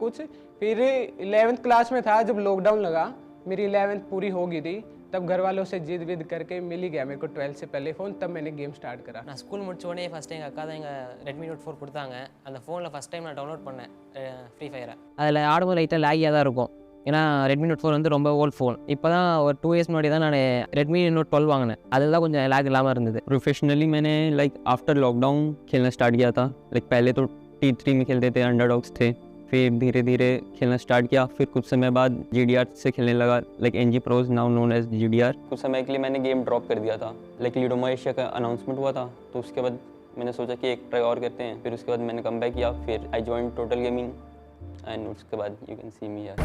कुछ। फिर 11th class में था जब लॉकडाउन लगा, मेरी 11th पूरी हो गई थी, तब घर वालों से जिद विद करके मिल ही गया मेरे को 12th से पहले फ़ोन, तब मैंने கேம் ஸ்டார்ட் करा। நான் ஸ்கூல் முடிச்ச உடனே ஃபஸ்ட் எங்கள் அக்கா தான் எங்கள் ரெட்மி நோட் 4 கொடுத்தாங்க. அந்த ஃபோனில் ஃபஸ்ட் டைம் நான் டவுன்லோட் பண்ணேன் ஃப்ரீ ஃபயரை. அதில் ஆடும்போது லைட்டாக லேகியாக தான் இருக்கும், ஏன்னா ரெட்மி நோட் 4 வந்து ரொம்ப ஓல்ட் ஃபோன். இப்போ தான் ஒரு 2 years முன்னாடி தான் நான் ரெட்மி நோட் 12 வாங்கினேன், அதில் தான் கொஞ்சம் லேக் इलामा இருந்தது. प्रोफेशनली मैंने लाइक आफ्टर लॉकडाउन खेलना स्टार्ट किया था। लाइक पहले तो T3 में खेलते थे, अंडरडॉग्स थे, फिर धीरे धीरे खेलना स्टार्ट किया। फिर कुछ समय बाद GDR से खेलने लगा, like NG Pros now known as GDR। कुछ समय के लिए मैंने गेम ड्रॉप कर दिया था, लाइक लीडोमा एशिया का अनाउंसमेंट हुआ था, तो उसके बाद मैंने सोचा कि एक ट्राई और करते हैं। फिर उसके बाद मैंने कम बैक किया, फिर I join total gaming and उसके बाद यू कैन सी मी यार।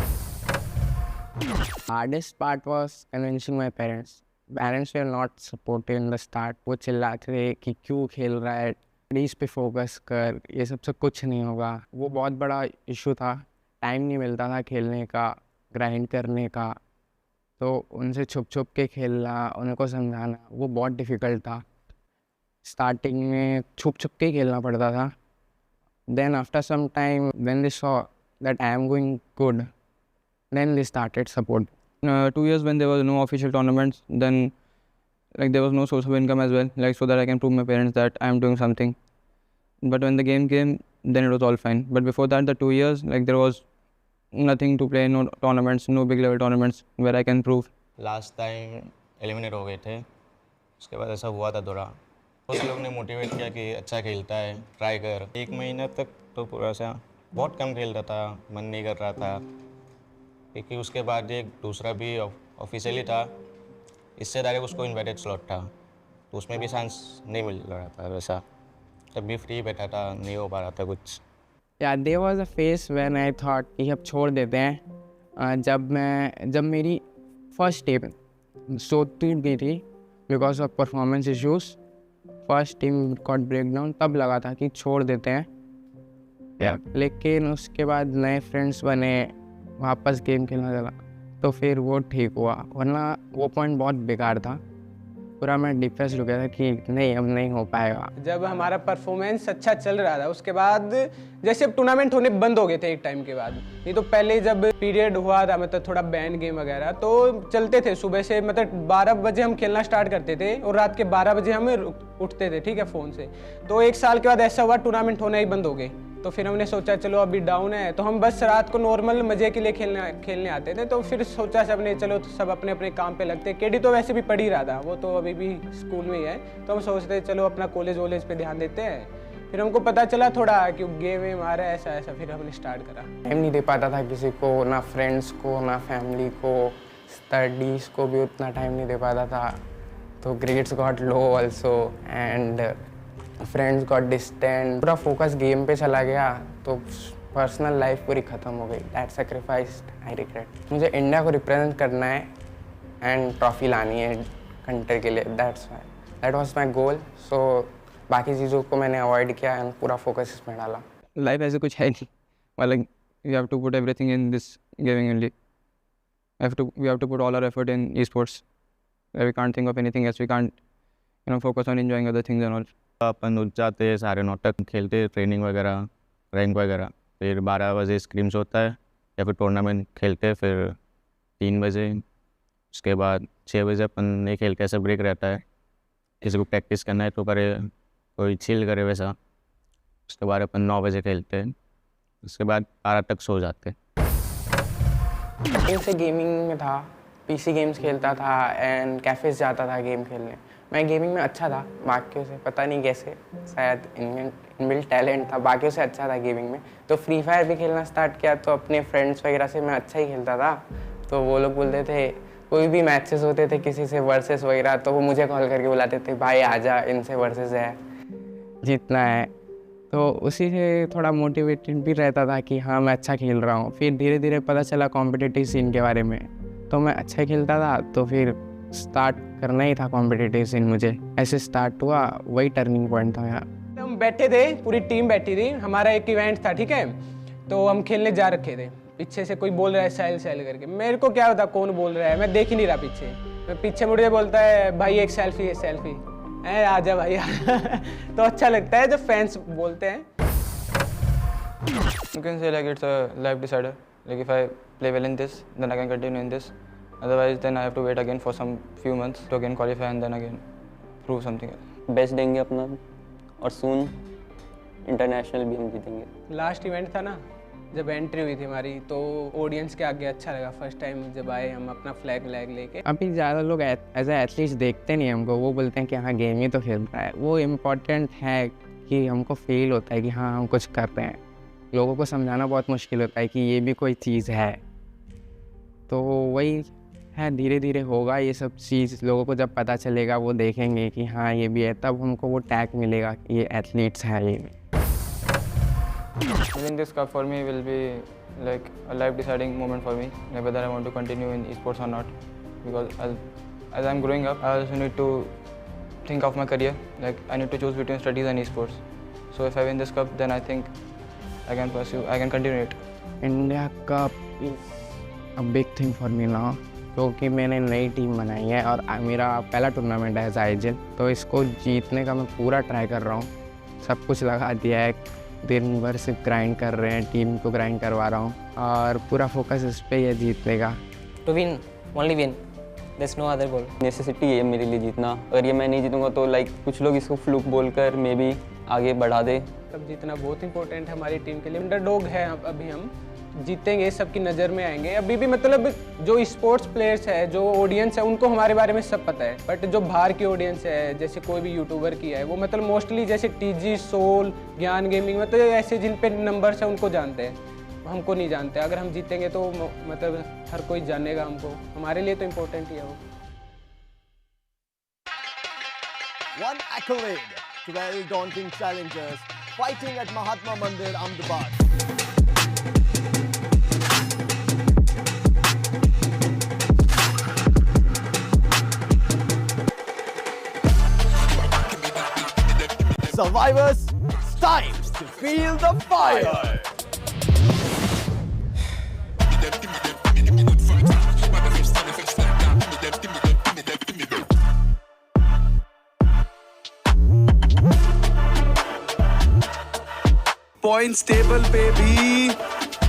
Hardest part was convincing my parents. Parents were not supportive in the start. वो चिल्लाते थे कि क्यों खेल रहा है, स्टडीज़ पे फोकस कर, ये सबसे कुछ नहीं होगा। वो बहुत बड़ा इशू था, टाइम नहीं मिलता था खेलने का, ग्राइंड करने का, तो उनसे छुप छुप के खेलना, उनको समझाना वो बहुत डिफ़िकल्ट था। स्टार्टिंग में छुप छुप के खेलना पड़ता था। Then after some time when they saw that I am going good, then they started support. 2 years when there was no official tournaments, then like there was no source of income as well, like so that I can prove my parents that I am doing something. But when the game came, then it was all fine. But before that, the 2 years, like there was nothing to play, no tournaments, no big level tournaments where I can prove. Last time eliminate हो गए थे, उसके बाद ऐसा हुआ था थोड़ा, उस लोग ने मोटिवेट किया कि अच्छा खेलता है, ट्राई कर। 1 महीना तक तो पूरा सा बहुत कम खेल रहा था, मन नहीं कर रहा था, क्योंकि उसके बाद एक दूसरा भी ऑफिशियली था, इससे डायरेक्ट उसको इन्वाइटेड स्लॉट था, तो उसमें भी चांस नहीं मिल रहा था वैसा, तब भी फ्री बैठा था, नहीं हो पा रहा था कुछ। Yeah, there was a phase when I thought कि अब छोड़ देते हैं। जब मेरी फर्स्ट टीम सो टूट गई थी because of performance issues, first team got break down, तब लगा था कि छोड़ देते हैं। लेकिन उसके बाद नए फ्रेंड्स बने, वापस गेम खेलना चला, तो फिर वो ठीक हुआ, वरना वो पॉइंट बहुत बेकार था, पूरा मैं डिप्रेस हो गया था कि नहीं अब नहीं हो पाएगा। जब हमारा परफॉर्मेंस अच्छा चल रहा था उसके बाद जैसे अब टूर्नामेंट होने बंद हो गए थे एक टाइम के बाद, नहीं तो पहले जब पीरियड हुआ था मतलब थोड़ा बैन गेम वगैरह तो चलते थे, सुबह से मतलब 12 बजे हम खेलना स्टार्ट करते थे और रात के 12 बजे हम उठते थे, ठीक है, फ़ोन से। तो 1 साल के बाद ऐसा हुआ टूर्नामेंट होना ही बंद हो गए, तो फिर हमने सोचा चलो अभी डाउन है, तो हम बस रात को नॉर्मल मज़े के लिए खेलने आते थे। तो फिर सोचा सबने चलो सब अपने अपने काम पे लगते। केडी तो वैसे भी पढ़ ही रहा था, वो तो अभी भी स्कूल में ही है, तो हम सोचते चलो अपना कॉलेज वॉलेज पे ध्यान देते हैं। फिर हमको पता चला थोड़ा कि गेम वेम आ रहा है ऐसा ऐसा, फिर हमने स्टार्ट करा। टाइम नहीं दे पाता था किसी को, ना फ्रेंड्स को ना फैमिली को, स्टडीज़ को भी उतना टाइम नहीं दे पाता था, तो grades got low also and friends got distant, पूरा फोकस गेम पे चला गया, तो पर्सनल लाइफ पूरी ख़त्म हो गई। That sacrificed I regret. मुझे इंडिया को रिप्रेजेंट करना है एंड ट्रॉफी लानी है कंट्री के लिए, दैट वाज माय गोल। सो बाकी चीज़ों को मैंने अवॉइड किया एंड पूरा फोकस इसमें डाला। लाइफ ऐसे कुछ है नहीं, मतलब you have to put everything in this gaming only, we have to put all our effort in esports, we can't think of anything else, we can't focus on enjoying other things and all. अपन उठ जाते 9:30 तक, खेलते training वगैरह, rank वगैरह, फिर 12 बजे screams होता है या फिर टूर्नामेंट खेलते, फिर 3 बजे, उसके बाद 6 बजे अपन नहीं खेलते, ऐसा ब्रेक रहता है, किसी को प्रैक्टिस करना है तो करे, कोई चिल करे वैसा। उसके बाद अपन 9 बजे खेलते हैं, उसके बाद 12 तक सो जाते। से गेमिंग में था, पीसी गेम्स खेलता था एंड कैफेज जाता था गेम खेलने। मैं गेमिंग में अच्छा था बाकियों से, पता नहीं कैसे, शायद इनबिल्ट टैलेंट था, बाकियों से अच्छा था गेमिंग में। तो फ्री फायर भी खेलना स्टार्ट किया, तो अपने फ्रेंड्स वगैरह से मैं अच्छा ही खेलता था, तो वो लोग बोलते थे, कोई भी मैचेस होते थे किसी से वर्सेस वगैरह, तो वो मुझे कॉल करके बुलाते थे, भाई आजा इनसे वर्सेस है, जीतना है। तो उसी से थोड़ा मोटिवेटेड भी रहता था कि हाँ मैं अच्छा खेल रहा हूँ। फिर धीरे धीरे पता चला कॉम्पिटिटिव सीन के बारे में, तो मैं अच्छा खेलता था, तो फिर स्टार्ट करना ही था कॉम्पिटिटिव सीन मुझे, ऐसे स्टार्ट हुआ, वही टर्निंग पॉइंट था मेरा। हम बैठे थे, पूरी टीम बैठी थी, हमारा एक इवेंट था, ठीक है, तो हम खेलने जा रखे थे। पीछे से कोई बोल रहा है सैल सैल करके, मेरे को क्या होता कौन बोल रहा है, मैं देख ही नहीं रहा पीछे। मैं पीछे मुड़ के बोलता है भाई एक सेल्फी है, सेल्फी है, आजा भाई तो अच्छा लगता है जब फैंस बोलते हैं। You can say like it's a life decider. Like if I play well in this, then I can continue in this. Otherwise, then I have to wait again for some few months to again qualify and then again prove something else. Best देंगे अपना और सून international भी हम जीतेंगे। Last event था ना, जब entry हुई थी हमारी, तो ऑडियंस के आगे अच्छा लगा। फर्स्ट टाइम जब आए हम अपना फ्लैग लेके। अभी ज़्यादा लोग एज ए एथलीट्स देखते नहीं हमको, वो बोलते हैं कि हाँ गेम ही तो खेल रहा है। वो इम्पोर्टेंट है कि हमको फील होता है कि हाँ हम कुछ कर रहे हैं। लोगों को समझाना बहुत मुश्किल होता है कि ये भी कोई चीज़ है। तो वही है, धीरे धीरे होगा ये सब चीज़। लोगों को जब पता चलेगा वो देखेंगे कि हाँ ये भी है, तब हमको वो टैग मिलेगा कि ये एथलीट्स हैं ये भी। Winning this cup for me will be like a life deciding moment for me, like whether I want to continue in esports or not. Because as I'm growing up, I also need to think of my career. Like I need to choose between studies and esports. So if I win this cup, then I think I can continue it. India cup is a big thing for me now, क्योंकि मैंने नई team बनाई है और मेरा पहला tournament है IGL। तो इसको जीतने का मैं पूरा ट्राई कर रहा हूँ। सब कुछ लगा दिया है, दिन भर सिर्फ ग्राइंड कर रहे हैं, टीम को ग्राइंड करवा रहा हूँ और पूरा फोकस इस पे है जीतने का। To win, only win, there is no other goal. Necessity है मेरे लिए जीतना। अगर ये मैं नहीं जीतूंगा तो लाइक कुछ लोग इसको फ्लूक बोलकर मे बी आगे बढ़ा दे। तब जीतना बहुत इंपॉर्टेंट है हमारी टीम के लिए। अंडरडॉग है अभी, हम जीतेंगे, सबकी नज़र में आएंगे। अभी भी मतलब जो स्पोर्ट्स प्लेयर्स है, जो ऑडियंस है, उनको हमारे बारे में सब पता है। बट जो बाहर की ऑडियंस है, जैसे कोई भी यूट्यूबर की है, वो मतलब मोस्टली जैसे TG, सोल, ज्ञान गेमिंग, मतलब ऐसे जिन पे नंबर्स है उनको जानते हैं, हमको नहीं जानते। अगर हम जीतेंगे तो मतलब हर कोई जानेगा हमको। हमारे लिए तो इम्पोर्टेंट ही है वो। One accolade to the daunting challengers fighting at Mahatma Mandir, Ahmedabad. Survivors, it's time to feel the fire. Points table पे भी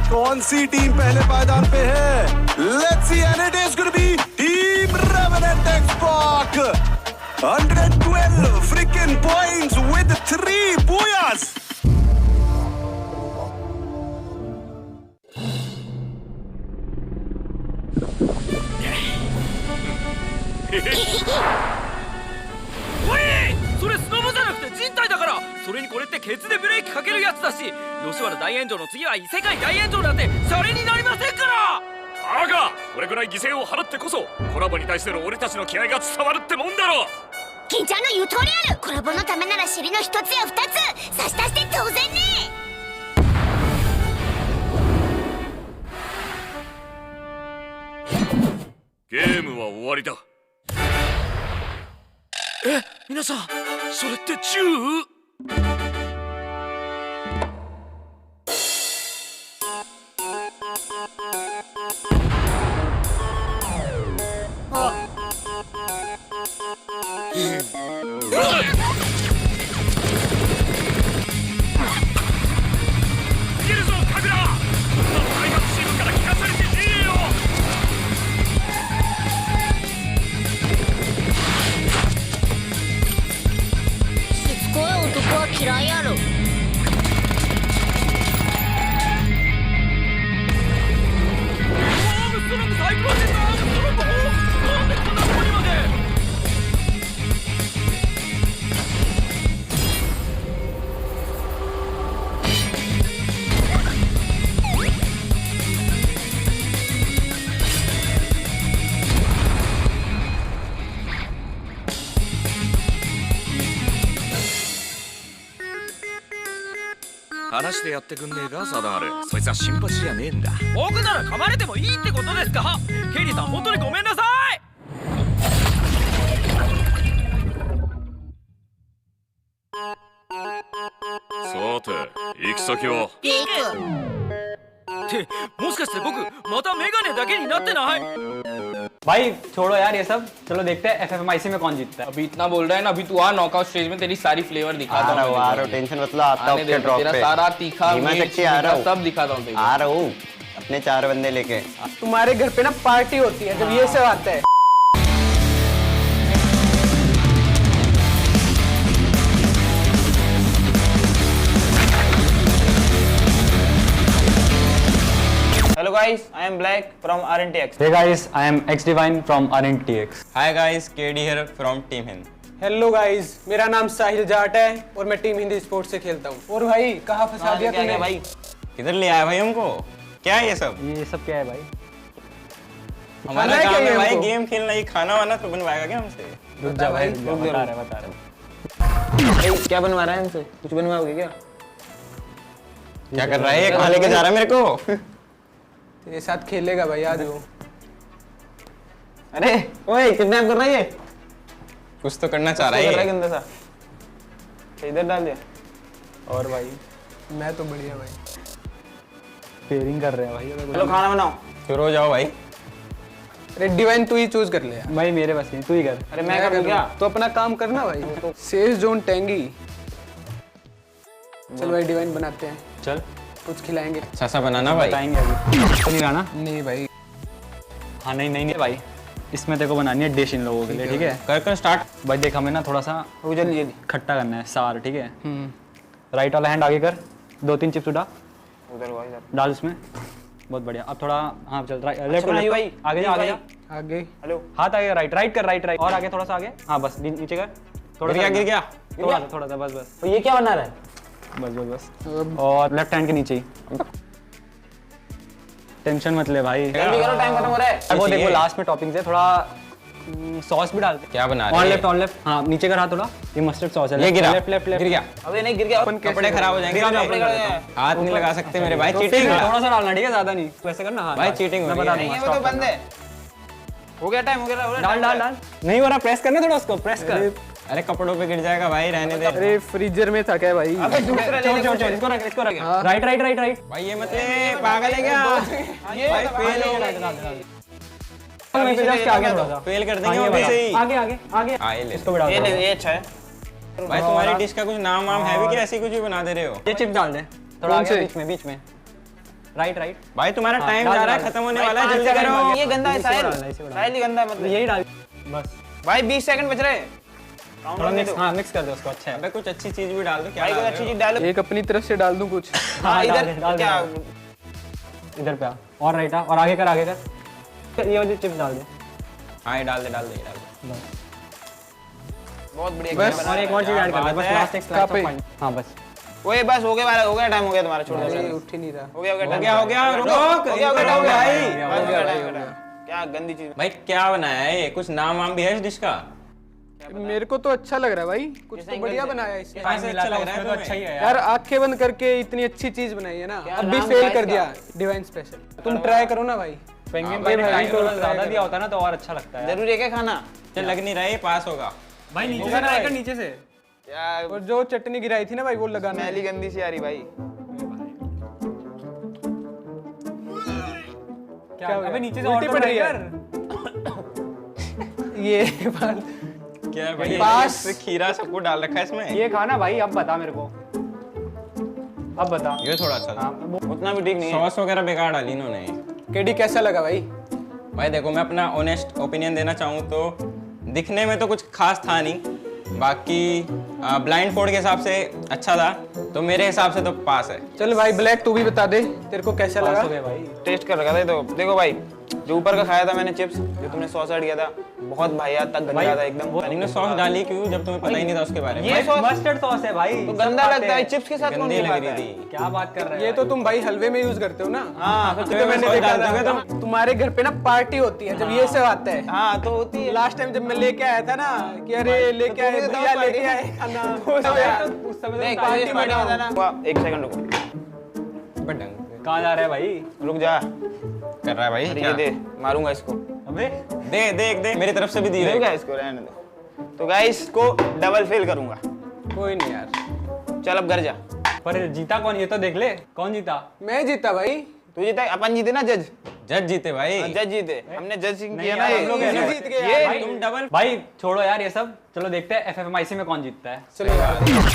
कौन सी टीम पहले पायदान पे है? Let's see, and it is gonna be team revenant XSPARK. 112 freaking points with 3 booyahs. भाई छोड़ो यार ये सब, चलो देखते हैं FFMIC में कौन जीतता है। अभी इतना बोल रहा है ना, अभी तू आ नॉकआउट स्टेज में, तेरी सारी फ्लेवर दिखाता हूं। आ रहा हूं, टेंशन मत लो, आता हूं आपके ड्रॉप पे। तेरा सारा तीखा धीमा मिर्च, शक्ति आ रहा हूं, सब दिखाता हूं। आ रहा हूं अपने 4 बंदे लेके। तुम्हारे घर पे ना पार्टी होती है जब ये सब आता है। Hello guys, I am Black from RNTX. Hey guys, I am XDivine from RNTX. Hi guys, KD here from Team Hind. Hello guys, मेरा नाम साहिल जाट है और मैं टीम हिंद स्पोर्ट्स से खेलता हूँ। और भाई कहाँ फंसा दिया तूने भाई? किधर ले आया भाई हमको? क्या है ये सब? ये सब क्या है भाई? हमारा काम है भाई गेम खेलना, ये खाना वाना तो बनवाएगा क्या हमसे? रुक जा भाई, बता रहे। भाई क्या बनवा रहा है हमसे? कुछ बनवाओगे क्या? क्या कर रहा है ये? कहाँ लेके जा रहा है मेरे को? तेरे साथ खेलेगा भाई, आज वो। अरे ओए किडनैप कर रहा है ये? कुछ तो करना चाह रहा है ये। गंदा सा इधर डाल दिया। और भाई मैं तो बढ़िया भाई, पेयरिंग कर रहे हैं भाई। चलो खाना बनाओ, शुरू हो जाओ भाई। अरे डिवाइन तू ही चूज कर ले यार। भाई मेरे बस नहीं, तू ही कर। अरे मैं करूँ क्या? तो अपना काम करना भाई। Says zone tangy. चल भाई डिवाइन बनाते हैं, चल कुछ खिलाएंगे। अच्छा सा बनाना भाई। बताएंगे अभी तो नहीं लाना। नहीं भाई, हाँ नहीं भाई, इसमें तेरे को बनानी है डिश इन लोगों के लिए, ठीक है? कर स्टार्ट भाई देख, हमें ना थोड़ा सा जल्दी खट्टा करना है, सार, ठीक है? राइट वाला हैंड आगे कर, 2-3 चिप्स उठा, उधर डाल उसमें। बहुत बढ़िया। अब थोड़ा हाँ चल, लेफ्ट बनाइए लेफ्ट भाई। आगे जा, आगे जा, आगे। हेलो हाथ आगे, राइट राइट कर, राइट और आगे थोड़ा सा आगे। हाँ बस नीचे कर, थोड़ा गिर गया थोड़ा सा बस ये क्या बना रहा है? बस और लेफ्ट हैंड के नीचे ही। टेंशन मत ले भाई, जल्दी करो, टाइम खत्म हो रहा है। वो देखो लास्ट में टॉपिंग से थोड़ा सॉस भी डालते। क्या बना रहे हैं? ऑन लेफ्ट हाँ, नीचे कर हाथ थोड़ा। ये मस्टर्ड सॉस है। ये गिरा, लेफ्ट गिर गया। अबे नहीं गिर गया, कपड़े खराब हो जाएंगे। हाथ नहीं लगा सकते मेरे भाई, चीटिंग। थोड़ा सा डालना, ठीक है? ज्यादा नहीं, वैसे करना। हाँ भाई चीटिंग हो रही है। वो तो बंद है। हो गया टाइम, हो गया। डाल नहीं हो रहा, प्रेस करना थोड़ा उसको, प्रेस कर। अरे कपड़ों पे गिर जाएगा भाई, रहने दे। अरे फ्रीजर में था क्या भाई? अबे दूसरा ले ले, इसको रख। राइट भाई ये मतलब पागल है क्या? भाई फेल हो गया, फेल कर देंगे अभी से ही। आगे आए ले। इसको भी डाल दे। ये अच्छा है भाई तुम्हारी डिश का कुछ नाम वाम है भी क्या? ऐसी कुछ भी बना दे रहे हो? ये चिप्स डाल दे थोड़ा आगे, बीच में। राइट भाई तुम्हारा टाइम जा रहा है, खत्म होने वाला है, जल्दी करो। ये गंदा है साहिल ही गंदा है, मतलब यही डाल बस भाई 20 सेकंड बच रहे हैं। थोड़ा मिक्स कर दे उसको। अच्छा है अबे कुछ अच्छी चीज भी डाल दो। क्या भाई कोई डाल अच्छी रहे चीज डालो। एक अपनी तरफ से डाल दूं कुछ? हाँ इधर क्या? इधर पे आ, और राइट आ, और आगे कर ये वाली चिप्स डाल दे। हो? हाँ ये डाल दे बहुत बढ़िया। बस और एक और चीज ऐड कर दे, बस लास्ट एक स्लाइस ऑफ पानी। हाँ बस ओए बस हो गया टाइम, हो गया तुम्हारा, छोड़ दो। ये उठ ही नहीं रहा। हो गया हो टाइम, गया रुको। हो गया टाइम भाई भाई। क्या गंदी चीज। भाई क्या बनाया है ये? कुछ नाम वाम भी है इस डिश का? मेरे को तो अच्छा लग रहा है भाई, कुछ तो बढ़िया बनाया है इसने। ऐसे अच्छा लग रहा है तो अच्छा ही है यार आंखें बंद करके इतनी अच्छी चीज बनाई है ना, अब भी फेल कर दिया डिवाइन स्पेशल। तुम ट्राई करो ना भाई। पेंगुइन भाई ने टाइम थोड़ा ज्यादा दिया होता ना तो और अच्छा लगता है। जरूरी है क्या खाना? चल लग नहीं रहा है ये पास होगा। भाई नीचे से ट्राई कर, नीचे से। यार और जो चटनी गिराई थी ना भाई वो लगाना है। स्मेल ही गंदी सी आ रही भाई। क्या अबे नीचे से उल्टी और पड़ रही है। ये बात क्या है भाई? पास। खीरा सब कुछ डाल रखा है इसमें। ये खाना भाई, अब बता मेरे को, अब बता। ये थोड़ा अच्छा था। उतना भी ठीक नहीं है। सॉस वगैरह बेकार डाली इन्होंने। केडी कैसा लगा भाई? भाई देखो मैं अपना ऑनेस्ट ओपिनियन देना चाहूँ तो दिखने में तो कुछ खास था नहीं, बाकी ब्लाइंड फोल्ड के हिसाब से अच्छा था, तो मेरे हिसाब से तो पास है। चल भाई ब्लैक तू भी बता दे तेरे को कैसा लगा? भाई टेस्ट कर रखा था तो देखो भाई, जो ऊपर का खाया था मैंने चिप्स, जो तुमने सॉस ऐड किया था, बहुत भाई तक गंदा था एकदम। तुमने सॉस डाली क्यों जब तुम्हें पता ही नहीं था उसके बारे में? ये सॉस मस्टर्ड सॉस है भाई, तो गंदा लगता है, चिप्स के साथ कौन गंदी लग खाता रही है? थी। क्या बात कर रहे हैं? ये तो तुम भाई हलवे में यूज करते हो ना? हाँ तो मैंने देखा था तुम्हारे घर पे ना पार्टी होती है जब ये सब आता है। हाँ तो होती है। लास्ट टाइम जब मैं लेके आया था ना कि अरे लेके आए भैया, लेके आए खाना, उस समय देख, तो पार्टी पार्टी में था ना। एक सेकंड रुको, कहाँ जा रहे हैं भाई? रुक जा। कर रहा है भाई अरे क्या? ये दे, मारूंगा इसको। अबे दे मेरी तरफ से भी दी देगा इसको, रहने दो। तो गाइस इसको डबल फेल करूंगा। कोई नहीं यार, चल अब घर जा। पर जीता कौन, ये तो देख ले कौन जीता। मैं जीता भाई। तू जीता, अपन जीते ना जज। जज जीते भाई। जज जीते, हमने जजिंग नहीं किया ना, यार, हम लोग ये ऐसे जीत ये गए तुम डबल। भाई छोड़ो यार ये सब, चलो देखते हैं FFMIC में कौन जीतता है।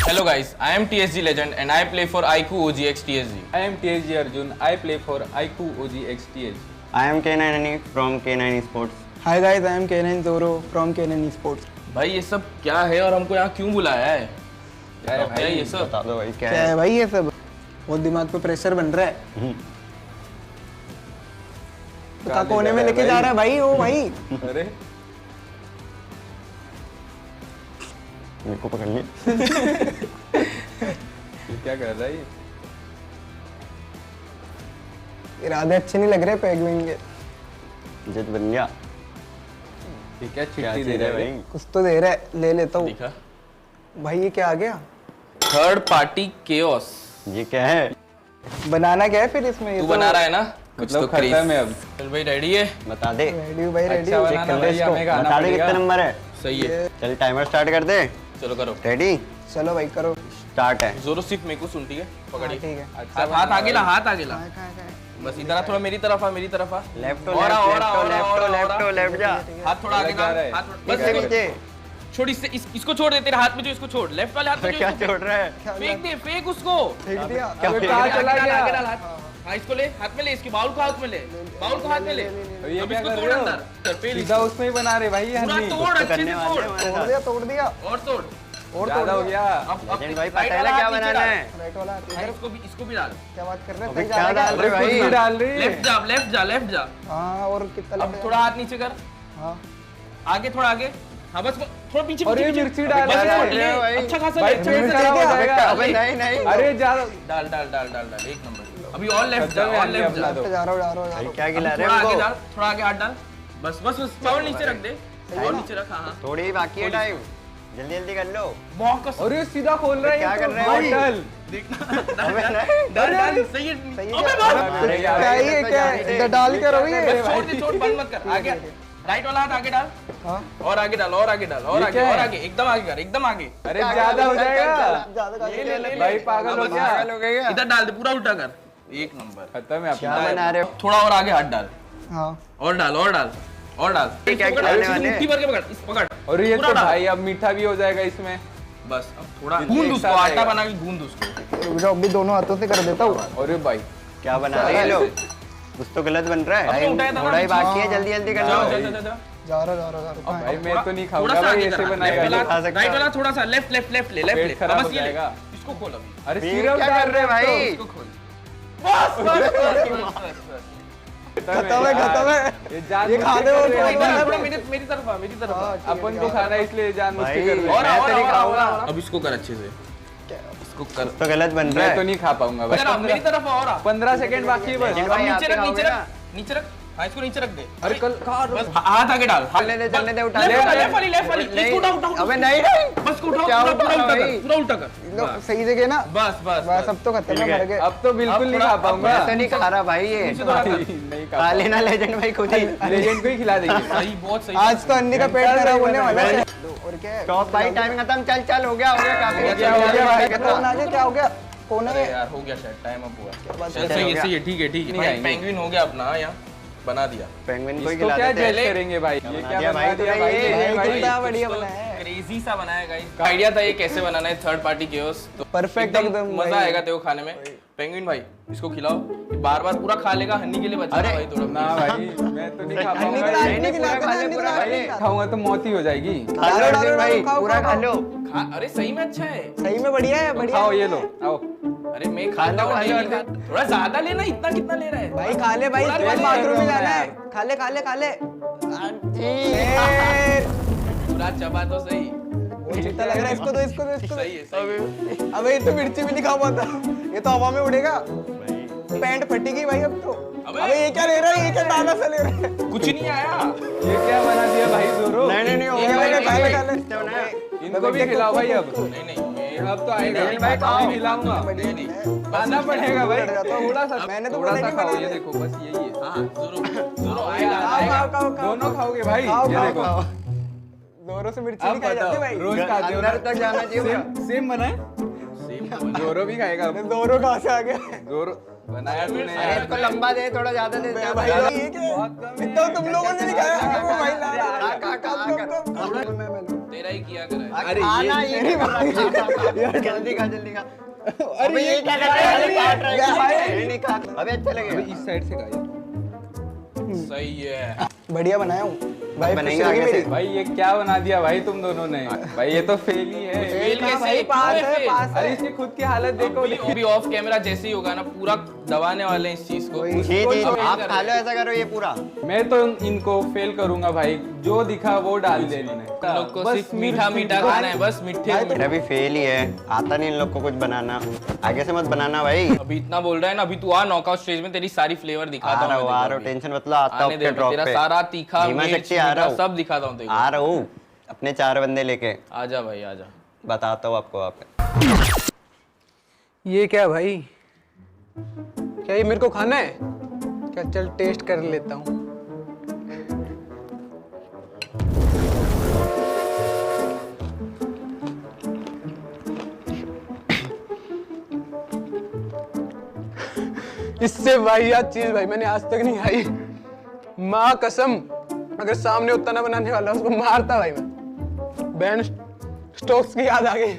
Hello guys, I am TSG legend and I play for IQOO OGXTSG. I am TSG Arjun. I play for IQOO OGXTSG. I am K9 from K9 Esports. Hi guys, I am K9 Zoro from K9 Esports. भाई ये सब क्या है और हमको यहाँ क्यों बुलाया है? क्या है भाई ये सब? बता दो भाई क्या क्या है भाई ये सब? बहुत दिमाग पे प्रेशर बन रहा है। तो कोने में लेके जा रहा है भाई वो भाई। अरे मेरे को पकड़ ली। ये क्या कर रहा है ये? इरादे अच्छे नहीं लग रहे पेंगुइन के। जज बन गया। ये क्या चिट्ठी दे रहा है भाई? कुछ तो दे रहा है, ले लेता हूँ। दिखा? भाई ये क्या आ गया? Third party chaos. ये क्या है? बनाना क्या है फिर इसमें? ये तू तो बना रहा है ना? कुछ मतलब तो खरीद। खत्म है अब। चल भाई रेडी है? बता दे। रेडी हूँ भाई, रेडी अच्छा हूँ। बनाना भाई, हमें गाना बता दे पड़ेगा। कितने नंबर है? सही है। चल टाइमर स्टार्ट कर दे। चलो करो। रेडी? चलो भाई करो। स्टार्ट है। जोरो सिर्फ मेरे को सुन, ठीक है? पकड़िए। ठीक है। अच्छा हाथ आगे ला, हाथ आगे ला। बस इधर आ, थोड़ा मेरी तरफ आ, मेरी तरफ आ। लेफ्ट टू और आ, और आ, और आ, लेफ्ट और टू आ, लेफ्ट टू लेफ्ट जा। हाथ थोड़ा आगे जा रहा है। हाथ बस नीचे नीचे। छोड़, इससे इसको छोड़ दे, तेरे हाथ में जो, इसको छोड़, लेफ्ट वाले हाथ में जो क्या इसको छोड़ रहा है? फेंक दे, फेंक उसको। फेंक दिया। क्या अबे फेंक कहाँ रहा है? चला आगे डाल, गया? आगे डाल हाथ। हाँ इसको ले, हाथ में ले, इसकी बाउल को हाथ में ले, बाउल को हाथ में ले। ये अब क्या इसको कर तोड़ रहे हो? अंदर, चल पेल सीधा उसमें ही बना रहे भाई ये पूरा हनी। तोड़, अच्छे से तोड़। तोड़ दिया, तोड़ दिया। और तोड़। और ज्यादा हो गया। अब लेजेंड भाई राइट पता है वाला ना क्या हाथ नीचे बनाना डाल। है? राइट वाला हाथ हाँ, इधर। इसको भी डाल। क्या बात कर रहे हैं? अबे सही क्या जा रहा है डाल रहे कुछ भाई? भी डाल रही है। लेफ्ट जा, लेफ्ट जा, लेफ्ट जा। हाँ और कितना अब थोड़ा हाथ नीचे कर, हाँ आगे थोड़ा आगे। हाँ बस थोड़ा पीछे और ये पीछे, मिर्ची पीछे। डाल बस रहा ले, है। अच्छा खासा भाई ले। मिर्च खराब हो जाएगा। अबे नहीं नहीं। अरे ज्यादा डाल डाल डाल डाल डाल, एक नंबर। अभी और लेफ्ट जा, खत्म है और हनी, लेफ्ट अपना जा। दो। जा रहा हूँ, जा रहा हूँ, जा रहा हूँ। क्या खिला रहे थोड़ा हैं आगे हमको? डाल, थोड़ा आगे हाथ डाल। बस बस बस, पावर नीचे रख दे, और नीचे रख। हाँ हाँ, थोड़ी ही बाकी है टाइम, जल्दी जल्दी कर लो। बहुत और ये सीधा खोल रहा है। क्या ये कर तो रहे हैं भाई? बॉटल। देखना। अबे नहीं। डाल डाल, सही है। सही अबे है बाप। अरे यार, क्या ये क्या है? डाल के रहो ये। बस छोड़ दे, छोड़, बंद मत कर। आगे राइट वाला हाथ आगे डाल, हाँ और आगे डाल, और आगे डाल, और ये आगे, क्या है? और आगे, एकदम आगे कर, एकदम आगे। अरे ज्यादा हो जाएगा। ज्यादा ले ले ले भाई पागल हो अब गया। पागल हो गया। इधर डाल दे, पूरा उल्टा कर। एक नंबर। खत्म है क्या अपना। बना रहे हो? थोड़ा और आगे हाथ डाल, हाँ और डाल, और डाल, और डाल। क्या पकड़, खिलाने इसे वाले? मुट्ठी भर के पकड़, इस पकड़। और ये पूरा तो डाल। भाई अब मीठा भी हो जाएगा इसमें। बस अब थोड़ा ये गूंद एक उसको, साथ आटा आएगा। बना के गूंद उसको। रुक जाओ, अभी दोनों हाथों से कर देता हूँ। अरे भाई क्या बना रहे हैं लोग? कुछ तो गलत बन रहा अबे है। उठाया था ना थोड़ा ही पीछे। बाकी है, जल्दी जल्दी कर जा लो। जा जा जा। जा रहा, जा रहा, जा रहा। भाई मैं तो नहीं थोड़ा खाऊंगा सा भाई आगे ऐसे कर, बनाएगा। लेफ्ट वाला, खा सकता राइट हूँ। वाला थोड़ा सा, लेफ्ट लेफ्ट लेफ्ट ले, लेफ्ट पेट ले। खराब बस हो ये ले, जाएगा। इसको खोल अभी। अरे ये सिरप क्या डाल कर रहे हैं भाई? इसको खोल। बस बस बस। खत्म है, खत्म है। जान ये खा दे वो थोड़ा थोड़ा इधर, इधर। थोड़ा मेरी तरफ आ, मेरी तरफ आ। अपन को खाना है इसलिए जान मुझसे भाई, कर रहे हैं। और मैं तो नहीं खाऊंगा। अब इसको कर अच्छे से, इसको कर। तो गलत बन रहा मैं तो है। नहीं खा पाऊंगा भाई। इधर आ, मेरी तरफ आ, और आ। 15 सेकंड बाकी है बस। लेकिन अब भाई आप नीचे ही रख, नीचे खाओगे रख, नीचे रख। हाँ इसको नीचे रख दे। अरे कल खा बस हाथ आगे डाल। चलने दे, चलने दे, उठा ले। लेफ्ट वाली, लेफ्ट वाली। नहीं। इसको उठा, उठा, उठा। अबे नहीं नहीं। बस को उठाओ, क्या पूरा उठा उल्टा भाई? कर, पूरा उल्टा कर। लो, सही जगह ना। बस बस बस अब तो खत्म है, मर गए। अब तो बिल्कुल नहीं खा पाऊंगा। मैं तो नहीं खा रहा भाई ये। नहीं खा खा लेना लेजेंड भाई खुद ही। लेजेंड को ही खिला देंगे। सही, बहुत सही। आज तो अन्नी का पेट खराब होने वाला है। और क्या है? स्टॉप भाई, टाइम खत्म। चल चल, हो गया काफी। हो गया भाई, कौन आ गया? क्या हो गया? कौन अरे है? यार हो गया शायद, टाइम अप हुआ। बात चल है? सही है, सही है, ठीक है, ठीक है। नहीं भाई आएंगे। पेंगुइन हो गया अपना, यहाँ बना दिया। पेंगुइन को ही इसको खिला क्या देते जज हैं। करेंगे भाई? ये क्या दिया बना भाई, दिया तो भाई? ये ये भाई कितना बढ़िया बना है। क्रेजी सा बनाया गाइस। आइडिया था ये कैसे बनाना है थर्ड पार्टी केओस, तो परफेक्ट एकदम मजा भाई। आएगा तेरे को खाने में। पेंगुइन भाई इसको खिलाओ, बार बार पूरा खा लेगा, हन्नी के लिए बचाना भाई थोड़ा। ना भाई मैं तो नहीं खा अन्नी पाऊंगा। को ये नहीं खिलाते ना, अन्नी को पूरा नहीं खा ले। खिलाते। खाऊंगा तो मौत ही हो जाएगी। खा लो अर्जुन भाई, खाओ, पूरा खाओ, खा लो। अरे सही में अच्छा है। सही में बढ़िया है, बढ़िया खाओ है। ये लो, आओ। अरे मैं खाता हूँ, नहीं खाता। थोड़ा ज्यादा लेना, इतना कितना ले रहा है भाई खा ले भाई, पूरा तुम्हें खा ले। बाथरूम में जाना है। खा ले, खा ले, खा ले। पूरा चबा तो सही। चिट्टा लग रहा है, इसको दो, इसको दो, इसको सही है, सही है। दो। अबे ये तो मिर्ची भी नहीं खा पाता, ये तो हवा में उड़ेगा। पैंट फटेगी भाई अब तो। अबे ये क्या ले रहा है? ये क्या दाना सा ले रहा है? कुछ नहीं आया। ये क्या बना दिया भाई जोरो? नहीं नहीं, हो ये गया भाई, भाई, खा ले, खा ले। किसने बनाया? इनको भी खिलाओ भाई अब। नहीं नहीं, अब तो आएगा। नहीं भाई, खाओ। मैं खिलाऊंगा। नहीं नहीं। खाना पड़ेगा भाई। थोड़ा सा, मैंने तो थोड़ा बोला सा नहीं खाओ। बनाने। ये देखो बस यही है। हाँ जरूर जरूर आएगा, आएगा। आएगा। खाओ, खाओ, खाओ। दोनों खाओगे भाई? खाओ, ये खाओ, देखो। खाओ। जोरों से मिर्ची अब नहीं खाई जाती बताओ, भाई। रोज खाते हो अंदर तक जाना चाहिए पूरा। सेम बनाए? जोरो भी खाएगा। जोरो कहाँ से आ गया? जोरो बनाया तूने अरे इसको लंबा दे, थोड़ा ज्यादा दे। भाई ये क्या? इतना तुम लोगों ने नहीं खाया। वो भाई ला तेरा ही किया करा। अरे आना ये नहीं भाई, जल्दी खा जल्दी खा। अरे ये क्या कर रहा है? नहीं खा। अबे अच्छा लगेगा। इस साइड से खाइए। सही है, बढ़िया बनाया हूँ भाई। बनेगा आगे से। भाई ये क्या बना दिया भाई तुम दोनों ने? भाई ये तो फेल ही है। फेल कैसे? भाई पास है, पास अरे इसकी खुद की हालत देखो। अभी ऑफ कैमरा जैसे ही होगा ना, पूरा दबाने वाले हैं इस चीज को। जी जी, आप खा लो, ऐसा करो ये पूरा। मैं तो इनको फेल करूंगा भाई, जो दिखा वो डाल दे इन्होंने। लोग को सिर्फ मीठा मीठा खाना है, बस मीठे। मेरा भी फेल ही है, आता नहीं इन लोग को कुछ बनाना। आगे से मत बनाना भाई। अभी इतना बोल रहा है ना, अभी तू आ नॉकआउट स्टेज में, तेरी सारी फ्लेवर दिखाता हूं। आ रहा हूं, टेंशन मत लो, आता हूं आपके ड्रॉप पे। तेरा सारा तीखा मिर्च आ रहा हूं, सब दिखाता हूं तेरे को। आ रहा हूं अपने 4 बंदे लेके। आजा भाई आजा, बताता हूँ आपको वहाँ पे। ये क्या भाई? क्या ये मेरे को खाना है क्या? चल टेस्ट कर लेता हूँ। इससे वाहियात चीज भाई मैंने आज तक नहीं खाई। माँ कसम, अगर सामने उतना ना बनाने वाला उसको मारता भाई मैं। बैन स्टोक्स की याद आ गई।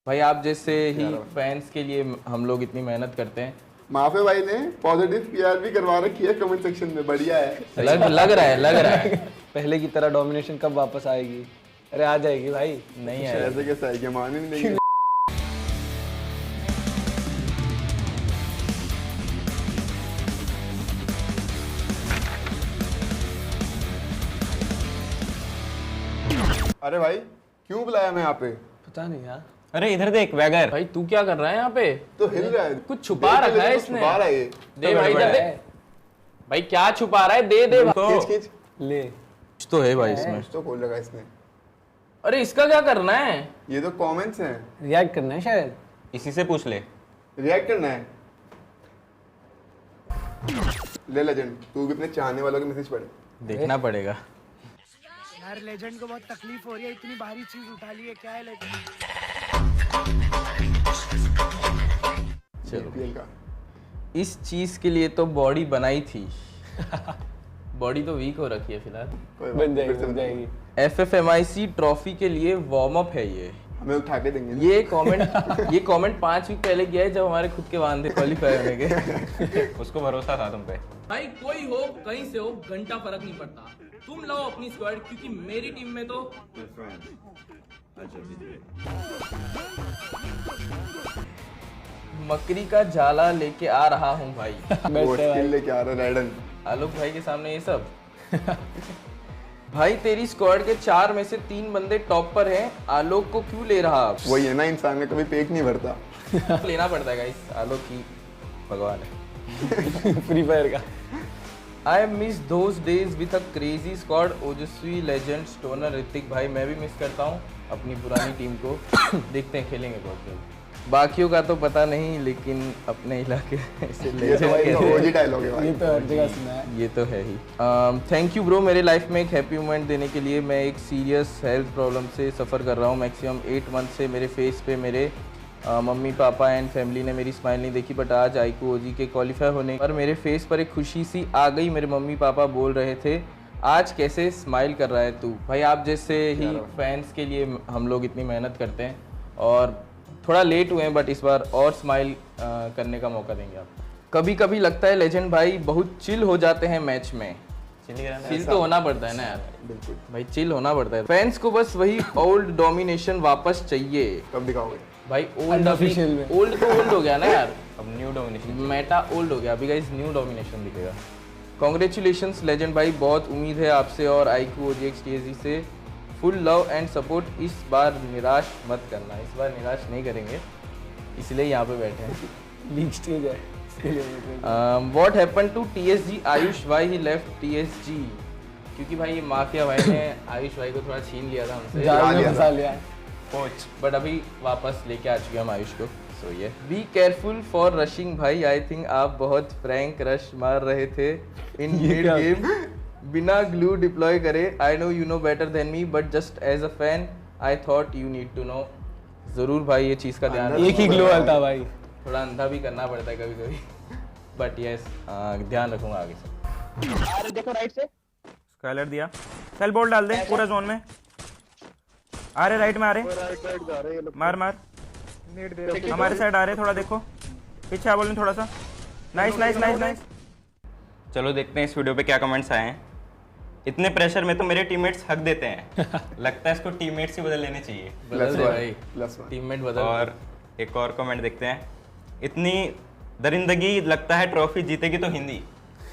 भाई आप जैसे ही फैंस के लिए हम लोग इतनी मेहनत करते हैं। माफे भाई ने पॉजिटिव पीआर भी करवा रखी है कमेंट सेक्शन में, बढ़िया है। लग रहा है पहले की तरह डोमिनेशन कब वापस आएगी? अरे आ जाएगी भाई। नहीं आएगी। ऐसे कैसे आएगी, मान ही नहीं। अरे भाई क्यों बुलाया मैं यहाँ पे? पता नहीं यार। अरे इधर देख वैगर। भाई तू क्या कर रहा है यहाँ पे? तो हिल रहा है, कुछ छुपा रखा है इसने। छुपा रहा है ये। दे भाई इधर दे। भाई क्या छुपा रहा है? दे दे। खींच खींच। ले कुछ तो है भाई इसमें। तो खोल लगा इसने। अरे इसका क्या करना है? ये तो कमेंट्स हैं। रिएक्ट करना है शायद। इसी से पूछ ले। रिएक्ट करना है। ले लेजेंड, तू भी अपने चाहने वालों के मैसेज पढ़। देखना पड़ेगा। यार लेजेंड को बहुत तकलीफ हो रही है, इतनी भारी चीज उठा ली है, क्या है लेजेंड? चलो, इस चीज के लिए तो बॉडी बनाई थी। बॉडी तो वीक हो रखी है फिलहाल। बन जाएगी। FFMIC ट्रॉफी के लिए वार्म अप है ये। हमें उठा के देंगे। ये कमेंट 5 वीक पहले किया है जब हमारे खुद के वाहन थे क्वालिफाई होने के। उसको भरोसा था तुम पे। भाई कोई हो कहीं से हो, घंटा फर्क नहीं पड़ता। तुम लाओ अपनी स्क्वाड, क्योंकि मेरी टीम में तो मकरी का जाला लेके आ रहा हूँ भाई। लेके आ रहा रैडन। आलोक भाई के सामने ये सब। भाई तेरी स्क्वाड के 4 में से 3 बंदे टॉप पर हैं, आलोक को क्यों ले रहा? वही है ना, इंसान में कभी पेट नहीं भरता। लेना पड़ता है गाइस, आलोक की भगवान है। फ्री फायर का। I miss those days with a crazy squad, ओजस्वी, लेजेंड, स्टोनर, ऋतिक। भाई मैं भी मिस करता हूँ अपनी पुरानी टीम को। देखते हैं, खेलेंगे बहुत जल्द। बाकियों का तो पता नहीं, लेकिन अपने इलाके से ओजी डायलॉग है भाई। ये तो हर जगह सुना है। ये तो है ही। थैंक यू ब्रो, मेरे लाइफ में एक हैप्पी मोमेंट देने के लिए। मैं एक सीरियस हेल्थ प्रॉब्लम से सफ़र कर रहा हूँ मैक्सिमम 8 मंथ से। मेरे फेस पे मेरे मम्मी पापा एंड फैमिली ने मेरी स्माइल नहीं देखी, बट आज IQOO OG के क्वालिफाई होने पर मेरे फेस पर एक खुशी सी आ गई। मेरे मम्मी पापा बोल रहे थे, आज कैसे स्माइल कर रहा है तू। भाई आप जैसे ही फैंस के लिए हम लोग इतनी मेहनत करते हैं, और थोड़ा लेट हुए हैं बट इस बार और स्माइल करने का मौका देंगे आप। कभी कभी लगता है लेजेंड भाई बहुत चिल हो जाते हैं मैच में। चिल तो होना पड़ता है ना यार। बिल्कुल भाई, चिल होना पड़ता है। फैंस को बस वही ओल्ड डोमिनेशन वापस चाहिए। कब दिखाओगे भाई? ओल्ड तो ओल्ड हो गया ना यार। अब न्यू डोमिनेशन, मेटा ओल्ड हो गया, अभी गाइस न्यू डोमिनेशन दिखेगा। कॉन्ग्रेचुलेशंस लेजेंड भाई, बहुत उम्मीद है आपसे और IQOO OGXTSG से। फुल लव एंड सपोर्ट, इस बार निराश मत करना। इस बार निराश नहीं करेंगे, इसलिए यहाँ पे बैठे हैं। लीग स्टेज है इसके लिए। What happen to TSG Ayush, why he left TSG? क्योंकि भाई ये माफिया भाई ने आयुष भाई को थोड़ा छीन लिया था हमसे, जाल में फंसा लिया कोच, बट अभी वापस लेके आ चुके हम आयुष को। सो ये बी केयरफुल फॉर रशिंग भाई। आई थिंक आप बहुत फ्रैंक रश मार रहे थे इन मिड गेम बिना ग्लू डिप्लॉय करे। I know you know better than me, but just as a fan I thought you need to know. ज़रूर भाई ये चीज़ का ध्यान एक ही ग्लो था भाई, थोड़ा अंधा भी करना पड़ता है कभी कभी, बट यस ध्यान रखूँगा आगे से। देखो राइट से स्काइलर दिया, सेल बोल्ट डाल दे पूरा जोन में। आ रहे राइट में, आ रहे मार मार, हमारे साइड आ रहे, थोड़ा देखो पीछे आ बोलें थोड़ा सा। Nice nice nice nice. चलो देखते हैं इस वीडियो पे क्या कमेंट्स आए हैं। इतने प्रेशर में तो मेरे टीममेट्स हक देते हैं, लगता है इसको टीममेट्स ही बदल लेने चाहिए। टीममेट बदल। और एक और कमेंट देखते हैं, इतनी दरिंदगी लगता है ट्रॉफी जीतेगी तो हिंदी।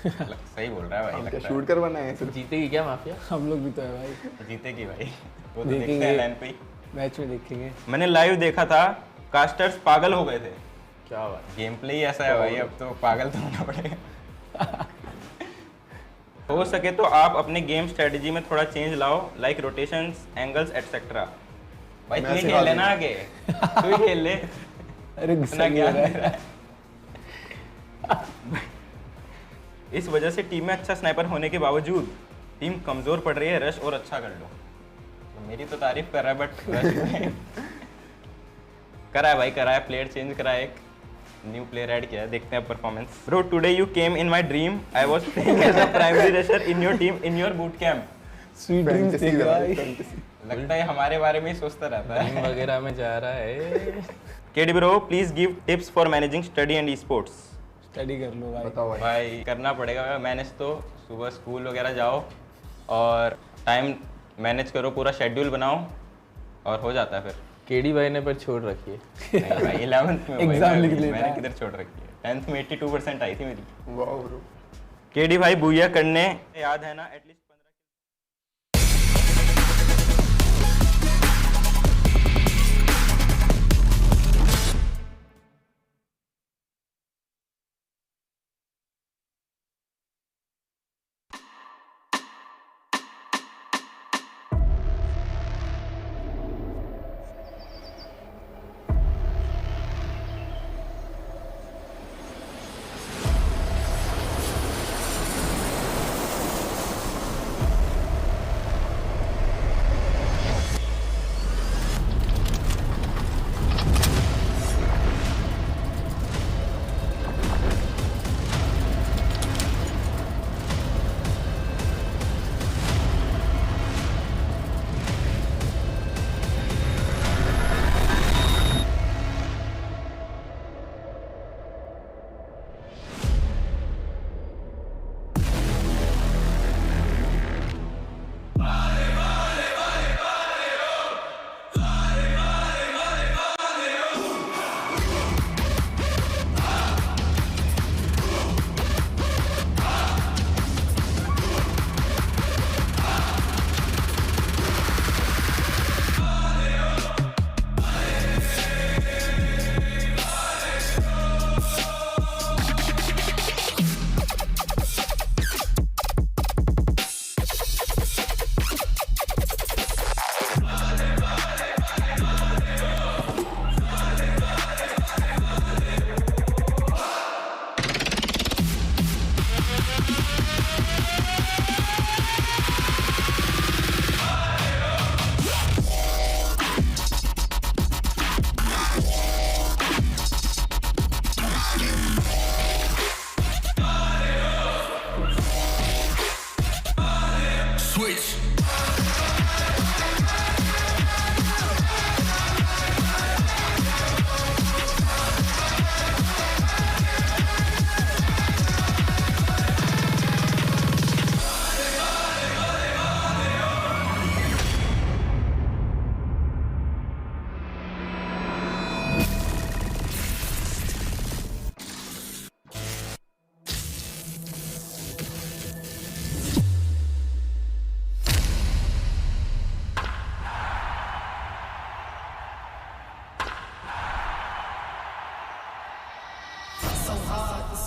सही बोल रहा है भाई, लगता शूट करवाना है सिर्फ। जीतेगी क्या माफिया? हम लोग भी तो है भाई, जीतेगी भाई, वो तो देखते हैं लाइन पे, मैच में देखेंगे। मैंने मैंने लाइव देखा था, कास्टर्स पागल हो गए थे। क्या बात, गेम प्ले ही ऐसा है भाई, अब तो पागल तो होना पड़ेगा। हो सके तो आप अपने गेम स्ट्रेटजी में थोड़ा चेंज लाओ, लाइक रोटेशंस, एंगल्स एटसेट्रा। भाई तू ही खेल लेना आगे, तू ही खेल ले। अरे गुस्सा क्या इस वजह से टीम में अच्छा स्नाइपर होने के बावजूद टीम कमजोर पड़ रही है, रश और अच्छा कर लो। तो मेरी तो तारीफ कर रहा है, बट रश करा है भाई, करा है, प्लेयर चेंज करा है, एक न्यू प्लेयर ऐड किया है, देखते हैं performance. Bro today you came in my dream, I was playing as a primary rusher in your team in your boot camp. Sweet dreams देख रहा है, लगता है हमारे बारे में ही सोचता रहता है, वगैरह में जा रहा है। KD bro please give tips for managing study and sports. Study कर लो भाई, बताओ भाई। भाई करना पड़ेगा मैनेज, तो सुबह स्कूल वगैरह जाओ और टाइम मैनेज करो, पूरा शेड्यूल बनाओ और हो जाता है फिर। केडी भाई ने पर छोड़ रखी है। नहीं भाई 11th में एग्जाम लिख लेना, मैंने किधर छोड़ रखी है, 10th में 82% आई थी मेरी। वाह ब्रो। केडी भाई बूया करने याद है ना at least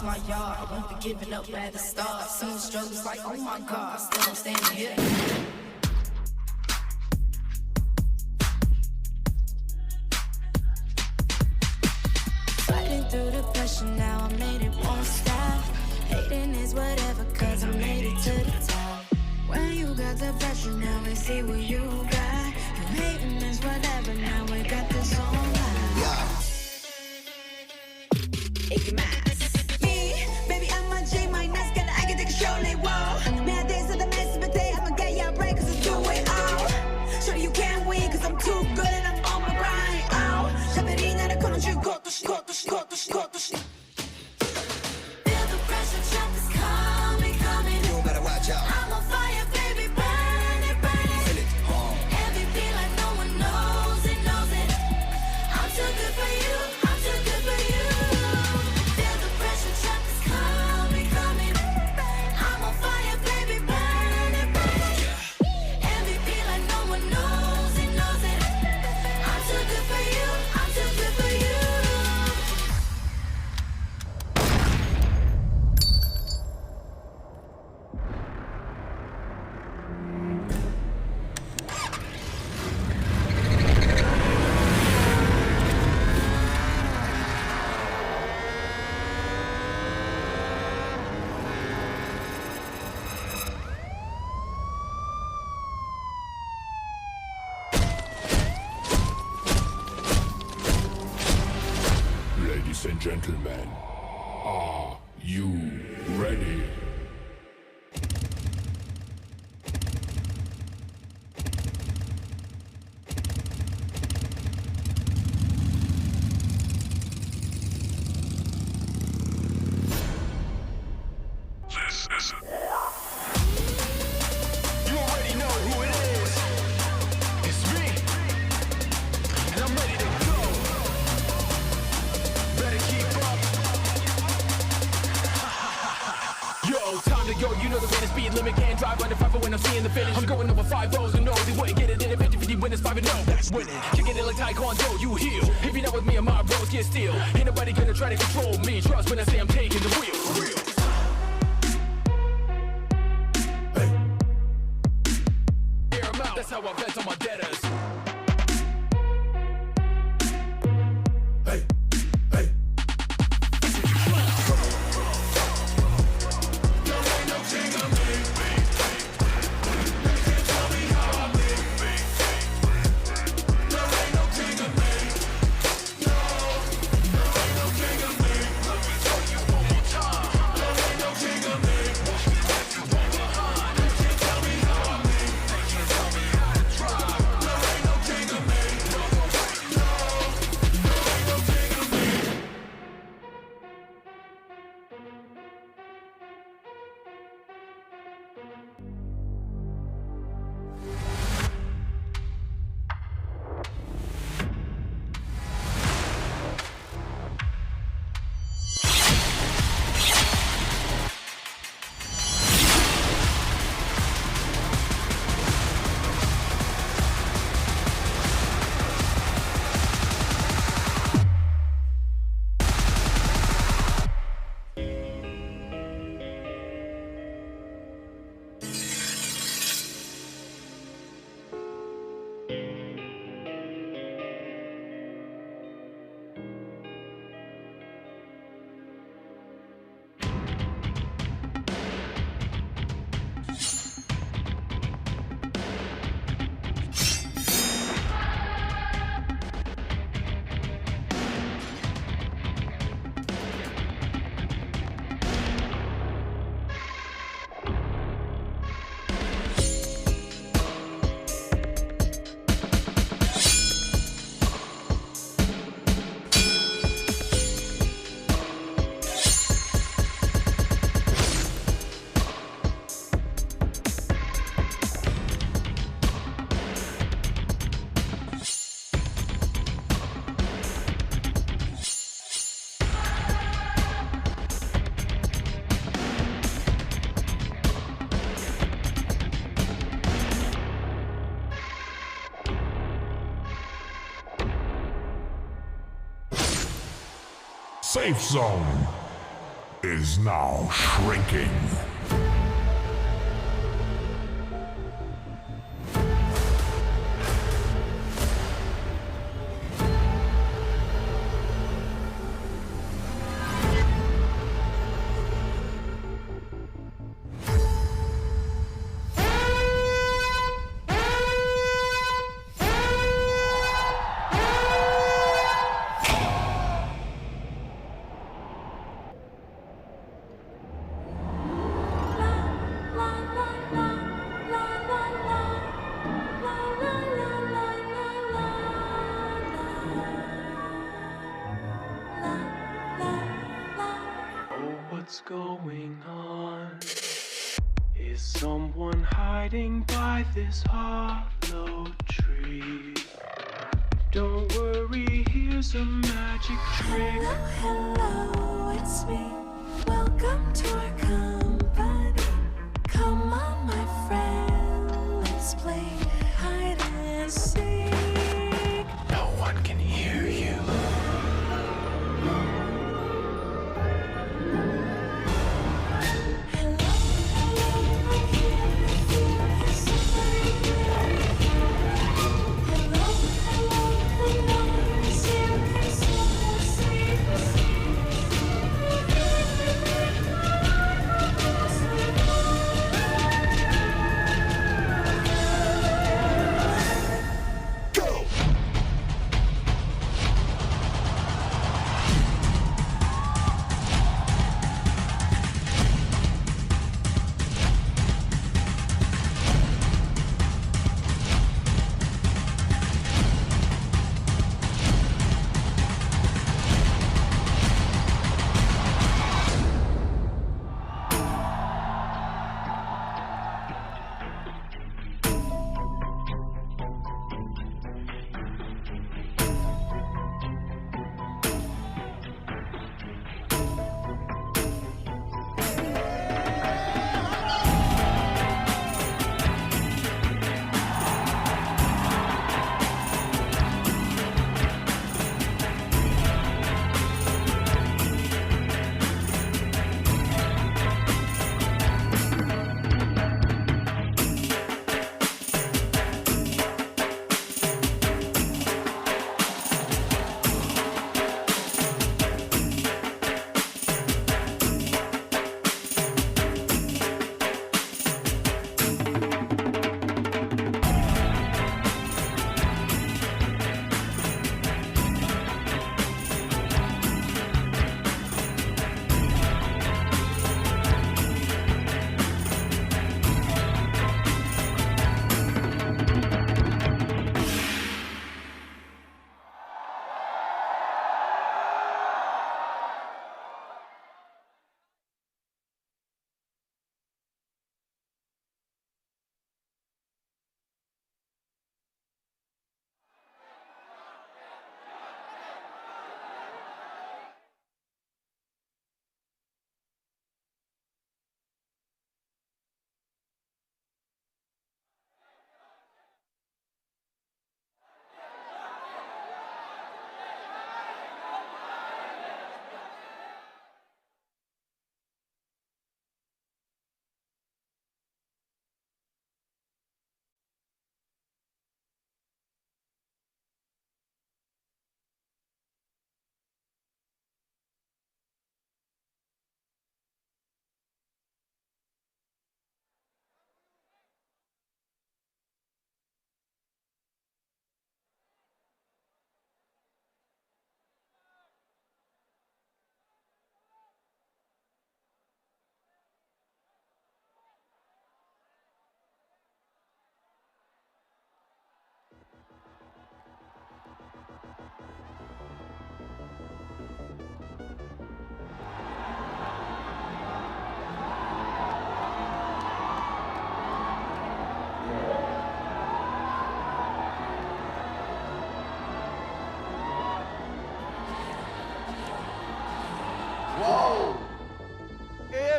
my yard. I won't be giving up at the start. Some struggles like, oh my God, still I'm standing here. Fighting through the pressure now, I made it, won't stop. Hating is whatever, cause I made it to the top. When you got the pressure now, let's see what you got. You hating is gentlemen, are you ready? This is war. You already know who it is. It's me. And I'm ready to go. Better keep up. Yo, time to go. You know the rated speed limit. Can't drive under 5 when I'm seeing the finish. I'm going over 5 O's and no, they wouldn't get it in a 50-50 when it's 5-0. That's winning. Kicking it like Taekwondo, you heal. If you're not with me and my bros, get still. Ain't nobody gonna try to control me. Trust when I say I'm taking the wheel. For real. That's how I vent on my debtors. Hey, hey. There ain't no king of me. You can't tell me how I live. There ain't no king of me. No, there ain't no king of me. Let me tell you one more time. There ain't no king of me. Watch me left you one behind. You can't tell me how I live. They can't tell me how to drive. There ain't no king of me. No, no, there ain't no king of me. Safe zone is now shrinking. What's going on? Is someone hiding by this hollow tree? Don't worry, here's a magic trick. Hello, it's me. Welcome to our company. Come on, my friend, let's play hide and seek. No one can hear you. Hello, hello, hello,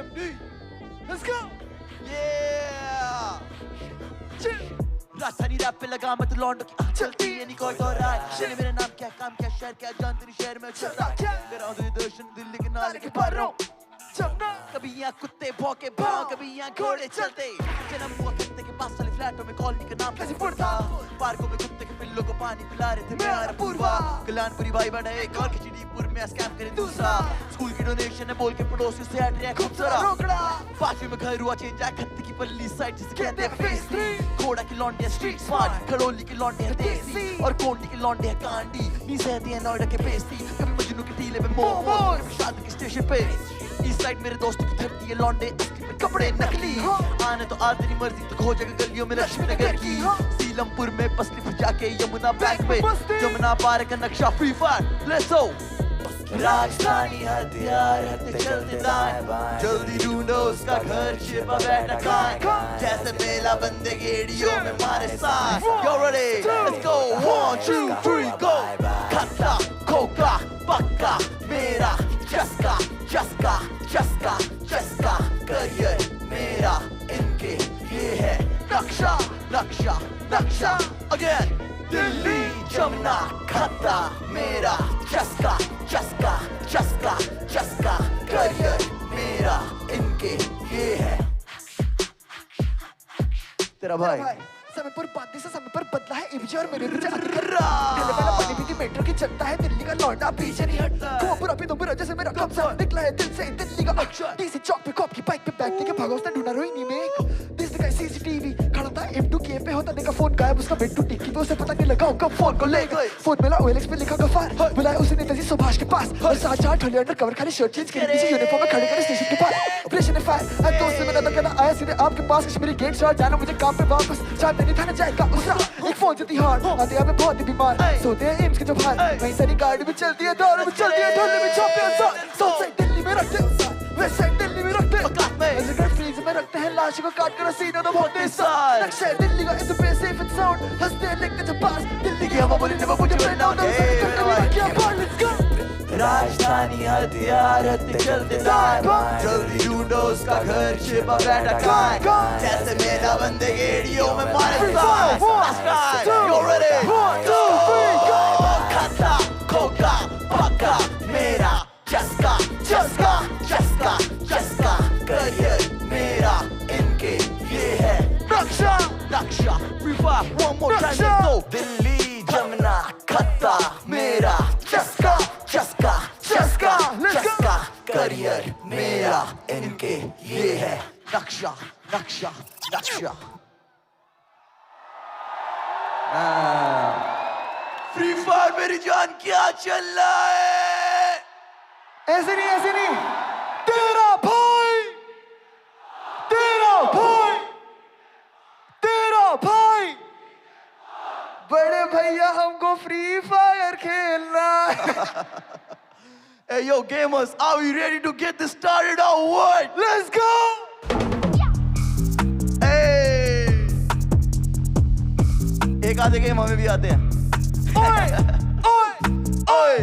CMD. Let's go. Yeah. राजधानी rap पे लगा मत लौंडो की आँख चलती है नहीं कोई और राय चले मेरा नाम क्या काम क्या शहर क्या जान तेरी शहर में चलता तेरा हूँ दर्शन दिल्ली के नाले के पारों कभी यहाँ कुत्ते भौंके भाव कभी यहाँ घोड़े चलते जन्म हुआ कुत्ते के पास चले फ्लैटों में कॉलोनी का नाम कैसे पड़ता पार्कों में कुत्ते के पिल्लों को पानी पिला रहे थे मैं हमारा पूर्वा कल्याणपुरी भाई बना एक और खिचड़ीपुर में स्कैम करे दूसरा स्कूल की डोनेशन है बोल के पड़ोसी से हट रहे खूब सारा पांचवी में घर हुआ चेंज आया खत्ते की पल्ली साइड जिसे कहते हैं फेस 3 घोड़ा की लौंडे स्ट्रीट स्मार्ट खड़ोली की लौंडे है देसी और कोंडी की लौंडे है कांडी नी सहती है नोएडा के बेस्ती कभी मजनू के टीले में मोमो कभी शादी के स्टेशन पे इस साइड मेरे दोस्तों की धरती है लौंडे कपड़े नकली आने तो आ तेरी मर्जी तो खो जगह गलियों में लक्ष्मी नगर की सीलमपुर में पसली फिर जाके यमुना बैंक में जमुना पार का नक्शा फ्री फायर लेट्स गो राजधानी हथियार हथे चलते दाएं बाएं जल्दी ढूंढो उसका घर छिपा बैठा कहाँ जैसे मेला बंदे गेड़ियों में मारे सांस You ready? Let's go 1 2 3 go खट्टा खोका पक्का मेरा चस्का चस्का चस्का चस्का करियर मेरा इनके ये है नक्शा नक्शा नक्शा अगेन दिल्ली जमुना खत्ता मेरा चस्का चस्का चस्का चस्का करियर मेरा इनके ये है तेरा भाई समय पर बांधने से समय पर बदला है इमेज और मेरे रुझान दिल्ली वाला पानी पीती मेट्रो की जनता है दिल्ली का लौंडा पीछे नहीं हटता कोपुर अभी तो बुरा जैसे मेरा कब्जा निकला है दिल से दिल्ली का अक्षर डीसी चौक पे कॉप की बाइक पे बैठ के भागा उसने ढूंढा रोहिणी में दिस दिखाई सीसीटीवी खड़ा था M2K पे होता देखा फोन गायब उसका बेड टू टिक्की पे उसे पता नहीं लगा कब फोन को ले गए फोन मिला OLX पे लिखा गफार बुलाया उसे नेताजी सुभाष के पास और 7-8 ठंडे अंडर कवर खाली शर्ट चेंज करे पीछे यूनिफॉर्म में खड़े करे स्टेशन के पास ऑपरेशन है फायर आज दोस्त से मेरा तो कहना आया सीधे आपके पास कश्मीरी गेट शॉट जाना मुझे काम पे वापस चांद नहीं थाना जाएगा एक फोन से तिहाड़ आते यहाँ पे बहुत ही बीमार सोते हैं एम्स के जो बाहर वहीं सारी गाड़ी में चलती है दौड़ में चलती है ढोल में चौपियन साउथ साइड दिल्ली में रखते वेस्ट साइड दिल्ली में रखते अजगर फ्रीज में रखते हैं लाश को काट कर सीने तो बहुत साल नक्शा दिल्ली का इस पे सेफ एंड साउंड हंसते लिखते जब पास दिल्ली की हवा बोली जब मुझे प्रेरणा होता है राजधानी हथियार हथे चलते दाएं बाएं जल्दी ढूंढो उसका घर छिपा बैठा कहाँ जैसे मेला बंदे गेड़ियों में मारे सांस You ready? 1 2 3 go खट्टा खोका पक्का मेरा चस्का चस्का चस्का चस्का करियर मेरा इनके ये है नक्शा नक्शा revive one more time let's go Delhi Jamuna खत्ता मेरा चस्का चस्का चस्का चस्का करियर मेरा इनके ये है नक्शा नक्शा नक्शा फ्री फायर मेरी जान क्या चल रहा है ऐसे नहीं तेरा भाई तेरा भाई तेरा भाई बड़े भैया हमको फ्री फायर खेलना Hey yo gamers, are we ready to get this started or what? Let's go! Hey! एक आधे गेम हमें भी आते हैं ओए ओए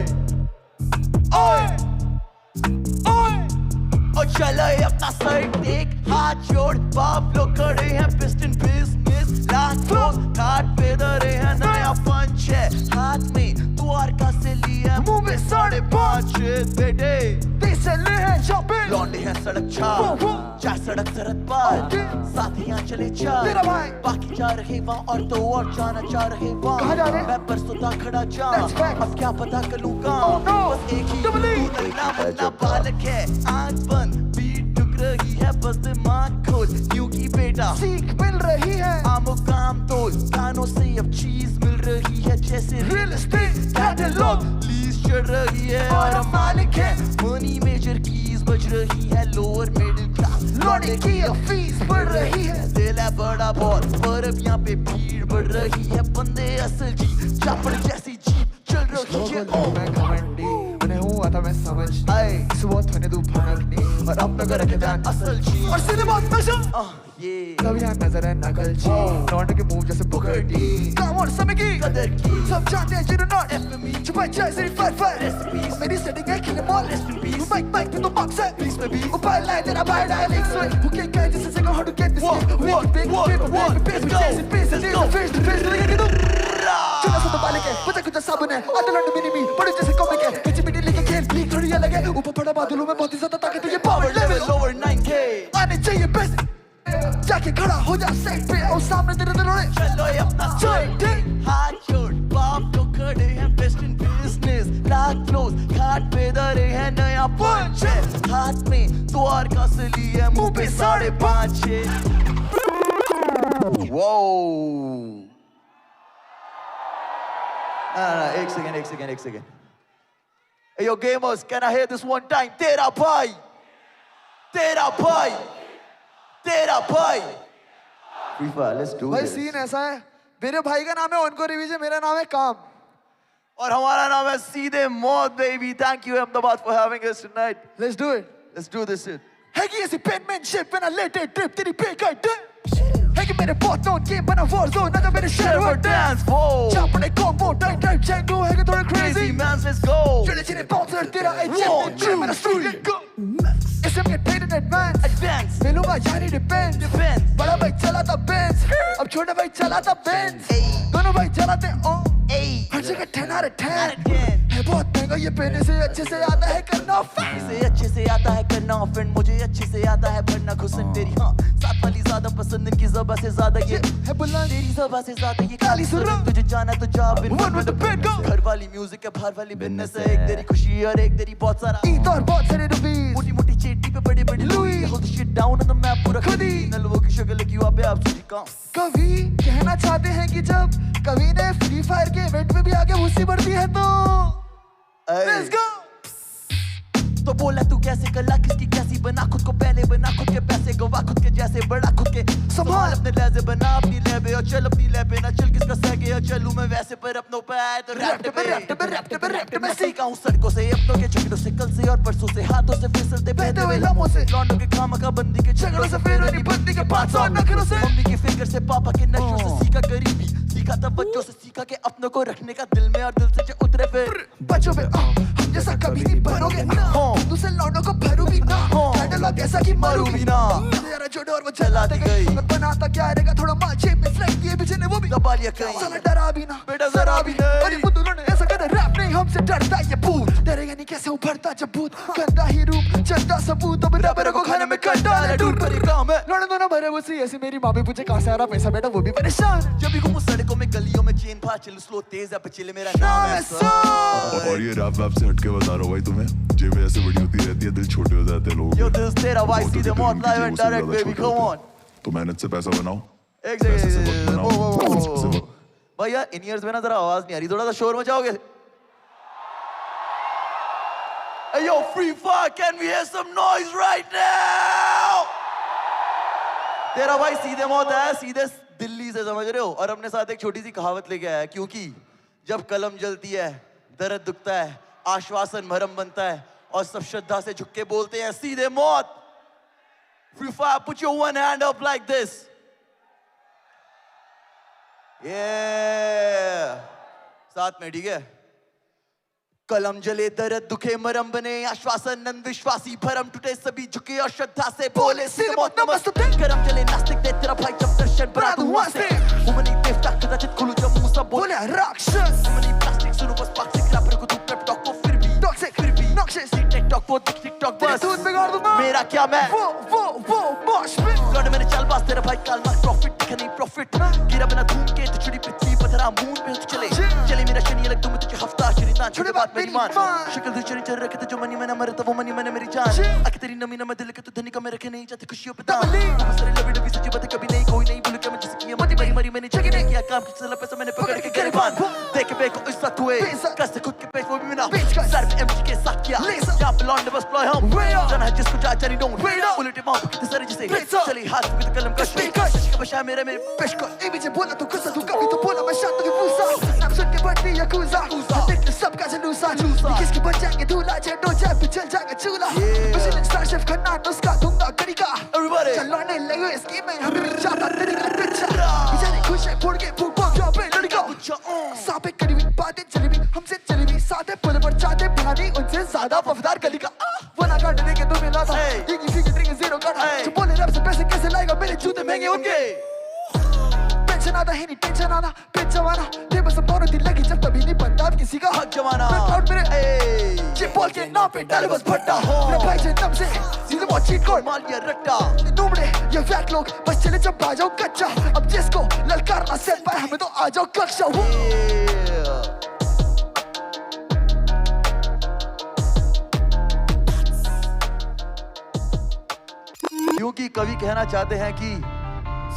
ओए ओए और चलो ये अपना साइड देख हाथ जोड़ बाप लोग खड़े हैं piston business lakh flows card पे धरे हैं नया पंच है हाथ में द्वारका से लिया मुंह में 5.5 बेटे चले हैं शॉपिंग लौंडे हैं सड़क छाप चार सड़क सरहद पार साथियां चले चार बाकी जा रहे वहाँ और तो और जाना चाह रहे वहाँ मैं परसों था खड़ा जा अब क्या पता करूँ कहाँ बस एक ही तू अपना बालक है आँख बंद बीट टुक रही है बस दिमाग खोल न्यू की बेटा सीख मिल रही है आमो काम तोल कानों से अब चीज मिल रही है जैसे रियल एस्टेट कैटलॉग लीज चढ़ रही है और हम मालिक है मनी मेजर कीज बज रही है लोअर मिडिल क्लास लौटे की फीस बढ़ रही है दिल है बड़ा बहुत पर अब यहाँ पे भीड़ बढ़ रही है बंदे असल जी चापड़ जैसी जीप चल रही है मैं घमंडी मैंने हुआ था मैं समझ आए सुबह थने तू भनकनी और अपनों को रखे ध्यान असल चीज और सीधे बात नशा ये सब यहाँ नजर है नकल चीज लौंडे के मुंह जैसे बुकटी काम और समय की कदर की सब जानते हैं you do not छुपाई चाय सिर्फ फायर मेरी सेटिंग है किले मॉल माइक पे तो बॉक्स है प्लीज बेबी ऊपर लाए तेरा by dialing switch who can guide this is how to get this we big paper face face चुना सा तो बालिक है पता कुछ साबुन है आधा लंड मिनी मी बड़े जैसे कॉमिक है किसी भी लीग के खेल लीग थोड़ी अलग है ऊपर पड़ा बादलों में बहुत ही ज्यादा ताकत है ये पावर लेवल over 9k आने चाहिए बेस्ट जाके खड़ा हो जा सेट पे और सामने तेरे दरोड़े चलो ये अपना चल हाथ छोड़ बाप तो खड़े हैं best in business lakh flows घाट पे धरे हैं नया पंच हाथ में द्वार का सली है मुंह पे 5.5 Whoa! एक second. Hey, yo, gamers, can I hear this one time? तेरा भाई. Free Fire, let's do भाई this. सीन ऐसा है, मेरे भाई का नाम है उनको रिवीजन, मेरा नाम है काम. और हमारा नाम है सीधे मौत, baby. Thank you, Ahmedabad, for having us tonight. Let's do it. Let's do this shit. है कि ऐसी penmanship when I let it drip, तेरी पे का dip. है कि मेरे बहुत नोट गेम बना war zone, ना तो मेरे server dance. चापड़े combo, tight Django, है कि थोड़ा crazy. Man, let's go. चले चले bouncer, तेरा HM, मेरा street go. इससे मैं paid in advance. मिलूंगा यानी depends. बड़ा भाई चलाता Benz, अब छोटा भाई चलाता Benz. दोनों भाई चलाते on. हर जगह 10 out of 10. है बहुत महंगा ये पहने से अच्छे से आता है करना offend. से अच्छे से आता है करना offend. मुझे अच्छे से आता है भरना घुसन तेरी हाँ. साथ वाली ज्यादा पसंद इनकी ज़बां से ज्यादा ये है बुलंद. तेरी ज़बां से ज्यादा ये काली सुरंग. तुझे जाना तो जा बिन One with the bed go. घर वाली म्यूजिक है बाहर वाली बिजनेस है. एक तेरी खुशी और एक तेरी बहुत सारा ईद और बहुत सारे रुपीस. मोटी मोटी चेटी पे बड़े बड़े Louis. hold the shit down on the map पूरा खुदी. नलवों की शक्ल की वहाँ पे आप सूझी काम. कभी कहना चाहते हैं कि जब कभी ने फ्री फायर के इवेंट में भी आगे हुस्सी बढ़ती है तो let's go. तो बोला तू कैसे कला किसकी कैसी बना खुद को पहले बना खुद के पैसे गवा खुद के जैसे बड़ा खुद के संभाल अपने लहजे बना अपनी लहबे और चल अपनी लहबे ना चल किसका सगे और चलूं मैं वैसे पर अपनों पे आए तो रैप्ट में सीखा हूँ सड़कों से अपनों के झगड़ों से कल से और परसों से हाथों से फिसलते बहते हुए लम्हों से लौंडों के खामा का बंदी के झगड़ों से फिर नहीं बंदी के 500 नखरों से मम्मी के फिंगर से पापा के नशों से सीखा गरीबी सीखा था बच्चों से सीखा के अपनों को रखने का दिल में और दिल से जो उतरे फिर बच्चों पे हम जैसा कभी नहीं बनोगे दूसरे लौंडों को भरू भी ना कैटलॉग ऐसा कि मरू भी ना यार जो डोर वो चलाते गई मैं बनाता क्या रहेगा थोड़ा माचे में फ्लैग ये पीछे ने वो भी दबा लिया कहीं साला डरा भी ना बेटा जरा भी नहीं अरे बुद्धू ने ऐसा कहते रैप नहीं हमसे डरता ये भूत डरेगा नहीं कैसे उभरता जब भूत गंदा ही रूप चलता सबूत अब रबर को खाने में कंटा है दूर पर काम है लौंडे दोनों भरे वो सी ऐसी मेरी माँ भी पूछे कहाँ से आ रहा पैसा बेटा वो भी परेशान जब भी घूमूं सड़कों में गलियों में चेन फाड़ चलूं स्लो तेज या पिछले मेरा नाम है और ये रैप वैप से हटके बता रहा हूँ भाई तुम्हें जेब ऐसे बड़ी होती रहती है दिल छोटे हो जाते हैं लोगों के यो दिस तेरा वाइस सीधे मौत live and direct baby come on तो मेहनत से पैसा बनाओ एक सेकंड भैया इन ईयर्स में ना जरा आवाज नहीं आ रही थोड़ा सा शोर मचाओगे Hey yo Free Fire can we hear some noise right now तेरा भाई सीधे मौत है सीधे दिल्ली से समझ रहे हो और अपने साथ एक छोटी सी कहावत लेके आया क्योंकि जब कलम जलती है दर्द दुखता है आश्वासन भरम बनता है और सब श्रद्धा से झुक के बोलते हैं सीधे मौत Free Fire put your one hand up like this yeah साथ में ठीक है कलम जले दर्द दुखे मरम बने आश्वासन नंद विश्वासी भरम टूटे सभी झुके और श्रद्धा से बोले सीधे मौत नमस्ते गरम जले नास्तिक दे तेरा भाई जब दर्शन बना दूं वहां से उमनी देवता कदाचित खुलू जब मुंह सब बोले राक्षस उमनी प्लास्टिक सुनो बस पाक से खिला पर को तू पेप टॉक को फिर भी टॉक्सिक फिर भी नॉक्सिस टिकटॉक वो टिकटॉक बस दूध बिगाड़ दूंगा मेरा क्या मैं वो मॉश में लौंडे मैंने चाल बास तेरा भाई काल मार प्रॉफिट दिखा नहीं प्रॉफिट गिरा बिना धूम के तो छुड़ी पृथ्वी पथरा मून पे चले चले मेरा शनि अलग तुम तुझे हफ्ता शरीदान छोड़े बात मेरी मान शक्ल से चरी चल रखे तो जो मनी मैंने मरे तो वो मनी मैंने मेरी जान आके तेरी नमी नम दिल के तो धनी का मैं रखे नहीं जाते खुशियों पे दाम सारे लवी डबी सच्ची बातें कभी नहीं कोई नहीं बोलू क्या मैं जिसकी मती मरी मरी मैंने जगह नहीं किया काम किसी पैसा मैंने पकड़ के गिरबान देख बे को इज्जत हुए कैसे खुद के पेट वो भी मिला सर पे एमजी के साथ किया यहां पे लौंडे बस प्लॉय हम जाना है जिसको जा चली डोंट उल्टे मां कितने सारे जिसे चली हाथ में कलम कश का बशा मेरे पेश को ए बीजे बोला तो कुछ तू कभी तो बोला मैं शांत की फूसा नाम सुन के बढ़ती याकूजा देख सबका जनूसा किसकी बन जाएंगे धूला बाजे डो जाए पिछल जाएगा चूल्हा मशीन स्टार शेफ खन्ना नुस्खा दूंगा करिका everybody चलो ने लगे इसकी में हमें भी चाहता तरीका पिच्चा बेचारे खुश है फोड़ के फूक पॉप जॉब पे लड़का सापे करीबी बातें चली भी हमसे चली भी साथे पुल पर चाहते भानी उनसे ज्यादा वफादार गली का वो ना काटने के तो मिला था ये किसी की ड्रिंक जीरो काटा जो बोले रब से पैसे कैसे लाएगा मेरे जूते महंगे उनके टेंशन आता है नहीं टेंशन आना पेट जमाना ये बस बोरो दिल लगी जब तभी नहीं बनता अब किसी का हक जमाना आउट मेरे ये बोल के ना पे डाले बस भट्टा मेरा भाई से तब से सीधे बहुत चीट कोड मार दिया रट्टा नूबड़े ये फैक लोग बस चले जब आ जाओ कच्चा अब जिसको ललकारना सेट पर हमें तो आ जाओ कक्षा क्योंकि कवि कहना चाहते हैं कि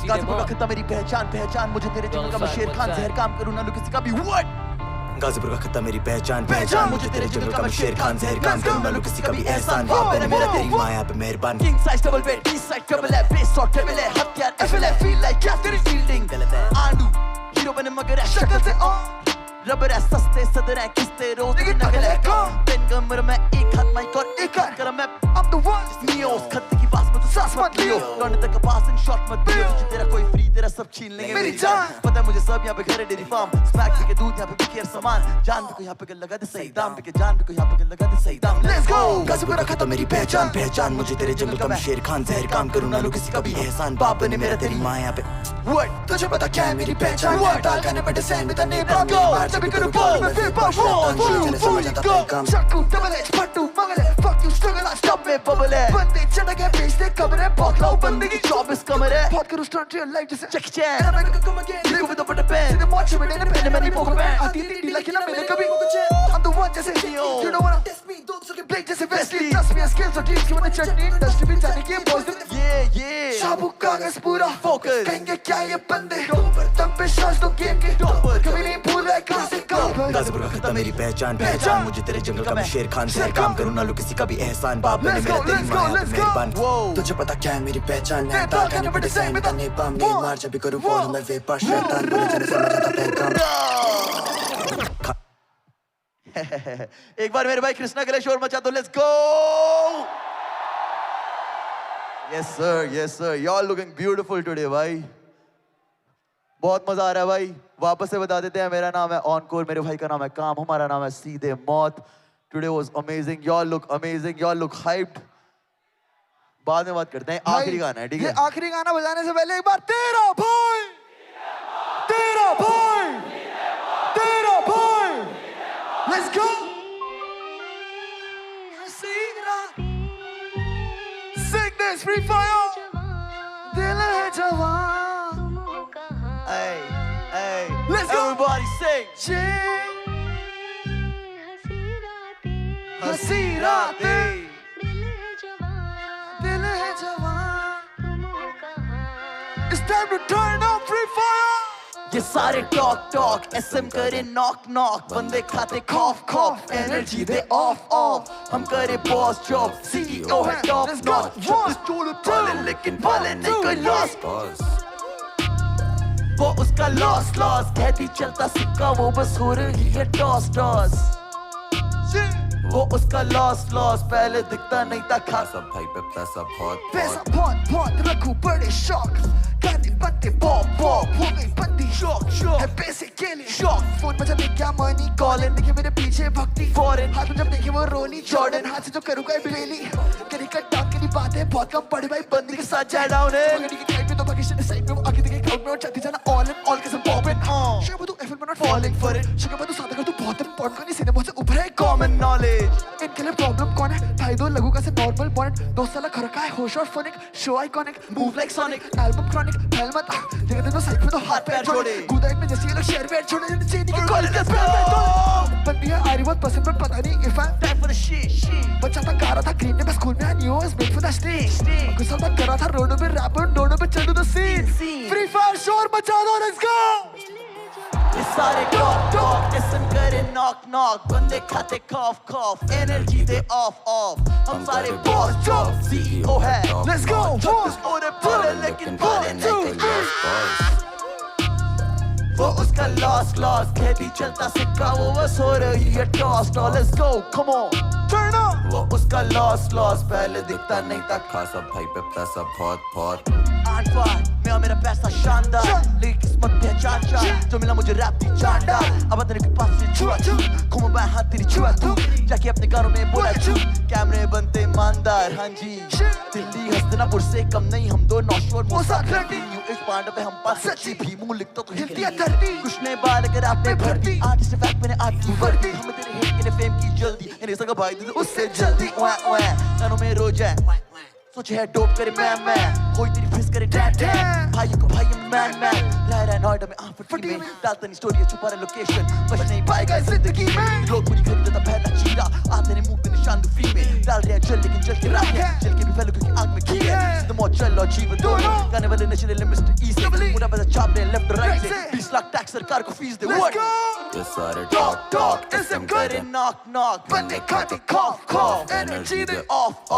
गाजीपुर का खत्ता मेरी पहचान मुझे तेरे जंगल का मैं शेर खान जहर काम करूं ना लो किसी का भी व्हाट गाजीपुर का खत्ता मेरी पहचान मुझे तेरे जंगल का मैं शेर खान जहर काम करूं ना लो किसी का भी एहसान बाप है मेरा तेरी माया पे मेहरबान king size double bed D side triple है बेस और ट्रिपल है हथियार एफएल फील लाइक क्या तेरी फील्डिंग गलत है आंडू हीरो बने मगर शक्ल से रबर है सस्ते सदर है किस्ते रोज की नकल है पेन कमर में एक हाथ माइक और एक हाथ कर मैं अब तो वन नियोस खत्ते की बात मुझे सांस मत लियो लौंडे तक पास इन शॉट मत दियो तुझे तेरा कोई फ्री तेरा सब छीन लेंगे मेरी जान पता है मुझे सब यहाँ पे घर है डेरी फार्म स्पैक के दूध यहाँ पे बिकेर सामान जान पे को यहाँ पे लगा दे सही दाम पे के जान पे को यहाँ पे लगा दे सही दाम लेट्स गो गाजीपुर का खत्ता मेरी पहचान मुझे तेरे जंगल का मैं शेर खान जहर काम करूँ ना लो किसी का भी एहसान बाप ने मेरा तेरी माँ यहाँ पे What? तुझे पता क्या है मेरी पहचान डाल खाने पे डिजाइन में तने बात मार जब भी करूँ बॉल में फिर पास चले समझ आता है काम चाकू डबल एज फट्टू मगल है fuck you struggle आज टॉप में बबल है बंदे चढ़ गए बेच दे कमर है बहुत लाओ बंदे की 24 कमर है बहुत करूँ स्टार्ट रियल लाइफ जैसे चेक चैन and I'm gonna come again live with the butter pen सीधे मौत में देने पहले मैं नहीं पोकर पैन आती थी डीला खिला मैंने कभी कुछ I'm the one जैसे you don't wanna test me don't suck blade जैसे Wesley trust me skills और teams की मैंने चटनी इंडस्ट्री में जाने की boys yeah शाबुक कागज पूरा focus कहेंगे क्या ये बंदे तम पे शॉट्स तो गेम के कभी नहीं भूल रहा कहां से कहां गाजीपुर का खत्ता मेरी पहचान मुझे तेरे जंगल का मैं शेर खान जहर काम करूं ना लो किसी का भी एहसान बाप ने मेरा तेरी मां मेहरबान तुझे पता क्या है मेरी पहचान है डाल खाने पे डिजाइन में तने बाम में मार जब भी करूं फॉलो मैं वे पर शैतान बोले जाने समझ आता है काम एक बार मेरे भाई कृष्णा के लिए शोर मचा दो let's go yes sir you are looking beautiful today भाई बहुत मजा आ रहा है भाई वापस से बता देते हैं मेरा नाम है ऑनकोर मेरे भाई का नाम है काम हमारा नाम है सीधे मौत today was amazing you all look amazing you all look hyped बाद में बात करते हैं आखिरी गाना है ठीक है आखिरी गाना बजाने से पहले एक बार तेरा भाई let's go Sing this free fire दिल है जवान Hey, let's go. Everybody sing. हंसी रातें दिल है जवान It's time to turn up free fire. ये सारे टॉक SM करे नॉक बंदे खाते कॉफ एनर्जी दे ऑफ हम करे बॉस जॉब CEO है टॉप नॉच लेकिन वाले नहीं कोई लॉस वो उसका लॉस कहती चलता सिक्का वो बस हो रही है टॉस वो उसका लॉस पहले दिखता नहीं था खासा भाई पे पैसा बहुत रखूं बड़े शौक गाने बनते पॉप हो गई बंदी शौक है पैसे के लिए शौक फोन पर जब क्या मनी कॉलिंग देखे मेरे पीछे भक्ति फॉरेन हाथ में जब देखे वो रोली जॉर्डन हाथ से जो करूँगा बेली करी कट डाउन की बात है बहुत कम पड़े भाई बंदी के साथ जा डाउन है तो vacation साइड में आगे देखे क्राउड में और चलती जाना ऑल के सब पॉपिंग शुगर तू एफएल में not falling for it sugar तू सादा कर तू बहुत इंपॉर्टेंट करनी सीधे मुझसे ऊपर है कॉमन नॉलेज इनके लिए प्रॉब्लम कौन है भाई दो लगू का से नॉर्मल पॉइंट 2 साल खरका है होश और phonic show iconic move like sonic album chronic helmet जगह दिन साइड में तो हाथ पैर जोड़े गुदाई में जैसे ये लोग शेयर वेट छोड़े चीनी की कॉलेज का पैर बंदी है आईरिबॉट पसंद पर पता नहीं if I time for the shit बच्चा था गा रहा था ग्रीन ने बस स्कूल में new is made for the stage कुछ साल बाद कर रहा था रोडों पे रैपर डोडों पे चल द सीन फ्री फायर शोर मचा दो लेट्स गो ये सारे टॉक SM करे नॉक बंदे खाते कॉफ एनर्जी दे ऑफ हम सारे बॉस जॉब CEO है लेट्स गो लेकिन वाले नहीं वो उसका लॉस लॉस कहती चलता सिक्का वो बस हो रही है toss toss let's go come on turn up वो उसका लॉस लॉस पहले दिखता नहीं था खासा भाई पे पैसा बहुत बहुत मैं मेरा पैसा शानदार लेकिन किस्मत पहचान जो मिला मुझे रैप की चांदा अब तेरे के पास से छुआ छू घूम मैं हाथ तेरी छुआ तू जाके अपने गानों में बोला छू कैमरे बनते ईमानदार हाँ जी दिल्ली हस्तिनापुर से कम नहीं हम दो नौशोर मोसाखरती न्यू एज पांडव है हम पास सच्ची भी मुंह लिखता तो हिलती है धरती कुछ ने बाल कर आपने भर्ती आर्टिस्ट फैक्ट मैंने आर्ट की वर्दी हम तेरे हिट के लिए फेम की जल्दी इन्हें सगा भाई दे उससे जल्दी ओए ओए गानों में रोज है सोचे है डोप करे मैं कोई तेरी फिस करे डैड डैड भाई को भाई मैन रह रहा नोएडा में आफत में डालता नहीं स्टोरी छुपा रहा लोकेशन बच नहीं पाएगा जिंदगी में लोग पूरी खरीद देता पहला चीरा आते नहीं मुंह पे निशान फ्री में डाल रहे हैं जल लेकिन जल के रात है जल के भी फैलो क्योंकि आग में घी है सिद्ध मौत चल लो जीवन दोनों गाने वाले नशे ले मिस्टर ईस्ट मुड़ा पैसा छाप रहे लेफ्ट राइट से 20 लाख टैक्स सरकार को फीस दे व्हाट ये सारे टॉक इसम करे नॉक नॉक बंदे खाते कॉफ एनर्जी दे off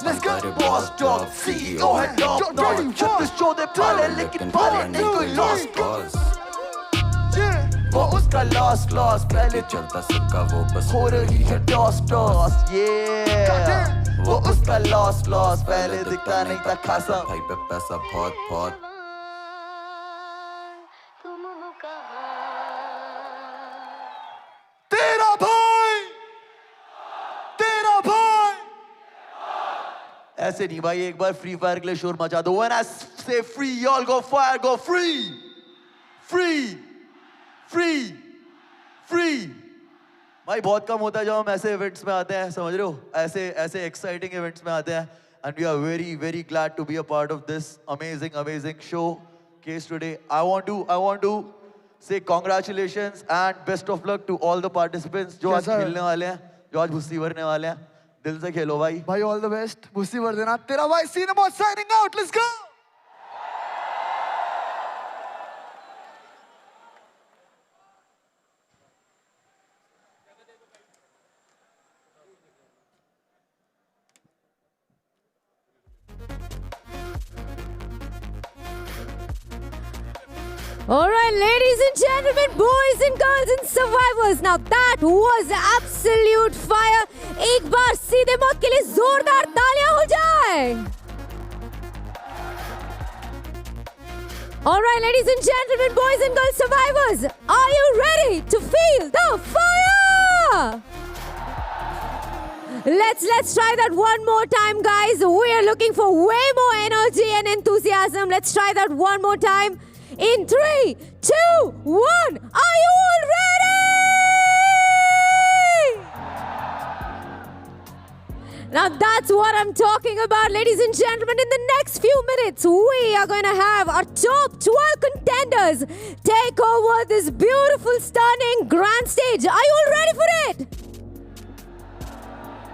let's go boss dog CEO है डॉग नॉक जब इस शो दे पाले लेकिन पाले नहीं कोई लॉस कॉज वो उसका लॉस पहले चलता सिक्का वो बस हो रही है टॉस वो उसका लॉस पहले दिखता नहीं था खासा भाई पे पैसा बहुत बहुत तेरा भाई ऐसे नहीं भाई एक बार फ्री फायर के लिए शोर मचा दो when I say free y'all go fire go free भाई बहुत कम होता है जब हम ऐसे इवेंट्स में आते हैं समझ रहे हो ऐसे एक्साइटिंग इवेंट्स में आते हैं and we are very glad to be a part of this amazing show case today I want to say congratulations and best of luck to all the participants जो आज खेलने वाले हैं जो आज भुस्सी भरने वाले हैं दिल से खेलो भाई ऑल द बेस्ट भुस्सी भर देना तेरा भाई cinema signing out let's go All right, ladies and gentlemen, boys and girls and survivors. Now that was absolute fire. एक बार सीधे मौत के लिए जोरदार तालियां हो जाए. All right, ladies and gentlemen, boys and girls, survivors, are you ready to feel the fire? Let's try that one more time, guys. We are looking for way more energy and enthusiasm. Let's try that one more time. In 3, 2, 1, are you all ready? Now that's what I'm talking about, ladies and gentlemen. In the next few minutes, we are going to have our top 12 contenders take over this beautiful, stunning grand stage. Are you all ready for it?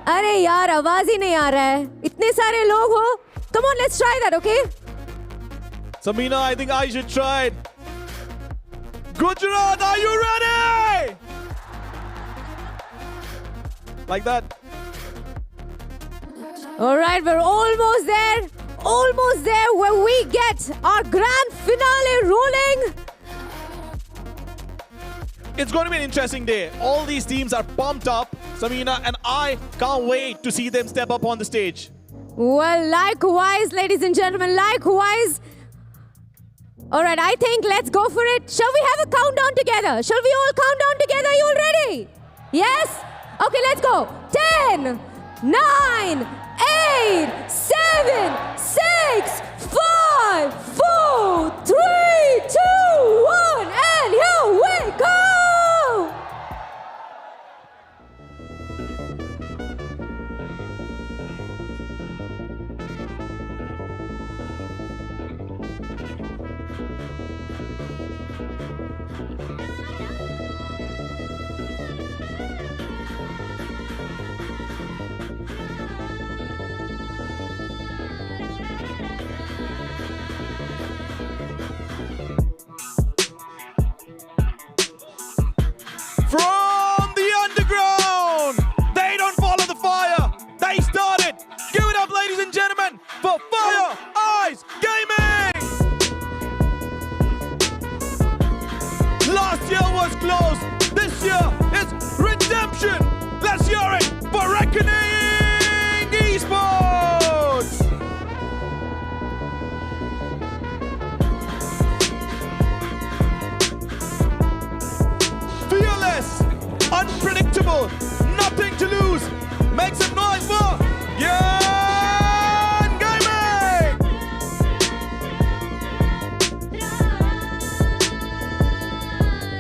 अरे यार आवाज ही नहीं आ रहा है इतने सारे लोग हो come on let's try that okay Samina I think I should try it Gujarat are you ready like that all right we're almost there where we get our grand finale rolling It's going to be an interesting day. All these teams are pumped up, Samina, and I can't wait to see them step up on the stage. Well, likewise, ladies and gentlemen, likewise. All right, I think let's go for it. Shall we have a countdown together? Shall we all count down together? Are you all ready? Yes? Okay, let's go. 10, 9, 8, 7, 6, 5, 4, 3, 2, 1, and here we go! From the underground, they don't follow the fire, they started. Give it up, ladies and gentlemen, for Fire Eyes Gaming. Awakening Esports! Fearless, unpredictable, nothing to lose. Make some noise for GYAN Gaming!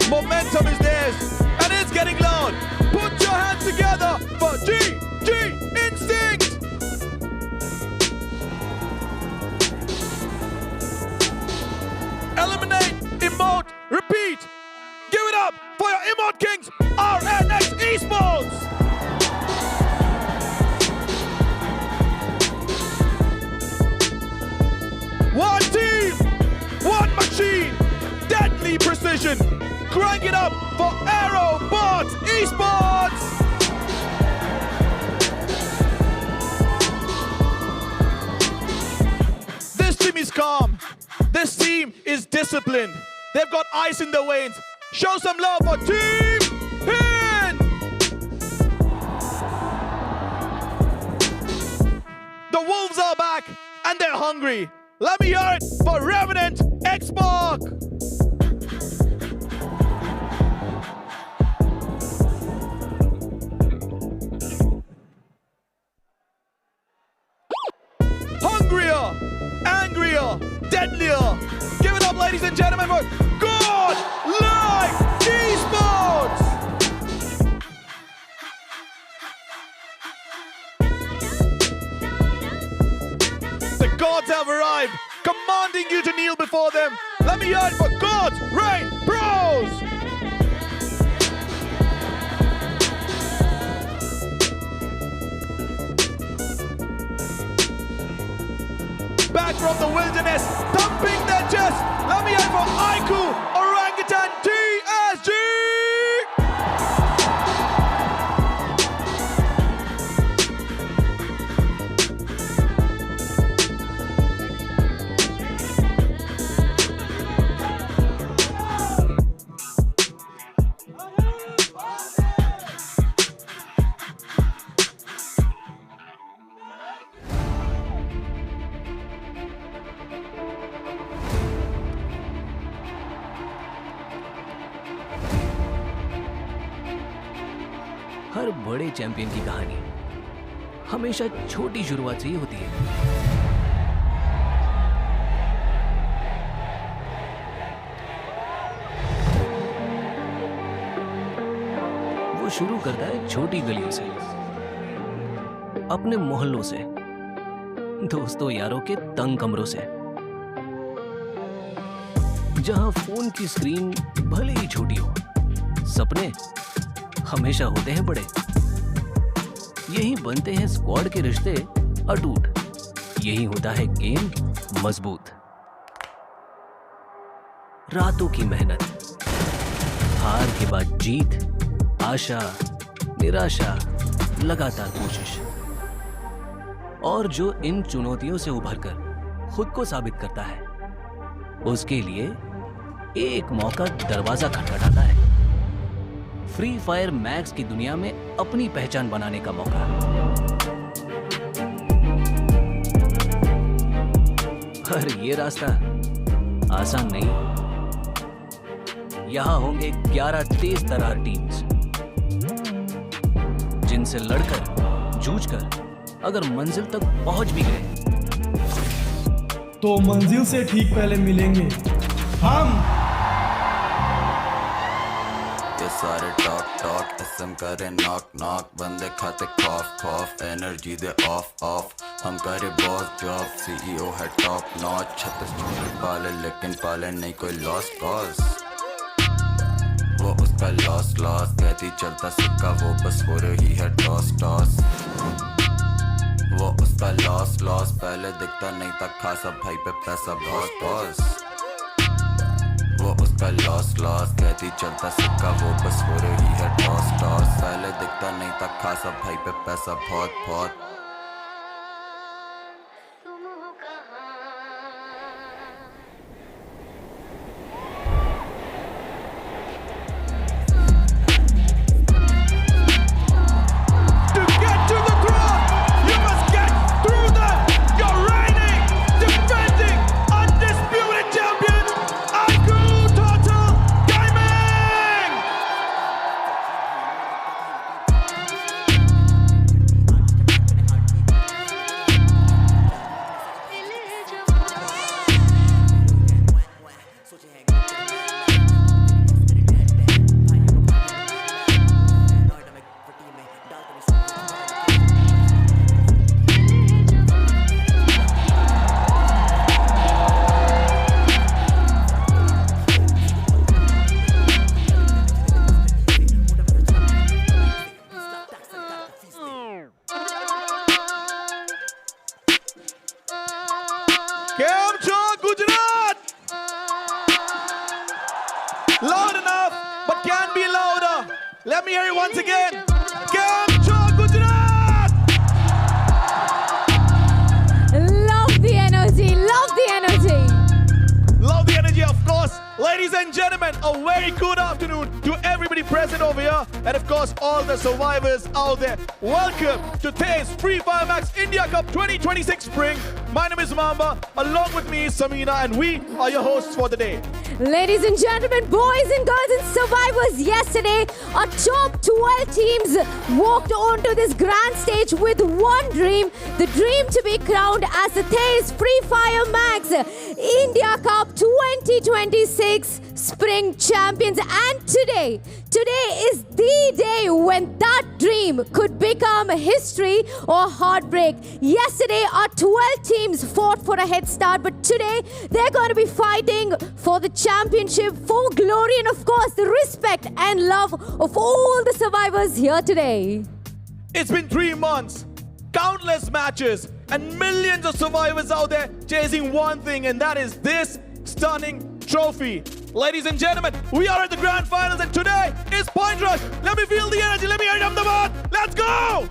Momentum is theirs, and it's getting loud. Put your hands together for GG Instinct! Eliminate, emote, repeat. Give it up for your emote kings, RNX Esports! One team, one machine, deadly precision. Crank it up for AEROBOTZ Esports! This team is calm. This team is disciplined. They've got ice in their veins. Show some love for Team HIND! The Wolves are back and they're hungry. Let me hear it for REVENANT XSPARK! Hungrier, angrier, deadlier. Give it up, ladies and gentlemen, for GODLIKE Esports! The gods have arrived, commanding you to kneel before them. Let me hear it for God's Reign Pros! Back from the wilderness, thumping their chest. Let me hear for IQOO, Orangutan TSG! हर बड़े champion की कहानी हमेशा छोटी शुरुआत से ही होती है। वो शुरू करता है छोटी गलियों से, अपने मोहल्लों से, दोस्तों यारों के तंग कमरों से, जहां फोन की स्क्रीन भले ही छोटी हो, सपने हमेशा होते हैं बड़े। यही बनते हैं स्क्वाड के रिश्ते अटूट, यही होता है गेम मजबूत। रातों की मेहनत, हार के बाद जीत, आशा, निराशा, लगातार कोशिश, और जो इन चुनौतियों से उभरकर खुद को साबित करता है, उसके लिए एक मौका दरवाजा खटखटाता है। फ्री फायर मैक्स की दुनिया में अपनी पहचान बनाने का मौका। पर ये रास्ता आसान नहीं। यहां होंगे 11 तेज तरार टीम्स, जिनसे लड़कर, जूझकर अगर मंजिल तक पहुंच भी गए तो मंजिल से ठीक पहले मिलेंगे हम। सारे टॉक टॉक एसएम करे नॉक नॉक, बंदे खाते खौफ खौफ, एनर्जी दे ऑफ ऑफ, हम करे बॉस जॉब, सीईओ है टॉप नॉच, 36 छोटे पाले लेकिन पाले नहीं कोई लॉस कॉज। वो उसका लॉस लॉस कहती चलता सिक्का, वो बस हो रही है टॉस टॉस। वो उसका लॉस लॉस पहले दिखता नहीं था खासा, भाई पे पैसा बहुत बॉस। वो उसका लॉस लॉस कहती चलता सिक्का, वो बस हो रही है टॉस टॉस। पहले दिखता नहीं था खासा, भाई पे पैसा बहुत बहुत। To get to the Keम Cho, Gujarat! Loud enough, but can be louder. Let me hear it once again. Kem Cho, Gujarat! Love the energy, love the energy. Love the energy, of course. Ladies and gentlemen, a very good afternoon to everybody present over here. And of course, all the survivors out there. Welcome to TEZ Free Fire Max India Cup 2026 Spring. My name is Mamba. Along with me is Samina, and we are your hosts for the day. Ladies and gentlemen, boys and girls and survivors, yesterday our top 12 teams walked onto this grand stage with one dream, the dream to be crowned as the TEZ Free Fire Max India Cup 2026 Spring Champions. And today is the day when that dream could become history or heartbreak. Yesterday our 12 teams fought for a head start, but today they're going to be fighting for the championship, for glory, and of course the respect and love of all the survivors here today. It's been 3 months, countless matches, and millions of survivors out there chasing one thing, and that is this stunning trophy. Ladies and gentlemen, we are at the grand finals, and today is Point Rush. Let me feel the energy. Let me hear it on the board. Let's go!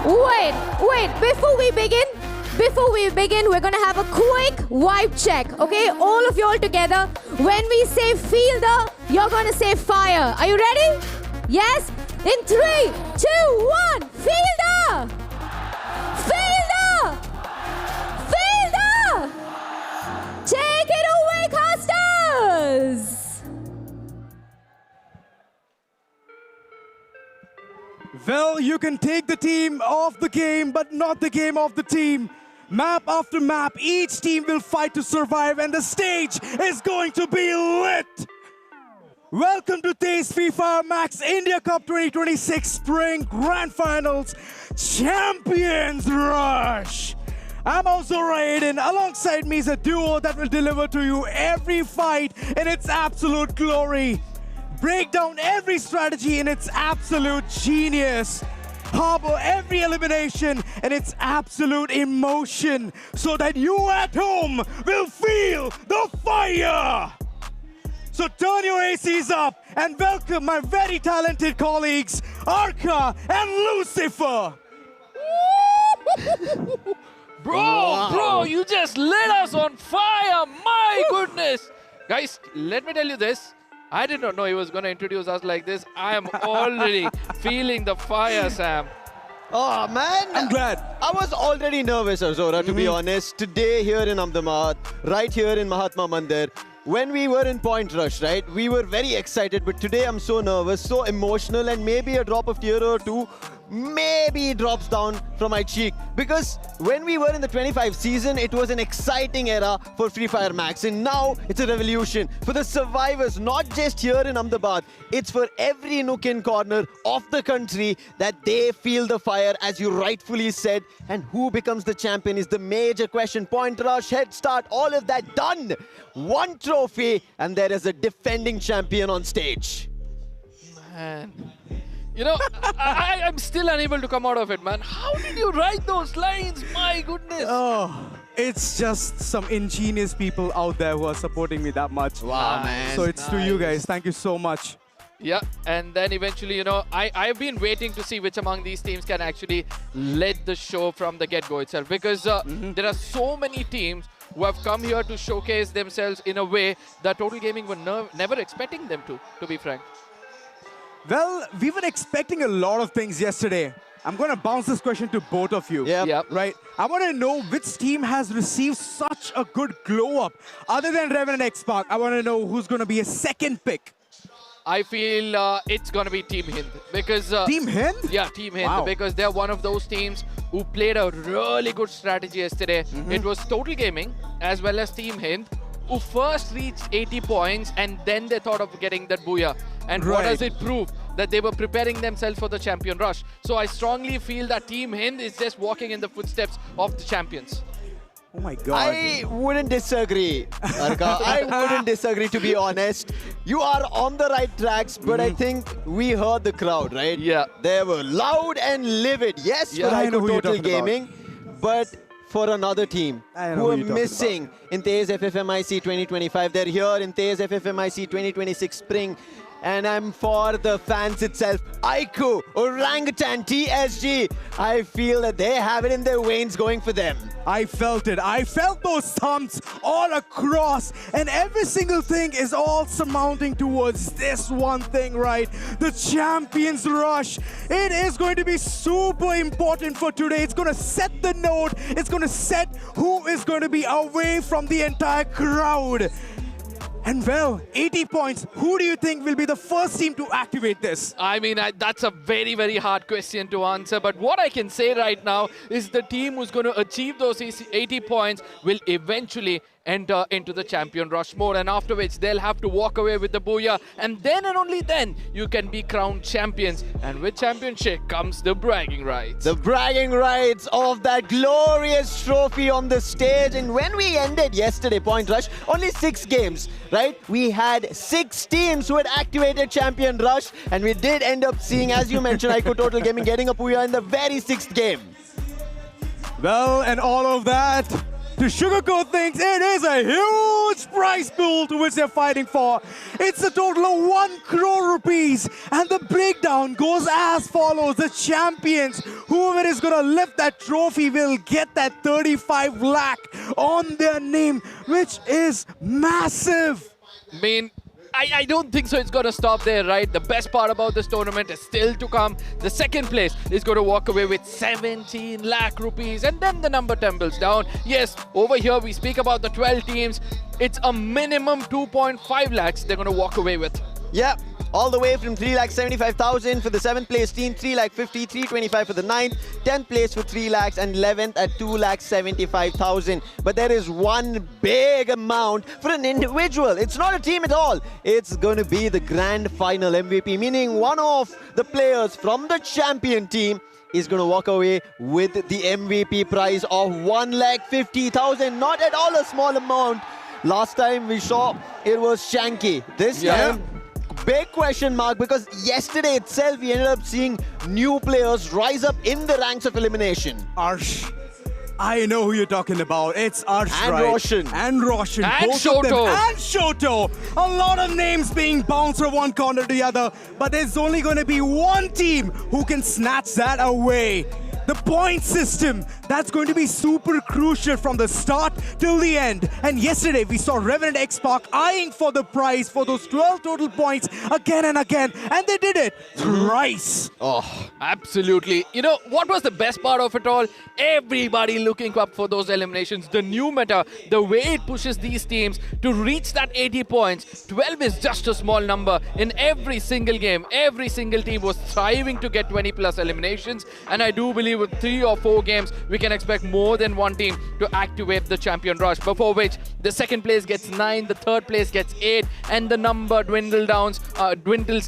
Wait, before we begin, we're gonna have a quick vibe check, okay? All of you all together. When we say feel the, you're gonna say fire. Are you ready? Yes? In 3, 2, 1, feel the! Feel the! Feel the! Take it away, casters! Well, you can take the team off the game, but not the game off the team. Map after map, each team will fight to survive, and the stage is going to be lit. Welcome to TEZ Free Fire Max India Cup 2026 Spring Grand Finals Champions Rush. I'm also Raiden. Alongside me is a duo that will deliver to you every fight in its absolute glory. Break down every strategy in its absolute genius. Harbor every elimination in its absolute emotion, so that you at home will feel the fire. So turn your ACs up and welcome my very talented colleagues, Arca and Lucifer. Bro, you just lit us on fire. My goodness. Guys, let me tell you this. I did not know he was going to introduce us like this. I am already feeling the fire, Sam. Oh, man. I'm glad. I was already nervous, Azora, to be honest. Today here in Ahmedabad, right here in Mahatma Mandir, when we were in Point Rush, right, we were very excited. But today I'm so nervous, so emotional, and maybe a drop of tear or two maybe drops down from my cheek. Because when we were in the 25 season, it was an exciting era for Free Fire Max. And now it's a revolution for the survivors, not just here in Ahmedabad. It's for every nook and corner of the country that they feel the fire, as you rightfully said. And who becomes the champion is the major question. Point Rush, head start, all of that done. One trophy, and there is a defending champion on stage. Man. You know, I'm still unable to come out of it, man. How did you write those lines? My goodness. Oh, it's just some ingenious people out there who are supporting me that much. Wow, man. So it's to you guys. Thank you so much. Yeah, and then eventually, you know, I've been waiting to see which among these teams can actually lead the show from the get-go itself. Because there are so many teams who have come here to showcase themselves in a way that Total Gaming were never expecting them to be frank. Well, we were expecting a lot of things yesterday. I'm going to bounce this question to both of you. Yep. Right? I want to know which team has received such a good glow-up. Other than REVENANT and XSPARK, I want to know who's going to be a second pick. I feel it's going to be Team HIND. Because, Team HIND? Yeah, Team HIND. Wow. Because they're one of those teams who played a really good strategy yesterday. It was Total Gaming as well as Team HIND who first reached 80 points and then they thought of getting that Booyah. And what does it prove? That they were preparing themselves for the champion rush. So I strongly feel that Team HIND is just walking in the footsteps of the champions. Oh my God. I wouldn't disagree, Arka. I wouldn't disagree, to be honest. You are on the right tracks, but I think we heard the crowd, right? Yeah. They were loud and livid. Yes, for I know who you're Total talking Gaming. But for another team who are missing in TEZ FFMIC 2025. They're here in TEZ FFMIC 2026 Spring. And I'm for the fans itself. IQOO, Orangutan, TSG. I feel that they have it in their veins going for them. I felt it. I felt those thumps all across. And every single thing is all surmounting towards this one thing, right? The Champions Rush. It is going to be super important for today. It's going to set the note. It's going to set who is going to be away from the entire crowd. And well, 80 points. Who do you think will be the first team to activate this? I mean, that's a very, very hard question to answer. But what I can say right now is the team who's going to achieve those 80 points will eventually enter into the champion rush mode, and after which they'll have to walk away with the Booyah, and then and only then you can be crowned champions, and with championship comes the bragging rights. The bragging rights of that glorious trophy on the stage. And when we ended yesterday, Point Rush, only 6 games, right? We had 6 teams who had activated Champion Rush, and we did end up seeing, as you mentioned, IQOO Total Gaming getting a Booyah in the very 6th game. Well, and all of that, to sugarcoat things, it is a huge prize pool to which they're fighting for. It's a total of 1 crore rupees. And the breakdown goes as follows. The champions, whoever is going to lift that trophy, will get that 35 lakh on their name, which is massive. I mean, I don't think so it's going to stop there, right? The best part about this tournament is still to come. The second place is going to walk away with 17 lakh rupees, and then the number tumbles down. Yes, over here we speak about the 12 teams. It's a minimum 2.5 lakhs they're going to walk away with. Yep. All the way from 3,75,000 for the 7th place team, 3,50,000, 325 for the 9th, 10th place for 3 lakhs, and 11th at 2,75,000. But there is one big amount for an individual. It's not a team at all. It's going to be the grand final MVP, meaning one of the players from the champion team is going to walk away with the MVP prize of 1,50,000. Not at all a small amount. Last time we saw it was Shanky. This time, big question mark, because yesterday itself we ended up seeing new players rise up in the ranks of elimination. Arsh, I know who you're talking about. It's Arsh, and right? Roshan. And Roshan. And both of them. Shoto. And Shoto. A lot of names being bounced from one corner to the other, but there's only going to be one team who can snatch that away. The point system, that's going to be super crucial from the start till the end. And yesterday we saw REVENANT XSPARK eyeing for the prize for those 12 total points again and again. And they did it thrice. Oh, absolutely. You know, what was the best part of it all? Everybody looking up for those eliminations. The new meta, the way it pushes these teams to reach that 80 points. 12 is just a small number. In every single game, every single team was striving to get 20 plus eliminations. And I do believe with 3 or 4 games, we can expect more than one team to activate the champion rush, before which the second place gets 9, the third place gets 8, and the number dwindles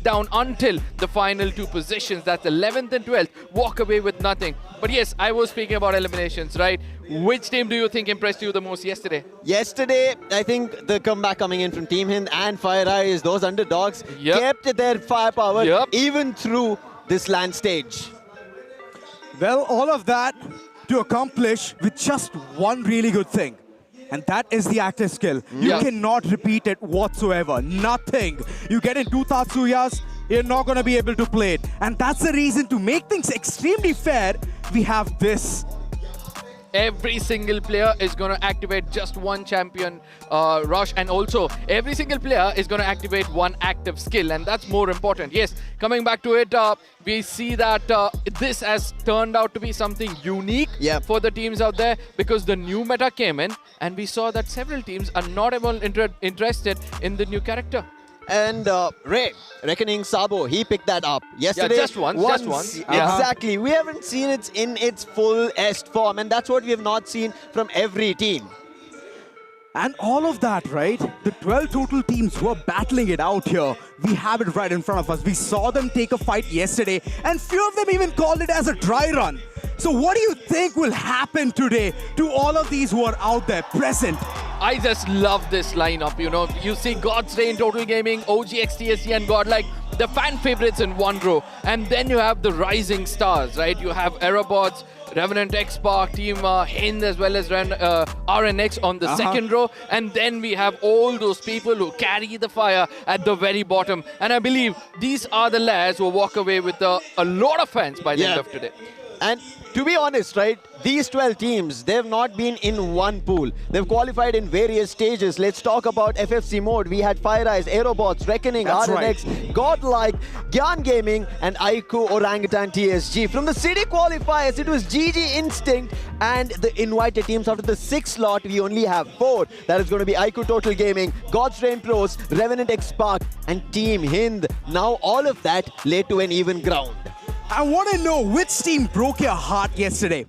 down until the final 2 positions. That's 11th and 12th. Walk away with nothing. But yes, I was speaking about eliminations, right? Which team do you think impressed you the most yesterday? Yesterday, I think the comeback coming in from Team HIND and FIREEYES, those underdogs, kept their firepower even through this land stage. Well, all of that to accomplish with just one really good thing. And that is the active skill. You cannot repeat it whatsoever. Nothing. You get in 2 Tatsuyas, you're not going to be able to play it. And that's the reason, to make things extremely fair, we have this. Every single player is going to activate just one champion rush, and also every single player is going to activate one active skill, and that's more important. Yes, coming back to it, we see that this has turned out to be something unique for the teams out there, because the new meta came in and we saw that several teams are not even interested in the new character. And Ray, Reckoning Sabo, he picked that up yesterday. Yeah, just once. Exactly. We haven't seen it in its fullest form, and that's what we have not seen from every team. And all of that, right? The 12 total teams who are battling it out here, we have it right in front of us. We saw them take a fight yesterday, and few of them even called it as a dry run. So what do you think will happen today to all of these who are out there present? I just love this lineup, you know. You see God's Day in Total Gaming, OGXTSG and GODLIKE. the fan favorites in one row. And then you have the rising stars, right? You have AEROBOTZ, REVENANT, XSPARK, Team HIND, as well as RNX on the second row. And then we have all those people who carry the fire at the very bottom. And I believe these are the lads who walk away with a lot of fans by the end of today. And to be honest, right, these 12 teams, they've not been in one pool. They've qualified in various stages. Let's talk about FFC mode. We had FIREEYES, AEROBOTZ, Reckoning, RNX, GODLIKE, GYAN Gaming, and IQOO Orangutan TSG. From the city qualifiers, it was GG Instinct and the invited teams. After the 6th slot, we only have 4. That is going to be IQOO Total Gaming, God's Rain Pros, REVENANT XSPARK, and Team HIND. Now all of that led to an even ground. I want to know which team broke your heart yesterday.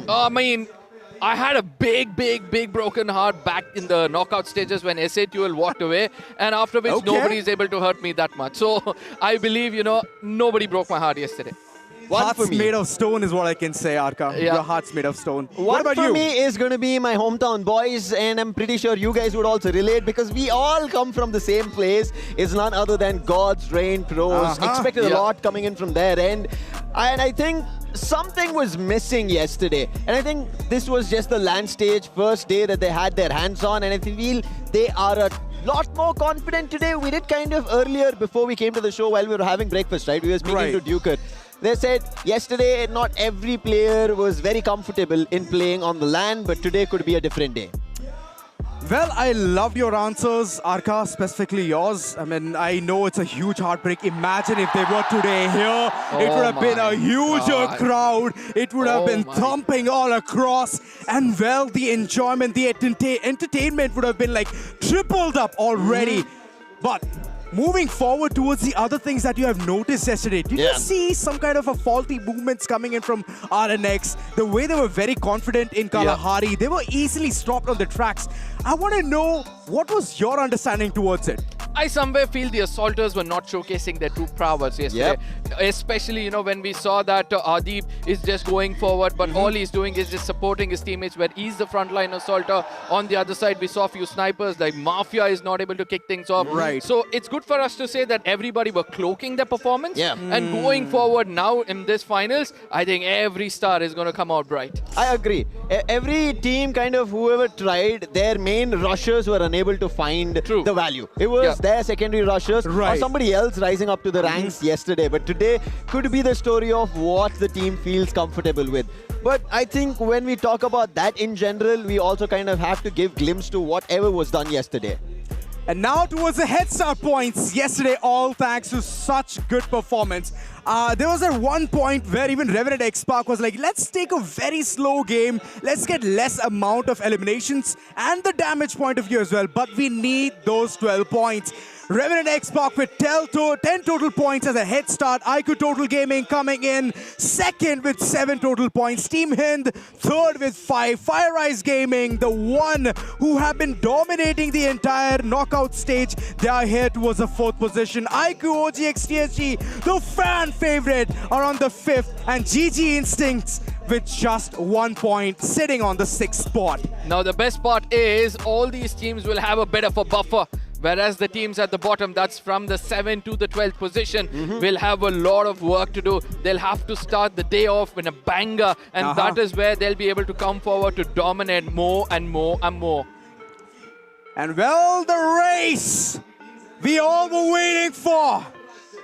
I mean, I had a big broken heart back in the knockout stages when SA2L walked away, and after which nobody is able to hurt me that much. So I believe, nobody broke my heart yesterday. Heart's made of stone is what I can say, Arka. Yeah. Your heart's made of stone. What about for you? me is going to be my hometown boys, and I'm pretty sure you guys would also relate because we all come from the same place. It's none other than God's Rain Pros. Expected a lot coming in from their end. And I think something was missing yesterday. And I think this was just the LAN stage first day that they had their hands on. And I feel they are a lot more confident today. We did kind of earlier before we came to the show while we were having breakfast, right? We were speaking to Duker. They said yesterday not every player was very comfortable in playing on the LAN, but today could be a different day. Well, I loved your answers, Arka, specifically yours. I mean, I know it's a huge heartbreak. Imagine if they were today here. It would have been a huger crowd. It would have been thumping all across. And well, the enjoyment, the entertainment would have been like tripled up already. But moving forward towards the other things that you have noticed yesterday, did you see some kind of a faulty movements coming in from RNX? The way they were very confident in Kalahari, they were easily stopped on the tracks. I want to know, what was your understanding towards it? I somewhere feel the assaulters were not showcasing their true prowess yesterday. Especially, when we saw that Adib is just going forward, but all he's doing is just supporting his teammates where he's the frontline assaulter. On the other side, we saw a few snipers, like Mafia is not able to kick things off. So it's good for us to say that everybody were cloaking their performance. And going forward now in this finals, I think every star is going to come out bright. I agree. Every team, kind of whoever tried, their main rushers were unable to find the value. It was their secondary rushers or somebody else rising up to the ranks yesterday. But today could be the story of what the team feels comfortable with. But I think when we talk about that in general, we also kind of have to give glimpse to whatever was done yesterday. And now towards the head start points yesterday, all thanks to such good performance. There was at one point where even REVENANT XSPARK was like, let's take a very slow game. Let's get less amount of eliminations and the damage point of view as well. But we need those 12 points. REVENANT XSPARK with 10 total points as a head start. IQOO Total Gaming coming in second with 7 total points. Team HIND third with 5. FIREEYES Gaming, the one who have been dominating the entire knockout stage, they are here towards the 4th position. IQOO OGXTSG, the fan favorite, are on the 5th. And GG Instincts with just 1 point, sitting on the 6th spot. Now the best part is all these teams will have a bit of a buffer. Whereas the teams at the bottom, that's from the 7th to the 12th position, will have a lot of work to do. They'll have to start the day off with a banger, and that is where they'll be able to come forward to dominate more and more and more. And well, the race we all were waiting for,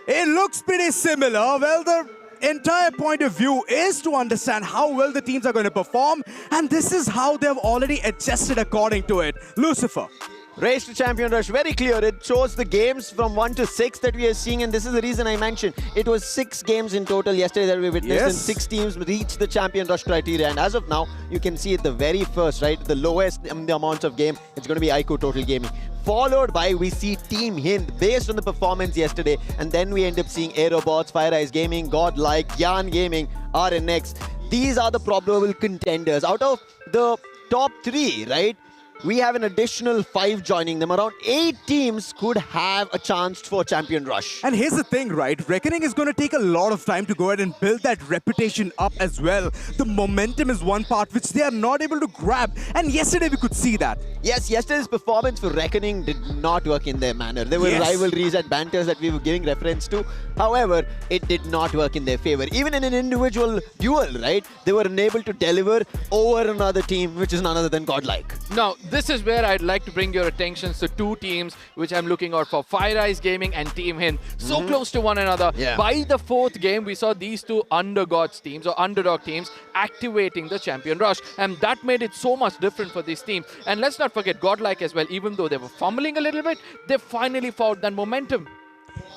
it looks pretty similar. Well, the entire point of view is to understand how well the teams are going to perform, and this is how they've already adjusted according to it. Lucifer. Race to Champion Rush, very clear. It shows the games from 1 to 6 that we are seeing, and this is the reason I mentioned. It was 6 games in total yesterday that we witnessed, and 6 teams reached the Champion Rush criteria. And as of now, you can see it the very first, right? The lowest in the amounts of game, it's going to be IQOO Total Gaming. Followed by, we see Team HIND based on the performance yesterday, and then we end up seeing AEROBOTZ, FIREEYES Gaming, GODLIKE, GYAN Gaming, RNX. These are the probable contenders. Out of the top 3, right? we have an additional 5 joining them. Around 8 teams could have a chance for Champion Rush. And here's the thing, right? Reckoning is going to take a lot of time to go ahead and build that reputation up as well. The momentum is one part which they are not able to grab. And yesterday we could see that. Yes, yesterday's performance for Reckoning did not work in their manner. There were rivalries and banters that we were giving reference to. However, it did not work in their favor. Even in an individual duel, right? They were unable to deliver over another team, which is none other than Godlike. Now, this is where I'd like to bring your attention to 2 teams which I'm looking out for. FIREEYES Gaming and Team HIND. So close to one another. Yeah. By the 4th game, we saw these 2 underdog teams activating the Champion Rush. And that made it so much different for this team. And let's not forget Godlike as well. Even though they were fumbling a little bit, they finally found that momentum.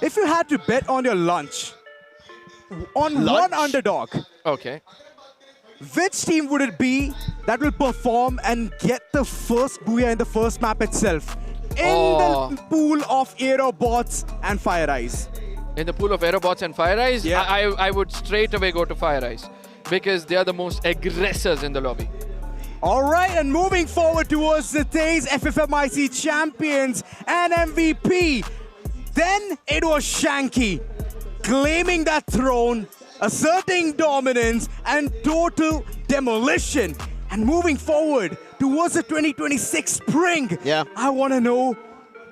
If you had to bet on your lunch on one underdog, okay, which team would it be that will perform and get the first Booyah in the first map itself? In the pool of AEROBOTZ and FIREEYES. In the pool of AEROBOTZ and FIREEYES, I would straight away go to FIREEYES because they are the most aggressors in the lobby. All right, and moving forward towards the TEZ FFMIC champions and MVP. Then it was Shanky claiming that throne, asserting dominance and total demolition. And moving forward towards the 2026 spring, I want to know,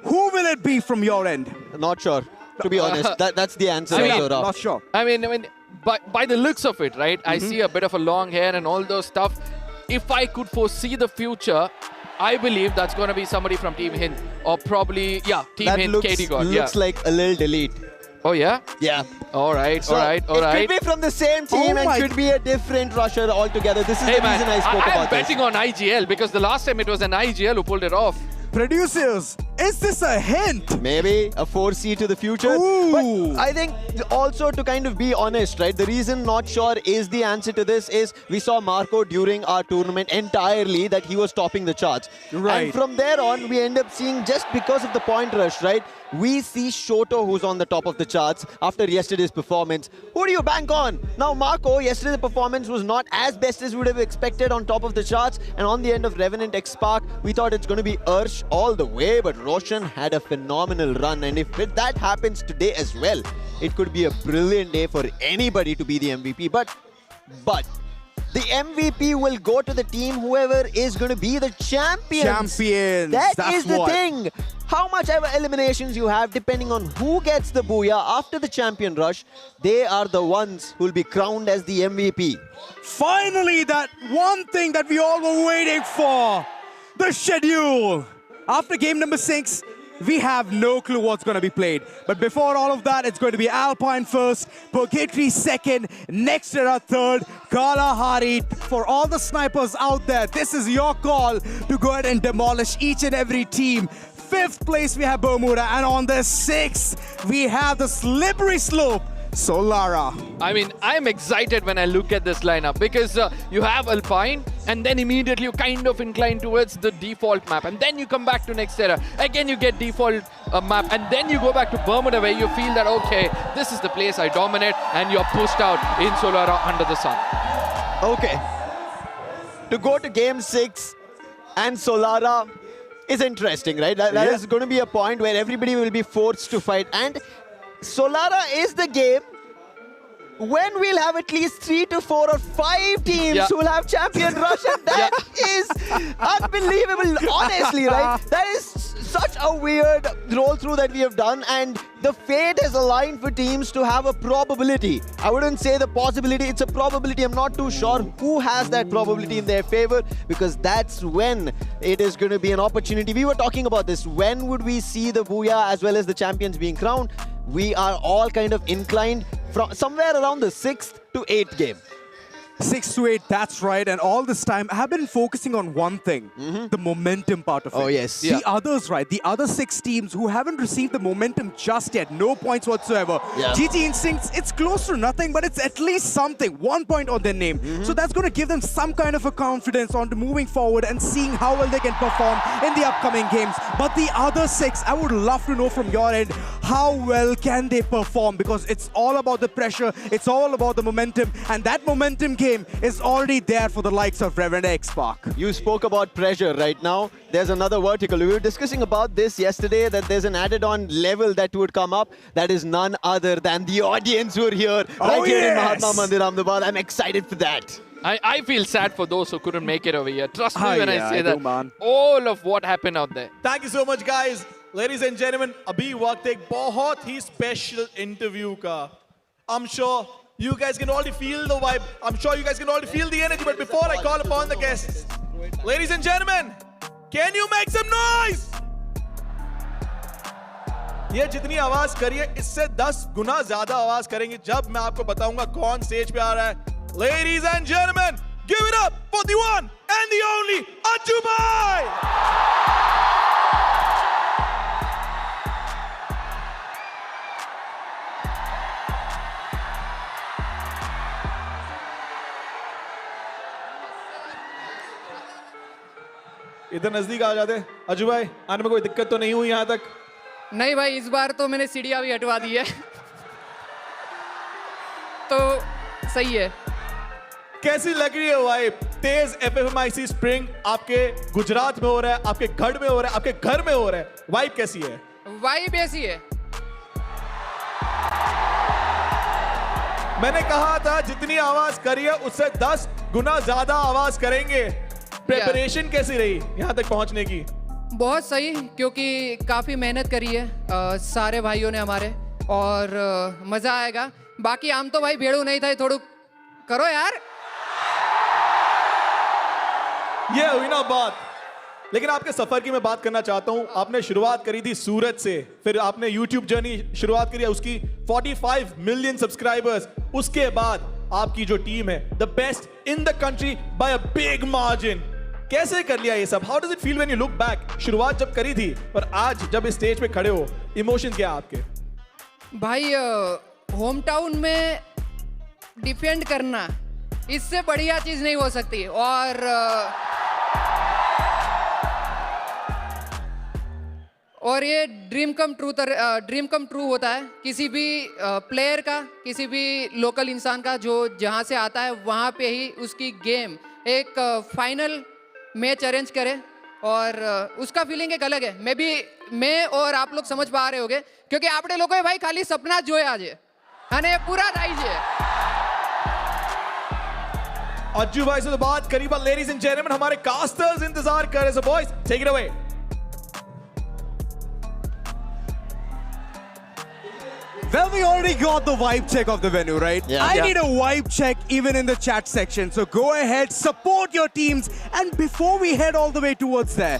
who will it be from your end? Not sure, to be honest. That's the answer. Not sure. I mean, by the looks of it, right? I see a bit of a long hair and all those stuff. If I could foresee the future, I believe that's going to be somebody from Team HIND or probably, Team HIND, KD God. Looks like a little delete. Oh, yeah? Yeah. All right, So all right. It could be from the same team and could be a different rusher altogether. This is the reason I spoke about this. I'm betting on IGL because the last time it was an IGL who pulled it off. Producers, is this a hint? Maybe a 4C to the future. But I think also to kind of be honest, right? The reason not sure is the answer to this is we saw Marco during our tournament entirely that he was topping the charts. Right. And from there on, we end up seeing just because of the point rush, right? We see Shoto who's on the top of the charts after yesterday's performance. Who do you bank on? Now Marco, yesterday's performance was not as best as we would have expected on top of the charts. And on the end of REVENANT XSPARK, we thought it's going to be Ursh all the way. But Roshan had a phenomenal run. And if that happens today as well, it could be a brilliant day for anybody to be the MVP. But the MVP will go to the team, whoever is going to be the champions. That is the thing. How much ever eliminations you have, depending on who gets the Booyah after the champion rush, they are the ones who will be crowned as the MVP. Finally, that one thing that we all were waiting for, the schedule. After game number 6, we have no clue what's going to be played. But before all of that, it's going to be Alpine first, Purgatory second, Next Era third, Kalahari. For all the snipers out there, this is your call to go ahead and demolish each and every team. 5th place, we have Bermuda, and on the 6th, we have the slippery slope, Solara. I mean, I'm excited when I look at this lineup because you have Alpine and then immediately you kind of incline towards the default map and then you come back to Next Era. Again, you get default map and then you go back to Bermuda where you feel that, okay, this is the place I dominate and you're pushed out in Solara under the sun. Okay. To go to game 6 and Solara is interesting, right? That is going to be a point where everybody will be forced to fight. And Solara is the game when we'll have at least 3 to 4 or 5 teams who will have Champion Rush, and that is unbelievable, honestly, right? That is such a weird roll-through that we have done, and the fate is aligned for teams to have a probability. I wouldn't say the possibility, it's a probability. I'm not too sure who has that probability in their favor, because that's when it is going to be an opportunity. We were talking about this. When would we see the Booyah as well as the champions being crowned? We are all kind of inclined from somewhere around the 6th to 8th game. 6 to 8, that's right. And all this time, I have been focusing on one thing, the momentum part of it. Oh, yes. The others, right? The other 6 teams who haven't received the momentum just yet, no points whatsoever. GG Instincts, it's close to nothing, but it's at least something, 1 point on their name. So that's going to give them some kind of a confidence on moving forward and seeing how well they can perform in the upcoming games. But the other 6, I would love to know from your end, how well can they perform, because it's all about the pressure, it's all about the momentum, and that momentum game is already there for the likes of REVENANT XSPARK. You spoke about pressure. Right now, there's another vertical. We were discussing about this yesterday, that there's an added-on level that would come up that is none other than the audience who are here, right here in Mahatma Mandir, Ahmedabad. I'm excited for that. I feel sad for those who couldn't make it over here. Trust me when I say that. man. All of what happened out there. Thank you so much, guys. Ladies and gentlemen, अभी वक्त एक बहुत ही special interview का. I'm sure you guys can already feel the vibe. I'm sure you guys can already feel the energy. But before I call upon the guests, ladies and gentlemen, can you make some noise? ये जितनी आवाज करिए, इससे 10 गुना ज्यादा आवाज करेंगे जब मैं आपको बताऊंगा कौन स्टेज पे आ रहा है. Ladies and gentlemen, give it up for the one and the only Ajju bhai. इधर नजदीक आ जाते. अज्जू भाई, आने में कोई दिक्कत तो नहीं हुई यहाँ तक? नहीं भाई, इस बार तो मैंने सीढ़ियाँ भी हटवा दी है. तो सही है. कैसी लग रही है वाइब? तेज FFMIC स्प्रिंग आपके गुजरात में हो रहा है, आपके गढ़ में हो रहा है, आपके घर में हो रहा है. वाइब कैसी है? वाइब ऐसी है. मैंने कहा था जितनी आवाज करिए उससे 10 गुना ज्यादा आवाज करेंगे. प्रिपरेशन कैसी रही यहाँ तक पहुँचने की? बहुत सही, क्योंकि काफ़ी मेहनत करी है सारे भाइयों ने हमारे, और मज़ा आएगा. बाकी हम तो भाई भेड़ू नहीं था, थोड़ा करो यार. ये हुई ना बात. लेकिन आपके सफर की मैं बात करना चाहता हूं. आपने शुरुआत करी थी सूरत से, फिर आपने YouTube जर्नी शुरुआत करी है उसकी 45 मिलियन सब्सक्राइबर्स. उसके बाद आपकी जो टीम है, the best in the country bye a big margin. कैसे कर लिया ये सब? How does it feel when you look back? शुरुआत जब करी थी और आज जब इस स्टेज पे खड़े हो, इमोशन क्या आपके? भाई होम टाउन में डिफेंड करना, इससे बढ़िया चीज़ नहीं हो सकती. और ये ड्रीम कम ट्रू होता है किसी भी प्लेयर का, किसी भी लोकल इंसान का, जो जहाँ से आता है वहाँ पे ही उसकी गेम एक फाइनल मैच अरेंज करे, और उसका फीलिंग एक अलग है. मैं और आप लोग समझ पा रहे होगे, क्योंकि आपने लोगों ने भाई खाली सपना जो है आज है पूरा राइज है. अज्जू भाई से तो बात करीबा. लेडीज एंड जेंटलमैन, हमारे कास्टर्स इंतजार कर रहे हैं. Boys, take it away. Well, we already got the vibe check of the venue, right? Yeah. I need a vibe check even in the chat section. So go ahead, support your teams. And before we head all the way towards there,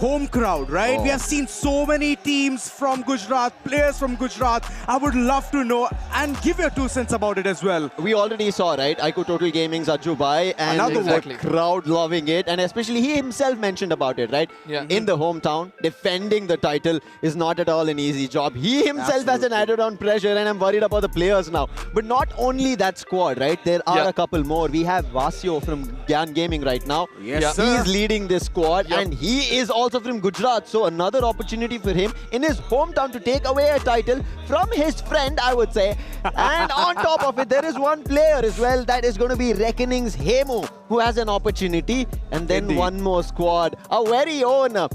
home crowd, right? We have seen so many teams from Gujarat, players from Gujarat. I would love to know and give your 2 cents about it as well. We already saw, right? IQOO Total Gaming's Ajju bhai, and the crowd loving it. And especially he himself mentioned about it, right? Yeah. In the hometown, defending the title is not at all an easy job. He himself has an added-on pressure, and I'm worried about the players now. But not only that squad, right? There are a couple more. We have Vasio from GYAN Gaming right now. Yes, sir. He's leading this squad, and he is also from Gujarat. So another opportunity for him in his hometown to take away a title from his friend, I would say. And on top of it, there is one player as well that is going to be Reckoning's Hemu, who has an opportunity. And then one more squad, our very own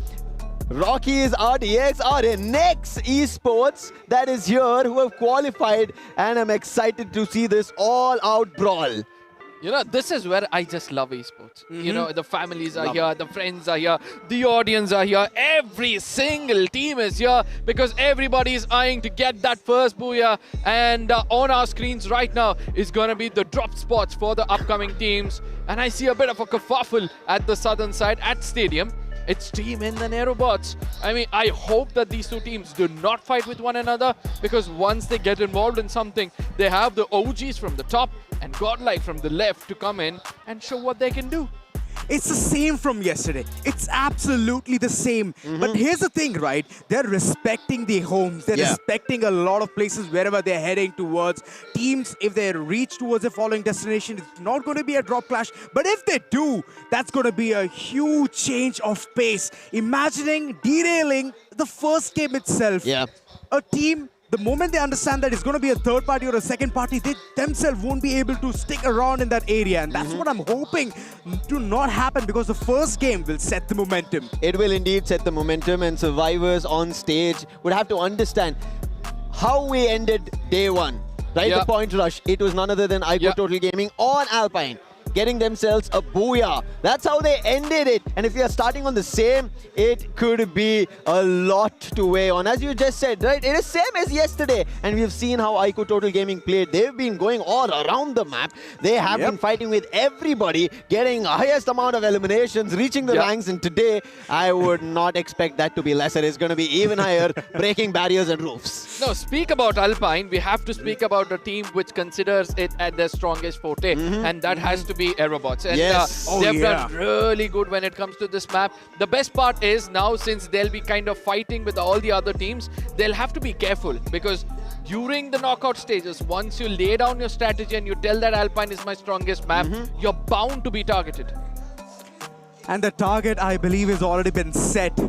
Rocky's RDX, our next Esports that is here, who have qualified, and I'm excited to see this all-out brawl. You know, this is where I just love esports. You know, the families are here, the friends are here, the audience are here, every single team is here because everybody is eyeing to get that first Booyah. And on our screens right now is going to be the drop spots for the upcoming teams. And I see a bit of a kerfuffle at the southern side at Stadium. It's Team HIND and AEROBOTZ. I mean, I hope that these two teams do not fight with one another, because once they get involved in something, they have the OGs from the top and GODLIKE from the left to come in and show what they can do. It's the same from yesterday. It's absolutely the same. But here's the thing, right? They're respecting the homes. They're respecting a lot of places wherever they're heading towards. Teams, if they reach towards a following destination, it's not going to be a drop clash. But if they do, that's going to be a huge change of pace. Imagining derailing the first game itself. A team, the moment they understand that it's going to be a third party or a second party, they themselves won't be able to stick around in that area. And that's what I'm hoping to not happen, because the first game will set the momentum. It will indeed set the momentum, and survivors on stage would have to understand how we ended day one. Right? The point rush. It was none other than IQOO Total Gaming on Alpine, getting themselves a Booyah. That's how they ended it. And if you are starting on the same, it could be a lot to weigh on. As you just said, right? It is same as yesterday. And we've seen how IQOO Total Gaming played. They've been going all around the map. They have been fighting with everybody, getting highest amount of eliminations, reaching the ranks. And today, I would not expect that to be lesser. It's going to be even higher, breaking barriers and roofs. No, speak about Alpine. We have to speak about a team which considers it at their strongest forte. And that has to be AEROBOTZ. And they've done really good when it comes to this map. The best part is now, since they'll be kind of fighting with all the other teams, they'll have to be careful, because during the knockout stages, once you lay down your strategy and you tell that Alpine is my strongest map, you're bound to be targeted. And the target, I believe, has already been set.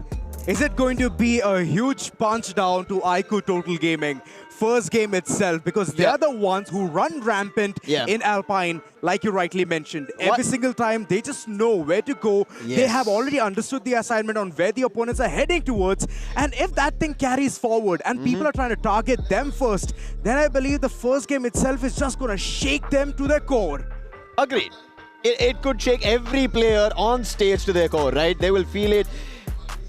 Is it going to be a huge punch down to IQOO Total Gaming? First game itself, because they're the ones who run rampant in Alpine, like you rightly mentioned. Every single time, they just know where to go. They have already understood the assignment on where the opponents are heading towards. And if that thing carries forward and people are trying to target them first, then I believe the first game itself is just going to shake them to their core. Agreed. It could shake every player on stage to their core, right? They will feel it.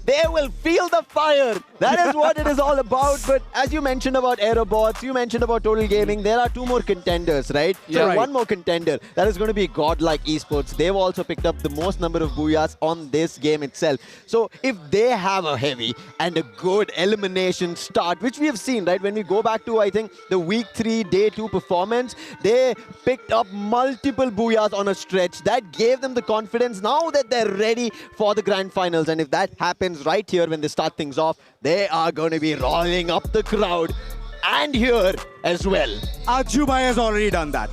They will feel the fire. That is what it is all about. But as you mentioned about AEROBOTZ, you mentioned about Total Gaming, there are two more contenders, right? One more contender. That is going to be GODLIKE Esports. They've also picked up the most number of Booyahs on this game itself. So if they have a heavy and a good elimination start, which we have seen, right? When we go back to, I think, the week 3, day 2 performance, they picked up multiple Booyahs on a stretch. That gave them the confidence now that they're ready for the grand finals. And if that happens right here when they start things off, they are going to be rolling up the crowd, and here as well. Jubai has already done that.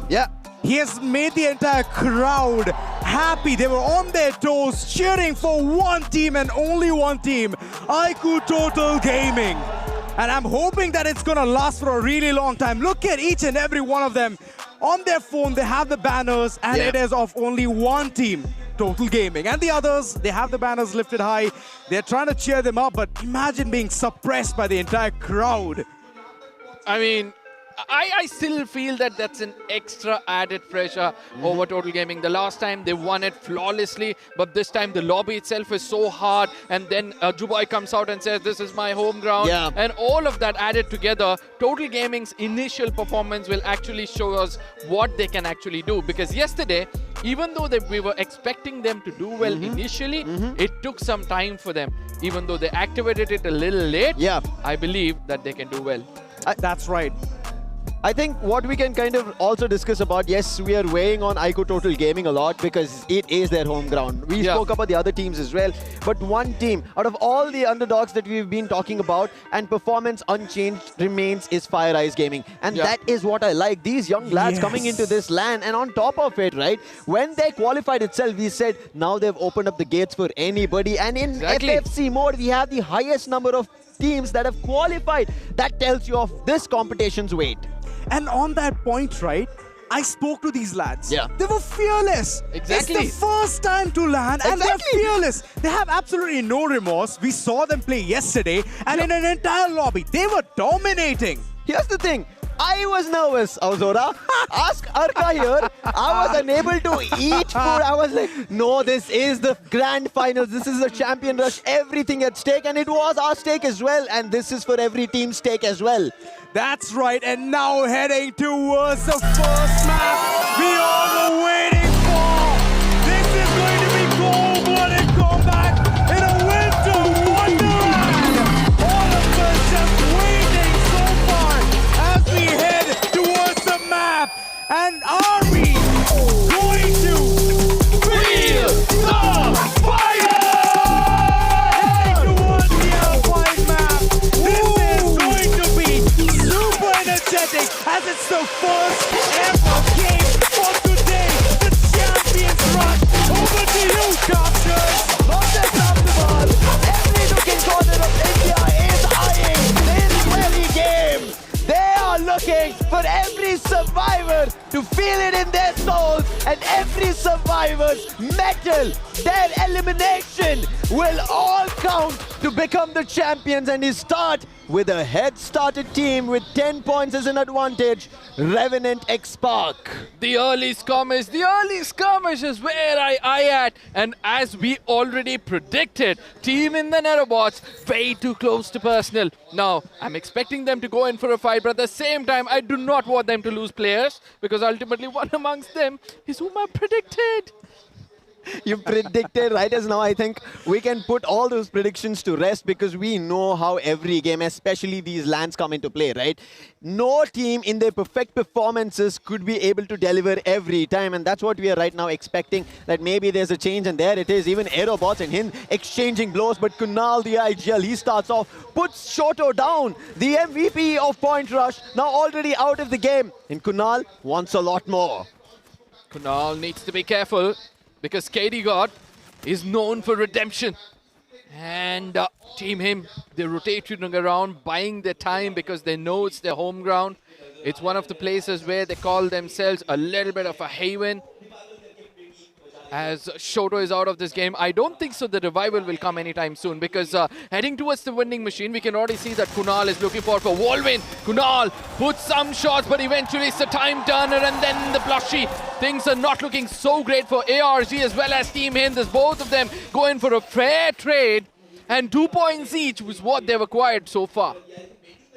He has made the entire crowd happy. They were on their toes cheering for one team and only one team, IQOO Total Gaming. And I'm hoping that it's going to last for a really long time. Look at each and every one of them. On their phone, they have the banners, and it is of only one team, Total Gaming. And the others, they have the banners lifted high. They're trying to cheer them up, but imagine being suppressed by the entire crowd. I mean, I still feel that that's an extra added pressure over Total Gaming. The last time they won it flawlessly, but this time the lobby itself is so hard, and then Jubai comes out and says, this is my home ground. And all of that added together, Total Gaming's initial performance will actually show us what they can actually do. Because yesterday, even though we were expecting them to do well initially, it took some time for them. Even though they activated it a little late, I believe that they can do well. That's right. I think what we can kind of also discuss about, yes, we are weighing on IQOO Total Gaming a lot because it is their home ground. We spoke about the other teams as well, but one team out of all the underdogs that we've been talking about and performance unchanged remains is FIREEYES Gaming. And that is what I like. These young lads coming into this LAN, and on top of it, right, when they qualified itself, we said now they've opened up the gates for anybody. And in FFC mode, we have the highest number of teams that have qualified. That tells you of this competition's weight. And on that point, right, I spoke to these lads. They were fearless. Exactly. It's the first time to LAN, and they're fearless. They have absolutely no remorse. We saw them play yesterday, and in an entire lobby, they were dominating. Here's the thing. I was nervous, Auzora. Ask Arka here. I was unable to eat food. I was like, no, this is the grand finals. This is the champion rush. Everything at stake. And it was our stake as well. And this is for every team's stake as well. That's right. And now heading towards the first map we all were waiting for. This is going to be cold-blooded combat in a winter wonderland. All of us just waiting so far as we head towards the map. And are we going to feel the to feel it in their souls, and every survivor's medal, their elimination will all count to become the champions. And you start with a head-started team with 10 points as an advantage, Revenant XSPARK. The early skirmish is where I at. And as we already predicted, team in the AEROBOTZ way too close to personal. Now, I'm expecting them to go in for a fight, but at the same time, I do not want them to lose players, because ultimately one amongst them is whom I predicted. You predicted, right? As now I think we can put all those predictions to rest, because we know how every game, especially these lands, come into play, right? No team in their perfect performances could be able to deliver every time, and that's what we are right now expecting, that maybe there's a change, and there it is. Even AEROBOTZ and HIND exchanging blows, but Kunal, the IGL, he starts off, puts Shoto down, the MVP of Point Rush, now already out of the game, and Kunal wants a lot more. Kunal needs to be careful, because KD God is known for redemption. And Team him, they're rotating around, buying their time because they know it's their home ground. It's one of the places where they call themselves a little bit of a haven. As Shoto is out of this game, I don't think so the revival will come anytime soon, because heading towards the winning machine, we can already see that Kunal is looking for wall win. Kunal puts some shots, but eventually it's a time turner, and then the blushy. Things are not looking so great for ARG as well as Team HIND. There's both of them going for a fair trade, and 2 points each was what they've acquired so far.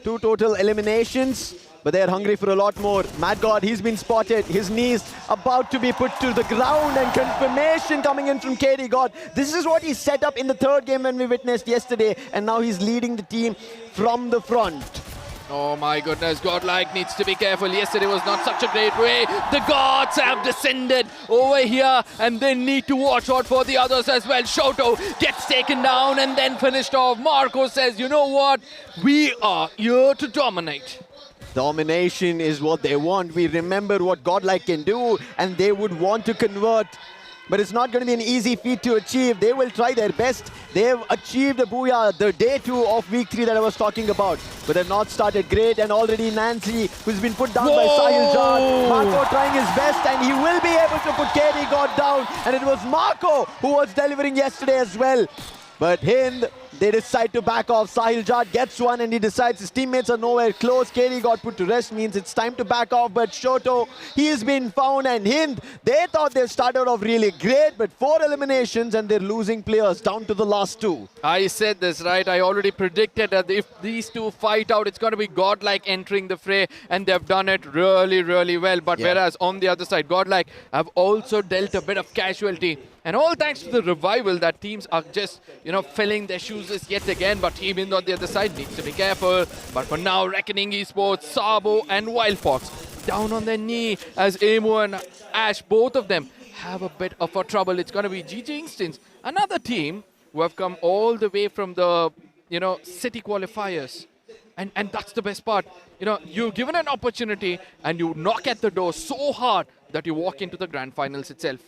2 total eliminations, but they're hungry for a lot more. Mad God, he's been spotted. His knees about to be put to the ground, and confirmation coming in from KD God. This is what he set up in the third game when we witnessed yesterday, and now he's leading the team from the front. Oh my goodness, Godlike needs to be careful. Yesterday was not such a great way. The gods have descended over here, and they need to watch out for the others as well. Shoto gets taken down and then finished off. Marco says, you know what? We are here to dominate. Domination is what they want. We remember what Godlike can do, and they would want to convert. But it's not going to be an easy feat to achieve. They will try their best. They've achieved a Booyah, the day 2 of week 3 that I was talking about. But they've not started great, and already Nancy, who's been put down by Sahil Jad. Marco trying his best, and he will be able to put KD God down. And it was Marco who was delivering yesterday as well. But HIND, they decide to back off. Sahil Jad gets one, and he decides his teammates are nowhere close. KD got put to rest, means it's time to back off. But Shoto, he has been found, and HIND, they thought they started off really great, but 4 eliminations, and they're losing players down to the last 2. I said this, right? I already predicted that if these two fight out, it's going to be Godlike entering the fray, and they've done it really, really well. But whereas on the other side, Godlike have also dealt a bit of casualty. And all thanks to the revival that teams are just, filling their shoes yet again. But Team HIND on the other side needs to be careful. But for now, Reckoning Esports, Sabo and Wildfox down on their knee as Amo and Ash, both of them have a bit of a trouble. It's going to be GG Instance, another team who have come all the way from the, city qualifiers. And that's the best part. You're given an opportunity and you knock at the door so hard that you walk into the grand finals itself.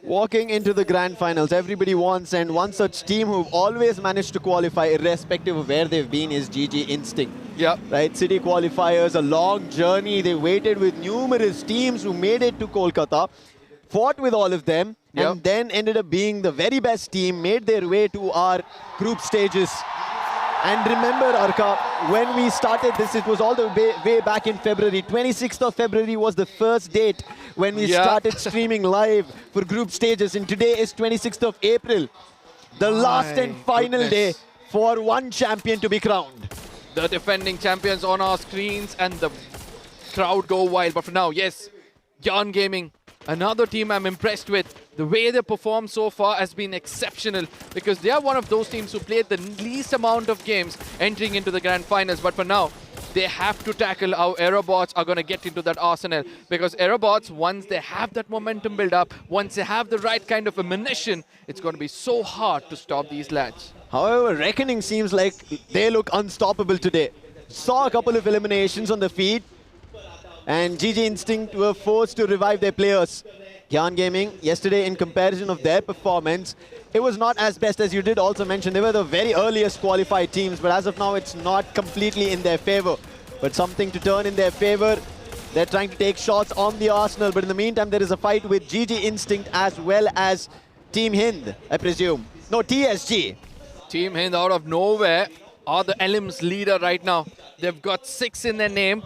Walking into the grand finals, everybody wants, and one such team who've always managed to qualify irrespective of where they've been is GG Instinct. Yeah. Right, city qualifiers, a long journey. They waited with numerous teams who made it to Kolkata, fought with all of them, and then ended up being the very best team, made their way to our group stages. And remember, Arka, when we started this, it was all the way back in February. 26th of February was the first date when we started streaming live for group stages. And today is 26th of April, the last and final day for one champion to be crowned. The defending champions on our screens, and the crowd go wild. But for now, yes, GYAN Gaming, another team I'm impressed with. The way they performed so far has been exceptional, because they are one of those teams who played the least amount of games entering into the grand finals. But for now, they have to tackle how AEROBOTZ are going to get into that arsenal, because AEROBOTZ, once they have that momentum build up, once they have the right kind of ammunition, it's going to be so hard to stop these lads. However, Reckoning seems like they look unstoppable today. Saw a couple of eliminations on the feed, and GG Instinct were forced to revive their players. GYAN Gaming, yesterday, in comparison of their performance, it was not as best as you did also mention. They were the very earliest qualified teams, but as of now, it's not completely in their favor. But something to turn in their favor. They're trying to take shots on the Arsenal, but in the meantime, there is a fight with GG Instinct as well as Team Hind, I presume. No, TSG. Team Hind out of nowhere are the LM's leader right now. They've got 6 in their name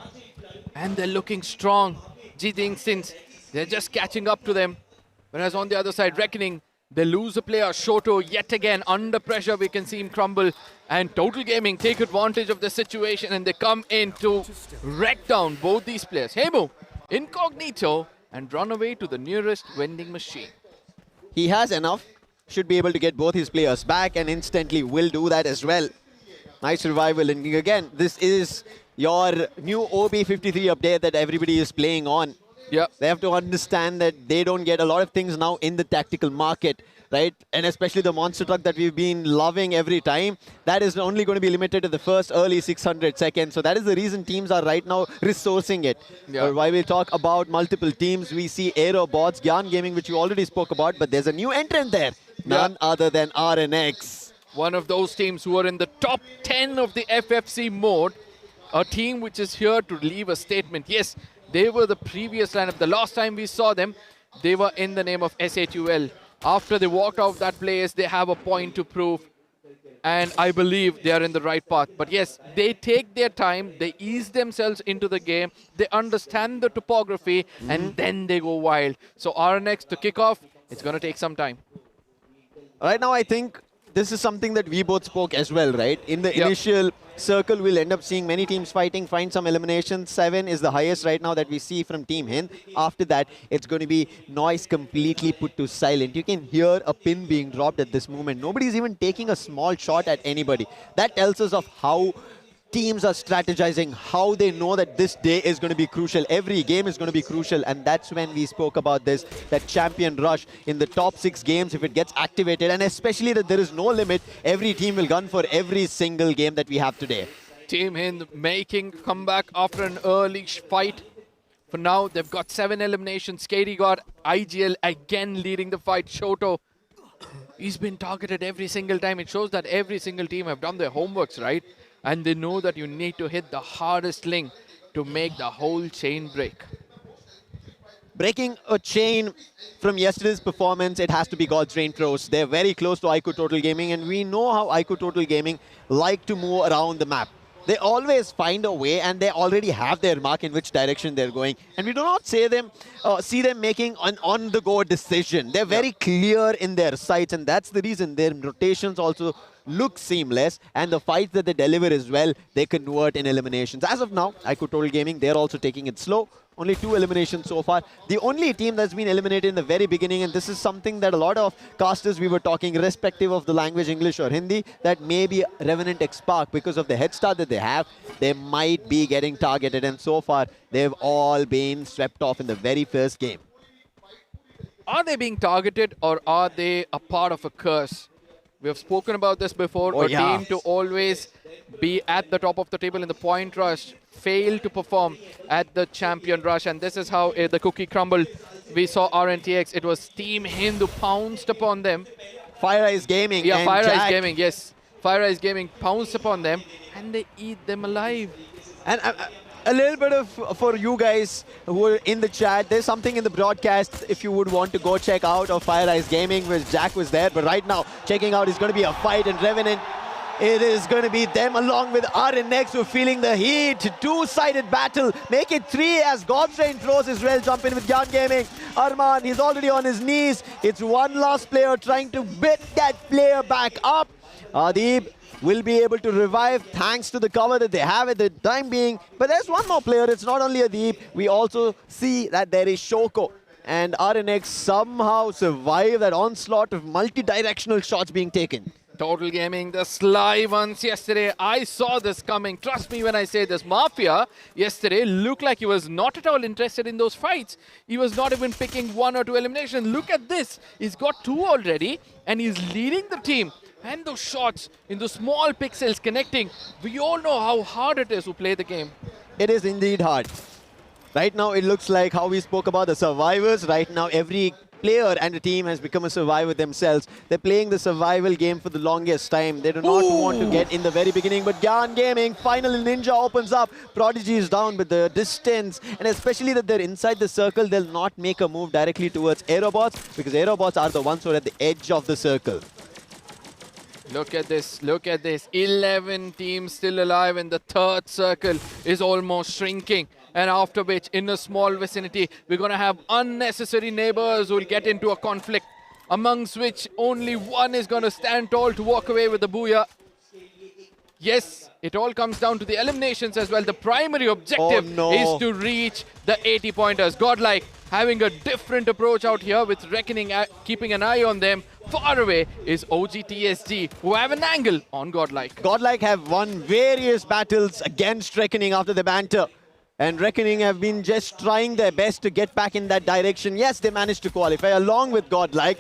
and they're looking strong. GG Instinct, they're just catching up to them. Whereas on the other side, Reckoning, they lose a player. Shoto yet again under pressure. We can see him crumble. And Total Gaming take advantage of the situation and they come in to wreck down both these players. Hemu, incognito, and run away to the nearest vending machine. He has enough. Should be able to get both his players back and instantly will do that as well. Nice revival. And again, this is your new OB53 update that everybody is playing on. Yeah. They have to understand that they don't get a lot of things now in the tactical market, right? And especially the monster truck that we've been loving every time, that is only going to be limited to the first early 600 seconds. So that is the reason teams are right now resourcing it. Yeah. While we talk about multiple teams, we see AEROBOTZ, GYAN Gaming, which we already spoke about, but there's a new entrant there. None other than RNX. One of those teams who are in the top 10 of the FFC mode. A team which is here to leave a statement. Yes, they were the previous lineup. The last time we saw them, they were in the name of SHUL. After they walked out of that place, they have a point to prove. And I believe they are in the right path. But yes, they take their time. They ease themselves into the game. They understand the topography. And then they go wild. So RNX to kick off, it's going to take some time. Right now, I think this is something that we both spoke as well, right? In the initial circle, we'll end up seeing many teams fighting, find some eliminations. 7 is the highest right now that we see from Team Hind. After that, it's going to be noise completely put to silent. You can hear a pin being dropped at this moment. Nobody's even taking a small shot at anybody. That tells us of how teams are strategizing, how they know that this day is going to be crucial. Every game is going to be crucial, and that's when we spoke about this, that champion rush in the top 6 games, if it gets activated, and especially that there is no limit, every team will gun for every single game that we have today. Team Hind making comeback after an early fight. For now, they've got 7 eliminations. KD got IGL again leading the fight. Shoto, he's been targeted every single time. It shows that every single team have done their homeworks, right? And they know that you need to hit the hardest link to make the whole chain break. Breaking a chain from yesterday's performance, it has to be God's Rain Pros. They're very close to IQOO Total Gaming, and we know how IQOO Total Gaming like to move around the map. They always find a way, and they already have their mark in which direction they're going. And we do not see them making an on-the-go decision. They're very clear in their sights, and that's the reason their rotations also look seamless, and the fights that they deliver as well, they convert in eliminations. As of now, IQOO Total Gaming, they're also taking it slow. Only 2 eliminations so far. The only team that's been eliminated in the very beginning, and this is something that a lot of casters we were talking, irrespective of the language, English or Hindi, that maybe REVENANT XSPARK, because of the head start that they have, they might be getting targeted, and so far, they've all been swept off in the very first game. Are they being targeted, or are they a part of a curse? We have spoken about this before. Team to always be at the top of the table in the point rush, fail to perform at the champion rush, and this is how the cookie crumbled. We saw RNTX. It was Team Hind who pounced upon them. FIREEYES Gaming. Yeah, FIREEYES Gaming, yes. FIREEYES Gaming pounced upon them, and they eat them alive. And a little bit of, for you guys who are in the chat, there's something in the broadcast if you would want to go check out of FIREEYES Gaming, where Jack was there. But right now, checking out is going to be a fight, and REVENANT, it is going to be them along with RNX who are feeling the heat. 2-sided battle. Make it 3 as God's Rain throws as well. Jump in with GYAN Gaming. Arman, he's already on his knees. It's one last player trying to bit that player back up. Adeeb will be able to revive thanks to the cover that they have at the time being. But there's one more player. It's not only Adeeb. We also see that there is Shoko. And RNX somehow survive that onslaught of multi-directional shots being taken. Total Gaming, the sly ones yesterday. I saw this coming. Trust me when I say this. Mafia yesterday looked like he was not at all interested in those fights. He was not even picking 1 or 2 eliminations. Look at this. He's got 2 already, and he's leading the team. And those shots in the small pixels connecting. We all know how hard it is to play the game. It is indeed hard. Right now, it looks like how we spoke about the survivors. Right now, every player and a team has become a survivor themselves. They're playing the survival game for the longest time. They do not want to get in the very beginning, but GYAN Gaming, finally Ninja opens up. Prodigy is down, but the distance, and especially that they're inside the circle, they'll not make a move directly towards AEROBOTZ, because AEROBOTZ are the ones who are at the edge of the circle. Look at this, look at this. 11 teams still alive, and the third circle is almost shrinking. And after which, in a small vicinity, we're going to have unnecessary neighbors who will get into a conflict, amongst which only one is going to stand tall to walk away with the Booyah. Yes, it all comes down to the eliminations as well. The primary objective is to reach the 80-pointers. Godlike having a different approach out here with Reckoning, keeping an eye on them. Far away is OGTSG, who have an angle on Godlike. Godlike have won various battles against Reckoning after the banter. And Reckoning have been just trying their best to get back in that direction. Yes, they managed to qualify along with Godlike.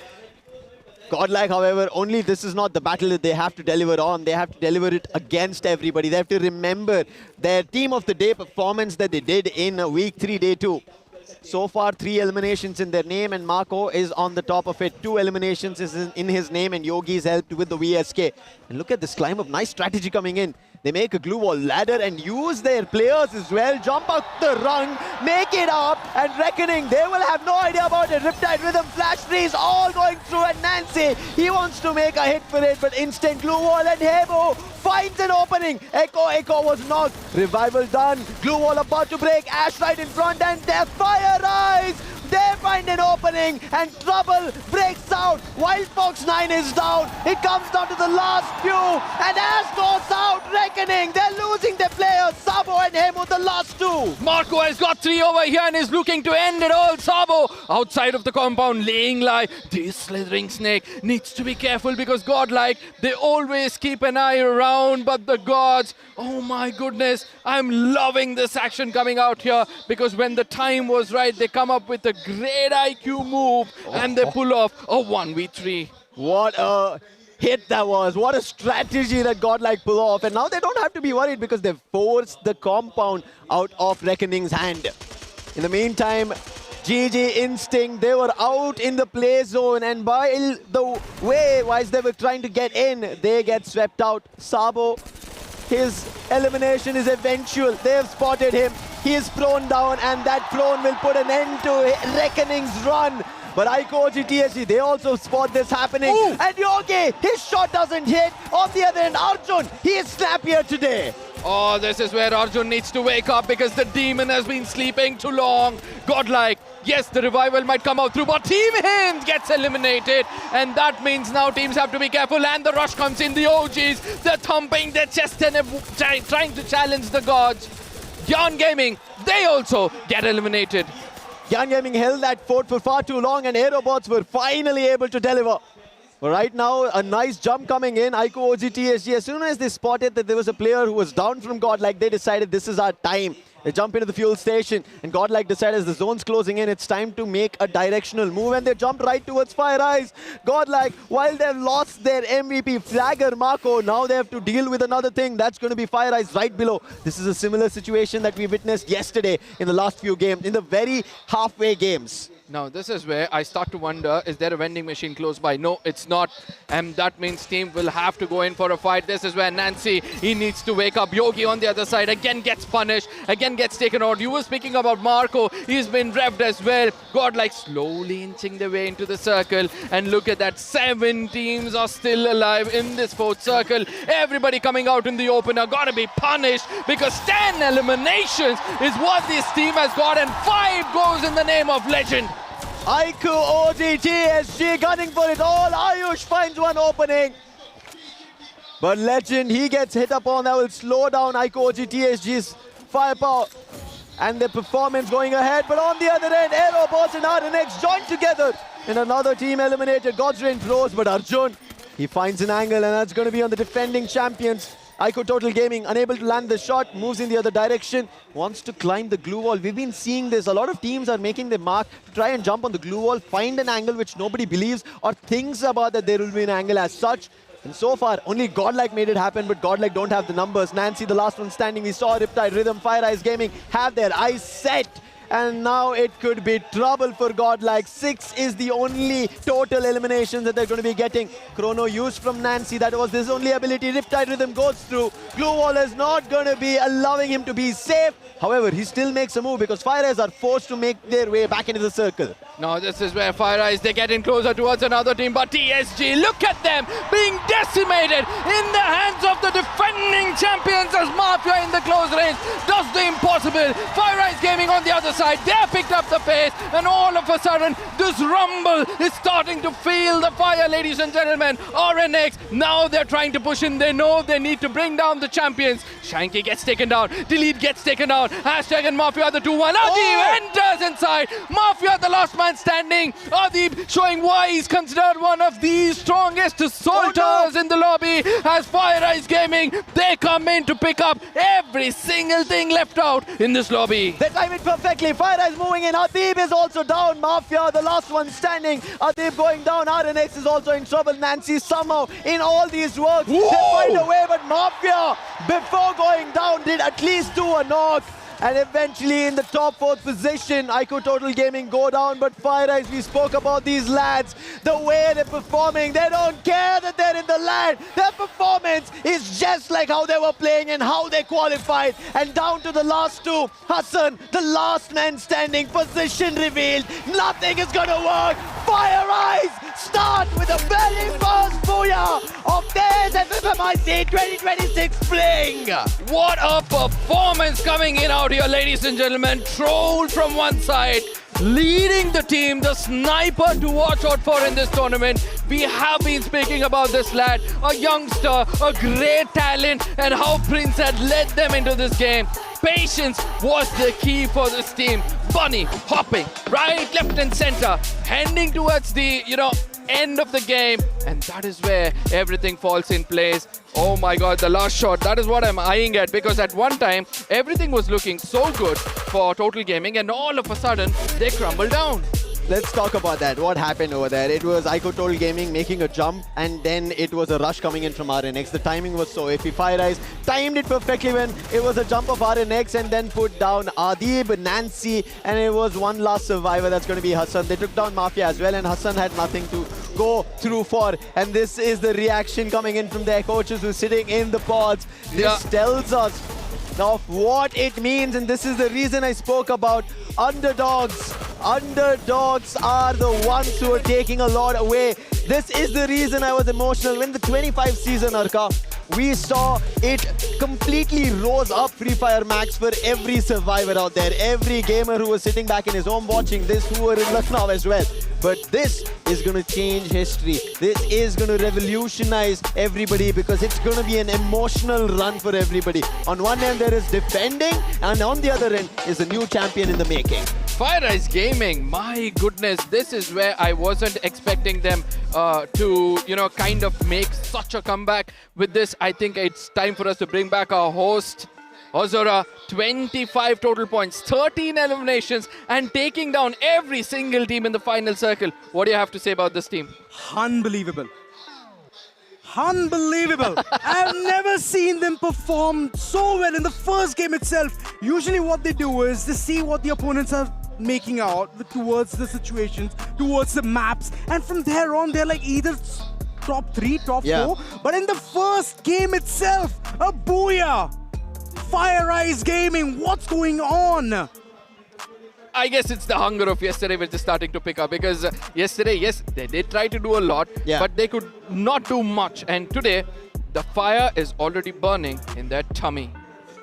Godlike, however, only this is not the battle that they have to deliver on. They have to deliver it against everybody. They have to remember their team of the day performance that they did in week 3, day 2. So far, 3 eliminations in their name, and Marco is on the top of it. 2 eliminations is in his name, and Yogi's helped with the VSK. And look at this climb up. Nice strategy coming in. They make a glue wall ladder and use their players as well. Jump up the rung, make it up, and Reckoning, they will have no idea about it. Riptide Rhythm, Flash Freeze, all going through, and Nancy, he wants to make a hit for it, but instant glue wall, and Hebo finds an opening. Echo was knocked. Revival done. Glue wall about to break. Ash right in front, and their FIREEYES. They find an opening, and trouble breaks out. Wild Fox 9 is down. It comes down to the last few, and Ash goes out. Reckoning, they're losing their players. Sabo and Hemo, the last 2. Marco has got 3 over here and is looking to end it all. Sabo outside of the compound, laying lie. This slithering snake needs to be careful, because Godlike, they always keep an eye around, but the gods, oh my goodness, I'm loving this action coming out here, because when the time was right, they come up with a great IQ move, and they pull off a 1v3. What a hit that was. What a strategy that Godlike pull off. And now they don't have to be worried, because they've forced the compound out of Reckoning's hand. In the meantime, GG Instinct, they were out in the play zone, and by the way, whilst they were trying to get in, they get swept out. Sabo, his elimination is eventual. They have spotted him. He is prone down, and that prone will put an end to Reckoning's run. But IQOO OGXTSG, they also spot this happening. Ooh. And Yogi, his shot doesn't hit. On the other end, Arjun, he is snappier today. Oh, this is where Arjun needs to wake up, because the demon has been sleeping too long. Godlike, yes, the revival might come out through, but Team HIND gets eliminated. And that means now teams have to be careful, and the rush comes in. The OGs, they're thumping their chest and trying to challenge the gods. GYAN Gaming, they also get eliminated. GYAN Gaming held that fort for far too long, and AEROBOTZ were finally able to deliver. But right now, a nice jump coming in. IQOO OGXTSG, as soon as they spotted that there was a player who was down from Godlike, they decided this is our time. They jump into the fuel station, and Godlike decided as the zone's closing in, it's time to make a directional move, and they jump right towards FIREEYES. Godlike, while they've lost their MVP flagger Marco, now they have to deal with another thing. That's going to be FIREEYES right below. This is a similar situation that we witnessed yesterday in the last few games, in the very halfway games. Now, this is where I start to wonder, is there a vending machine close by? No, it's not. And that means team will have to go in for a fight. This is where Nancy, he needs to wake up. Yogi on the other side again gets punished, again gets taken out. You were speaking about Marco. He's been revved as well. Godlike slowly inching their way into the circle. And look at that, 7 teams are still alive in this 4th circle. Everybody coming out in the opener, gotta be punished, because 10 eliminations is what this team has got, and 5 goes in the name of Legend. IQOO OGXTSG gunning for it all. Ayush finds one opening. But Legend, he gets hit upon. That will slow down IQOO OGXTSG's firepower and their performance going ahead. But on the other end, AEROBOTZ and RNX joined together in another team eliminated. God's Rain throws, but Arjun, he finds an angle, and that's going to be on the defending champions. IQOO Total Gaming, unable to land the shot, moves in the other direction, wants to climb the glue wall. We've been seeing this. A lot of teams are making their mark to try and jump on the glue wall, find an angle which nobody believes or thinks about that there will be an angle as such. And so far, only Godlike made it happen, but Godlike don't have the numbers. Nancy, the last one standing. We saw Riptide, Rhythm, FIREEYES Gaming have their eyes set. and now it could be trouble for Godlike. 6 is the only total eliminations that they're going to be getting. Chrono used from Nancy, that was his only ability. Riptide Rhythm goes through. Glue Wall is not going to be allowing him to be safe. However, he still makes a move because FIREEYES are forced to make their way back into the circle. Now this is where FIREEYES, they get in closer towards another team, but TSG, look at them being decimated in the hands of the defending champions as Mafia in the close range does the impossible. FIREEYES Gaming on the other side, they have picked up the pace, and all of a sudden this rumble is starting to feel the fire, ladies and gentlemen. RNX, now they're trying to push in, they know they need to bring down the champions. Shanky gets taken down, Delete gets taken down, Hashtag and Mafia the 2-1. Adib enters inside, Mafia the last man standing. Adib showing why he's considered one of the strongest assaulters in the lobby as FIREEYES Gaming, they come in to pick up every single thing left out in this lobby. They time it perfectly. FIREEYES moving in. Adib is also down. Mafia, the last one standing. Adib going down. RNX is also in trouble. Nancy somehow in all these works. They find a way, but Mafia, before going down, did at least do a knock. And eventually in the top 4th position, IQOO Total Gaming go down, but FIREEYES, we spoke about these lads, the way they're performing, they don't care that they're in the land. Their performance is just like how they were playing and how they qualified. And down to the last two, Hassan, the last man standing, position revealed, nothing is gonna work. FIREEYES start with the very first Booyah of TEZ FFMIC 2026 fling. What a performance coming in out here, ladies and gentlemen. Troll from one side, leading the team, the sniper to watch out for in this tournament. We have been speaking about this lad, a youngster, a great talent, and how Prince had led them into this game. Patience was the key for this team. Bunny hopping right, left and center, heading towards the, end of the game, and that is where everything falls in place. Oh my god, the last shot, that is what I'm eyeing at, because at one time everything was looking so good for Total Gaming, and all of a sudden they crumble down. Let's talk about that. What happened over there? It was IQOO Total Gaming making a jump, and then it was a rush coming in from RNX. The timing was so iffy. FIREEYES timed it perfectly when it was a jump of RNX and then put down Adib, Nancy, and it was one last survivor. That's going to be Hassan. They took down Mafia as well, and Hassan had nothing to go through for. And this is the reaction coming in from their coaches who are sitting in the pods. This tells us now what it means, and this is the reason I spoke about underdogs. Underdogs are the ones who are taking a lot away. This is the reason I was emotional. When the 25 season, Arka, we saw it completely rose up Free Fire Max for every survivor out there. Every gamer who was sitting back in his home watching this, who were in Lucknow as well. But this is going to change history. This is going to revolutionize everybody, because it's going to be an emotional run for everybody. On one end there is defending, and on the other end is a new champion in the making. FIREEYES Gaming, my goodness, this is where I wasn't expecting them to, kind of make such a comeback. With this, I think it's time for us to bring back our host, Ozora. 25 total points, 13 eliminations, and taking down every single team in the final circle. What do you have to say about this team? Unbelievable. Unbelievable. I've never seen them perform so well in the first game itself. Usually what they do is they see what the opponents are making out towards the situations, towards the maps, and from there on they're like either top 3, top 4. But in the first game itself, a Booyah. FIREEYES Gaming, what's going on? I guess it's the hunger of yesterday which is starting to pick up, because yesterday, yes, they did try to do a lot, but they could not do much. And today, the fire is already burning in their tummy.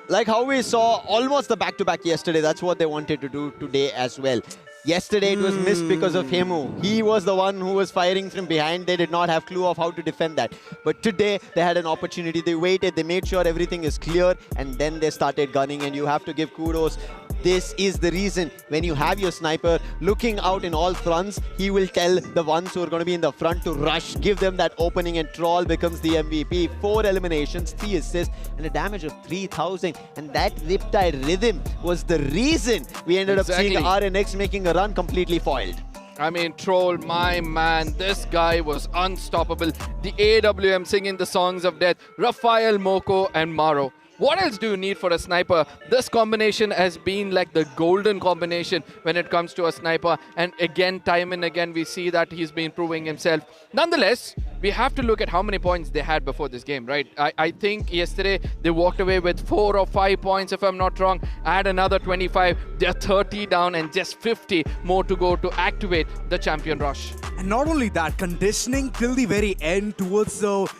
Like how we saw almost the back-to-back yesterday, that's what they wanted to do today as well. Yesterday it was missed because of Hemu. He was the one who was firing from behind. They did not have clue of how to defend that. But today they had an opportunity. They waited, they made sure everything is clear, and then they started gunning. And you have to give kudos. This is the reason when you have your sniper looking out in all fronts, he will tell the ones who are going to be in the front to rush, give them that opening, and Troll becomes the MVP. 4 eliminations, 3 assists, and a damage of 3,000. And that Riptide Rhythm was the reason we ended up seeing RNX making a run completely foiled. I mean, Troll, my man, this guy was unstoppable. The AWM singing the songs of death, Raphael, Moko, and Maro. What else do you need for a sniper? This combination has been like the golden combination when it comes to a sniper. And again, time and again, we see that he's been proving himself. Nonetheless, we have to look at how many points they had before this game, right? I think yesterday they walked away with 4 or 5 points, if I'm not wrong. Add another 25. They're 30 down and just 50 more to go to activate the champion rush. And not only that, conditioning till the very end towards the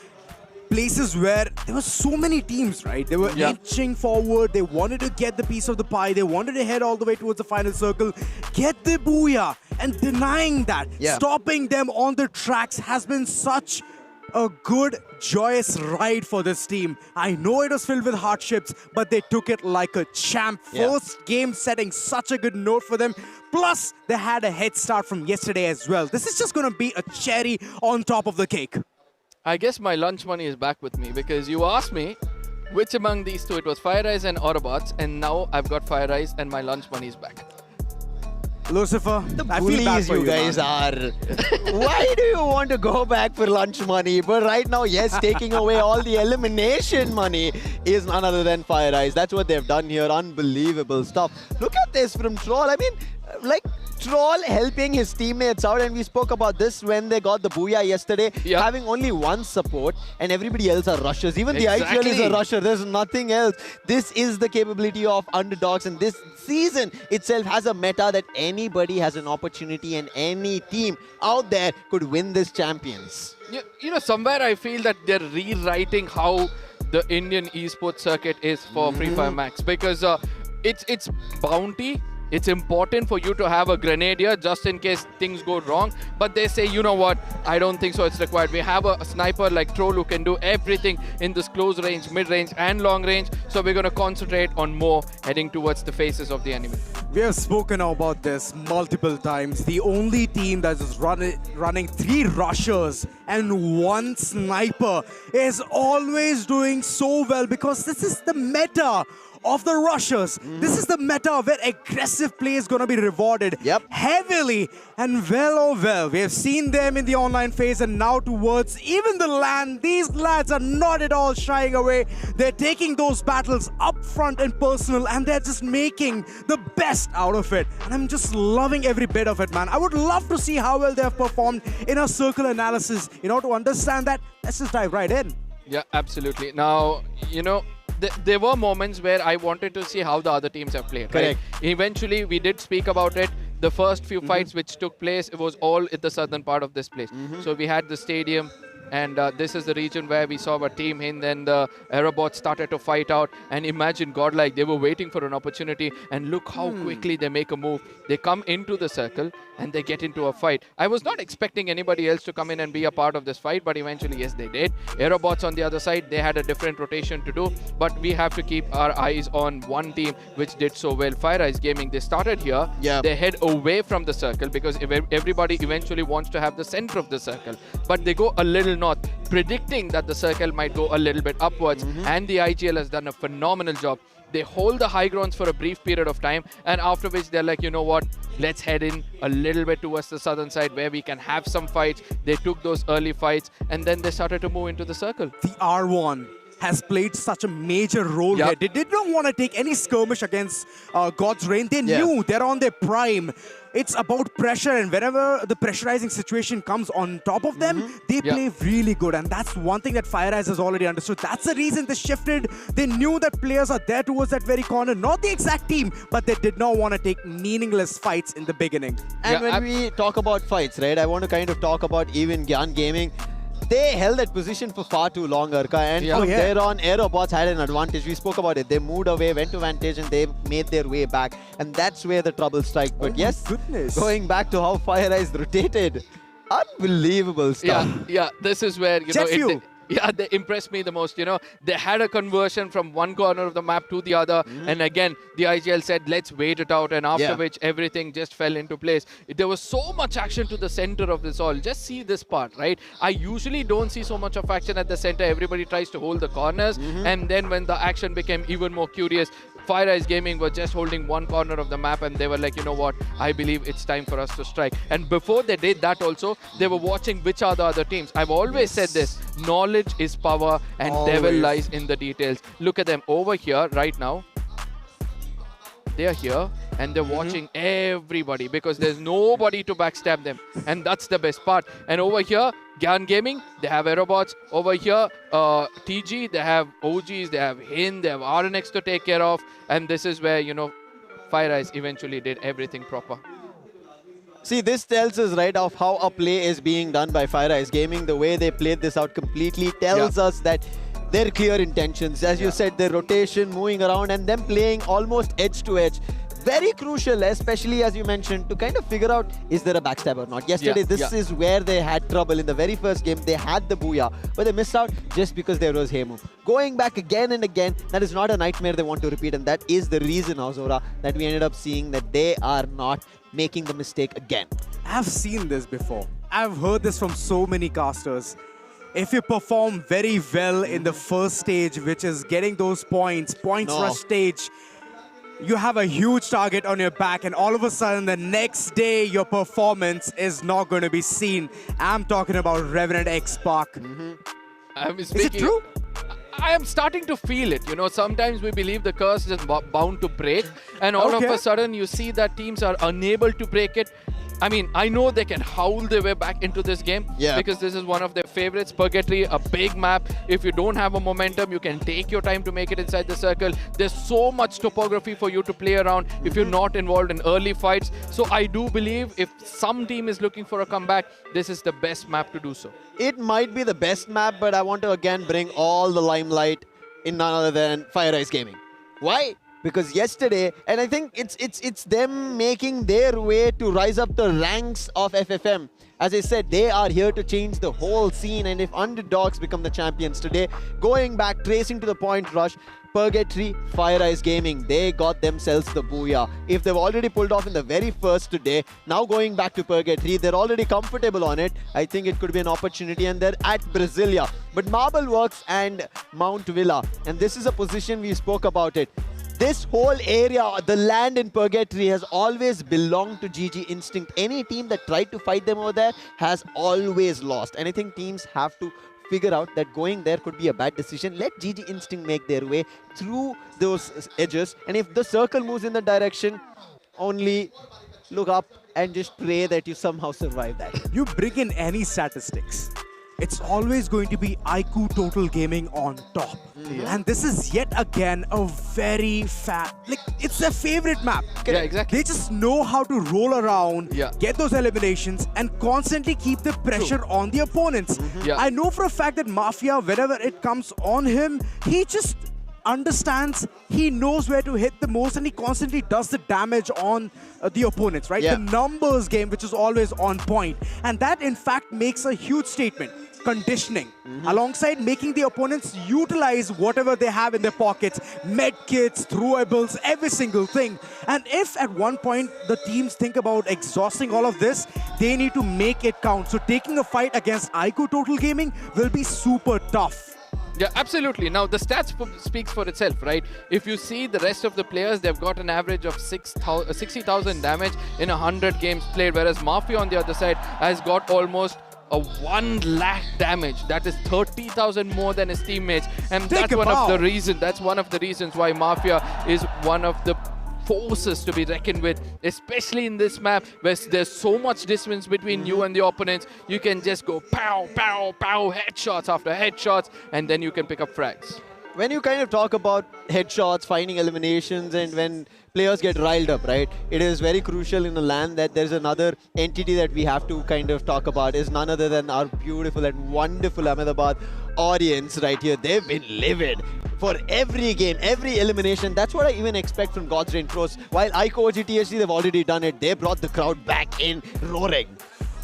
places where there were so many teams, right? They were inching forward. They wanted to get the piece of the pie. They wanted to head all the way towards the final circle, get the booyah, and denying that, stopping them on the tracks has been such a good, joyous ride for this team. I know it was filled with hardships, but they took it like a champ. First game setting such a good note for them. Plus, they had a head start from yesterday as well. This is just going to be a cherry on top of the cake. I guess my lunch money is back with me because you asked me which among these two. It was FIREEYES and AEROBOTZ, and now I've got FIREEYES and my lunch money is back. Lucifer, I feel bad for you guys are. Why do you want to go back for lunch money? But right now, yes, taking away all the elimination money is none other than FIREEYES. That's what they've done here. Unbelievable stuff. Look at this from Troll. I mean, like, Troll helping his teammates out, and we spoke about this when they got the booyah yesterday, having only one support and everybody else are rushers. Even the IGL is a rusher. There's nothing else. This is the capability of underdogs, and this season itself has a meta that anybody has an opportunity and any team out there could win this champions. You know, somewhere I feel that they're rewriting how the Indian esports circuit is for Free Fire Max, because it's bounty. It's important for you to have a grenadier just in case things go wrong. But they say, you know what, I don't think so it's required. We have a sniper like Troll who can do everything in this close range, mid range and long range. So we're going to concentrate on more heading towards the faces of the enemy. We have spoken about this multiple times. The only team that is running 3 rushers and 1 sniper is always doing so well, because this is the meta of the rushers. This is the meta where aggressive play is going to be rewarded heavily. And well, we have seen them in the online phase, and now towards even the LAN, these lads are not at all shying away. They're taking those battles up front and personal, and they're just making the best out of it. And I'm just loving every bit of it, man. I would love to see how well they have performed in a circle analysis. You know, to understand that, let's just dive right in. Yeah, absolutely. Now, you know, there were moments where I wanted to see how the other teams have played. Correct. Right? Eventually, we did speak about it. The first few fights which took place, it was all in the southern part of this place. So we had the stadium, and this is the region where we saw our team HIND and the AEROBOTZ started to fight out. And imagine GODLIKE, they were waiting for an opportunity, and look how quickly they make a move. They come into the circle and they get into a fight. I was not expecting anybody else to come in and be a part of this fight, but eventually, yes, they did. AEROBOTZ on the other side, they had a different rotation to do, but we have to keep our eyes on one team which did so well. FIREEYES Gaming, they started here. They head away from the circle because everybody eventually wants to have the center of the circle, but they go a little north, predicting that the circle might go a little bit upwards, and the IGL has done a phenomenal job. They hold the high grounds for a brief period of time, and after which they're like, you know what, let's head in a little bit towards the southern side where we can have some fights. They took those early fights, and then they started to move into the circle. The R1 has played such a major role here. They did not want to take any skirmish against God's Reign. They knew they're on their prime. It's about pressure, and whenever the pressurizing situation comes on top of them, they play really good. And that's one thing that FIREEYES has already understood. That's the reason they shifted. They knew that players are there towards that very corner. Not the exact team, but they did not want to take meaningless fights in the beginning. And when we talk about fights, right, I want to kind of talk about even GYAN Gaming. They held that position for far too long, Arka, and from there on, AEROBOTZ had an advantage. We spoke about it. They moved away, went to Vantage, and they made their way back. And that's where the trouble strikes. But going back to how FIREEYES rotated, unbelievable stuff. Yeah, this is where, you know, they impressed me the most. You know, they had a conversion from one corner of the map to the other, and again the IGL said let's wait it out, and after which everything just fell into place. There was so much action to the center of this all. Just see this part, right? I usually don't see so much of action at the center. Everybody tries to hold the corners, and then when the action became even more curious, FireEyes Gaming were just holding one corner of the map and they were like, you know what, I believe it's time for us to strike. And before they did that also, they were watching which are the other teams. I've always said this, knowledge is power and devil lies in the details. Look at them over here right now. They are here and they're watching everybody because there's nobody to backstab them. And that's the best part. And over here, GYAN Gaming, they have AEROBOTZ. Over here, TG, they have OGs, they have HIND, they have RNX to take care of. And this is where, you know, FireEyes eventually did everything proper. See, this tells us, right, of how a play is being done by FireEyes Gaming. The way they played this out completely tells us that their clear intentions. As you said, their rotation, moving around, and them playing almost edge to edge. Very crucial, especially as you mentioned, to kind of figure out, is there a backstab or not? Yesterday, this is where they had trouble. In the very first game, they had the Booyah, but they missed out just because there was Hemu. Going back again and again, that is not a nightmare they want to repeat, and that is the reason, Azora, that we ended up seeing that they are not making the mistake again. I've seen this before. I've heard this from so many casters. If you perform very well in the first stage, which is getting those points rush stage, you have a huge target on your back, and all of a sudden the next day your performance is not going to be seen. I'm talking about Revenant XSPARK. Is it true? I am starting to feel it. You know, sometimes we believe the curse is bound to break, and all of a sudden you see that teams are unable to break it. I mean, I know they can howl their way back into this game because this is one of their favorites. Purgatory, a big map. If you don't have a momentum, you can take your time to make it inside the circle. There's so much topography for you to play around if you're not involved in early fights. So I do believe if some team is looking for a comeback, this is the best map to do so. It might be the best map, but I want to again bring all the limelight in none other than FireEyes Gaming. Why? Because yesterday, and I think it's them making their way to rise up the ranks of FFM. As I said, they are here to change the whole scene, and if underdogs become the champions today, going back, tracing to the point rush, Purgatory, FireEyes Gaming, they got themselves the Booyah. If they've already pulled off in the very first today, now going back to Purgatory, they're already comfortable on it. I think it could be an opportunity, and they're at Brasilia. But Marble Works and Mount Villa, and this is a position we spoke about it. This whole area, the land in Purgatory, has always belonged to GG Instinct. Any team that tried to fight them over there has always lost. And I think teams have to figure out that going there could be a bad decision. Let GG Instinct make their way through those edges. And if the circle moves in the direction, only look up and just pray that you somehow survive that. You bring in any statistics, it's always going to be IQOO Total Gaming on top. And this is yet again a very it's their favorite map. Yeah, exactly. They just know how to roll around, get those eliminations, and constantly keep the pressure on the opponents. I know for a fact that Mafia, whenever it comes on him, he just understands, he knows where to hit the most, and he constantly does the damage on the opponents, right? The numbers game, which is always on point. And that, in fact, makes a huge statement. Conditioning, alongside making the opponents utilize whatever they have in their pockets, med kits, throwables, every single thing. And if at one point the teams think about exhausting all of this, they need to make it count. So taking a fight against IQOO Total Gaming will be super tough. Yeah, absolutely. Now, the stats speaks for itself, right? If you see the rest of the players, they've got an average of 60,000 damage in 100 games played, whereas Mafia on the other side has got almost a 1 lakh damage. That is 30,000 more than his teammates, and that's one of the reasons why Mafia is one of the forces to be reckoned with, especially in this map where there's so much distance between you and the opponents. You can just go pow, pow, pow, headshots after headshots, and then you can pick up frags. When you kind of talk about headshots, finding eliminations, and when players get riled up, right, it is very crucial in a LAN that there's another entity that we have to kind of talk about, is none other than our beautiful and wonderful Ahmedabad audience right here. They've been livid for every game, every elimination. That's what I even expect from God's Rain Pros. While IQOO OGXTSG, they've already done it. They brought the crowd back in roaring.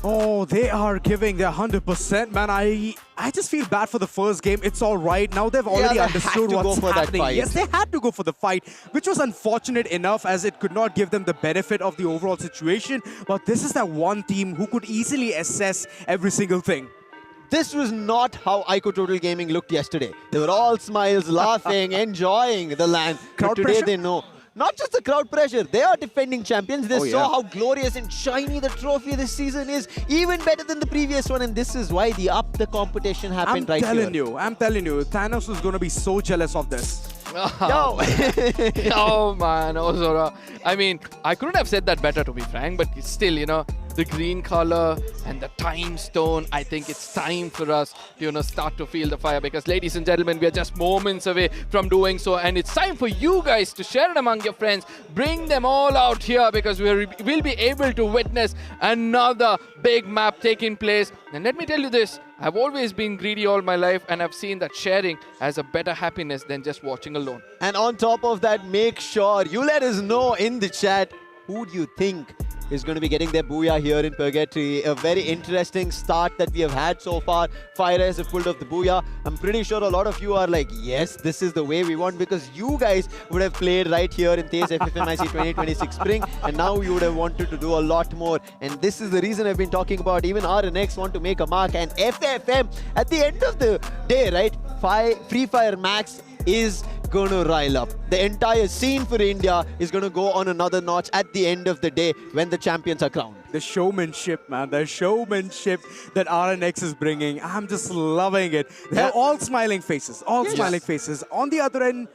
Oh, they are giving their 100%, man. I just feel bad for the first game. It's all right. Now they've already understood what's happening. Yes, they had to go for the fight, which was unfortunate enough as it could not give them the benefit of the overall situation. But this is that one team who could easily assess every single thing. this was not how IQOO Total Gaming looked yesterday. They were all smiles, laughing, enjoying the LAN. But today pressure? they know. Not just the crowd pressure, they are defending champions. They saw yeah. how glorious and shiny the trophy this season is, even better than the previous one, and this is why the up the competition happened right here. I'm telling you, Thanos is going to be so jealous of this. Yo. Oh man, Ozora. I mean, I couldn't have said that better, to be frank, but still, you know, the green color and the time stone, I think it's time for us to, you know, start to feel the fire, because ladies and gentlemen, we are just moments away from doing so, and it's time for you guys to share it among your friends. Bring them all out here, because we'll be able to witness another big map taking place. And let me tell you this, I've always been greedy all my life, and I've seen that sharing has a better happiness than just watching alone. And on top of that, make sure you let us know in the chat, who do you think is going to be getting their Booyah here in Purgatory? A very interesting start that we have had so far. FIREEYES have pulled off the Booyah. I'm pretty sure a lot of you are like, yes, this is the way we want, because you guys would have played right here in TEZ FFMIC 2026 Spring, and now you would have wanted to do a lot more. And this is the reason I've been talking about. Even RNX want to make a mark, and FFM, at the end of the day, right, Free Fire Max is going to rile up. The entire scene for India is going to go on another notch at the end of the day when the champions are crowned. The showmanship, man, the showmanship that RNX is bringing. I'm just loving it. They're all smiling faces, smiling faces. On the other end,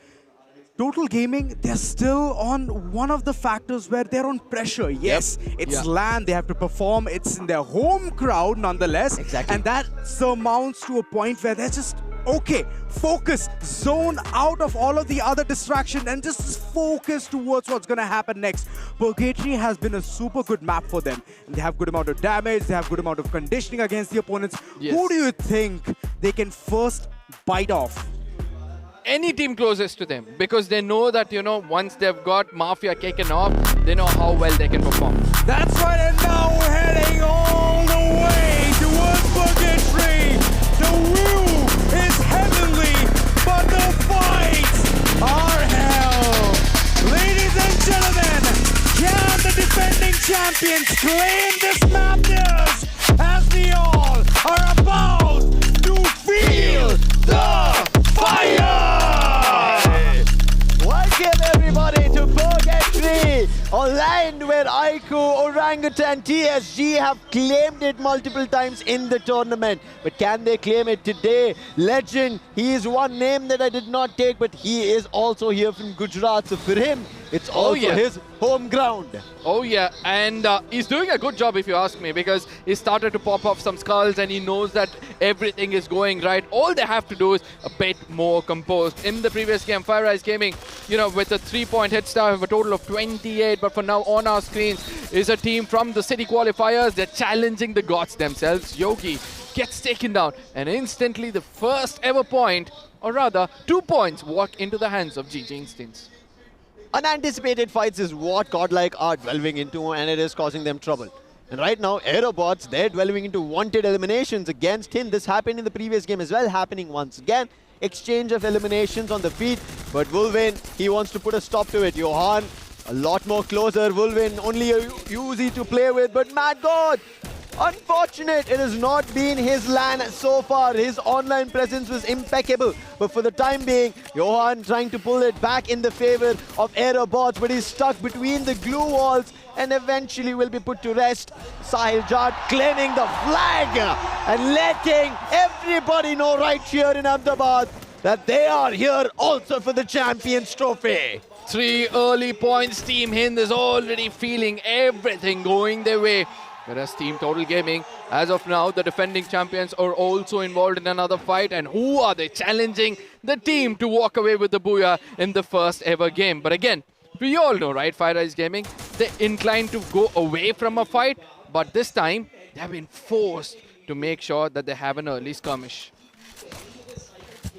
Total Gaming, they're still on one of the factors where they're on pressure. Yes, it's LAN, they have to perform. It's in their home crowd nonetheless. Exactly. And that surmounts to a point where they're just, okay, focus, zone out of all of the other distraction and just focus towards what's going to happen next. Purgatory has been a super good map for them. And they have good amount of damage, they have good amount of conditioning against the opponents. Yes. Who do you think they can first bite off? Any team closest to them, because they know that, you know, once they've got Mafia taken off, they know how well they can perform. That's right, and now we're heading all the way towards Purgatory. The woo is heavenly, but the fights are hell. Ladies and gentlemen, can the defending champions claim this map theirs, as we all are about to feel the fire! Welcome everybody to Purgatory, a land where IQOO, Orangutan, TSG have claimed it multiple times in the tournament. But can they claim it today? Legend, he is one name that I did not take, but he is also here from Gujarat. So for him, it's also his home ground. Oh yeah, and he's doing a good job if you ask me, because he started to pop off some skulls and he knows that everything is going right. All they have to do is a bit more composed. In the previous game, FIREEYES Gaming, you know, with a 3-point head start of a total of 28, but for now on our screens is a team from the city qualifiers. They're challenging the gods themselves. Yogi gets taken down, and instantly the first ever point, or rather 2 points, walk into the hands of GG Instincts. Unanticipated fights is what Godlike are delving into, and it is causing them trouble. And right now, AEROBOTZ, they're delving into wanted eliminations against HIND. This happened in the previous game as well, happening once again. Exchange of eliminations on the feet, but Wolvin, he wants to put a stop to it. Johan, a lot more closer. Wolvin, only a Uzi to play with, but Mad God, unfortunate, it has not been his LAN so far. His online presence was impeccable, but for the time being, Johan trying to pull it back in the favor of AEROBOTZ, but he's stuck between the glue walls and eventually will be put to rest. Sahil Jat claiming the flag and letting everybody know right here in Ahmedabad that they are here also for the Champions Trophy. 3 early points. Team HIND is already feeling everything going their way. Whereas Team Total Gaming, as of now, the defending champions are also involved in another fight. And who are they challenging? The team to walk away with the Booyah in the first ever game. But again, we all know, right, FIREEYES Gaming, they're inclined to go away from a fight. But this time, they have been forced to make sure that they have an early skirmish.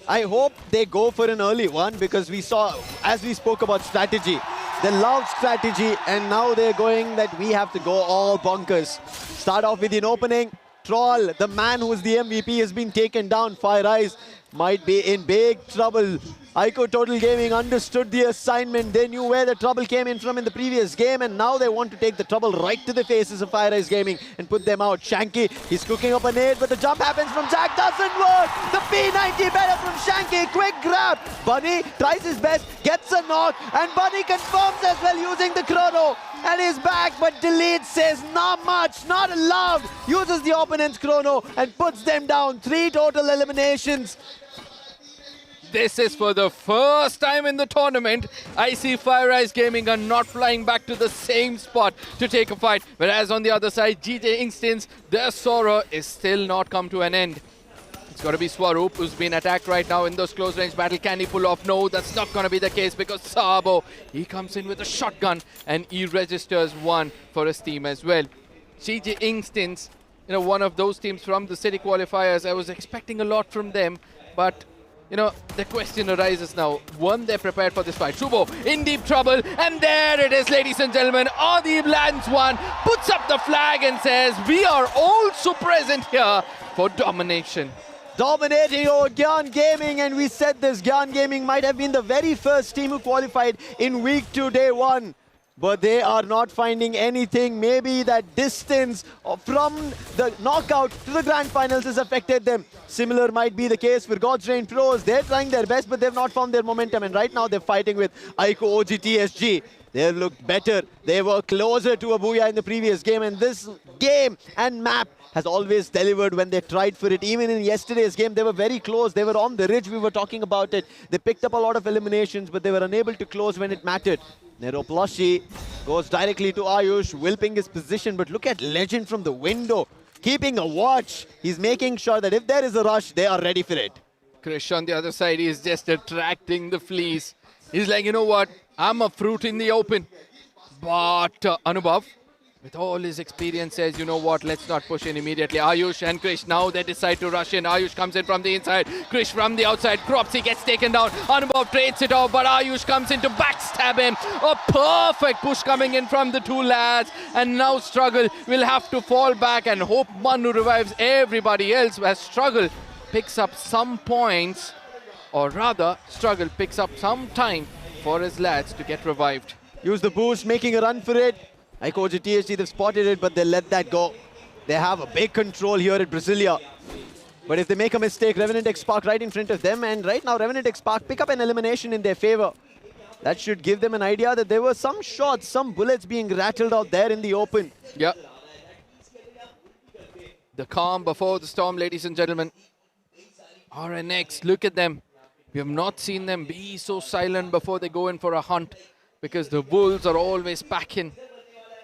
I hope they go for an early one, because we saw, as we spoke about strategy, they love strategy, and now they're going that we have to go all bonkers. Start off with an opening. Troll, the man who's the MVP, has been taken down. FIREEYES might be in big trouble. IQOO Total Gaming understood the assignment. They knew where the trouble came in from in the previous game, and now they want to take the trouble right to the faces of FIREEYES Gaming and put them out. Shanky, he's cooking up a nade, but the jump happens from Jack, doesn't work. The P90 better from Shanky, quick grab. Bunny tries his best, gets a knock, and Bunny confirms as well using the chrono. And he's back, but Delete says not much, not allowed. Uses the opponent's chrono and puts them down. 3 total eliminations. This is for the first time in the tournament. I see FIREEYES Gaming are not flying back to the same spot to take a fight. Whereas on the other side, GJ Instance, their sorrow is still not come to an end. It's got to be Swaroop who's been attacked right now in those close range battle. Can he pull off? No, that's not going to be the case because Sabo, he comes in with a shotgun and he registers 1 for his team as well. GJ Instance, you know, one of those teams from the city qualifiers. I was expecting a lot from them, but you know, the question arises now. 1, they're prepared for this fight. Shubo in deep trouble, and there it is, ladies and gentlemen. Adib lands 1, puts up the flag and says, we are also present here for domination. Dominating over GYAN Gaming, and we said this, GYAN Gaming might have been the very first team who qualified in week 2, day 1. But they are not finding anything. Maybe that distance from the knockout to the grand finals has affected them. Similar might be the case for God's Reign Pros. They're trying their best, but they've not found their momentum. And right now they're fighting with IQOO OGXTSG. They looked better. They were closer to a Booyah in the previous game. And this game and map has always delivered when they tried for it. Even in yesterday's game, they were very close. They were on the ridge. We were talking about it. They picked up a lot of eliminations, but they were unable to close when it mattered. Nero Plushie goes directly to Ayush, wilping his position. But look at Legend from the window, keeping a watch. He's making sure that if there is a rush, they are ready for it. Krish on the other side is just attracting the fleas. He's like, you know what? I'm a fruit in the open. But Anubhav, with all his experience, says, you know what, let's not push in immediately. Ayush and Krish, now they decide to rush in. Ayush comes in from the inside. Krish from the outside. Cropsy gets taken down. Anubhav trades it off, but Ayush comes in to backstab him. A perfect push coming in from the 2 lads. And now Struggle will have to fall back and hope Manu revives everybody else, as Struggle picks up some points, or rather, Struggle picks up some time for his lads to get revived. Use the boost, making a run for it. IQOO OGXTSG, they've spotted it, but they let that go. They have a big control here at Brasilia. But if they make a mistake, REVENANT XSPARK right in front of them. And right now, REVENANT XSPARK pick up an elimination in their favor. That should give them an idea that there were some shots, some bullets being rattled out there in the open. Yeah. The calm before the storm, ladies and gentlemen. RNX, look at them. We have not seen them be so silent before they go in for a hunt, because the wolves are always packing.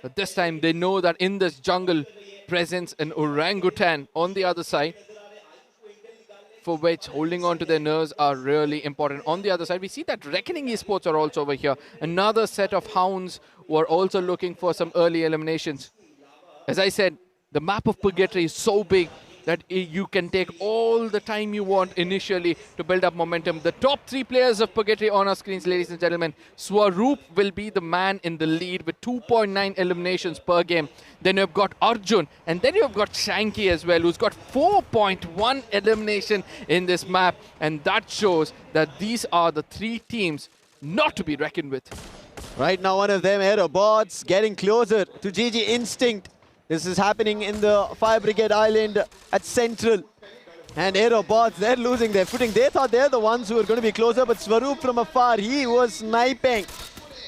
But this time they know that in this jungle presents an orangutan on the other side, for which holding on to their nerves are really important. On the other side, we see that Reckoning Esports are also over here. Another set of hounds who are also looking for some early eliminations. As I said, the map of Purgatory is so big that you can take all the time you want initially to build up momentum. The top 3 players of Purgatory on our screens, ladies and gentlemen. Swaroop will be the man in the lead with 2.9 eliminations per game. Then you've got Arjun, and then you've got Shanky as well, who's got 4.1 elimination in this map. And that shows that these are the 3 teams not to be reckoned with. Right now, one of them, AEROBOTZ, getting closer to GG Instinct. This is happening in the Fire Brigade Island at Central. And AEROBOTZ, they're losing their footing. They thought they're the ones who were going to be closer, but Swaroop from afar, he was sniping.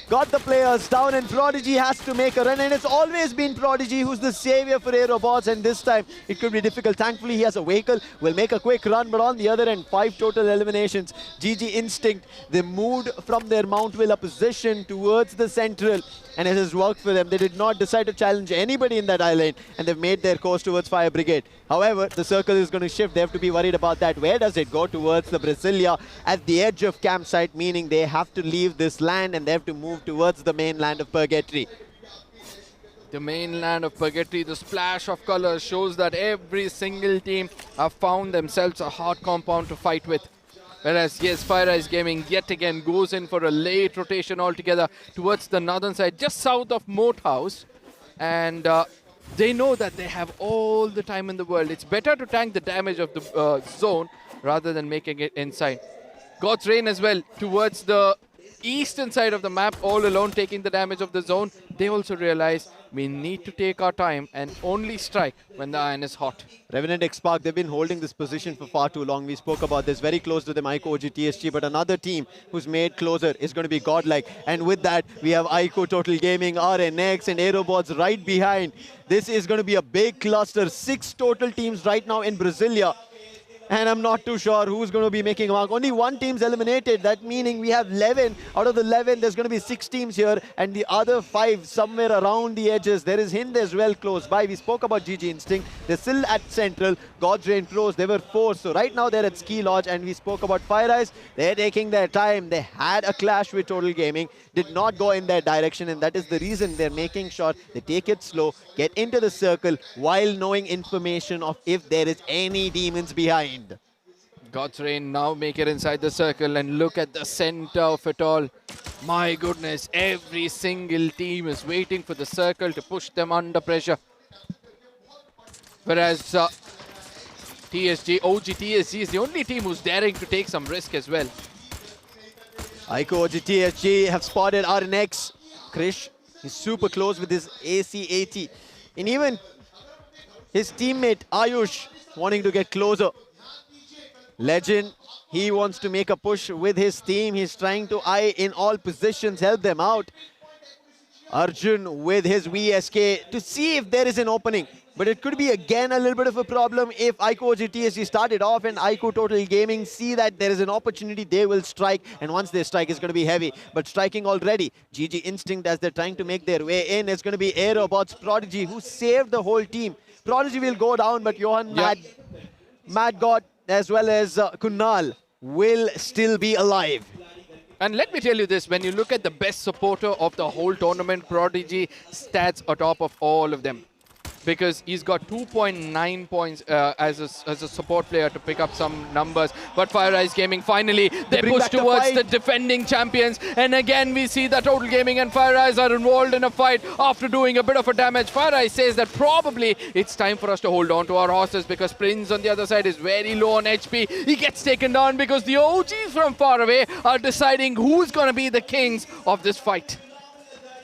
Got the players down, and Prodigy has to make a run. And it's always been Prodigy who's the savior for AEROBOTZ, and this time it could be difficult. Thankfully, he has a vehicle, will make a quick run, but on the other end, 5 total eliminations. GG Instinct, they moved from their Mount Villa position towards the Central, and it has worked for them. They did not decide to challenge anybody in that island, and they've made their course towards Fire Brigade. However, the circle is going to shift. They have to be worried about that. Where does it go? Towards the Brasilia at the edge of campsite, meaning they have to leave this land and they have to move towards the mainland of Purgatory. The mainland of Purgatory, the splash of colors shows that every single team have found themselves a hard compound to fight with. Whereas, yes, FIREEYES Gaming yet again goes in for a late rotation altogether towards the northern side, just south of Moat House. And they know that they have all the time in the world. It's better to tank the damage of the zone rather than making it inside. God's Reign as well towards the eastern side of the map, all alone taking the damage of the zone. They also realize we need to take our time and only strike when the iron is hot. Revenant XSPARK, they've been holding this position for far too long. We spoke about this, very close to them, IQOO, OGXTSG, but another team who's made closer is going to be GODLIKE. And with that, we have IQOO, Total Gaming, RNX, and AEROBOTZ right behind. This is going to be a big cluster. 6 total teams right now in Brasilia. And I'm not too sure who's going to be making a mark. Only one team's eliminated. That meaning we have 11. Out of the 11, there's going to be 6 teams here. And the other 5 somewhere around the edges. There is HIND as well close by. We spoke about GG Instinct. They're still at Central. God's Reign Pros, they were 4. So right now they're at Ski Lodge. And we spoke about FIREEYES. They're taking their time. They had a clash with Total Gaming. Did not go in their direction. And that is the reason they're making sure they take it slow. Get into the circle while knowing information of if there is any demons behind. God's Reign now make it inside the circle and look at the center of it all. My goodness, every single team is waiting for the circle to push them under pressure. Whereas TSG, OGTSG is the only team who's daring to take some risk as well. IQOO, OGTSG have spotted RNX. Krish, he's super close with his AC-80. And even his teammate Ayush wanting to get closer. Legend, he wants to make a push with his team. He's trying to eye in all positions, help them out. Arjun with his VSK to see if there is an opening. But it could be again a little bit of a problem if IQOO GTSG started off and IQOO Total Gaming see that there is an opportunity, they will strike. And once they strike, it's going to be heavy. But striking already, GG Instinct as they're trying to make their way in. It's going to be AEROBOTZ Prodigy who saved the whole team. Prodigy will go down, but Johan, Mad God, as well as Kunal will still be alive. And let me tell you this, when you look at the best supporter of the whole tournament, Prodigy stats atop of all of them. Because he's got 2.9 points as a support player to pick up some numbers. But FIREEYES Gaming finally, they push towards the defending champions. And again, we see that Total Gaming and FIREEYES are involved in a fight after doing a bit of a damage. FIREEYES says that probably it's time for us to hold on to our horses because Prince on the other side is very low on HP. He gets taken down because the OGs from far away are deciding who's going to be the kings of this fight.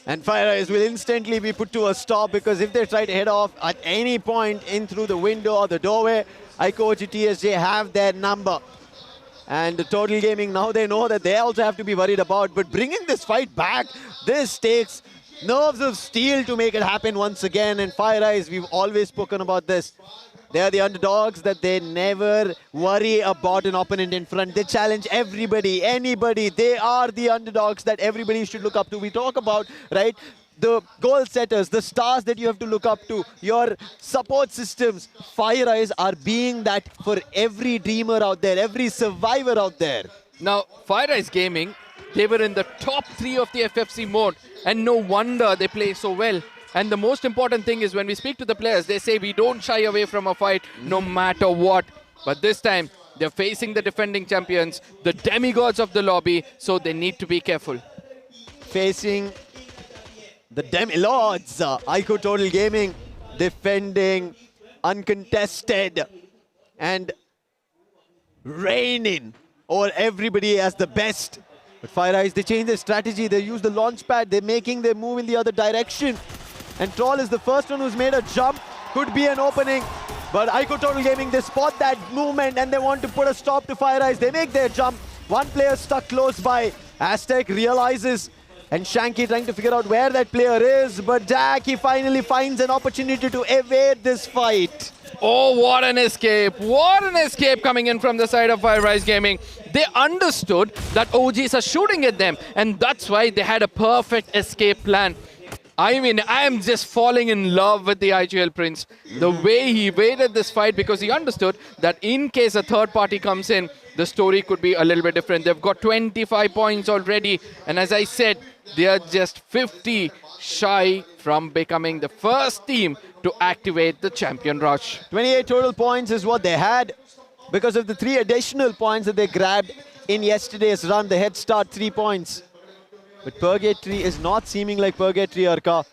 And FIREEYES will instantly be put to a stop because if they try to head off at any point in through the window or the doorway, IQOO GTSG have their number. And the Total Gaming, now they know that they also have to be worried about. But bringing this fight back, this takes nerves of steel to make it happen once again. And FIREEYES, we've always spoken about this. They are the underdogs that they never worry about an opponent in front. They challenge everybody, anybody. They are the underdogs that everybody should look up to. We talk about, right, the goal setters, the stars that you have to look up to, your support systems. FIREEYES are being that for every dreamer out there, every survivor out there. Now, FIREEYES Gaming, they were in the top 3 of the FFC mode. And no wonder they play so well. And the most important thing is when we speak to the players, they say we don't shy away from a fight no matter what. But this time, they're facing the defending champions, the demigods of the lobby, so they need to be careful. Facing the demi-lords, IQOO Total Gaming, defending, uncontested, and reigning over everybody as the best. But FIREEYES, they change their strategy, they use the launch pad, they're making their move in the other direction. And Troll is the first one who's made a jump. Could be an opening. But IQOO Total Gaming, they spot that movement and they want to put a stop to FIREEYES. They make their jump. One player stuck close by. Aztec realizes. And Shanky trying to figure out where that player is. But Jack, he finally finds an opportunity to evade this fight. Oh, what an escape. What an escape coming in from the side of FIREEYES Gaming. They understood that OGs are shooting at them. And that's why they had a perfect escape plan. I mean, I am just falling in love with the IGL Prince. The way he waited this fight because he understood that in case a third party comes in, the story could be a little bit different. They've got 25 points already. And as I said, they are just 50 shy from becoming the first team to activate the champion rush. 28 total points is what they had because of the 3 additional points that they grabbed in yesterday's run. The head start 3 points. But Purgatory is not seeming like Purgatory, Arka.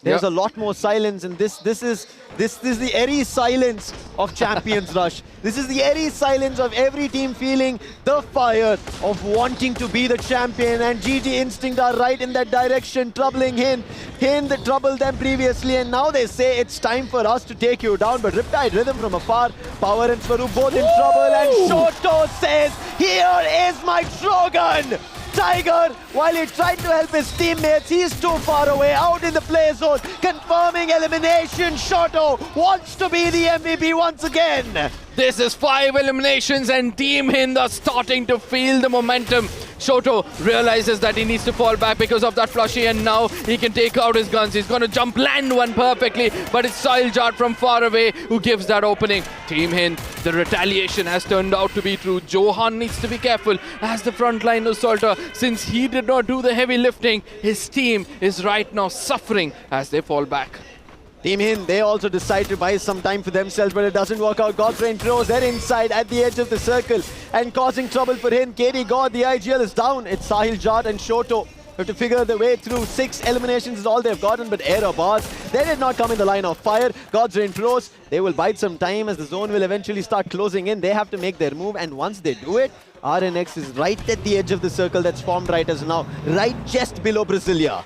There's a lot more silence, and this is the airy silence of Champions Rush. This is the airy silence of every team feeling the fire of wanting to be the champion, and GG Instinct are right in that direction, troubling HIND. HIND troubled them previously, and now they say it's time for us to take you down. But Riptide Rhythm from afar, Power and Swaroop both in trouble, and Shoto says, "Here is my Trogan!" Tiger, while he tried to help his teammates, he's too far away, out in the play zone, confirming elimination. Shoto wants to be the MVP once again. This is 5 eliminations and Team HIND are starting to feel the momentum. Shoto realizes that he needs to fall back because of that flushy, and now he can take out his guns. He's going to jump land one perfectly, but it's Sahil from far away who gives that opening. Team HIND, the retaliation has turned out to be true. Johan needs to be careful as the frontline assaulter. Since he did not do the heavy lifting, his team is right now suffering as they fall back. Team HIND, they also decide to buy some time for themselves, but it doesn't work out. Godrain throws their inside at the edge of the circle and causing trouble for HIND. KD God, the IGL is down. It's Sahil Jat and Shoto have to figure their way through. 6 eliminations is all they've gotten, but AEROBOTZ, they did not come in the line of fire. Godrain throws, they will bide some time as the zone will eventually start closing in. They have to make their move, and once they do it, RNX is right at the edge of the circle that's formed right as now, right just below Brasilia.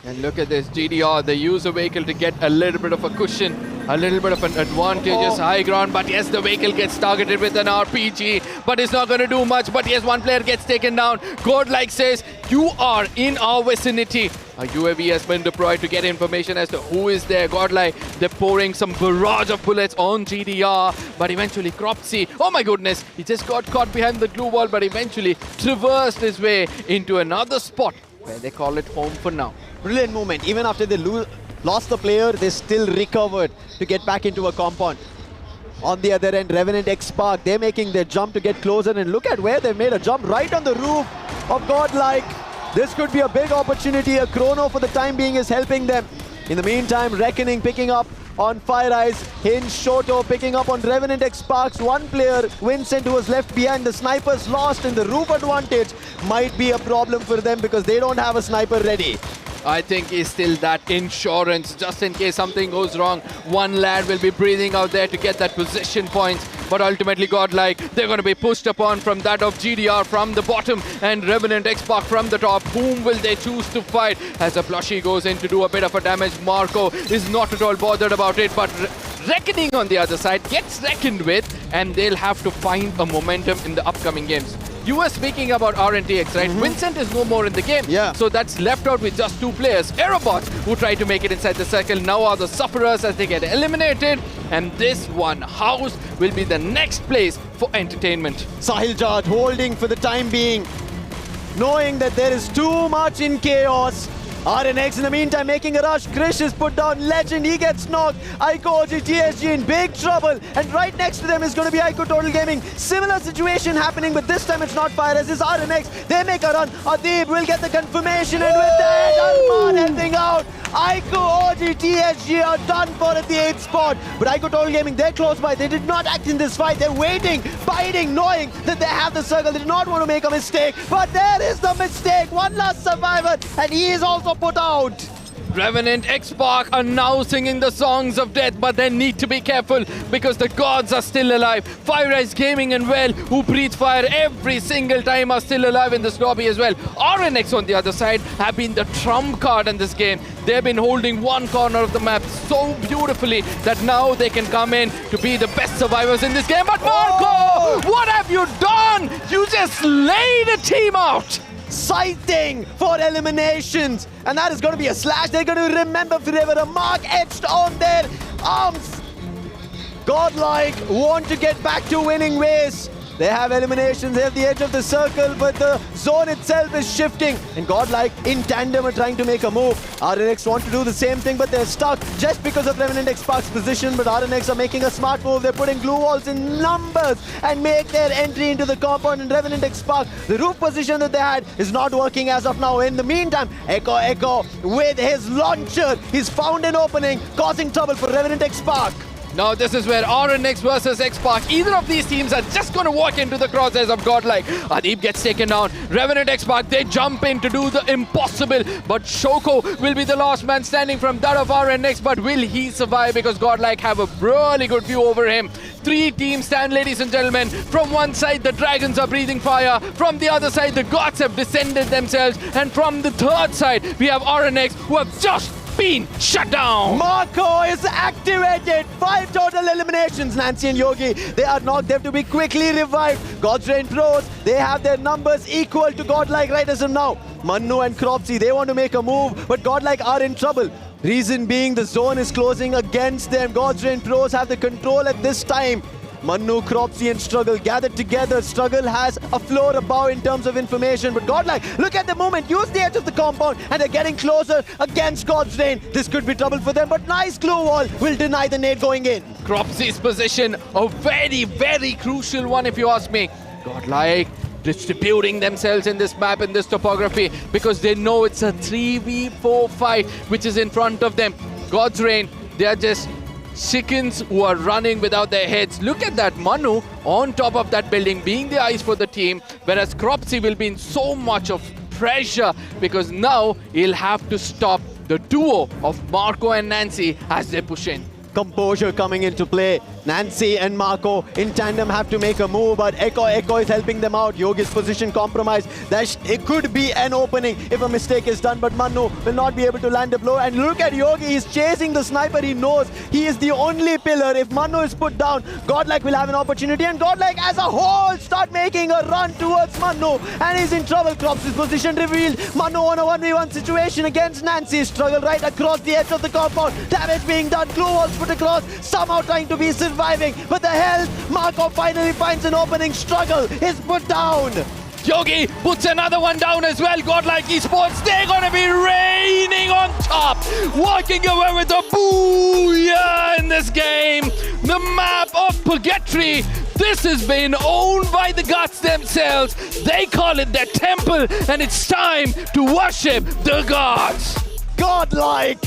And look at this, GDR, they use a vehicle to get a little bit of a cushion, a little bit of an advantageous high ground, but yes, the vehicle gets targeted with an RPG, but it's not going to do much. But yes, one player gets taken down. Godlike says, you are in our vicinity. A UAV has been deployed to get information as to who is there. Godlike, they're pouring some barrage of bullets on GDR, but eventually Cropsy, oh my goodness, he just got caught behind the glue wall, but eventually traversed his way into another spot where they call it home for now. Brilliant movement. Even after they lost the player, they still recovered to get back into a compound. On the other end, Revenant XSPARK, they're making their jump to get closer, and look at where they made a jump, right on the roof of Godlike. This could be a big opportunity. A chrono for the time being is helping them. In the meantime, Reckoning picking up on FIREEYES, HIND, Shoto picking up on Revenant XSPARK's one player, Vincent, who was left behind. The snipers lost, and the roof advantage might be a problem for them because they don't have a sniper ready. I think is still that insurance, just in case something goes wrong. One lad will be breathing out there to get that position points, but ultimately Godlike, they're going to be pushed upon from that of GDR from the bottom and Revenant XSPARK from the top. Whom will they choose to fight? As a Plushy goes in to do a bit of a damage, Marco is not at all bothered about it, but Reckoning on the other side gets reckoned with, and they'll have to find a momentum in the upcoming games. You were speaking about RNTX, right? Vincent is no more in the game. Yeah. So that's left out with just 2 players. AEROBOTZ, who try to make it inside the circle, now are the sufferers as they get eliminated. And this one house will be the next place for entertainment. Sahil Jat holding for the time being, knowing that there is too much in chaos. RNX in the meantime making a rush. Krish is put down. Legend, he gets knocked. IQOO OGXTSG in big trouble. And right next to them is going to be IQOO Total Gaming. Similar situation happening, but this time it's not FIREEYES, it's RNX. They make a run. Adib will get the confirmation, and with that, Arman helping out. IQOO OGXTSG are done for at the 8th spot. But IQOO Total Gaming, they're close by. They did not act in this fight. They're waiting, biding, knowing that they have the circle. They did not want to make a mistake. But there is the mistake. One last survivor, and he is also put out. Revenant XSPARK are now singing the songs of death, but they need to be careful because the gods are still alive. FIREEYES Gaming and Well, who breathe fire every single time, are still alive in this lobby as well. RNX on the other side have been the trump card in this game. They've been holding one corner of the map so beautifully that now they can come in to be the best survivors in this game. But Marco, what have you done? You just laid a team out. Sighting for eliminations, and that is going to be a slash. They're going to remember forever, a mark etched on their arms. Godlike want to get back to winning ways. They have eliminations, they have the edge of the circle, but the zone itself is shifting, and Godlike in tandem are trying to make a move. RNX want to do the same thing, but they're stuck just because of Revenant XSPARK's position. But RNX are making a smart move. They're putting glue walls in numbers and make their entry into the compound. And Revenant XSPARK, the roof position that they had is not working as of now. In the meantime, Echo with his launcher, he's found an opening, causing trouble for Revenant XSPARK. Now this is where RNX versus XSPARK. Either of these teams are just going to walk into the crosshairs of Godlike. Adeep gets taken down. Revenant XSPARK, they jump in to do the impossible. But Shoko will be the last man standing from that of RNX. But will he survive? Because Godlike have a really good view over him. 3 teams stand, ladies and gentlemen. From one side, the Dragons are breathing fire. From the other side, the Gods have descended themselves. And from the third side, we have RNX, who have just been shut down. Marco is activated. 5 total eliminations. Nancy and Yogi, they are knocked. They have to be quickly revived. God's Reign Pros, they have their numbers equal to Godlike right as of now. Manu and Cropsy, they want to make a move, but Godlike are in trouble. Reason being, the zone is closing against them. God's Reign Pros have the control at this time. Manu, Cropsy and Struggle gathered together. Struggle has a floor above in terms of information, but Godlike, look at the movement, use the edge of the compound, and they're getting closer against God's Reign. This could be trouble for them, but nice glue wall will deny the nade going in. Cropsy's position, a very, very crucial one if you ask me. Godlike distributing themselves in this map, in this topography, because they know it's a 3v4 fight which is in front of them. God's Reign, they are just chickens who are running without their heads. Look at that Manu on top of that building, being the eyes for the team, whereas Cropsy will be in so much of pressure because now he'll have to stop the duo of Marco and Nancy as they push in. Composure coming into play. Nancy and Marco in tandem have to make a move, but Echo is helping them out. Yogi's position compromised. It could be an opening if a mistake is done, but Manu will not be able to land a blow. And look at Yogi, he's chasing the sniper. He knows he is the only pillar. If Manu is put down, Godlike will have an opportunity, and Godlike as a whole start making a run towards Manu, and he's in trouble. Crops's position revealed. Manu on a 1v1 situation against Nancy. Struggle right across the edge of the compound. Damage being done. Glue walls put across. Somehow trying to be surviving, but the health, Marco finally finds an opening. Struggle is put down. Yogi puts another one down as well. Godlike Esports, they're gonna be raining on top, walking away with a booyah in this game. The map of Purgatory, this has been owned by the gods themselves. They call it their temple, and it's time to worship the gods. Godlike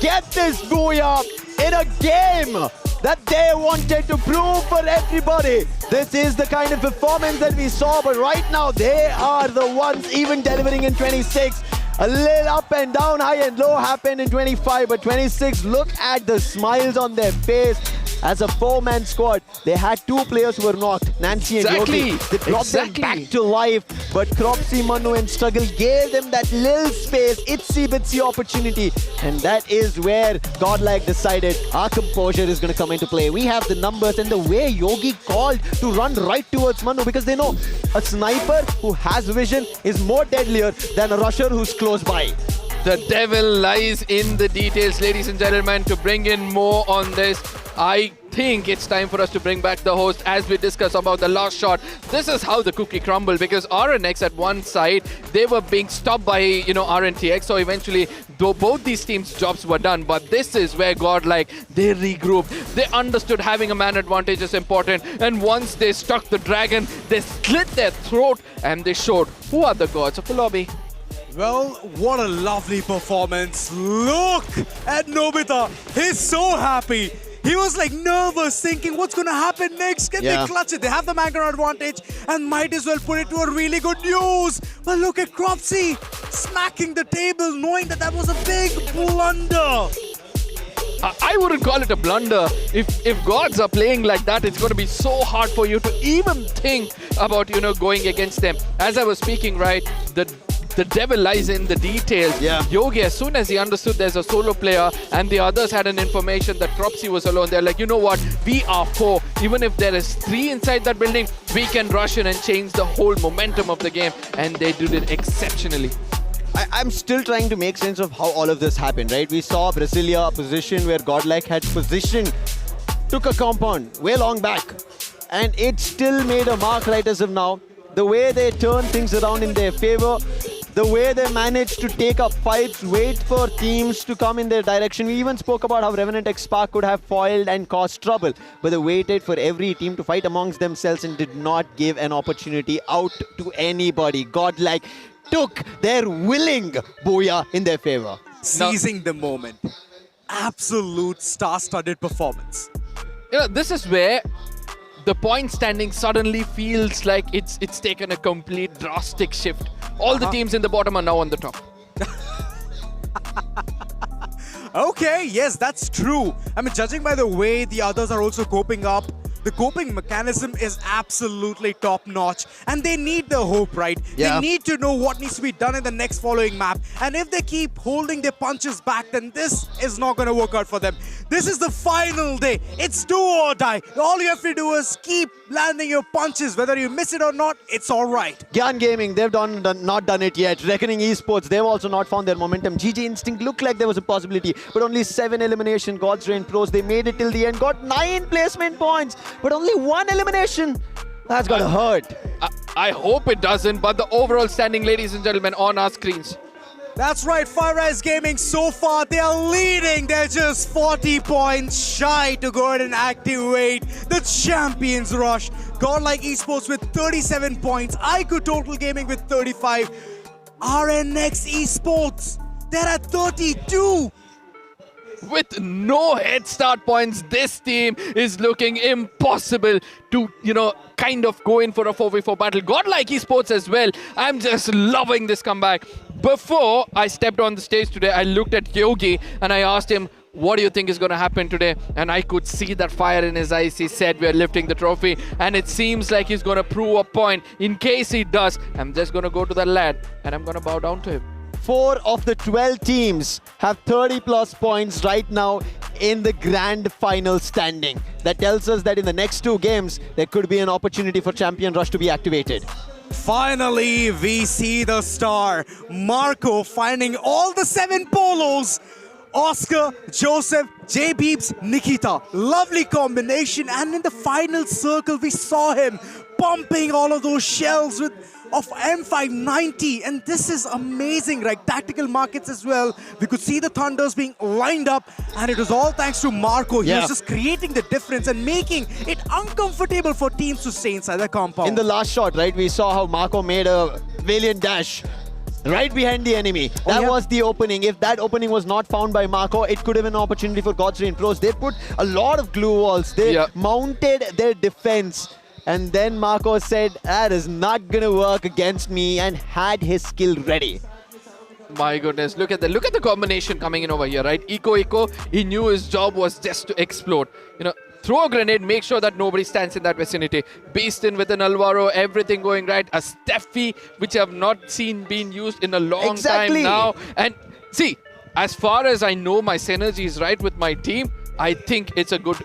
get this booyah in a game that they wanted to prove for everybody. This is the kind of performance that we saw, but right now they are the ones even delivering in 26. A little up and down, high and low happened in 25, but 26, look at the smiles on their face. As a 4-man squad, they had 2 players who were knocked, Nancy and Yogi. They brought them back to life, but Cropsy, Manu and Struggle gave them that little space, itsy-bitsy opportunity, and that is where Godlike decided our composure is going to come into play. We have the numbers, and the way Yogi called to run right towards Manu, because they know a sniper who has vision is more deadlier than a rusher who's close by. The devil lies in the details, ladies and gentlemen. To bring in more on this, I think it's time for us to bring back the host as we discuss about the last shot. This is how the cookie crumbled, because RNX at one side, they were being stopped by, RNTX. So eventually, though both these teams' jobs were done, but this is where Godlike, they regrouped. They understood having a man advantage is important. And once they struck the dragon, they slit their throat and they showed who are the gods of the lobby. Well, what a lovely performance. Look at Nobita. He's so happy. He was like nervous, thinking what's going to happen next. Can they clutch it? They have the manpower advantage and might as well put it to a really good use. But look at Cropsy smacking the table, knowing that that was a big blunder. I wouldn't call it a blunder. If gods are playing like that, it's going to be so hard for you to even think about, going against them. As I was speaking, right, the devil lies in the details. Yogi, as soon as he understood there's a solo player and the others had an information that Cropsy was alone, they're like, you know what, we are 4. Even if there is 3 inside that building, we can rush in and change the whole momentum of the game. And they did it exceptionally. I'm still trying to make sense of how all of this happened, right? We saw Brasilia, a position where Godlike had positioned, took a compound way long back, and it still made a mark right as of now. The way they turn things around in their favor, the way they managed to take up fights, wait for teams to come in their direction. We even spoke about how Revenant XSPARK could have foiled and caused trouble, but they waited for every team to fight amongst themselves and did not give an opportunity out to anybody. Godlike took their willing booyah in their favor. Seizing the moment. Absolute star-studded performance. You know, this is where the point standing suddenly feels like it's taken a complete drastic shift. All the teams in the bottom are now on the top. Okay, yes, that's true. I mean, judging by the way the others are also coping up, the coping mechanism is absolutely top-notch. And they need the hope, right? Yeah. They need to know what needs to be done in the next following map. And if they keep holding their punches back, then this is not going to work out for them. This is the final day. It's do or die. All you have to do is keep landing your punches. Whether you miss it or not, it's all right. GYAN Gaming, they've not done it yet. Reckoning Esports, they've also not found their momentum. GG Instinct looked like there was a possibility, but only 7 elimination. God's Reign Pros, they made it till the end, got 9 placement points, but only 1 elimination. That's gotta hurt. I hope it doesn't, but the overall standing, ladies and gentlemen, on our screens. That's right, FIREEYES Gaming so far, they are leading. They're just 40 points shy to go ahead and activate the Champions Rush. Godlike Esports with 37 points, IQOO Total Gaming with 35. RNX Esports, they're at 32. With no head start points, this team is looking impossible to, you know, kind of go in for a 4v4 battle. Godlike Esports as well. I'm just loving this comeback. Before I stepped on the stage today, I looked at Yogi and I asked him, what do you think is going to happen today? And I could see that fire in his eyes. He said, we're lifting the trophy. And it seems like he's going to prove a point. In case he does, I'm just going to go to that lad and I'm going to bow down to him. 4 of the 12 teams have 30 plus points right now in the grand final standing. That tells us that in the next 2 games, there could be an opportunity for Champion Rush to be activated. Finally, we see the star. Marco finding all the 7 polos. Oscar, Joseph, J Beebs, Nikita. Lovely combination. And in the final circle, we saw him pumping all of those shells of M590, and this is amazing, right? Tactical markets as well. We could see the Thunders being lined up, and it was all thanks to Marco. He was just creating the difference and making it uncomfortable for teams to stay inside the compound. In the last shot, right, we saw how Marco made a valiant dash right behind the enemy. That was the opening. If that opening was not found by Marco, it could have been an opportunity for God's Reign Pros. They put a lot of glue walls. They mounted their defense. And then Marco said, that is not going to work against me, and had his skill ready. My goodness, look at the combination coming in over here, right? Eco, he knew his job was just to explode. You know, throw a grenade, make sure that nobody stands in that vicinity. Beast in with an Alvaro, everything going right. A Steffi, which I have not seen being used in a long time now. And see, as far as I know, my synergy is right with my team. I think it's a good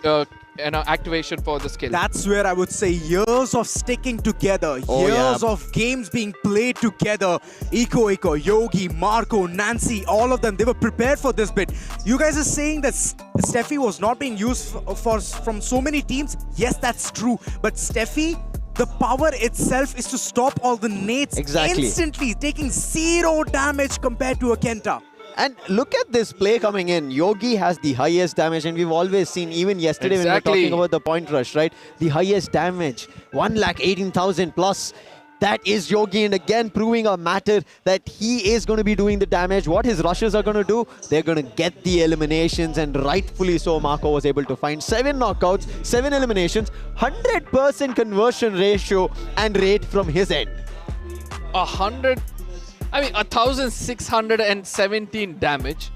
activation for the skill. That's where I would say years of sticking together, years of games being played together. Eco, Yogi, Marco, Nancy, all of them, they were prepared for this bit. You guys are saying that Steffi was not being used from so many teams. Yes, that's true. But Steffi, the power itself is to stop all the nades instantly, taking 0 damage compared to a Kenta. And look at this play coming in. Yogi has the highest damage, and we've always seen, even yesterday when we were talking about the point rush, right? The highest damage, 118,000 plus. That is Yogi, and again proving a matter that he is going to be doing the damage. What his rushes are going to do, they're going to get the eliminations, and rightfully so, Marco was able to find 7 knockouts, 7 eliminations, 100% conversion ratio and rate from his end. 1,617 damage,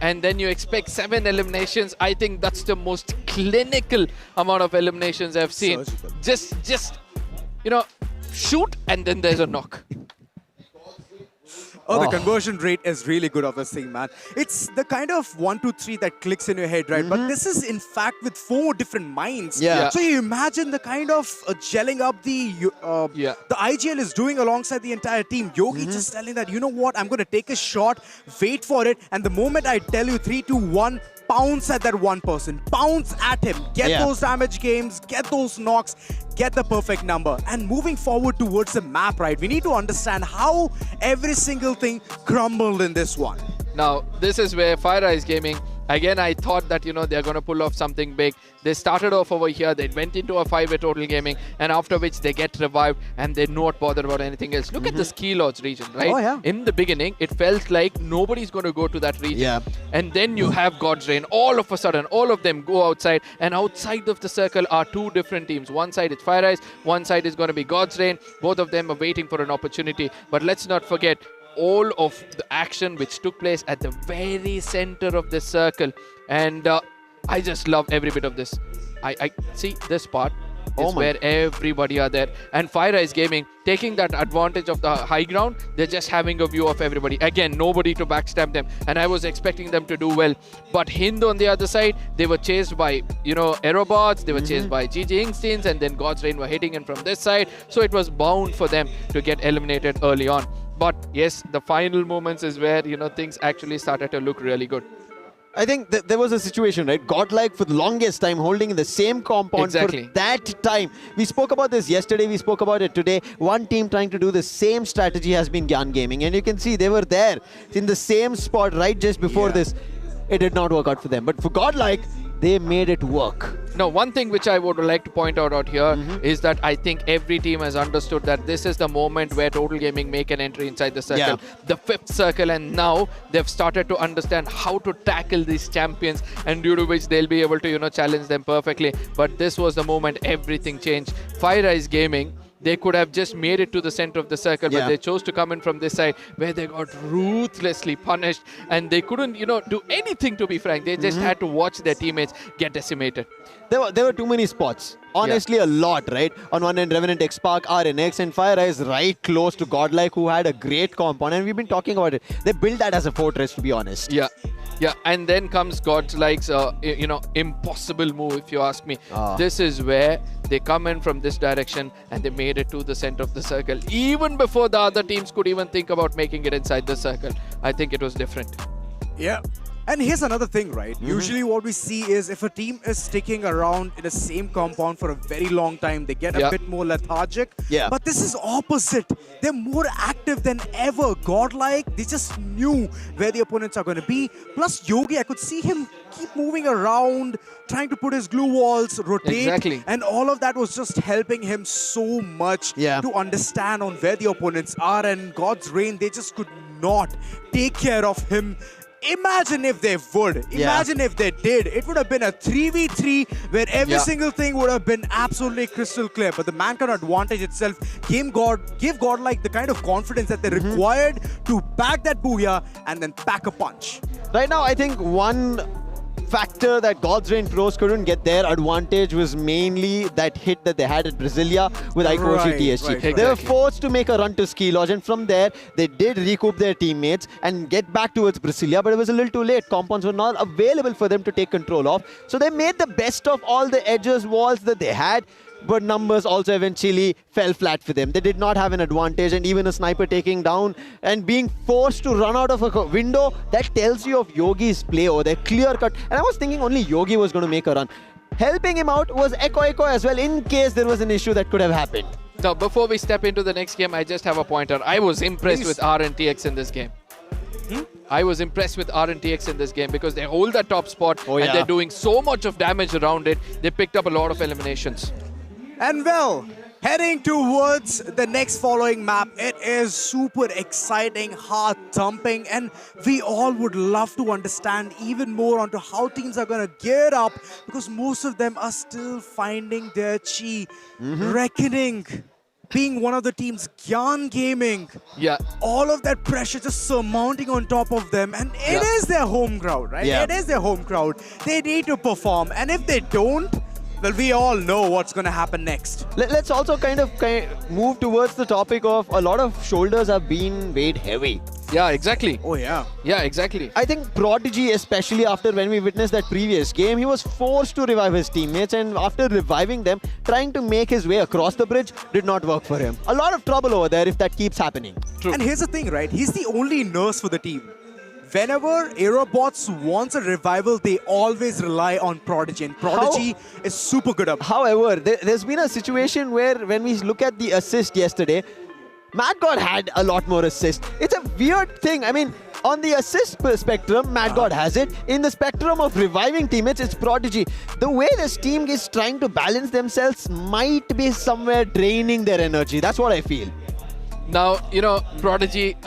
and then you expect 7 eliminations. I think that's the most clinical amount of eliminations I've seen. Just you know, shoot and then there's a knock. Oh, the conversion rate is really good of this thing, man. It's the kind of 1, 2, 3 that clicks in your head, right? But this is, in fact, with 4 different minds. So you imagine the kind of gelling up the IGL is doing alongside the entire team. Yogi just telling that, you know what, I'm going to take a shot, wait for it, and the moment I tell you 3, 2, 1, pounce at that one person, pounce at him, get those damage games, get those knocks, get the perfect number. And moving forward towards the map, right, we need to understand how every single thing crumbled in this one. Now, this is where FIREEYES Gaming Again, I thought that, they're going to pull off something big. They started off over here. They went into a 5-way total gaming, and after which they get revived, and they're not bothered about anything else. Look at the Ski Lodge region, right? Oh, yeah. In the beginning, it felt like nobody's going to go to that region. Yeah. And then you have God's Reign. All of a sudden, all of them go outside, and outside of the circle are two different teams. One side is FIREEYES, one side is going to be God's Reign. Both of them are waiting for an opportunity. But let's not forget, all of the action which took place at the very center of this circle, and I just love every bit of this. I see this part is where everybody are there, and FIREEYES Gaming taking that advantage of the high ground. They're just having a view of everybody. Again, nobody to backstab them, and I was expecting them to do well. But HIND on the other side, they were chased by AEROBOTZ, they were chased by GYAN, and then God's Reign were hitting in from this side, so it was bound for them to get eliminated early on. But yes, the final moments is where things actually started to look really good. I think there was a situation, right? Godlike for the longest time holding in the same compound for that time. We spoke about this yesterday, we spoke about it today. One team trying to do the same strategy has been GYAN Gaming, and you can see they were there in the same spot right just before this. It did not work out for them, but for Godlike, they made it work. Now, one thing which I would like to point out here is that I think every team has understood that this is the moment where Total Gaming make an entry inside the circle, the 5th circle, and now they've started to understand how to tackle these champions, and due to which they'll be able to challenge them perfectly. But this was the moment everything changed. FIREEYES Gaming, they could have just made it to the center of the circle, but they chose to come in from this side where they got ruthlessly punished, and they couldn't, do anything, to be frank. They just had to watch their teammates get decimated. There were too many spots. Honestly, a lot, right? On one end, REVENANT, XSPARK, RNX, and FIREEYES right close to Godlike, who had a great compound, and we've been talking about it. They built that as a fortress, to be honest. Yeah, and then comes Godlike's, impossible move, if you ask me. This is where they come in from this direction, and they made it to the center of the circle. Even before the other teams could even think about making it inside the circle. I think it was different. Yeah. And here's another thing, right? Usually what we see is if a team is sticking around in the same compound for a very long time, they get a bit more lethargic. But this is opposite. They're more active than ever. Godlike, they just knew where the opponents are going to be. Plus Yogi, I could see him keep moving around, trying to put his glue walls, rotate. And all of that was just helping him so much to understand on where the opponents are. And God's Reign, they just could not take care of him. Imagine if they would. Imagine if they did. It would have been a 3v3 where every single thing would have been absolutely crystal clear. But the mankind advantage itself gave Godlike the kind of confidence that they required to back that Booyah and then pack a punch. Right now, I think one factor that God's Reign pros couldn't get their advantage was mainly that hit that they had at Brasilia with IQOO TSG. They were forced to make a run to Ski Lodge, and from there they did recoup their teammates and get back towards Brasilia, but it was a little too late. Compounds were not available for them to take control of, so they made the best of all the edges, walls that they had. But numbers also eventually fell flat for them. They did not have an advantage, and even a sniper taking down and being forced to run out of a window, that tells you of Yogi's play over there, clear cut. And I was thinking only Yogi was going to make a run. Helping him out was EQOO as well, in case there was an issue that could have happened. Now, before we step into the next game, I just have a pointer. I was impressed with RNTX in this game. I was impressed with RNTX in this game because they hold the top spot and they're doing so much of damage around it. They picked up a lot of eliminations. And well, heading towards the next following map, it is super exciting, heart-thumping, and we all would love to understand even more onto how teams are going to gear up, because most of them are still finding their chi. Reckoning being one of the teams, GYAN Gaming. All of that pressure just surmounting on top of them, and it is their home crowd, right? It is their home crowd. They need to perform, and if they don't, well, we all know what's going to happen next. Let's also kind of move towards the topic of a lot of shoulders have been weighed heavy. Yeah, exactly. Oh, yeah. Yeah, exactly. I think Prodigy, especially after when we witnessed that previous game, he was forced to revive his teammates, and after reviving them, trying to make his way across the bridge did not work for him. A lot of trouble over there if that keeps happening. True. And here's the thing, right? He's the only nurse for the team. Whenever AEROBOTZ wants a revival, they always rely on Prodigy, and Prodigy is super good up. However, there's been a situation where when we look at the assist yesterday, Matt God had a lot more assists. It's a weird thing. I mean, On the assist spectrum, Mad God has it. In the spectrum of reviving teammates, it's Prodigy. The way this team is trying to balance themselves might be somewhere draining their energy. That's what I feel. Now, you know, Prodigy,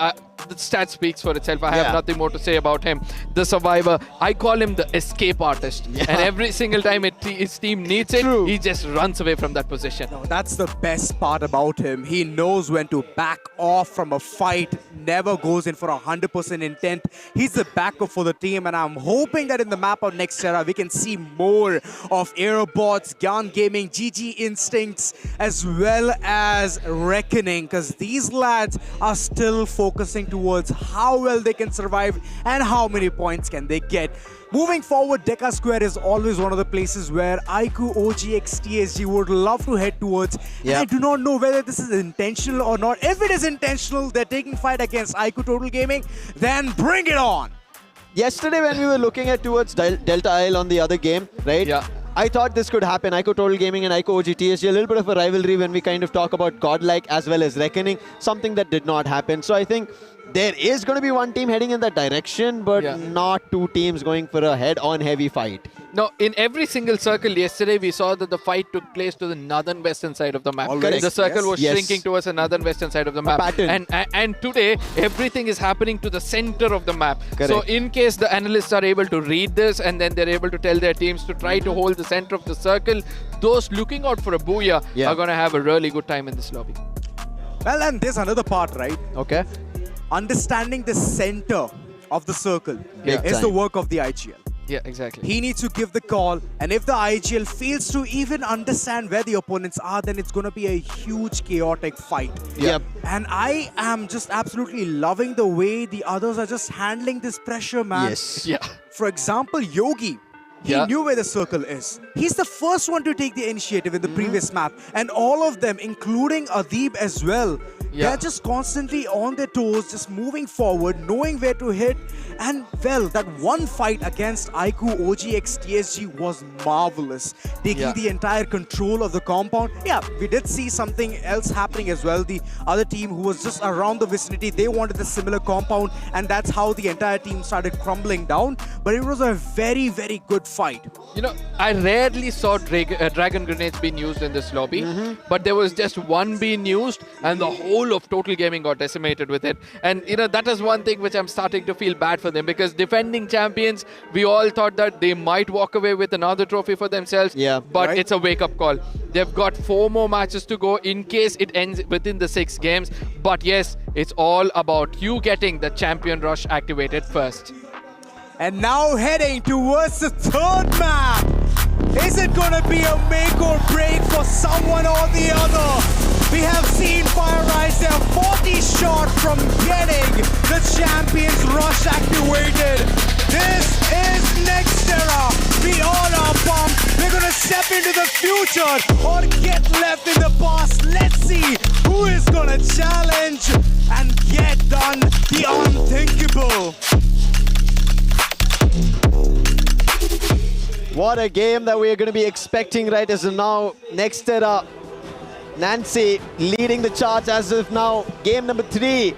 the stat speaks for itself. I have nothing more to say about him. The survivor, I call him the escape artist. And every single time his team needs it, he just runs away from that position. No, that's the best part about him. He knows when to back off from a fight, never goes in for 100% intent. He's the backup for the team, and I'm hoping that in the map of next era, we can see more of AEROBOTZ, GYAN Gaming, GG Instincts, as well as Reckoning, because these lads are still focusing towards how well they can survive and how many points can they get. Moving forward, Deca Square is always one of the places where IQOO, OGXTSG would love to head towards. And I do not know whether this is intentional or not. If it is intentional, they're taking fight against IQOO Total Gaming, then bring it on. Yesterday when we were looking at towards Delta Isle on the other game, right? Yeah. I thought this could happen. IQOO Total Gaming and IQOO OGTSG, a little bit of a rivalry when we kind of talk about Godlike as well as Reckoning, something that did not happen. So I think there is going to be one team heading in that direction, but not two teams going for a head-on heavy fight. No, in every single circle yesterday, we saw that the fight took place to the northern western side of the map. The circle was shrinking towards the northern western side of the map. And today, everything is happening to the center of the map. So in case the analysts are able to read this and then they're able to tell their teams to try to hold the center of the circle, those looking out for a Booyah are going to have a really good time in this lobby. Well, and there's another part, right? Okay. Understanding the center of the circle is the work of the IGL. Yeah, exactly. He needs to give the call, and if the IGL fails to even understand where the opponents are, then it's going to be a huge chaotic fight. Yep. And I am just absolutely loving the way the others are just handling this pressure, man. Yes. Yeah. For example, Yogi. He knew where the circle is. He's the first one to take the initiative in the previous map. And all of them, including Adib as well, they're just constantly on their toes, just moving forward, knowing where to hit. And well, that one fight against IQOO OGXTSG was marvelous. Taking the entire control of the compound. Yeah, we did see something else happening as well. The other team who was just around the vicinity, they wanted a similar compound, and that's how the entire team started crumbling down. But it was a very, very good fight. You know, I rarely saw dragon grenades being used in this lobby, but there was just one being used and the whole of Total Gaming got decimated with it. And you know, that is one thing which I'm starting to feel bad for them, because defending champions, we all thought that they might walk away with another trophy for themselves, but it's a wake-up call. They've got 4 more matches to go in case it ends within the 6 games. But yes, it's all about you getting the champion rush activated first. And now heading towards the 3rd map. Is it gonna be a make or break for someone or the other? We have seen FIREEYES, they're 40 short from getting the Champions Rush activated. This is next era. We all are pumped. We're gonna step into the future or get left in the past. Let's see who is gonna challenge and get done the unthinkable. What a game that we are going to be expecting right as of now. Next era, Nancy leading the charts as of now. Game number 3.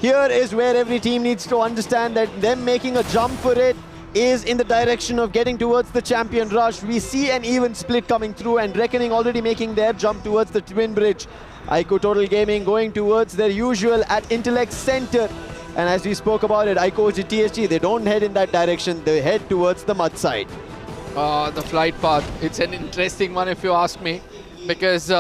Here is where every team needs to understand that them making a jump for it is in the direction of getting towards the champion rush. We see an even split coming through, and Reckoning already making their jump towards the Twin Bridge. IQOO Total Gaming going towards their usual at Intellect Center. And as we spoke about it, IQOO OGTSG, they don't head in that direction, they head towards the mud side. The flight path, it's an interesting one if you ask me, because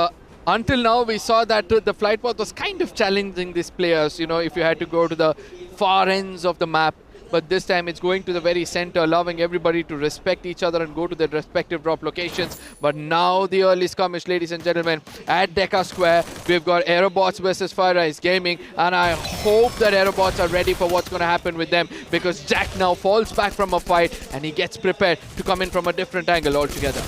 until now we saw that the flight path was kind of challenging these players, you know, if you had to go to the far ends of the map. But this time it's going to the very center, allowing everybody to respect each other and go to their respective drop locations. But now the early skirmish, ladies and gentlemen, at Deca Square, we've got AEROBOTZ versus FIREEYES Gaming, and I hope that AEROBOTZ are ready for what's going to happen with them, because Jack now falls back from a fight and he gets prepared to come in from a different angle altogether.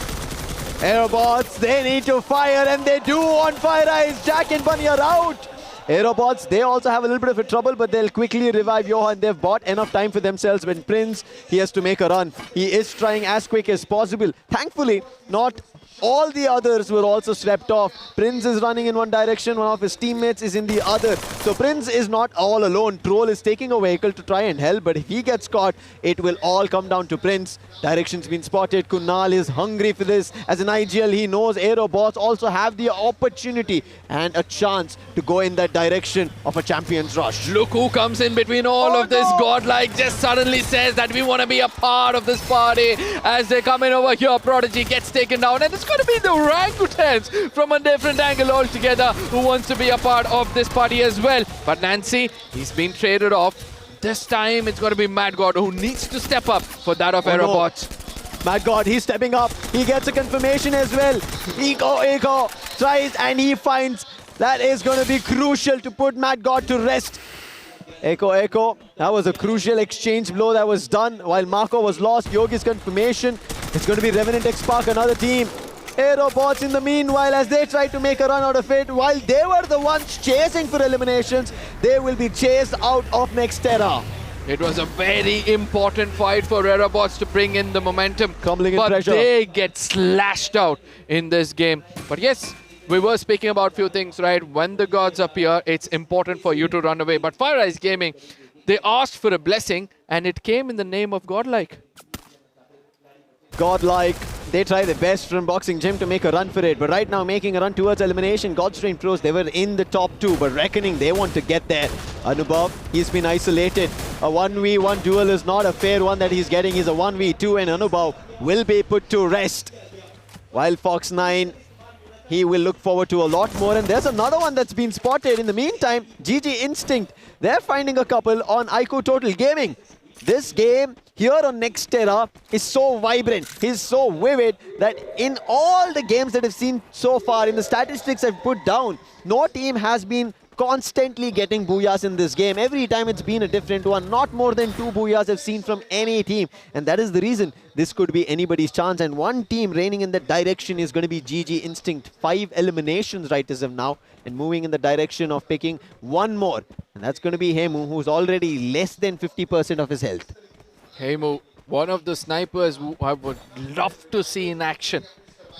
AEROBOTZ, they need to fire, and they do on FIREEYES. Jack and Bunny are out. AEROBOTZ, they also have a little bit of a trouble, but they'll quickly revive Johan. They've bought enough time for themselves. When Prince, he has to make a run. He is trying as quick as possible. Thankfully, not all the others were also swept off. Prince is running in one direction, one of his teammates is in the other. So Prince is not all alone. Troll is taking a vehicle to try and help, but if he gets caught, it will all come down to Prince. Direction's been spotted. Kunal is hungry for this. As an IGL, he knows AEROBOTZ also have the opportunity and a chance to go in that direction of a Champions rush. Look who comes in between all of this. Godlike just suddenly says that we want to be a part of this party. As they come in over here, Prodigy gets taken down, and it's going to be the orangutans from a different angle altogether who wants to be a part of this party as well. But Nancy, he's been traded off. This time it's going to be Mad God who needs to step up for that of AEROBOTZ. Mad God, he's stepping up. He gets a confirmation as well. Echo tries and he finds. That is going to be crucial to put Mad God to rest. Echo. That was a crucial exchange blow that was done while Marco was lost. Yogi's confirmation. It's going to be REVENANT, XSPARK, another team. AEROBOTZ in the meanwhile, as they try to make a run out of it, while they were the ones chasing for eliminations, they will be chased out of Nextera. It was a very important fight for AEROBOTZ to bring in the momentum. Crumbling in but pressure. They get slashed out in this game. But yes, we were speaking about a few things, right? When the gods appear, it's important for you to run away. But FIREEYES Gaming, they asked for a blessing, and it came in the name of Godlike. Godlike, they try their best from Boxing Gym to make a run for it. But right now, making a run towards elimination. Godstrain Pros, they were in the top 2. But Reckoning, they want to get there. Anubhav, he's been isolated. A 1v1 duel is not a fair one that he's getting. He's a 1v2, and Anubhav will be put to rest. While Fox9, he will look forward to a lot more. And there's another one that's been spotted. In the meantime, GG Instinct, they're finding a couple on IQOO Total Gaming. This game here on Nextera is so vibrant, is so vivid that in all the games that I've seen so far, in the statistics I've put down, no team has been constantly getting Booyahs in this game. Every time it's been a different one. Not more than 2 Booyahs I've seen from any team. And that is the reason this could be anybody's chance. And one team reigning in that direction is going to be GG Instinct. 5 eliminations right as of now. And moving in the direction of picking one more. And that's going to be Hemu, who's already less than 50% of his health. Hemu, one of the snipers who I would love to see in action.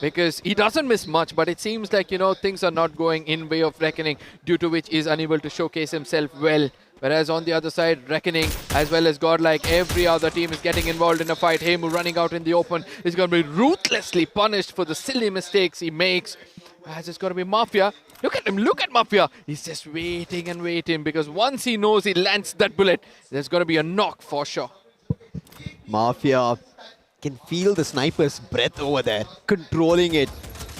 Because he doesn't miss much, but it seems like, you know, things are not going in way of Reckoning, due to which he's unable to showcase himself well. Whereas on the other side, Reckoning, as well as Godlike, every other team is getting involved in a fight. Hemu running out in the open is going to be ruthlessly punished for the silly mistakes he makes. As it's going to be Mafia. Look at him, look at Mafia. He's just waiting and waiting, because once he knows he lands that bullet, there's going to be a knock for sure. Mafia can feel the sniper's breath over there, controlling it.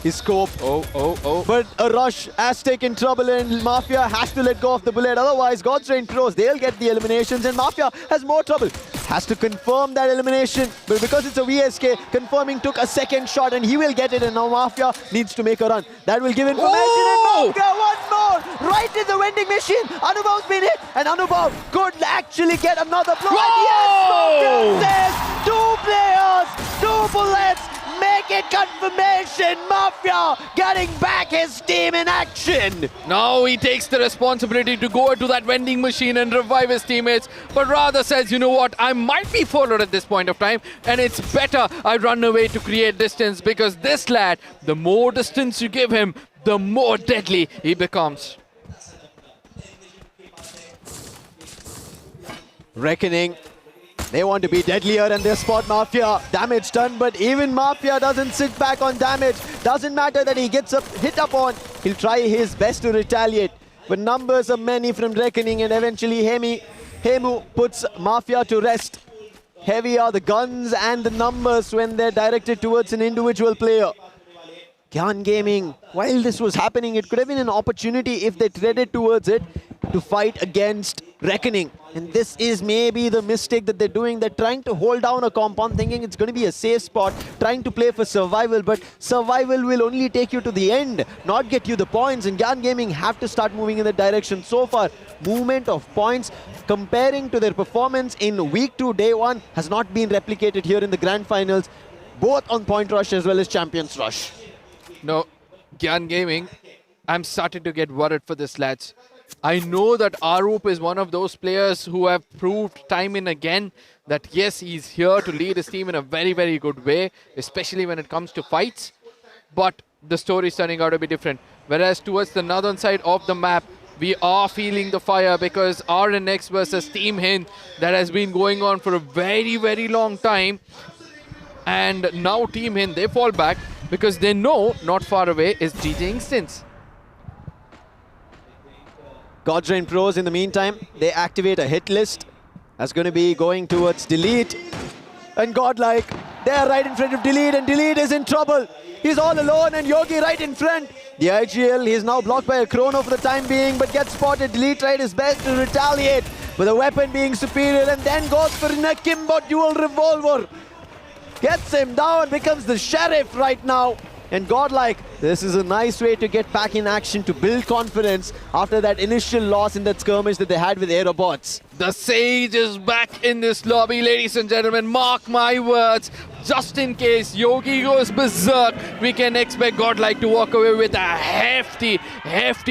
His scope. But a rush has taken trouble, and Mafia has to let go of the bullet. Otherwise, Godstrain Pros, they'll get the eliminations, and Mafia has more trouble. Has to confirm that elimination, but because it's a VSK, confirming took a second shot, and he will get it, and now Mafia needs to make a run. That will give information, and Mafia one more! Right in the vending machine! Anubhav's been hit, and Anubhav could actually get another blow. And yes, Mafia says 2 players, 2 bullets, make it confirmation. Mafia getting back his team in action. Now he takes the responsibility to go to that vending machine and revive his teammates, but rather says, you know what, I might be followed at this point of time, and it's better I run away to create distance, because this lad, the more distance you give him, the more deadly he becomes. Reckoning. They want to be deadlier, and they spot Mafia. Damage done, but even Mafia doesn't sit back on damage. Doesn't matter that he gets hit up on. He'll try his best to retaliate. But numbers are many from Reckoning, and eventually Hemu puts Mafia to rest. Heavy are the guns and the numbers when they're directed towards an individual player. GYAN Gaming, while this was happening, it could have been an opportunity if they threaded towards it to fight against Reckoning. And this is maybe the mistake that they're doing. They're trying to hold down a compound, thinking it's going to be a safe spot, trying to play for survival, but survival will only take you to the end, not get you the points, and GYAN Gaming have to start moving in that direction. So far, movement of points comparing to their performance in week 2, day 1 has not been replicated here in the grand finals, both on Point Rush as well as Champions Rush. No, GYAN Gaming, I'm starting to get worried for this, lads. I know that Arup is one of those players who have proved time and again that yes, he's here to lead his team in a very, very good way, especially when it comes to fights. but the story is turning out to be different. Whereas towards the northern side of the map, we are feeling the fire because RNX versus Team Hind, that has been going on for a very, very long time. And now Team Hind, they fall back because they know not far away is GG Instance. Godrain Pros, in the meantime, they activate a hit list. That's going to be going towards Delete. And Godlike, they're right in front of Delete, and Delete is in trouble. He's all alone, and Yogi right in front. The IGL, he's now blocked by a Chrono for the time being, but gets spotted. Delete tried his best to retaliate, with the weapon being superior, and then goes for an Akimbo dual revolver. Gets him down, becomes the sheriff right now. And Godlike, this is a nice way to get back in action, to build confidence after that initial loss in that skirmish that they had with AEROBOTZ. The Sage is back in this lobby, ladies and gentlemen. Mark my words. Just in case Yogi goes berserk, we can expect Godlike to walk away with a hefty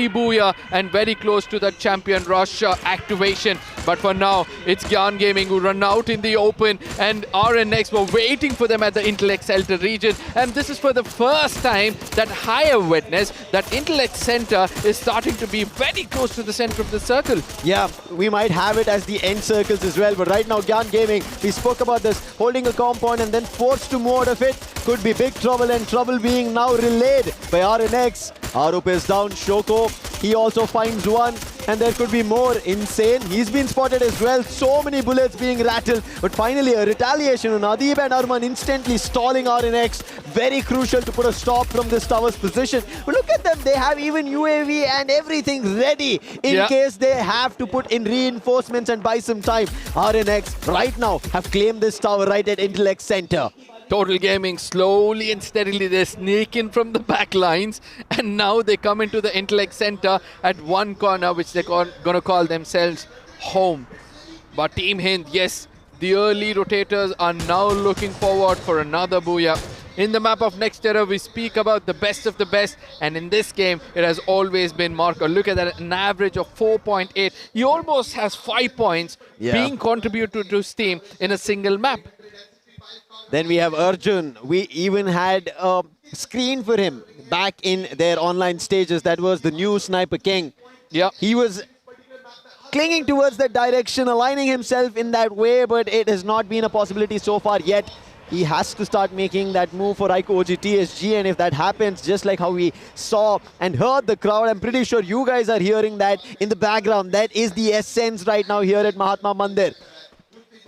Booyah and very close to the champion rush activation. But for now, it's GYAN Gaming who run out in the open, and RNX were waiting for them at the Intellect Center region. And this is for the first time that I have witnessed that Intellect Center is starting to be very close to the center of the circle. Yeah, we might have it as the end circles as well, but right now GYAN Gaming, we spoke about this, holding a compound and then forced to move out of it, could be big trouble, and trouble being now relayed by RNX. Arup is down, Shoko, he also finds one, and there could be more. Insane, he's been spotted as well, so many bullets being rattled, but finally a retaliation on Adib and Arman instantly stalling RNX. Very crucial to put a stop from this tower's position. But look at them, they have even UAV and everything ready in case they have to put in reinforcements and buy some time. RNX right now have claimed this tower right at Intellect Center. Total Gaming slowly and steadily, they sneak in from the back lines, and now they come into the Intellect Center at one corner, which they're gonna call themselves home. But Team Hind, yes, the early rotators are now looking forward for another Booyah. In the map of Next Terror, we speak about the best of the best, and in this game, it has always been Marco. Look at that, an average of 4.8. He almost has 5 points being contributed to his team in a single map. Then we have Arjun. We even had a screen for him back in their online stages. That was the new Sniper King. Yeah. He was clinging towards that direction, aligning himself in that way, but it has not been a possibility so far yet. He has to start making that move for IQOO OGXTSG, and if that happens, just like how we saw and heard the crowd, I'm pretty sure you guys are hearing that in the background. That is the essence right now here at Mahatma Mandir.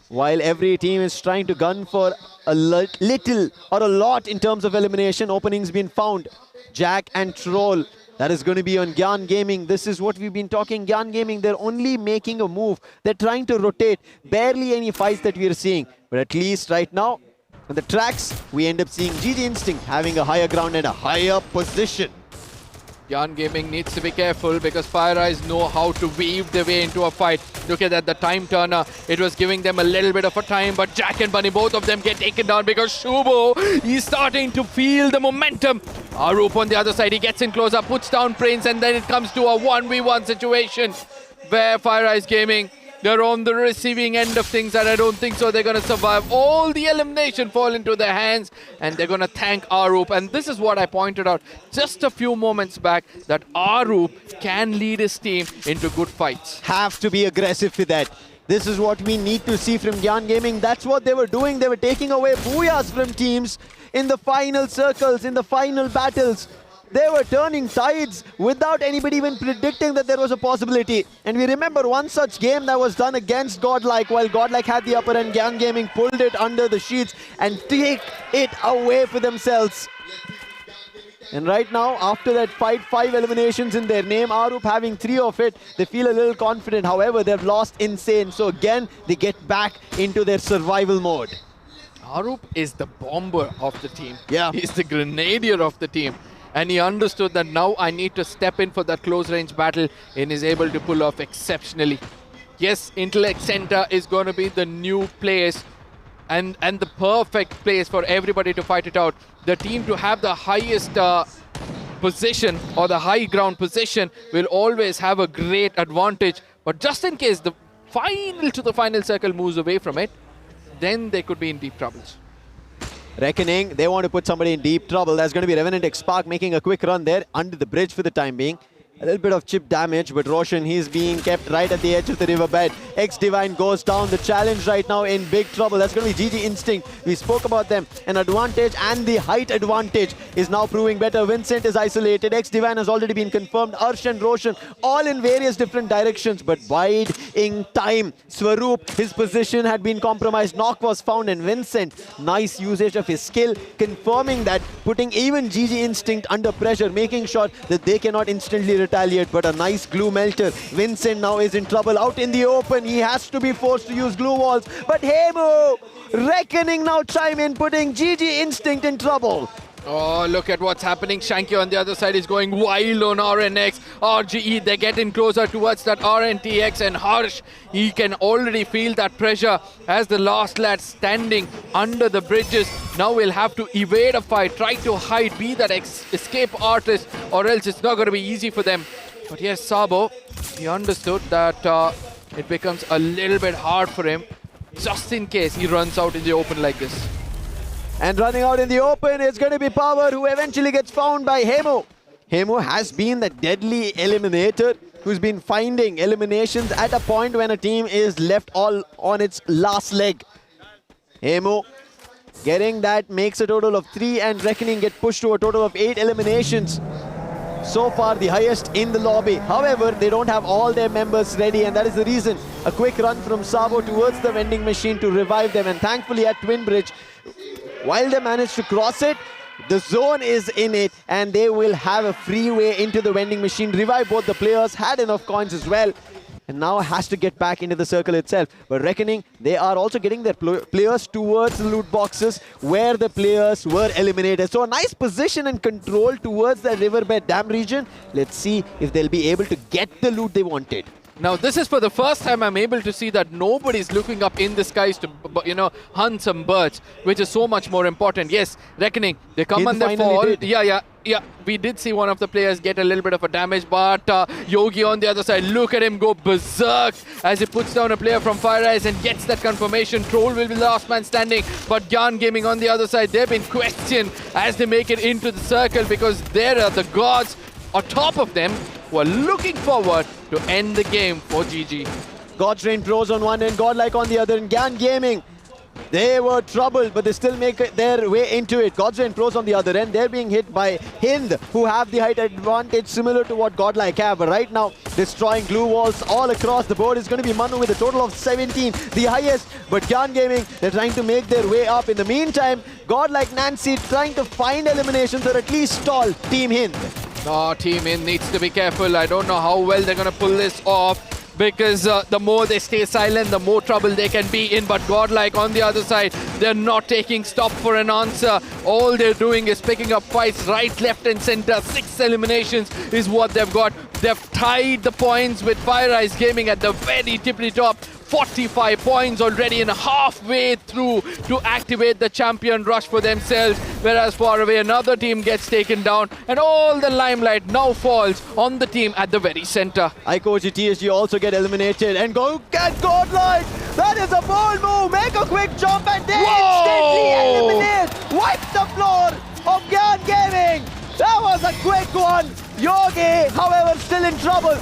While every team is trying to gun for a little or a lot in terms of elimination, openings been found. Jack and Troll, that is going to be on GYAN Gaming. This is what we've been talking. GYAN Gaming, they're only making a move. They're trying to rotate. Barely any fights that we are seeing. But at least right now, on the tracks, we end up seeing GG Instinct having a higher ground and a higher position. GYAN Gaming needs to be careful because FIREEYES know how to weave their way into a fight. Look at that, the time turner. It was giving them a little bit of a time, but Jack and Bunny, both of them get taken down because Shubo, he's starting to feel the momentum. Arup on the other side, he gets in closer, puts down Prince, and then it comes to a 1v1 situation where FIREEYES Gaming, they're on the receiving end of things, and I don't think so they're going to survive. All the elimination fall into their hands, and they're going to thank Arup. And this is what I pointed out just a few moments back, that Arup can lead his team into good fights. Have to be aggressive for that. This is what we need to see from GYAN Gaming. That's what they were doing. They were taking away Booyahs from teams in the final circles, in the final battles. They were turning tides without anybody even predicting that there was a possibility. And we remember one such game that was done against Godlike. While Godlike had the upper end, GYAN Gaming pulled it under the sheets and take it away for themselves. And right now, after that fight, 5 eliminations in their name, Arup having 3 of it, they feel a little confident. However, they've lost Insane. So again, they get back into their survival mode. Arup is the bomber of the team. Yeah. He's the grenadier of the team. And he understood that now I need to step in for that close range battle, and is able to pull off exceptionally. Yes, Intellect Center is going to be the new place and the perfect place for everybody to fight it out. The team to have the highest position or the high ground position will always have a great advantage. But just in case the final circle moves away from it, then they could be in deep troubles. Reckoning, they want to put somebody in deep trouble. That's going to be Revenant XSPARK making a quick run there under the bridge for the time being. A little bit of chip damage, but Roshan, he's being kept right at the edge of the riverbed. X-Divine goes down. The challenge right now in big trouble. That's going to be GG Instinct. We spoke about them. An advantage and the height advantage is now proving better. Vincent is isolated. X-Divine has already been confirmed. Arsh and Roshan all in various different directions, but biding time. Swaroop, his position had been compromised. Knock was found, and Vincent, nice usage of his skill, confirming that, putting even GG Instinct under pressure, making sure that they cannot instantly retaliate, but a nice glue melter. Vincent now is in trouble out in the open. He has to be forced to use glue walls, but Hemu, Reckoning now chime in, putting GG Instinct in trouble. Oh, look at what's happening. Shanky on the other side is going wild on RNX. RGE, they're getting closer towards that RNTX, and Harsh, he can already feel that pressure as the last lad standing under the bridges. Now we'll have to evade a fight, try to hide, be that escape artist, or else it's not going to be easy for them. But yes, Sabo, he understood that it becomes a little bit hard for him, just in case he runs out in the open like this. And running out in the open, it's going to be Power, who eventually gets found by Hemu. Hemu has been the deadly eliminator who's been finding eliminations at a point when a team is left all on its last leg. Hemu getting that makes a total of 3, and Reckoning get pushed to a total of 8 eliminations. So far the highest in the lobby. However, they don't have all their members ready, and that is the reason. A quick run from Sabo towards the vending machine to revive them, and thankfully at Twin Bridge, while they manage to cross it, the zone is in it, and they will have a free way into the vending machine. Revive both the players, had enough coins as well, and now has to get back into the circle itself. But Reckoning, they are also getting their players towards the loot boxes where the players were eliminated. So a nice position and control towards the riverbed dam region. Let's see if they'll be able to get the loot they wanted. Now, this is for the first time I'm able to see that nobody's looking up in the skies to, hunt some birds, which is so much more important. Yes, Reckoning, they come and they fall. Yeah. We did see one of the players get a little bit of a damage, but Yogi on the other side, look at him go berserk as he puts down a player from FIREEYES and gets that confirmation. Troll will be the last man standing, but GYAN Gaming on the other side, they've been questioned as they make it into the circle, because there are the gods on top of them who are looking forward to end the game for GG. God's Rain Pros on one end, Godlike on the other, and GYAN Gaming, they were troubled, but they still make their way into it. God's Rain Pros on the other end, they're being hit by HIND, who have the height advantage similar to what Godlike have. But right now, destroying glue walls all across the board is going to be Manu with a total of 17, the highest. But GYAN Gaming, they're trying to make their way up. In the meantime, Godlike Nancy trying to find eliminations or at least stall Team HIND. Oh, Team HIND needs to be careful. I don't know how well they're going to pull this off, because the more they stay silent, the more trouble they can be in. But Godlike on the other side, they're not taking stop for an answer. All they're doing is picking up fights right, left and center. 6 eliminations is what they've got. They've tied the points with FIREEYES Gaming at the very tippy top. 45 points already and halfway through to activate the champion rush for themselves, whereas far away another team gets taken down, and all the limelight now falls on the team at the very center. IQOO TSG also get eliminated, and go get Godlike! That is a bold move! Make a quick jump and they instantly eliminate! Wipe the floor of GYAN Gaming! That was a quick one! Yogi, however, still in trouble.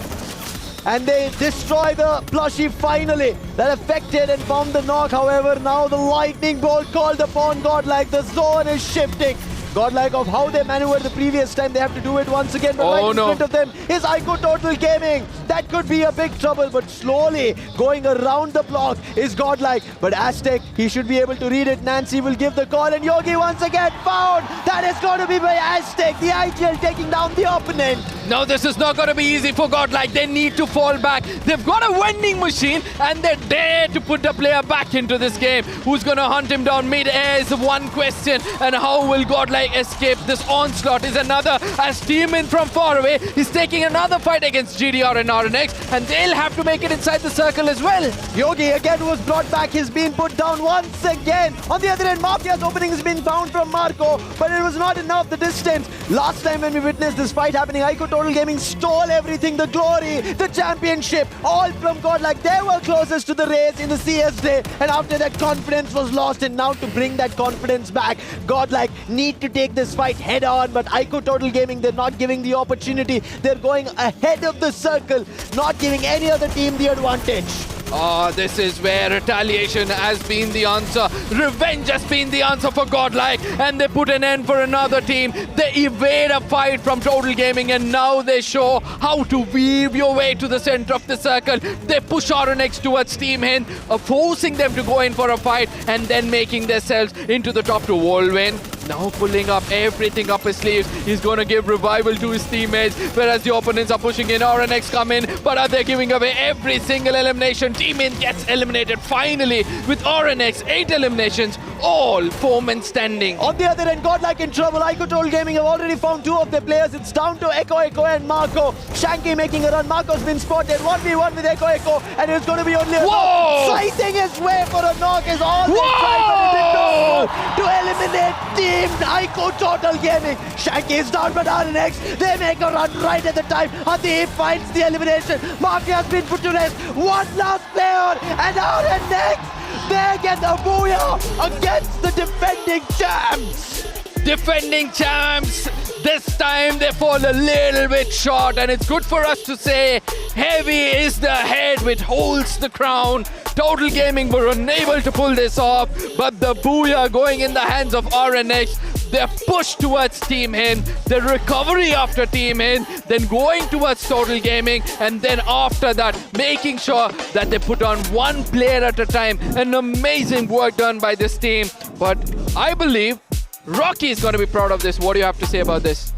And they destroy the plushie finally. That affected and found the knock. However, now the lightning bolt called upon Godlike. The zone is shifting. Godlike, of how they maneuvered the previous time, they have to do it once again. But right in front of them is IQOO Total Gaming. That could be a big trouble, but slowly going around the block is Godlike. But Aztec, he should be able to read it. Nancy will give the call, and Yogi once again found. That is going to be by Aztec, the IGL taking down the opponent. Now this is not going to be easy for Godlike. They need to fall back. They've got a vending machine, and they dare to put a player back into this game. Who's going to hunt him down mid-air is one question, and how will Godlike escape this onslaught is another, as Team HIND from far away is taking another fight against GDR and RNX, and they'll have to make it inside the circle as well. Yogi again was brought back. He's been put down once again. On the other end, Mafia's opening has been found from Marco, but it was not enough. The distance. Last time when we witnessed this fight happening, IQOO Total Gaming stole everything. The glory, the championship, all from Godlike. They were closest to the race in the CS day, and after that confidence was lost, and now to bring that confidence back, Godlike need to take this fight head on, but IQOO Total Gaming, they're not giving the opportunity. They're going ahead of the circle, not giving any other team the advantage. Oh, this is where retaliation has been the answer. Revenge has been the answer for Godlike, and they put an end for another team. They evade a fight from Total Gaming, and now they show how to weave your way to the center of the circle. They push RNX towards Team HIND, forcing them to go in for a fight, and then making themselves into the top 2. Wolwin now pulling up everything up his sleeves. He's going to give revival to his teammates, whereas the opponents are pushing in. RNX come in, but are they giving away every single elimination? Team HIND gets eliminated finally with RNX. 8 eliminations, all 4 men standing. On the other end, Godlike in trouble. IQOO Total Gaming have already found 2 of their players. It's down to Echo and Marco. Shanky making a run. Marco's been spotted. 1v1 with Echo, and it's going to be only a knock. Sighting his way for a knock is all they tried, but it did not to eliminate Team IQOO Total Gaming. Shanky is down, but RNX, they make a run right at the time. Adib finds the elimination. Mafia's been put to rest. One last player, and RNX, they get the Booyah against the defending champs. Defending champs. This time they fall a little bit short, and it's good for us to say heavy is the head which holds the crown. Total Gaming were unable to pull this off, but the Booyah going in the hands of RNX. They're pushed towards Team HIND, the recovery after Team HIND, then going towards Total Gaming, and then after that making sure that they put on 1 player at a time. An amazing work done by this team, but I believe Rocky is going to be proud of this. What do you have to say about this?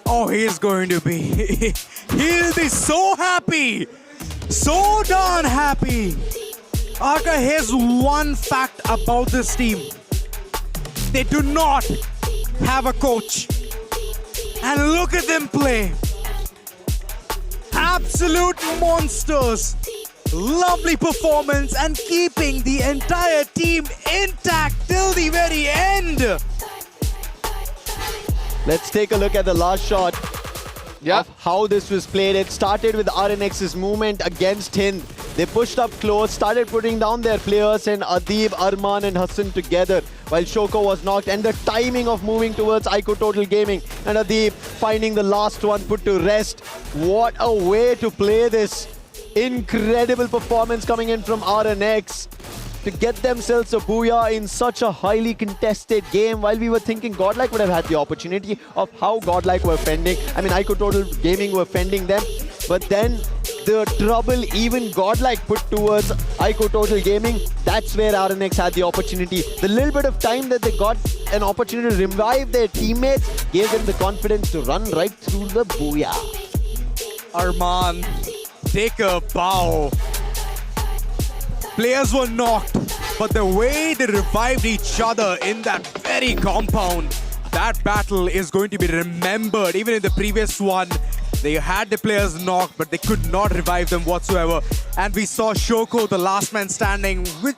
Oh, he's going to be. He'll be so happy. So darn happy. Arka, here's one fact about this team. They do not have a coach. And look at them play. Absolute monsters. Lovely performance and keeping the entire team intact till the very end. Let's take a look at the last shot of how this was played. It started with RNX's movement against HIND. They pushed up close, started putting down their players, and Adib, Arman and Hassan together while Shoko was knocked, and the timing of moving towards IQOO Total Gaming and Adib finding the last one put to rest. What a way to play this. Incredible performance coming in from RNX to get themselves a Booyah in such a highly contested game, while we were thinking Godlike would have had the opportunity of how Godlike were fending. I mean, IQOO Total Gaming were fending them, but then the trouble even Godlike put towards IQOO Total Gaming, that's where RNX had the opportunity. The little bit of time that they got an opportunity to revive their teammates gave them the confidence to run right through the Booyah. Arman, take a bow. Players were knocked, but the way they revived each other in that very compound, that battle is going to be remembered. Even in the previous one, they had the players knocked, but they could not revive them whatsoever. And we saw Shoko, the last man standing, who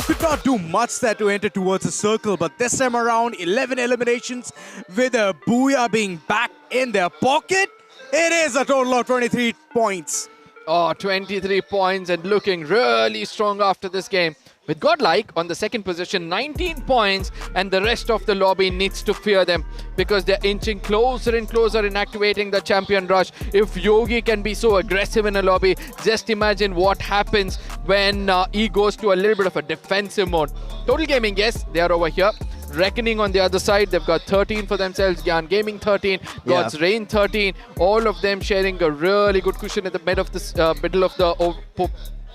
could not do much there to enter towards the circle. But this time around, 11 eliminations with a Booyah being back in their pocket. It is a total of 23 points. Oh, 23 points and looking really strong after this game. With Godlike on the second position, 19 points, and the rest of the lobby needs to fear them because they're inching closer and closer in activating the champion rush. If Yogi can be so aggressive in a lobby, just imagine what happens when he goes to a little bit of a defensive mode. Total Gaming, yes, they are over here. Reckoning on the other side, they've got 13 for themselves. GYAN Gaming 13, God's Reign 13. All of them sharing a really good cushion at the middle of the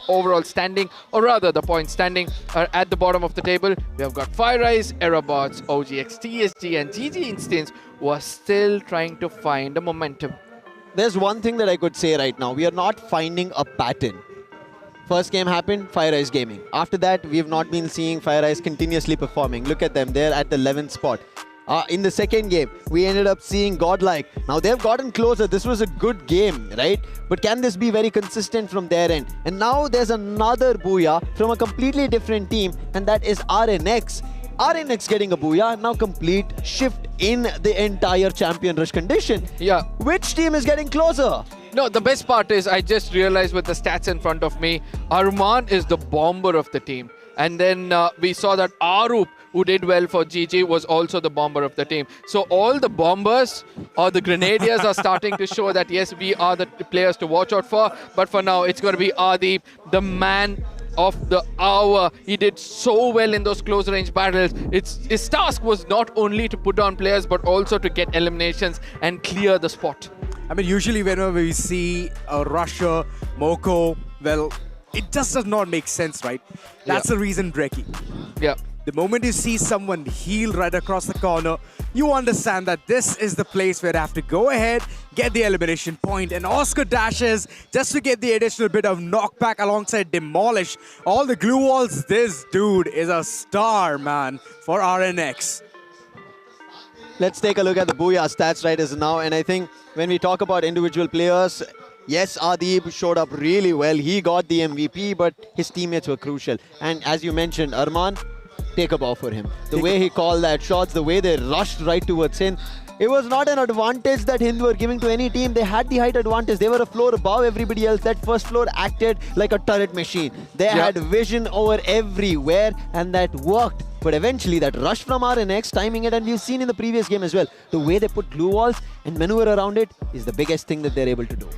overall standing, or rather the point standing are at the bottom of the table. We have got FIREEYES, AEROBOTZ, OGXTSG and GG Instance who are still trying to find a momentum. There's one thing that I could say right now. We are not finding a pattern. First game happened, FIREEYES Gaming. After that, we have not been seeing FIREEYES continuously performing. Look at them, they're at the 11th spot. In the second game, we ended up seeing Godlike. Now they've gotten closer. This was a good game, right? But can this be very consistent from their end? And now there's another Booyah from a completely different team, and that is RNX. RNX getting a Booyah, now complete shift in the entire champion rush condition. Yeah. Which team is getting closer? No, the best part is I just realized with the stats in front of me, Arman is the bomber of the team. And then we saw that Arup, who did well for GG, was also the bomber of the team. So all the bombers or the grenadiers are starting to show that, yes, we are the players to watch out for. But for now, it's going to be Adeep, the man of the hour. He did so well in those close range battles. His task was not only to put down players, but also to get eliminations and clear the spot. I mean, usually whenever we see a rusher, Moko, well, it just does not make sense, right? That's the reason, Dreki. Yeah. The moment you see someone heal right across the corner, you understand that this is the place where they have to go ahead, get the elimination point, and Oscar dashes just to get the additional bit of knockback alongside Demolish. All the glue walls, this dude is a star, man, for RNX. Let's take a look at the Booyah stats right as now, and I think when we talk about individual players, yes, Adeep showed up really well. He got the MVP, but his teammates were crucial. And as you mentioned, Arman, take a bow for him. The way he called that shots, the way they rushed right towards him, it was not an advantage that HIND were giving to any team. They had the height advantage. They were a floor above everybody else. That first floor acted like a turret machine. They had vision over everywhere, and that worked. But eventually, that rush from RNX, timing it, and we've seen in the previous game as well, the way they put glue walls and maneuver around it is the biggest thing that they're able to do.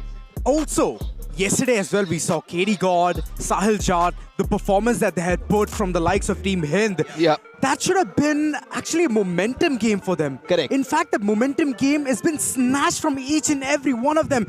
Also, yesterday as well, we saw KD God, Sahil Jat, the performance that they had put from the likes of Team HIND. Yeah. That should have been actually a momentum game for them. Correct. In fact, the momentum game has been snatched from each and every one of them.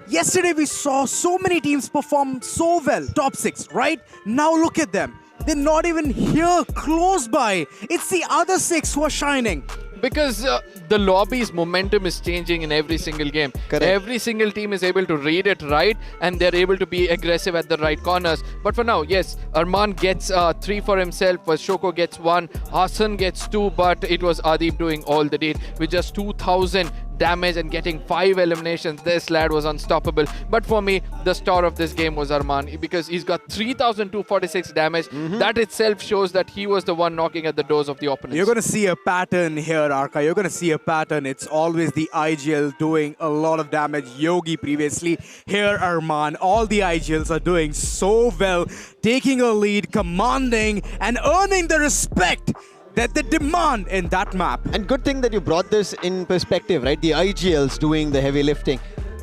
Yesterday, we saw so many teams perform so well. Top 6, right? Now look at them. They're not even here, close by. It's the other 6 who are shining. Because the lobby's momentum is changing in every single game. Correct. Every single team is able to read it right, and they're able to be aggressive at the right corners. But for now, yes, Arman gets 3 for himself, Shoko gets 1, Hassan gets 2, but it was Adeep doing all the deed with just 2,000 damage and getting 5 eliminations. This lad was unstoppable. But for me, the star of this game was Arman, because he's got 3,246 damage. That itself shows that he was the one knocking at the doors of the opponents. You're going to see a pattern here, Arka. You're going to see a pattern. It's always the IGL doing a lot of damage. Yogi previously. Here, Arman. All the IGLs are doing so well, taking a lead, commanding, and earning the respect that they demand in that map. And good thing that you brought this in perspective, right? The IGLs doing the heavy lifting.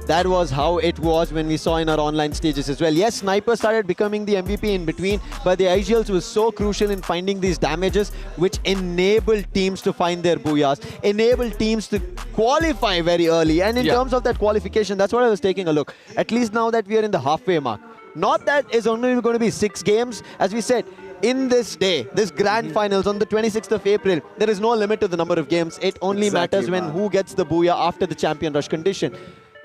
That was how it was when we saw in our online stages as well. Yes, Sniper started becoming the MVP in between, but the IGLs was so crucial in finding these damages, which enabled teams to find their Booyahs, enabled teams to qualify very early. And in terms of that qualification, that's what I was taking a look. At least now that we are in the halfway mark. Not that it's only going to be 6 games. As we said, in this day, this grand finals on the 26th of April, there is no limit to the number of games. It only matters when who gets the Booyah after the champion rush condition.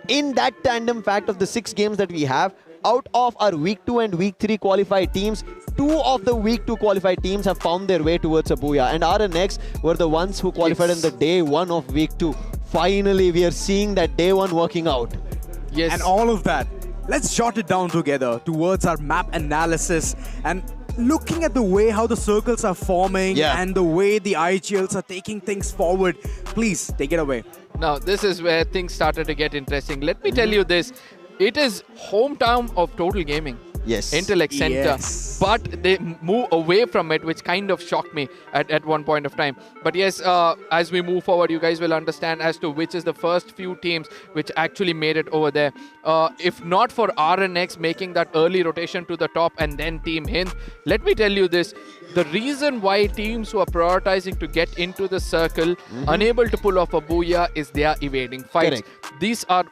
In that tandem fact of the 6 games that we have, out of our week 2 and week 3 qualified teams, 2 of the week 2 qualified teams have found their way towards a Booyah. And RNX were the ones who qualified in the day 1 of week 2. Finally, we are seeing that day 1 working out. Yes. And all of that, let's jot it down together towards our map analysis and looking at the way how the circles are forming and the way the IGLs are taking things forward. Please, take it away. Now, this is where things started to get interesting. Let me tell you this. It is hometown of Total Gaming. Yes. Intellect Center. But they move away from it, which kind of shocked me at one point of time. But yes, as we move forward, you guys will understand as to which is the first few teams which actually made it over there. If not for RNX making that early rotation to the top and then Team HIND, let me tell you this. The reason why teams who are prioritizing to get into the circle, unable to pull off a Booyah, is they are evading fights. These are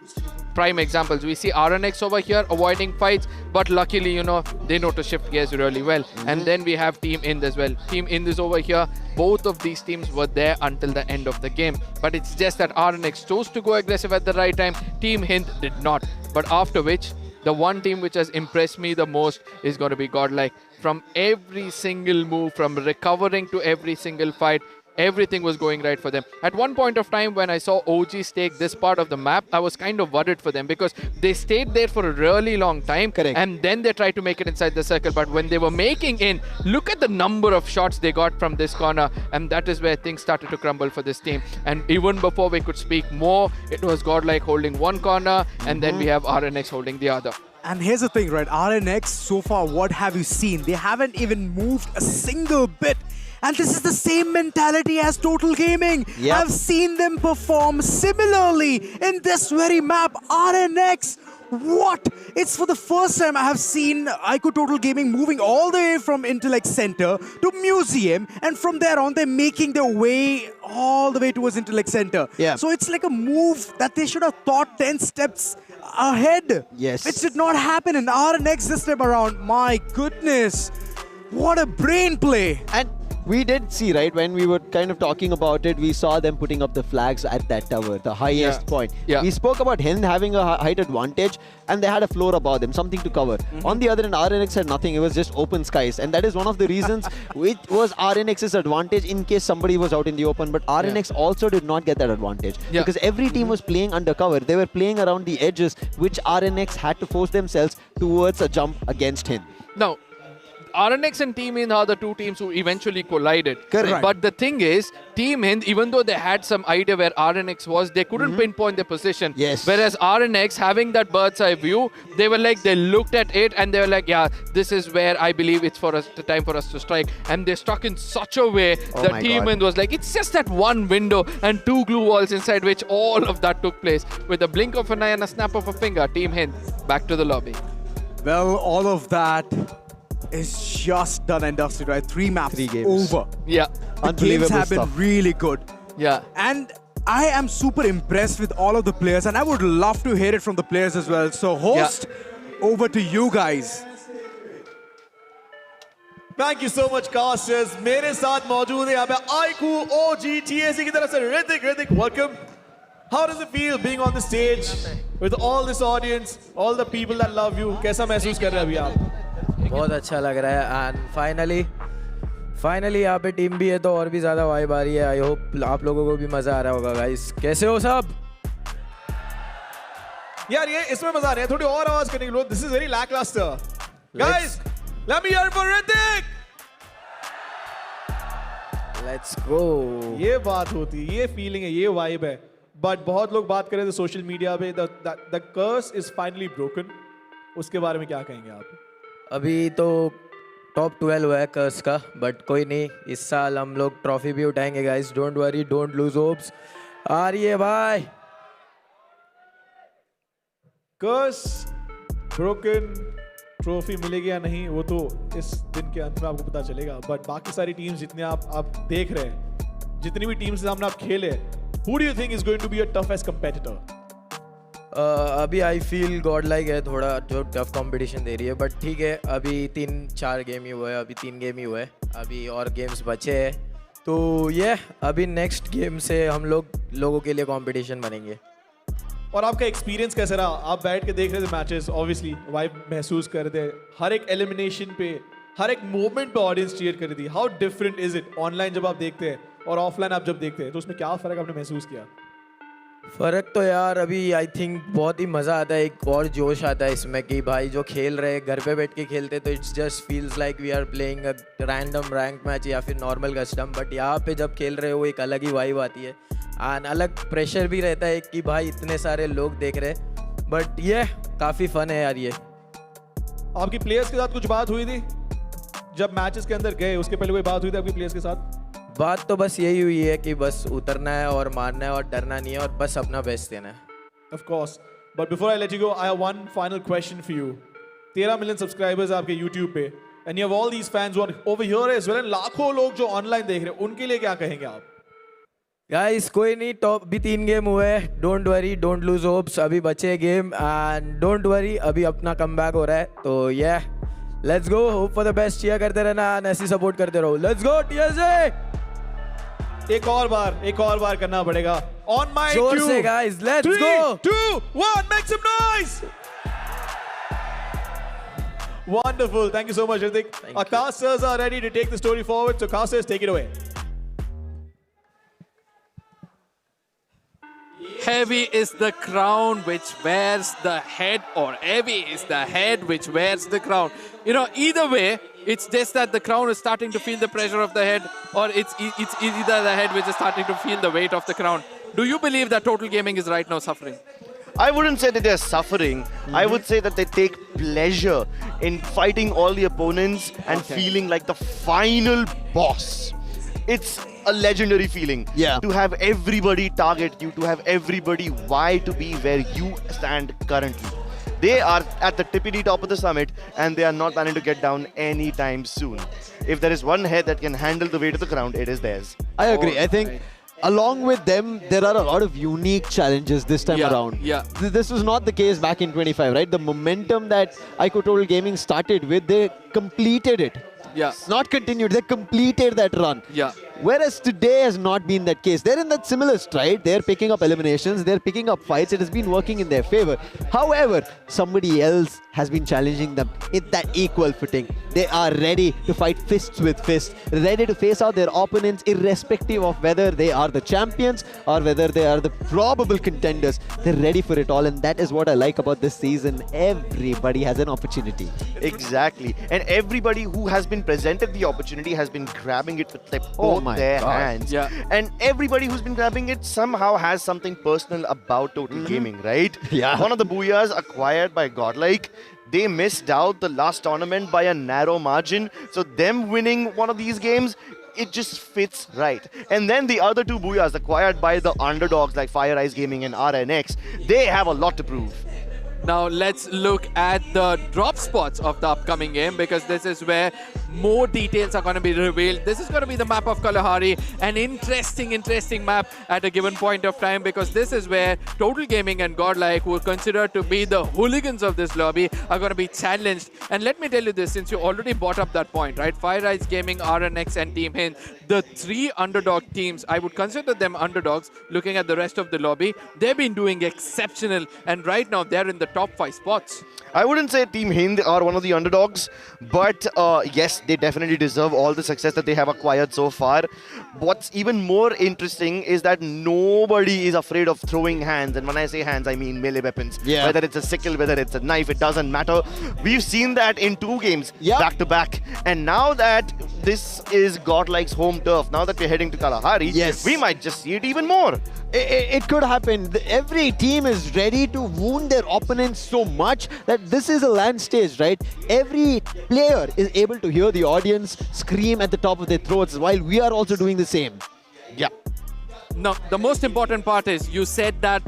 prime examples. We see RNX over here avoiding fights, but luckily, you know, they know to shift gears really well. And then we have Team HIND as well. Team HIND is over here. Both of these teams were there until the end of the game. But it's just that RNX chose to go aggressive at the right time. Team HIND did not. But after which, the one team which has impressed me the most is going to be Godlike. From every single move, from recovering to every single fight, everything was going right for them. At one point of time when I saw OGs take this part of the map, I was kind of worried for them because they stayed there for a really long time. Correct. And then they tried to make it inside the circle. But when they were making in, look at the number of shots they got from this corner, and that is where things started to crumble for this team. And even before we could speak more, it was Godlike holding one corner, and then we have RNX holding the other. And here's the thing, right? RNX, so far, what have you seen? They haven't even moved a single bit. And this is the same mentality as Total Gaming. Yep. I've seen them perform similarly in this very map. RNX, what? It's for the first time I have seen IQOO Total Gaming moving all the way from Intellect Center to Museum, and from there on, they're making their way all the way towards Intellect Center. Yeah. So it's like a move that they should have thought 10 steps ahead. Yes. It did not happen in RNX this time around. My goodness. What a brain play. And we did see, right, when we were kind of talking about it, we saw them putting up the flags at that tower, the highest point. Yeah. We spoke about HIND having a height advantage, and they had a floor above them, something to cover. On the other end, RNX had nothing. It was just open skies. And that is one of the reasons it was RNX's advantage in case somebody was out in the open. But RNX also did not get that advantage. Yeah. Because every team was playing undercover. They were playing around the edges, which RNX had to force themselves towards a jump against HIND. Now, RNX and Team HIND are the two teams who eventually collided. Correct. Right. But the thing is, Team HIND, even though they had some idea where RNX was, they couldn't pinpoint their position. Yes. Whereas RNX, having that bird's eye view, they were like, they looked at it and they were like, yeah, this is where I believe it's for us, the time for us to strike. And they struck in such a way that Team HIND was like, it's just that one window and two glue walls inside which all of that took place. With a blink of an eye and a snap of a finger, Team HIND back to the lobby. Well, all of that is just done and dusted, right? 3 maps 3 games. over. Yeah. The games have been really good. Yeah. And I am super impressed with all of the players, and I would love to hear it from the players as well. So host, over to you guys. Thank you so much, casters. मेरे साथ मौजूद है यहाँ पे IQOO OGTSG की तरफ से Hrithik, welcome. How does it feel being on the stage with all this audience, all the people that love you? कैसा महसूस कर रहे हैं अभी आप? बहुत अच्छा लग रहा है एंड फाइनली यहाँ पे टीम भी है तो और भी ज़्यादा वाइब आ रही है. आई होप आप लोगों को भी मज़ा आ रहा होगा गाइस. कैसे हो सब? यार ये इसमें मजा आ रहा है. थोड़ी और आवाज करने के लिए. This is very lackluster. Guys, let me hear it for Hrithik. Let's go. ये बात होती है, ये फीलिंग है, ये वाइब है. बट बहुत लोग बात कर रहे थे सोशल मीडिया पे the curse is finally broken. उसके बारे में क्या कहेंगे आप? अभी तो टॉप 12 हुआ है कर्स का, बट कोई नहीं, इस साल हम लोग ट्रॉफी भी उठाएंगे guys. Don't worry, don't lose hopes. आ रही है भाई. कर्स ब्रोकन, ट्रॉफी मिलेगी या नहीं वो तो इस दिन के अंत में आपको पता चलेगा. बट बाकी सारी टीम्स जितने आप देख रहे हैं, जितनी भी टीम्स के सामने आप खेले, who do you think is going to be your toughest competitor? अभी आई फील गॉडलाइक है थोड़ा, जो टफ कंपटीशन दे रही है. बट ठीक है, अभी 3-4 गेम ही हुआ है, अभी 3 गेम ही हुआ है, अभी और गेम्स बचे हैं. तो ये अभी नेक्स्ट गेम से हम लोगों के लिए कंपटीशन बनेंगे. और आपका एक्सपीरियंस कैसा रहा? आप बैठ के देख रहे थे मैचेस, ऑब्वियसली वाइब महसूस कर रहे थे. हर एक एलिमिनेशन पे, हर एक मूवमेंट पे ऑडियंस चीयर कर रही थी. How different is it online जब आप देखते हैं और ऑफलाइन आप जब देखते हैं, तो उसमें क्या फ़र्क आपने महसूस किया? फ़र्क तो यार अभी आई थिंक बहुत ही मज़ा आता है, एक और जोश आता है इसमें कि भाई जो खेल रहे घर पे बैठ के खेलते तो it's just feels like we are playing a random rank match या फिर नॉर्मल कस्टम. बट यहाँ पे जब खेल रहे हो एक अलग ही वाइब आती है एंड अलग प्रेशर भी रहता है कि भाई इतने सारे लोग देख रहे हैं. बट ये काफ़ी फ़न है यार. ये आपकी प्लेयर्स के साथ कुछ बात हुई थी जब मैचेस के अंदर गए? उसके पहले कोई बात हुई थी आपकी प्लेयर्स के साथ? बात तो बस यही हुई है कि बस उतरना है और मारना है और डरना नहीं है और बस अपना बेस्ट देना है. Of course. But before I let you go, I have one final question for you. 13 million subscribers आपके YouTube पे, and you have all these fans who are over here as well, and लाखों लोग जो online देख रहे हैं, उनके लिए क्या कहेंगे आप? गाइस कोई नहीं, टॉप भी 3 गेम हुए. Don't worry, don't lose hopes. अभी बचे गेम एंड डोंट वरी, अभी अपना कमबैक हो रहा है. तो ये let's go, hope for the best. Cheer करते रहना एंड ऐसे सपोर्ट करते रहो. Let's go TSA. एक और बार करना पड़ेगा. On my जोर से guys, let's go. 3, 2, 1, make some noise. Wonderful. Thank you so much, Hrithik. Our casters are ready to take the story forward. So casters, take it away. Heavy is the crown which wears the head, or heavy is the head which wears the crown. You know, either way, it's just that the crown is starting to feel the pressure of the head, or it's either the head which is starting to feel the weight of the crown. Do you believe that Total Gaming is right now suffering? I wouldn't say that they're suffering. I would say that they take pleasure in fighting all the opponents and feeling like the final boss. It's a legendary feeling to have everybody target you, to have everybody vie to be where you stand currently. They are at the tippity top of the summit and they are not planning to get down anytime soon. If there is one head that can handle the weight of the crown, it is theirs. I agree. I think along with them, there are a lot of unique challenges this time around. This was not the case back in 25, right? The momentum that IQOO Total Gaming started with, they completed it. Not continued, they completed that run. Whereas today has not been that case. They're in that similar stride. They're picking up eliminations. They're picking up fights. It has been working in their favor. However, somebody else has been challenging them in that equal footing. They are ready to fight fists with fists, ready to face out their opponents irrespective of whether they are the champions or whether they are the probable contenders. They're ready for it all, and that is what I like about this season. Everybody has an opportunity. Exactly. And everybody who has been presented the opportunity has been grabbing it with both their hands. And everybody who's been grabbing it somehow has something personal about Total Gaming, right? One of the Booyahs acquired by Godlike, they missed out the last tournament by a narrow margin. So them winning one of these games, it just fits right. And then the other two Booyahs acquired by the underdogs like FIREEYES Gaming and RNX, they have a lot to prove. Now let's look at the drop spots of the upcoming game, because this is where more details are going to be revealed. This is going to be the map of Kalahari, an interesting map at a given point of time, because this is where Total Gaming and Godlike, who are considered to be the hooligans of this lobby, are going to be challenged. And let me tell you this, since you already brought up that point, right? FIREEYES Gaming, RNX and Team HIND, the three underdog teams, I would consider them underdogs looking at the rest of the lobby. They've been doing exceptional, and right now they're in the top 5 spots. I wouldn't say Team HIND are one of the underdogs, but yes, they definitely deserve all the success that they have acquired so far. What's even more interesting is that nobody is afraid of throwing hands, and when I say hands, I mean melee weapons. Whether it's a sickle, whether it's a knife, it doesn't matter. We've seen that in 2 games back to back, and now that this is Godlike's home turf, now that we're heading to Kalahari, we might just see it even more. It could happen. Every team is ready to wound their opponents so much that this is a land stage, right? Every player is able to hear the audience scream at the top of their throats while we are also doing the same. Now, the most important part is you said that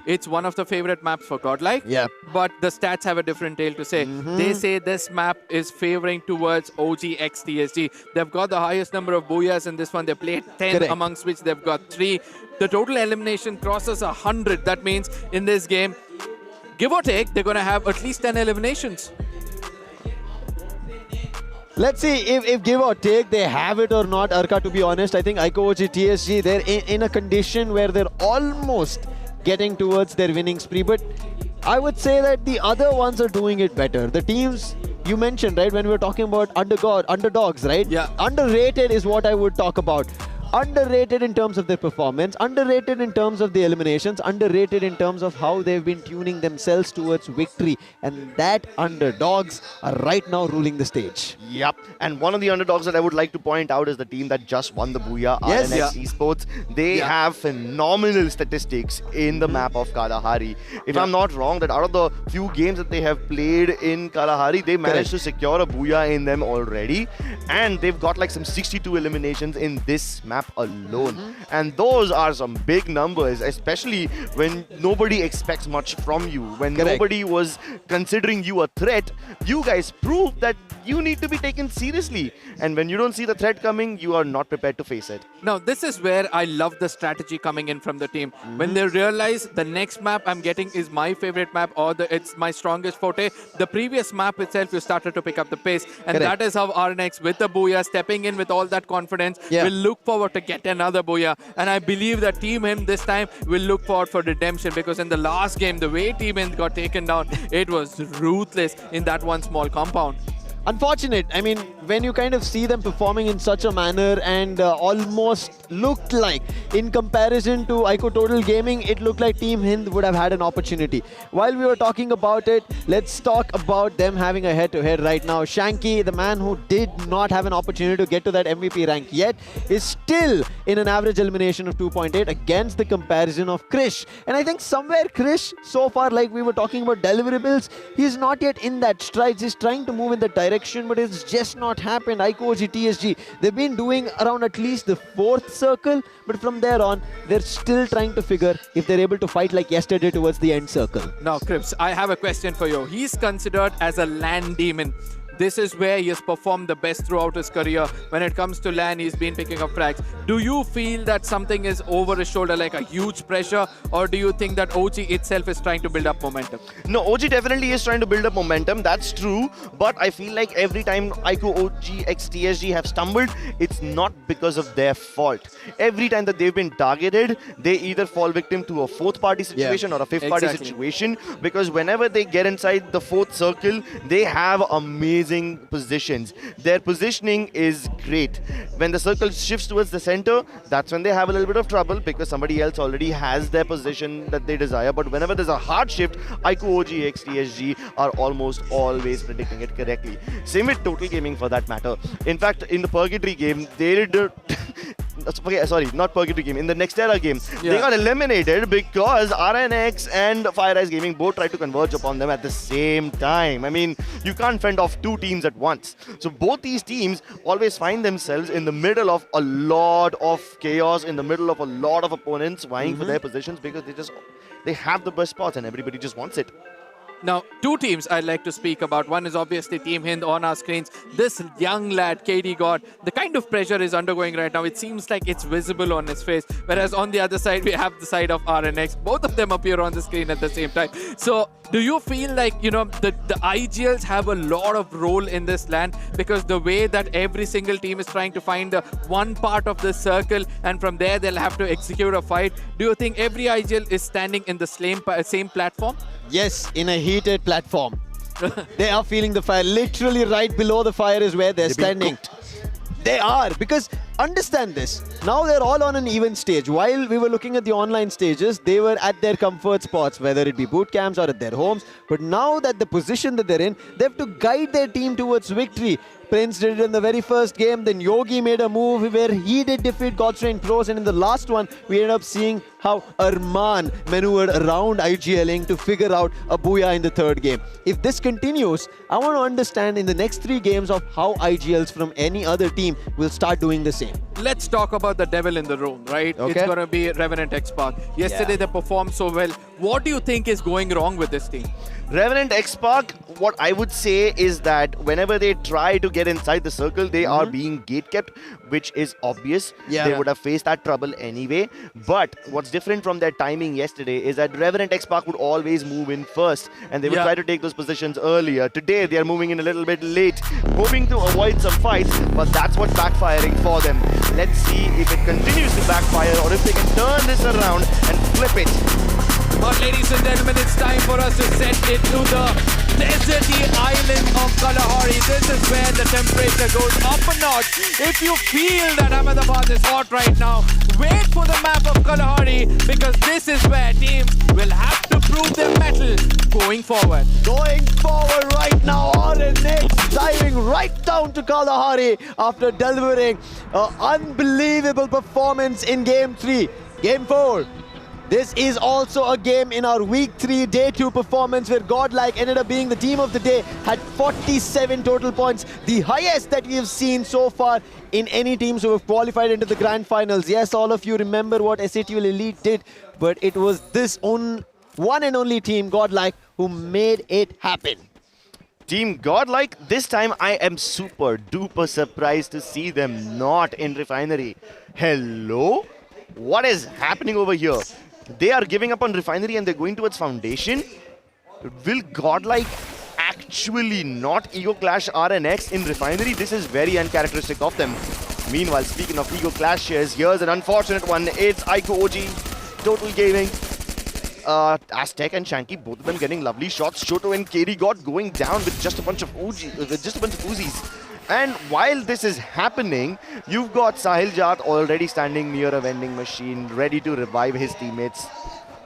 it's one of the favorite maps for Godlike. But the stats have a different tale to say. They say this map is favoring towards OGXTSG. They've got the highest number of Booyahs in this one. They played 10, amongst which they've got 3. The total elimination crosses 100. That means in this game, give or take, they're going to have at least 10 eliminations. Let's see if give or take they have it or not, Arka. To be honest, I think IQOO TSG, they're in a condition where they're almost getting towards their winning spree. But I would say that the other ones are doing it better. The teams you mentioned, right, when we were talking about underdogs, right? Underrated is what I would talk about. Underrated in terms of their performance, underrated in terms of the eliminations, underrated in terms of how they've been tuning themselves towards victory. And that underdogs are right now ruling the stage. And one of the underdogs that I would like to point out is the team that just won the Booyah, RNX Esports. They have phenomenal statistics in the map of Kalahari. If I'm not wrong, that out of the few games that they have played in Kalahari, they managed to secure a Booyah in them already. And they've got like some 62 eliminations in this map alone. And those are some big numbers, especially when nobody expects much from you. When nobody was considering you a threat, you guys proved that you need to be taken seriously. And when you don't see the threat coming, you are not prepared to face it. Now, this is where I love the strategy coming in from the team. When they realize the next map I'm getting is my favorite map, or it's my strongest forte, the previous map itself, you started to pick up the pace. And that is how RNX, with the Booyah, stepping in with all that confidence, will look forward to get another Booyah. And I believe that Team HIND this time will look forward for redemption, because in the last game, the way Team HIND got taken down, it was ruthless in that one small compound. unfortunate. I mean, when you kind of see them performing in such a manner and almost looked like, in comparison to IQOO Total Gaming, it looked like Team Hind would have had an opportunity. While we were talking about it, let's talk about them having a head-to-head right now. Shanky, the man who did not have an opportunity to get to that MVP rank yet, is still in an average elimination of 2.8 against the comparison of Krish. And I think somewhere Krish, so far, like we were talking about deliverables, he's not yet in that strides. He's trying to move in that direction, but it's just not happened. IQOO OGXTSG, they've been doing around at least the 4th circle, but from there on, they're still trying to figure if they're able to fight like yesterday towards the end circle. Now, Crips, I have a question for you. He's considered as a LAN demon. This is where he has performed the best throughout his career. When it comes to LAN, he's been picking up frags. Do you feel that something is over his shoulder, like a huge pressure, or do you think that OG itself is trying to build up momentum? No, OG definitely is trying to build up momentum, that's true, but I feel like every time IQOO OGXTSG have stumbled, it's not because of their fault. Every time that they've been targeted, they either fall victim to a 4th party situation or a 5th party situation, because whenever they get inside the 4th circle, they have amazing positions. Their positioning is great. When the circle shifts towards the center, that's when they have a little bit of trouble because somebody else already has their position that they desire. But whenever there's a hard shift, IQOO OGXTSG are almost always predicting it correctly. Same with Total Gaming for that matter. In fact, in the Purgatory game, they did... sorry, not Purgatory game. In the Nextera game, they got eliminated because RNX and FIREEYES Gaming both tried to converge upon them at the same time. I mean, you can't fend off 2 teams at once. So both these teams always find themselves in the middle of a lot of chaos, in the middle of a lot of opponents vying for their positions because they have the best spots and everybody just wants it. Now, 2 teams I'd like to speak about. One is obviously Team Hind on our screens. This young lad, KD God, the kind of pressure he's undergoing right now, it seems like it's visible on his face. Whereas on the other side, we have the side of RNX. Both of them appear on the screen at the same time. So, do you feel like, you know, the IGLs have a lot of role in this LAN because the way that every single team is trying to find the one part of the circle and from there they'll have to execute a fight. Do you think every IGL is standing in the same platform? Yes, in a heated platform. They are feeling the fire. Literally right below the fire is where they're standing. They are, because understand this. Now they're all on an even stage. While we were looking at the online stages, they were at their comfort spots, whether it be boot camps or at their homes. But now that the position that they're in, they have to guide their team towards victory. Prince did it in the very first game, then Yogi made a move where he did defeat Godstrain Pros, and in the last one, we ended up seeing how Arman maneuvered around IGLing to figure out a Booyah in the 3rd game. If this continues, I want to understand in the next 3 games of how IGLs from any other team will start doing the same. Let's talk about the devil in the room, right? Okay. It's going to be Revenant XSPARK. Yesterday they performed so well. What do you think is going wrong with this team? Revenant XSPARK, what I would say is that whenever they try to get inside the circle, they are being gatekept, which is obvious. They would have faced that trouble anyway. But what's different from their timing yesterday is that Revenant XSPARK would always move in first and they would try to take those positions earlier. Today, they are moving in a little bit late, hoping to avoid some fights, but that's what's backfiring for them. Let's see if it continues to backfire or if they can turn this around and flip it. But ladies and gentlemen, it's time for us to set it to the deserty island of Kalahari. This is where the temperature goes up a notch. If you feel that Ahmedabad is hot right now, wait for the map of Kalahari because this is where teams will have to prove their mettle going forward. Going forward right now, RNX diving right down to Kalahari after delivering an unbelievable performance in Game 3. Game 4. This is also a game in our Week 3 Day 2 performance where GODLIKE ended up being the team of the day, had 47 total points, the highest that we have seen so far in any teams who have qualified into the grand finals. Yes, all of you remember what SATL Elite did, but it was this one and only team, GODLIKE, who made it happen. Team GODLIKE, this time I am super duper surprised to see them not in Refinery. Hello? What is happening over here? They are giving up on Refinery and they're going towards Foundation. Will GODLIKE actually not Ego Clash RNX in Refinery? This is very uncharacteristic of them. Meanwhile, speaking of Ego Clashes, here's an unfortunate one. It's IQOO OG, Total Gaming. Aztec and Shanky, both of them getting lovely shots. Shoto and KD got going down with just a bunch of Uzis. And while this is happening, you've got Sahil Jat already standing near a vending machine, ready to revive his teammates.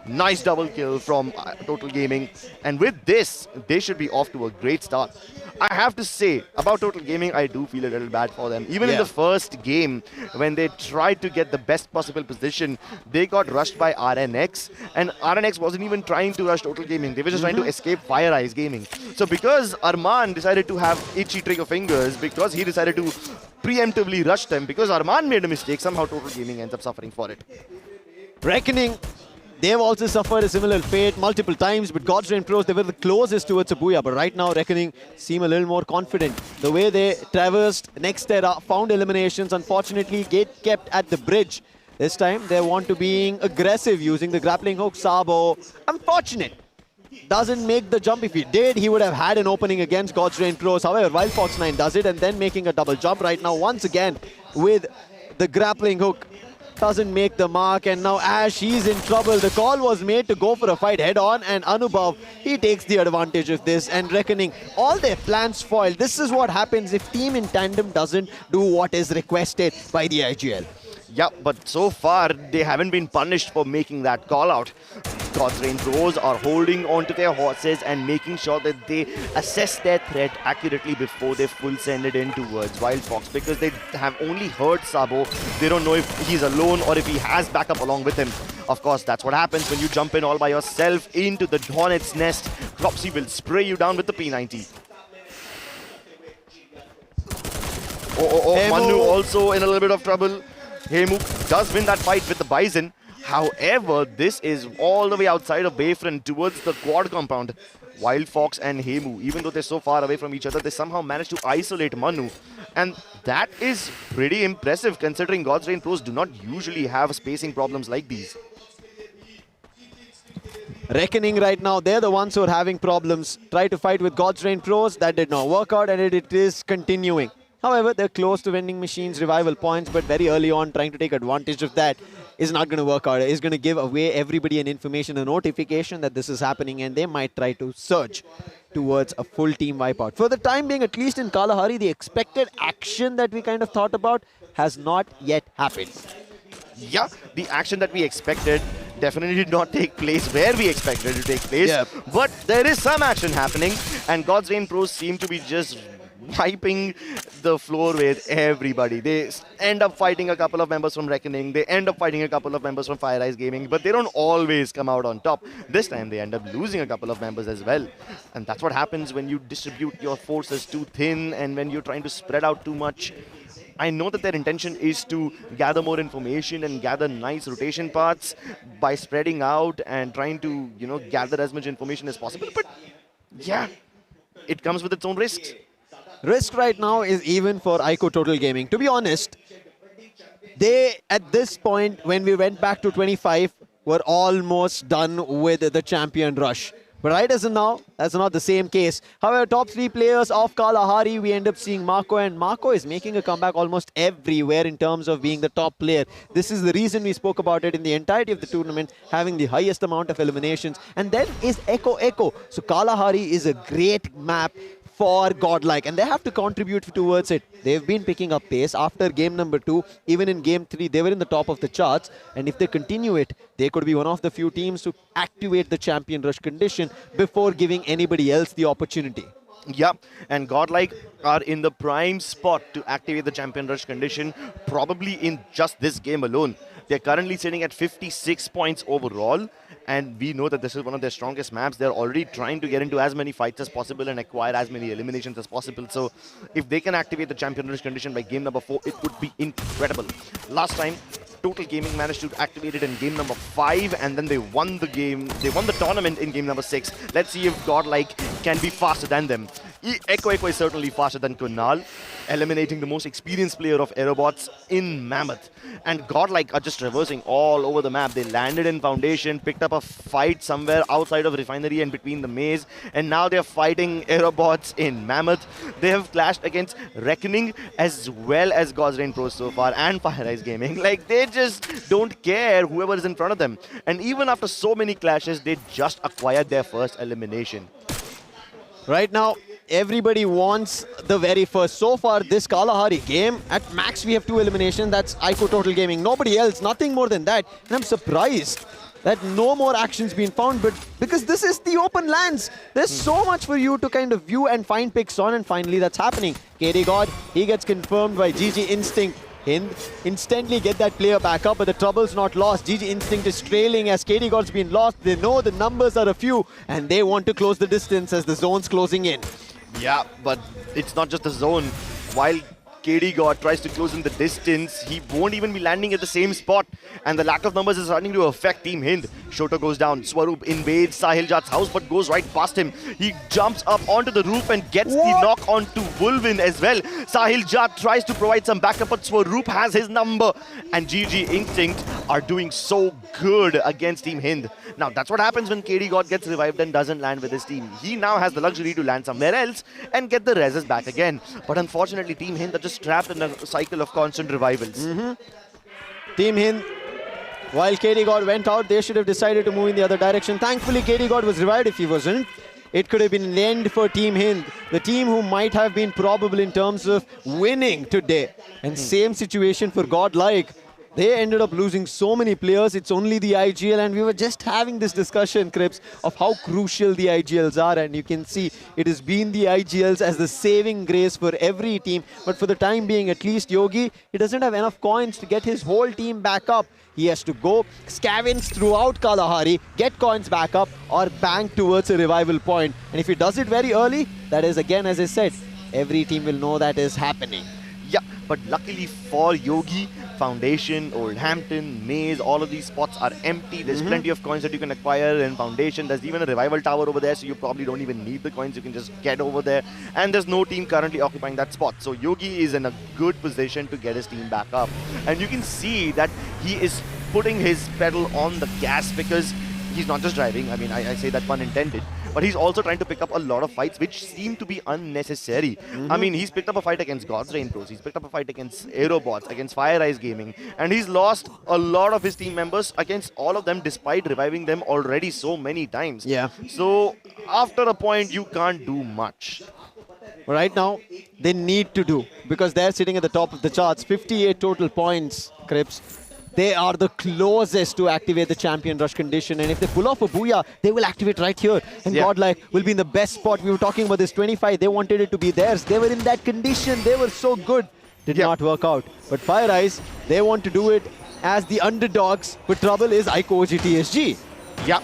Nice double kill from Total Gaming. And with this, they should be off to a great start. I have to say, about Total Gaming, I do feel a little bad for them. Even in the first game, when they tried to get the best possible position, they got rushed by RNX. And RNX wasn't even trying to rush Total Gaming. They were just trying to escape FIREEYES Gaming. So because Arman decided to have itchy trigger fingers, because he decided to preemptively rush them, because Arman made a mistake, somehow Total Gaming ends up suffering for it. Reckoning. They've also suffered a similar fate multiple times, but God's Rain Pros, they were the closest towards a Booyah. But right now, Reckoning seem a little more confident. The way they traversed next era, found eliminations, unfortunately, get kept at the bridge. This time, they want to being aggressive using the grappling hook. Sabo, unfortunate. Doesn't make the jump. If he did, he would have had an opening against God's Rain Pros. However, while Fox9 does it and then making a double jump right now, once again, with the grappling hook. Doesn't make the mark, and now Ash, he's in trouble. The call was made to go for a fight head-on, and Anubhav, he takes the advantage of this, and Reckoning, all their plans foiled. This is what happens if Team in Tandem doesn't do what is requested by the IGL. Yeah, but so far, they haven't been punished for making that call out. God's Rain Pros are holding on to their horses and making sure that they assess their threat accurately before they full send it in towards Wild Fox, because they have only heard Sabo. They don't know if he's alone or if he has backup along with him. Of course, that's what happens when you jump in all by yourself into the Hornet's nest. Cropsy will spray you down with the P90. Manu also in a little bit of trouble. Hemu does win that fight with the Bison. However, this is all the way outside of Bayfront towards the quad compound. Wild Fox and Hemu, even though they're so far away from each other, they somehow managed to isolate Manu. And that is pretty impressive considering God's Rain Pros do not usually have spacing problems like these. Reckoning right now, they're the ones who are having problems. Try to fight with God's Rain Pros, that did not work out, and it is continuing. However, they're close to vending machines, revival points, but very early on, trying to take advantage of that is not going to work out. It's going to give away everybody an information, a notification that this is happening, and they might try to surge towards a full team wipeout. For the time being, at least in Kalahari, the expected action that we kind of thought about has not yet happened. Yeah, the action that we expected definitely did not take place where we expected it to take place. Yep. But there is some action happening, and God's Rain Pros seem to be just wiping the floor with everybody. They end up fighting a couple of members from Reckoning, they end up fighting a couple of members from FireEyes Gaming, but they don't always come out on top. This time they end up losing a couple of members as well. And that's what happens when you distribute your forces too thin and when you're trying to spread out too much. I know that their intention is to gather more information and gather nice rotation paths by spreading out and trying to, you know, gather as much information as possible. But yeah, it comes with its own risks. Risk right now is even for IQOO Total Gaming. To be honest, they, at this point, when we went back to 25, were almost done with the champion rush. But right as of now, that's not the same case. However, top 3 players of Kalahari, we end up seeing Marco, and Marco is making a comeback almost everywhere in terms of being the top player. This is the reason we spoke about it in the entirety of the tournament, having the highest amount of eliminations. And then is Echo. So Kalahari is a great map for Godlike, and they have to contribute towards it. They've been picking up pace after game number 2. Even in game 3, they were in the top of the charts, and if they continue it, they could be one of the few teams to activate the champion rush condition before giving anybody else the opportunity. Yeah, and Godlike are in the prime spot to activate the champion rush condition, probably in just this game alone. They're currently sitting at 56 points overall, and we know that this is one of their strongest maps. They're already trying to get into as many fights as possible and acquire as many eliminations as possible. So if they can activate the champion rush condition by game number 4, it would be incredible. Last time, Total Gaming managed to activate it in game number 5, and then they won the game. They won the tournament in game number 6. Let's see if Godlike can be faster than them. Echo is certainly faster than Kunal, eliminating the most experienced player of AEROBOTZ in Mammoth. And Godlike are just traversing all over the map. They landed in Foundation, picked up a fight somewhere outside of Refinery and between the maze, and now they're fighting AEROBOTZ in Mammoth. They have clashed against Reckoning as well as God's Reign Pro so far and FIREEYES Gaming. Like, they just don't care whoever is in front of them. And even after so many clashes, they just acquired their first elimination. Right now, everybody wants the very first. So far, this Kalahari game, at max we have 2 eliminations. That's IQOO Total Gaming. Nobody else, nothing more than that. And I'm surprised that no more action's been found, but because this is the open lands, there's so much for you to kind of view and find picks on, and finally that's happening. KD God, he gets confirmed by GG Instinct. HIND instantly get that player back up, but the trouble's not lost. GG Instinct is trailing as KD God's been lost. They know the numbers are a few, and they want to close the distance as the zone's closing in. Yeah, but it's not just the zone. While KD God tries to close in the distance, he won't even be landing at the same spot. And the lack of numbers is starting to affect Team HIND. Shoto goes down, Swaroop invades Sahil Jat's house but goes right past him. He jumps up onto the roof and gets the knock onto Wolvin as well. Sahil Jat tries to provide some backup, but Swaroop has his number. And GG Instinct are doing so good against Team HIND. Now, that's what happens when KD God gets revived and doesn't land with his team. He now has the luxury to land somewhere else and get the reses back again. But unfortunately, Team HIND are just trapped in a cycle of constant revivals. Team HIND, while KD God went out, they should have decided to move in the other direction. Thankfully, KD God was revived. If he wasn't, it could have been an end for Team HIND, the team who might have been probable in terms of winning today. And same situation for Godlike. They ended up losing so many players. It's only the IGL, and we were just having this discussion, Crips, of how crucial the IGLs are, and you can see it has been the IGLs as the saving grace for every team. But for the time being, at least Yogi, he doesn't have enough coins to get his whole team back up. He has to go scavenge throughout Kalahari, get coins back up, or bank towards a revival point. And if he does it very early, that is, again, as I said, every team will know that is happening. Yeah, but luckily for Yogi, Foundation, Old Hampton, Maze, all of these spots are empty. There's plenty of coins that you can acquire in Foundation. There's even a revival tower over there, so you probably don't even need the coins. You can just get over there. And there's no team currently occupying that spot. So Yogi is in a good position to get his team back up. And you can see that he is putting his pedal on the gas because he's not just driving. I mean, I say that pun intended. But he's also trying to pick up a lot of fights which seem to be unnecessary. I mean, he's picked up a fight against God's Reign Pros, he's picked up a fight against AEROBOTZ, against FIREEYES Gaming, and he's lost a lot of his team members against all of them despite reviving them already so many times. Yeah. So, after a point, you can't do much. Right now, they need to do, because they're sitting at the top of the charts. 58 total points, Crips. They are the closest to activate the champion rush condition, and if they pull off a Booyah, they will activate right here. And Godlike will be in the best spot. We were talking about this 25. They wanted it to be theirs. They were in that condition. They were so good. Did not work out. But FIREEYES, they want to do it as the underdogs. But trouble is IQOO OGXTSG. Yeah.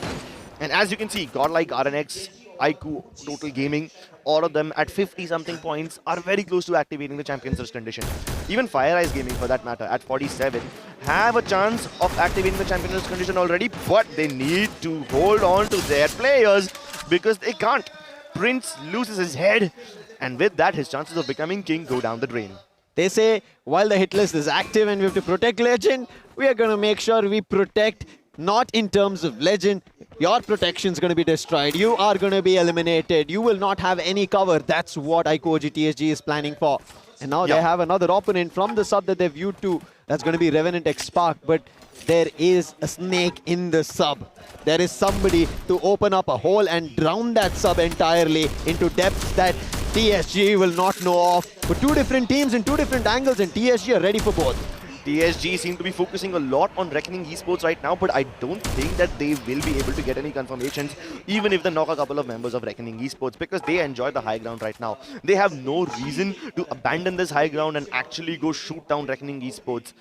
And as you can see, Godlike, RNX, IQOO, Total Gaming, all of them at 50-something points are very close to activating the Champions Rush condition. Even FIREEYES Gaming, for that matter, at 47, have a chance of activating the Champions Rush condition already, but they need to hold on to their players because they can't. Prince loses his head, and with that, his chances of becoming king go down the drain. They say, while the hit list is active and we have to protect Legend, we are going to make sure we protect not in terms of Legend. Your protection is going to be destroyed. You are going to be eliminated. You will not have any cover. That's what IQOO OGXTSG is planning for. And now they have another opponent from the sub that they've viewed to. That's going to be REVENANT XSPARK. But there is a snake in the sub. There is somebody to open up a hole and drown that sub entirely into depths that TSG will not know of. But two different teams in two different angles, and TSG are ready for both. TSG seem to be focusing a lot on Reckoning Esports right now, but I don't think that they will be able to get any confirmations, even if they knock a couple of members of Reckoning Esports, because they enjoy the high ground right now. They have no reason to abandon this high ground and actually go shoot down Reckoning Esports.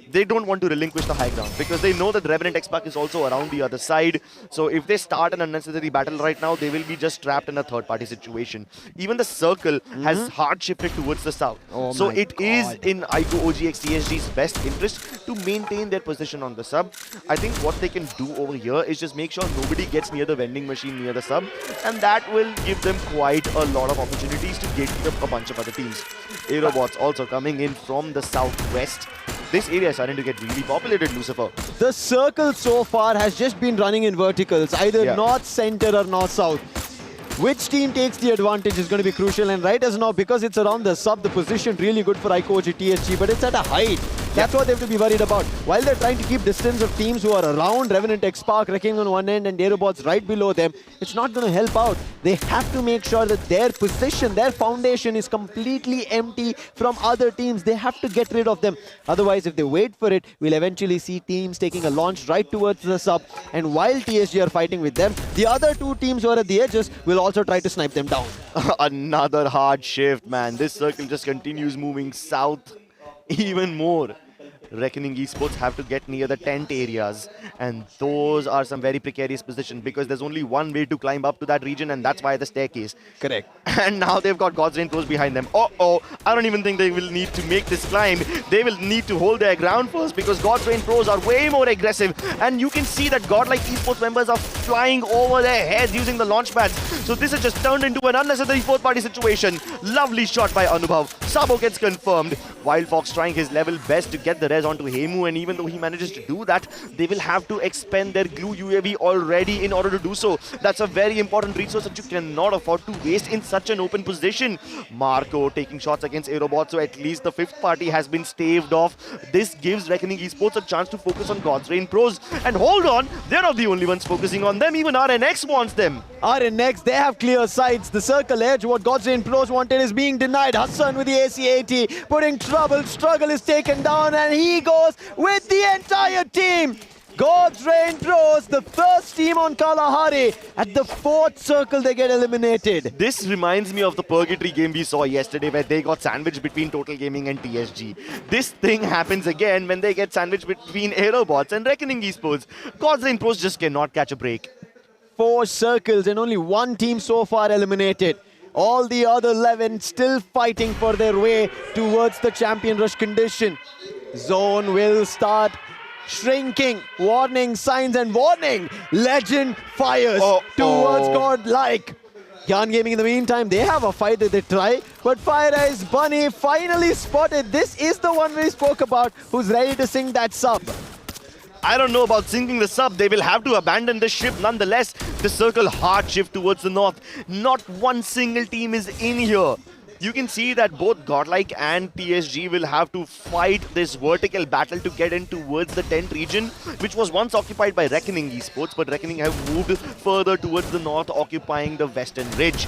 they don't want to relinquish the high ground because they know that Revenant XSPARK is also around the other side. So if they start an unnecessary battle right now, they will be just trapped in a third-party situation. Even the circle has hard shifted towards the south. So it is in IQOO OGXTSG's best interest to maintain their position on the sub. I think what they can do over here is just make sure nobody gets near the vending machine near the sub, and that will give them quite a lot of opportunities to get a bunch of other teams. AEROBOTZ also coming in from the southwest. This area is starting to get really populated, Lucifer. The circle so far has just been running in verticals, either north, center or north-south. Which team takes the advantage is going to be crucial, and right as now, because it's around the sub, the position really good for IQOO OGXTSG, but it's at a height. That's what they have to be worried about. While they're trying to keep distance of teams who are around Revenant XSPARK, Wrecking on one end and AEROBOTZ right below them, it's not going to help out. They have to make sure that their position, their foundation is completely empty from other teams. They have to get rid of them. Otherwise, if they wait for it, we'll eventually see teams taking a launch right towards the sub. And while TSG are fighting with them, the other two teams who are at the edges will also try to snipe them down. Another hard shift, man. This circle just continues moving south even more. Reckoning Esports have to get near the tent areas, and those are some very precarious positions because there's only one way to climb up to that region, and that's via the staircase. Correct. And now they've got God's Rain Pros behind them. I don't even think they will need to make this climb. They will need to hold their ground first because God's Rain Pros are way more aggressive, and you can see that GODLIKE Esports members are flying over their heads using the launch pads. So this has just turned into an unnecessary fourth-party situation. Lovely shot by Anubhav. Sabo gets confirmed. Wild Fox trying his level best to get the res onto Hemu, and even though he manages to do that, they will have to expend their glue UAV already in order to do so. That's a very important resource that you cannot afford to waste in such an open position. Marco taking shots against AEROBOTZ, so at least the fifth party has been staved off. This gives Reckoning Esports a chance to focus on God's Rain Pros. And hold on, they're not the only ones focusing on them, even RNX wants them. RNX, they have clear sights. The circle edge, what God's Rain Pros wanted is being denied. Hassan with the AC-80, putting trouble. Struggle is taken down, and he goes with the entire team. God's Rain Pros, the first team on Kalahari. At the fourth circle, they get eliminated. This reminds me of the Purgatory game we saw yesterday where they got sandwiched between Total Gaming and TSG. This thing happens again when they get sandwiched between AEROBOTZ and Reckoning Esports. God's Rain Pros just cannot catch a break. 4 circles and only one team so far eliminated. All the other 11 still fighting for their way towards the champion rush condition. Zone will start shrinking. Warning signs and warning. Legend fires towards GODLIKE. GYAN Gaming in the meantime, they have a fight that they try, but FIREEYES Bunny finally spotted. This is the one we spoke about who's ready to sink that sub. I don't know about sinking the sub. They will have to abandon the ship nonetheless. The circle hard shift towards the north. Not one single team is in here. You can see that both GODLIKE and TSG will have to fight this vertical battle to get in towards the tent region, which was once occupied by Reckoning Esports, but Reckoning have moved further towards the north, occupying the western ridge.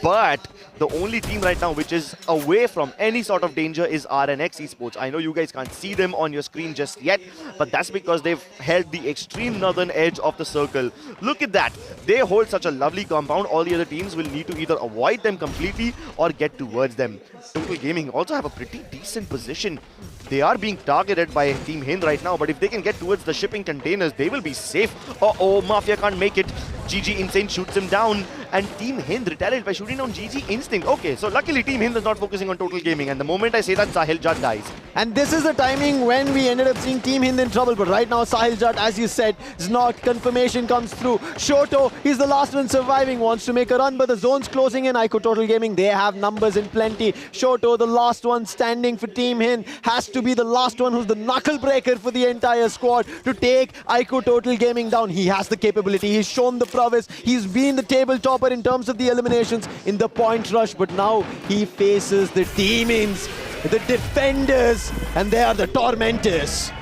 But the only team right now which is away from any sort of danger is RNX Esports. I know you guys can't see them on your screen just yet, but that's because they've held the extreme northern edge of the circle. Look at that. They hold such a lovely compound. All the other teams will need to either avoid them completely or get towards them. Total Gaming also have a pretty decent position. They are being targeted by Team HIND right now, but if they can get towards the shipping containers, they will be safe. Mafia can't make it. GG Insane shoots him down, and Team HIND retaliated by shooting down GG Instinct. Okay, so luckily Team HIND is not focusing on Total Gaming, and the moment I say that, Sahil Jat dies. And this is the timing when we ended up seeing Team HIND in trouble, but right now Sahil Jat, as you said, is not. Confirmation comes through. Shoto, he's the last one surviving, wants to make a run, but the zone's closing in. IQOO Total Gaming, they have numbers in plenty. Shoto, the last one standing for Team HIND, has to be the last one who's the knuckle breaker for the entire squad to take IQOO Total Gaming down. He has the capability, he's shown the prowess, he's been the table topper in terms of the eliminations in the point rush, but now he faces the demons, the defenders, and they are the tormentors.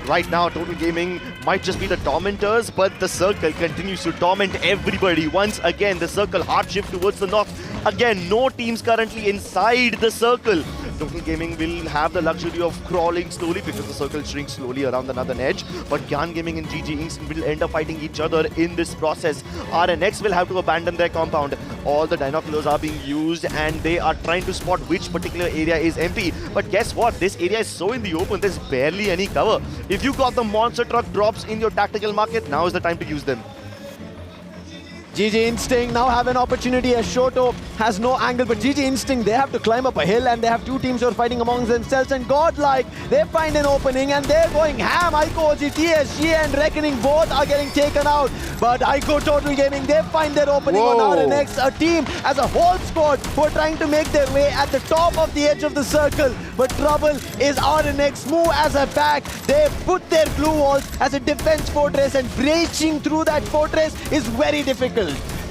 Right now, Total Gaming might just be the tormentors, but the circle continues to torment everybody. Once again, the circle hard shift towards the north. Again, no teams currently inside the circle. Total Gaming will have the luxury of crawling slowly because the circle shrinks slowly around the northern edge. But GYAN Gaming and GG Inc. will end up fighting each other in this process. RNX will have to abandon their compound. All the binoculars are being used and they are trying to spot which particular area is empty. But guess what? This area is so in the open, there's barely any cover. If you got the monster truck drops in your tactical market, now is the time to use them. GG Instinct now have an opportunity as Shoto has no angle, but GG Instinct, they have to climb up a hill and they have two teams who are fighting amongst themselves, and Godlike, they find an opening and they're going ham. IQOO, OGXTSG and Reckoning both are getting taken out, but IQOO Total Gaming, they find their opening on RNX, a team as a whole squad who are trying to make their way at the top of the edge of the circle, but trouble is RNX move as a back. They put their glue walls as a defense fortress and breaching through that fortress is very difficult.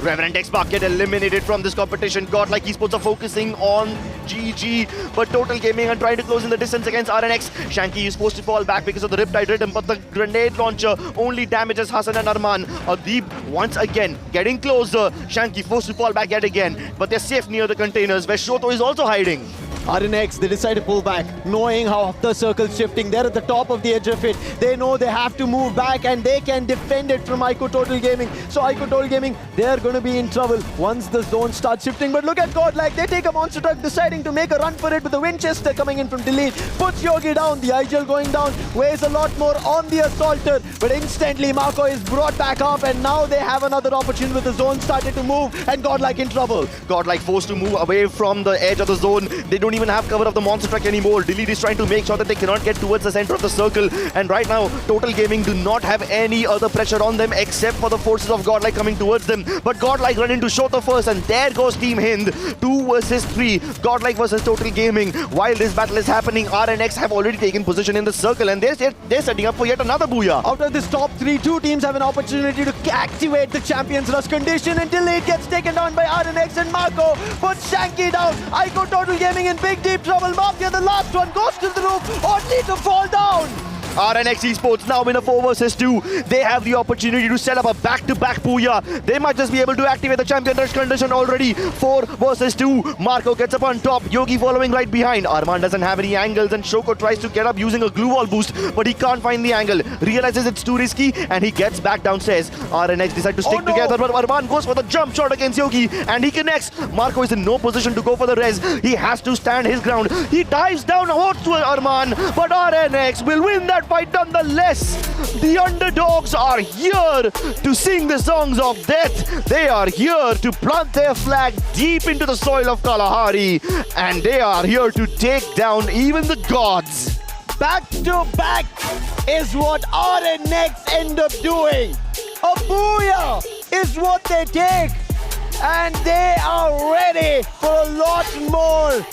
Revenant XSPARK get eliminated from this competition. Godlike Esports are focusing on GG, but Total Gaming are trying to close in the distance against RNX. Shanky is forced to fall back because of the Riptide Rhythm, but the grenade launcher only damages Hassan and Arman. Adeep once again getting closer. Shanky forced to fall back yet again, but they're safe near the containers where Shoto is also hiding. RNX, they decide to pull back, knowing how the circle's shifting. They're at the top of the edge of it. They know they have to move back and they can defend it from IQOO Total Gaming. So IQOO Total Gaming, they're going to be in trouble once the zone starts shifting. But look at Godlike, they take a monster truck, deciding to make a run for it with the Winchester coming in from delete. Puts Yogi down, the IGL going down, weighs a lot more on the Assaulter. But instantly Marco is brought back up and now they have another opportunity with the zone started to move and Godlike in trouble. Godlike forced to move away from the edge of the zone. They don't even have cover of the monster truck anymore. Delete is trying to make sure that they cannot get towards the center of the circle, and right now Total Gaming do not have any other pressure on them except for the forces of Godlike coming towards them. But Godlike run into Shoto first, and there goes Team Hind. 2 versus 3, Godlike versus Total Gaming. While this battle is happening, RNX have already taken position in the circle and they're setting up for yet another Booyah. Out of this top 3, 2 teams have an opportunity to activate the Champions Rush condition, and Delete gets taken down by RNX and Marco puts Shanky down. IQOO Total Gaming in big deep trouble. Mafia, the last one, goes to the roof, only to fall down. RNX Esports now in a 4 versus 2. They have the opportunity to set up a back-to-back Booyah. They might just be able to activate the champion rush condition already. 4 versus 2. Marco gets up on top. Yogi following right behind. Arman doesn't have any angles and Shoko tries to get up using a glue wall boost, but he can't find the angle. Realizes it's too risky and he gets back downstairs. RNX decide to stick together, but Arman goes for the jump shot against Yogi and he connects. Marco is in no position to go for the res. He has to stand his ground. He dives down towards Arman, but RNX will win that fight nonetheless. The underdogs are here to sing the songs of death. They are here to plant their flag deep into the soil of Kalahari, and they are here to take down even the gods. Back to back is what RNX end up doing. A Booyah is what they take, and they are ready for a lot more.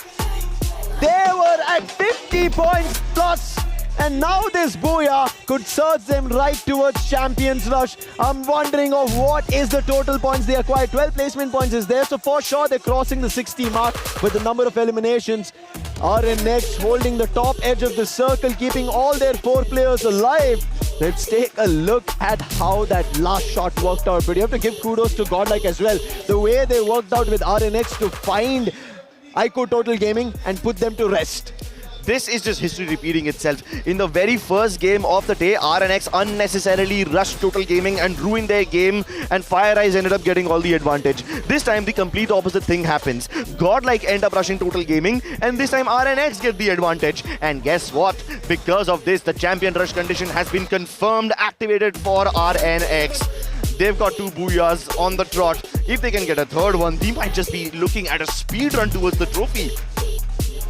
They were at 50 points plus, and now this Booyah could surge them right towards Champions Rush. I'm wondering of what is the total points they acquired. 12 placement points is there, so for sure they're crossing the 60 mark with the number of eliminations. RNX holding the top edge of the circle, keeping all their 4 players alive. Let's take a look at how that last shot worked out. But you have to give kudos to Godlike as well. The way they worked out with RNX to find IQOO Total Gaming and put them to rest. This is just history repeating itself. In the very first game of the day, RNX unnecessarily rushed Total Gaming and ruined their game, and FIREEYES ended up getting all the advantage. This time, the complete opposite thing happens. Godlike end up rushing Total Gaming, and this time RNX get the advantage. And guess what? Because of this, the champion rush condition has been confirmed, activated for RNX. They've got 2 Booyahs on the trot. If they can get a third one, they might just be looking at a speed run towards the trophy.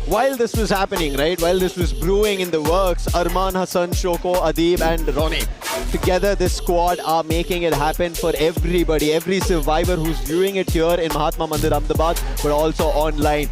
While this was happening, right, while this was brewing in the works, Arman, Hassan, Shoko, Adeep and Ronnie, together this squad are making it happen for everybody, every survivor who's viewing it here in Mahatma Mandir, Ahmedabad, but also online.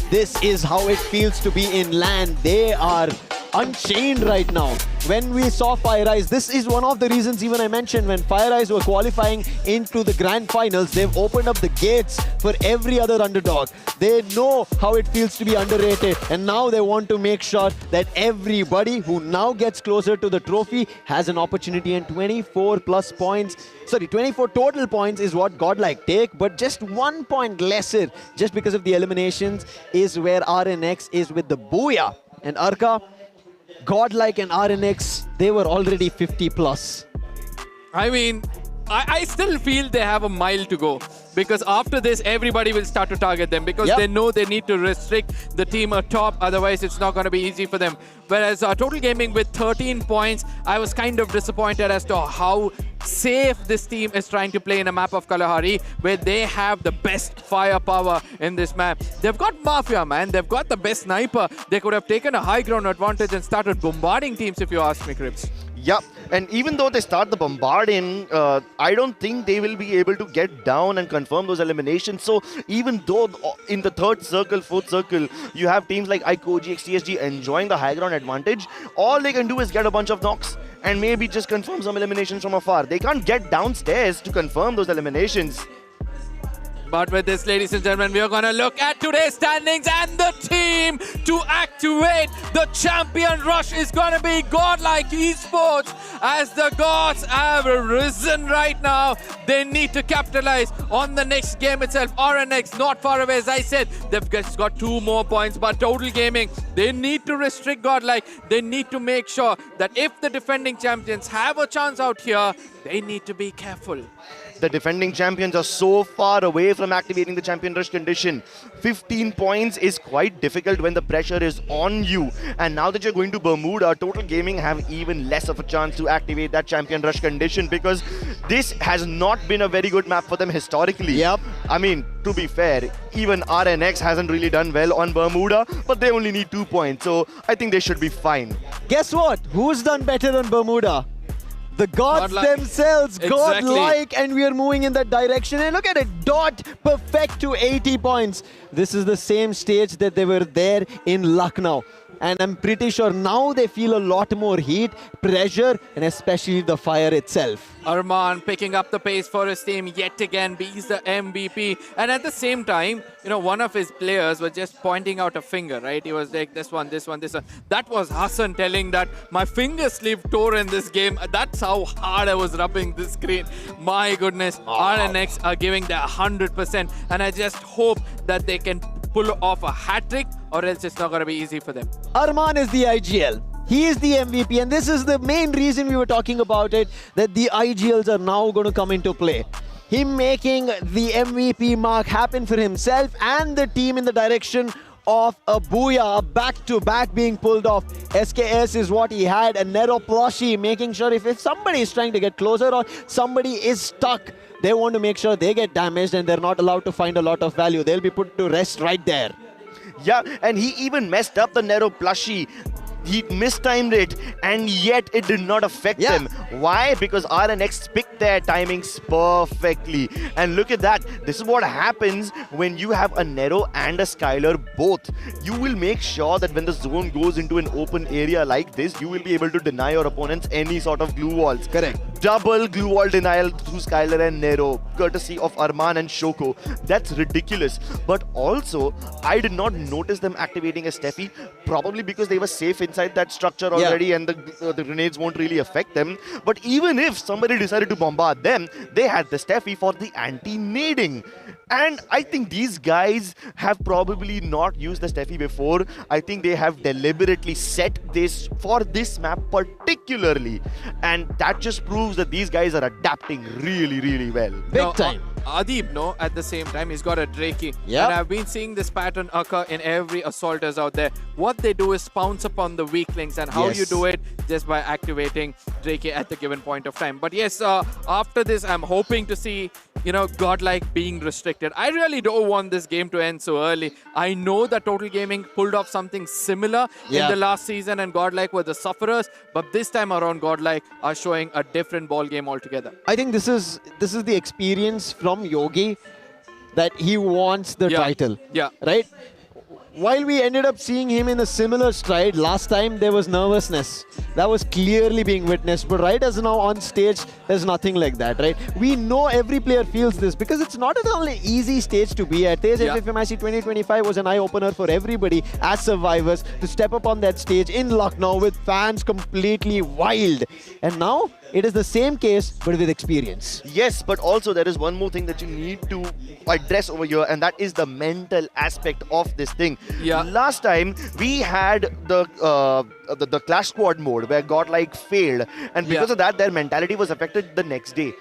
This is how it feels to be in LAN. They are unchained right now. When we saw FIREEYES, this is one of the reasons even I mentioned when FIREEYES were qualifying into the grand finals, they've opened up the gates for every other underdog. They know how it feels to be underrated, and now they want to make sure that everybody who now gets closer to the trophy has an opportunity, and 24 plus points, sorry, 24 total points is what GODLIKE take, but just 1 point lesser just because of the eliminations is where RNX is with the Booyah. And Arka, GODLIKE and RNX, they were already 50 plus. I mean, I still feel they have a mile to go, because after this, everybody will start to target them, because they know they need to restrict the team atop, otherwise it's not going to be easy for them. Whereas Total Gaming with 13 points, I was kind of disappointed as to how safe this team is trying to play in a map of Kalahari, where they have the best firepower in this map. They've got Mafia, man. They've got the best sniper. They could have taken a high ground advantage and started bombarding teams, if you ask me, Crips. Yep, and even though they start the bombarding, I don't think they will be able to get down and confirm those eliminations. So even though in the third circle, fourth circle, you have teams like IQOO, OGXTSG enjoying the high ground advantage, all they can do is get a bunch of knocks and maybe just confirm some eliminations from afar. They can't get downstairs to confirm those eliminations. But with this, ladies and gentlemen, we are going to look at today's standings, and the team to activate the champion rush is going to be GODLIKE Esports. As the gods have risen right now, they need to capitalize on the next game itself. RNX not far away, as I said. They've just got 2 more points, but Total Gaming, they need to restrict GODLIKE. They need to make sure that if the defending champions have a chance out here, they need to be careful. The defending champions are so far away from activating the champion rush condition. 15 points is quite difficult when the pressure is on you. And now that you're going to Bermuda, Total Gaming have even less of a chance to activate that champion rush condition, because this has not been a very good map for them historically. Yep. I mean, to be fair, even RNX hasn't really done well on Bermuda, but they only need 2 points. So I think they should be fine. Guess what? Who's done better on Bermuda? The gods themselves, GODLIKE, and we are moving in that direction. And look at it, dot perfect to 80 points. This is the same stage that they were there in Lucknow. And I'm pretty sure now they feel a lot more heat, pressure, and especially the fire itself. Arman picking up the pace for his team yet again, he's the MVP. And at the same time, you know, one of his players was just pointing out a finger, right? He was like, this one, this one, this one. That was Hassan telling that my finger sleeve tore in this game. That's how hard I was rubbing this screen. My goodness, RNX are giving their 100%. And I just hope that they can pull off a hat-trick, or else it's not going to be easy for them. Arman is the IGL. He is the MVP, and this is the main reason we were talking about it, that the IGLs are now going to come into play. Him making the MVP mark happen for himself and the team in the direction of a Booyah, a back-to-back being pulled off. SKS is what he had, a Nero plushie, making sure if somebody is trying to get closer or somebody is stuck, they want to make sure they get damaged and they're not allowed to find a lot of value. They'll be put to rest right there. Yeah, and he even messed up the Nero plushie. He mistimed it, and yet it did not affect them. Why? Because RNX picked their timings perfectly. And look at that. This is what happens when you have a Nero and a Skylar both. You will make sure that when the zone goes into an open area like this, you will be able to deny your opponents any sort of glue walls. Correct. Double glue wall denial through Skylar and Nero, courtesy of Arman and Shoko. That's ridiculous. But also, I did not notice them activating a Steffi, probably because they were safe inside that structure already, and the grenades won't really affect them. But even if somebody decided to bombard them, they had the Steffi for the anti-nading. And I think these guys have probably not used the Steffi before. I think they have deliberately set this for this map particularly. And that just proves that these guys are adapting really, really well. Big time. Adib, at the same time, he's got a Drakey. Yep. And I've been seeing this pattern occur in every assaulters out there. What they do is pounce upon the weaklings, and how you do it just by activating Drakey at the given point of time. But yes, after this, I'm hoping to see, GODLIKE being restricted. I really don't want this game to end so early. I know that Total Gaming pulled off something similar in the last season, and GODLIKE were the sufferers, but this time around, GODLIKE are showing a different ball game altogether. I think this is the experience from Yogi that he wants the title. Yeah. Right? while we ended up seeing him in a similar stride, last time there was nervousness. That was clearly being witnessed. But right as now on stage, there's nothing like that, right? We know every player feels this because it's not an only easy stage to be at. TEZ FFMIC 2025 was an eye-opener for everybody as survivors to step up on that stage in Lucknow with fans completely wild. And now it is the same case, but with experience. Yes, but also there is one more thing that you need to address over here, and that is the mental aspect of this thing. Yeah. Last time we had the Clash Squad mode where GODLIKE failed, and because of that, their mentality was affected the next day.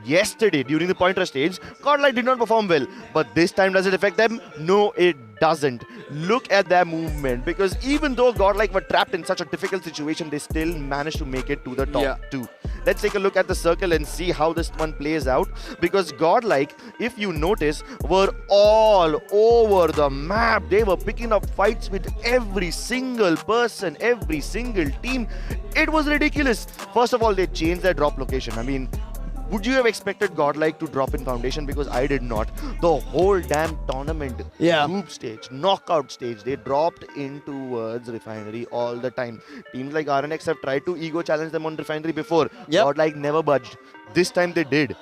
Yesterday, during the point rush stage, GODLIKE did not perform well. But this time, does it affect them? No, it doesn't. Look at their movement, because even though GODLIKE were trapped in such a difficult situation, they still managed to make it to the top two. Let's take a look at the circle and see how this one plays out, because GODLIKE, if you notice, were all over the map. They were picking up fights with every single person, every single team. It was ridiculous. First of all, they changed their drop location. I mean, would you have expected GODLIKE to drop in Foundation? Because I did not. The whole damn tournament, group stage, knockout stage, they dropped in towards Refinery all the time. Teams like RNX have tried to ego challenge them on Refinery before. GODLIKE never budged. This time they did.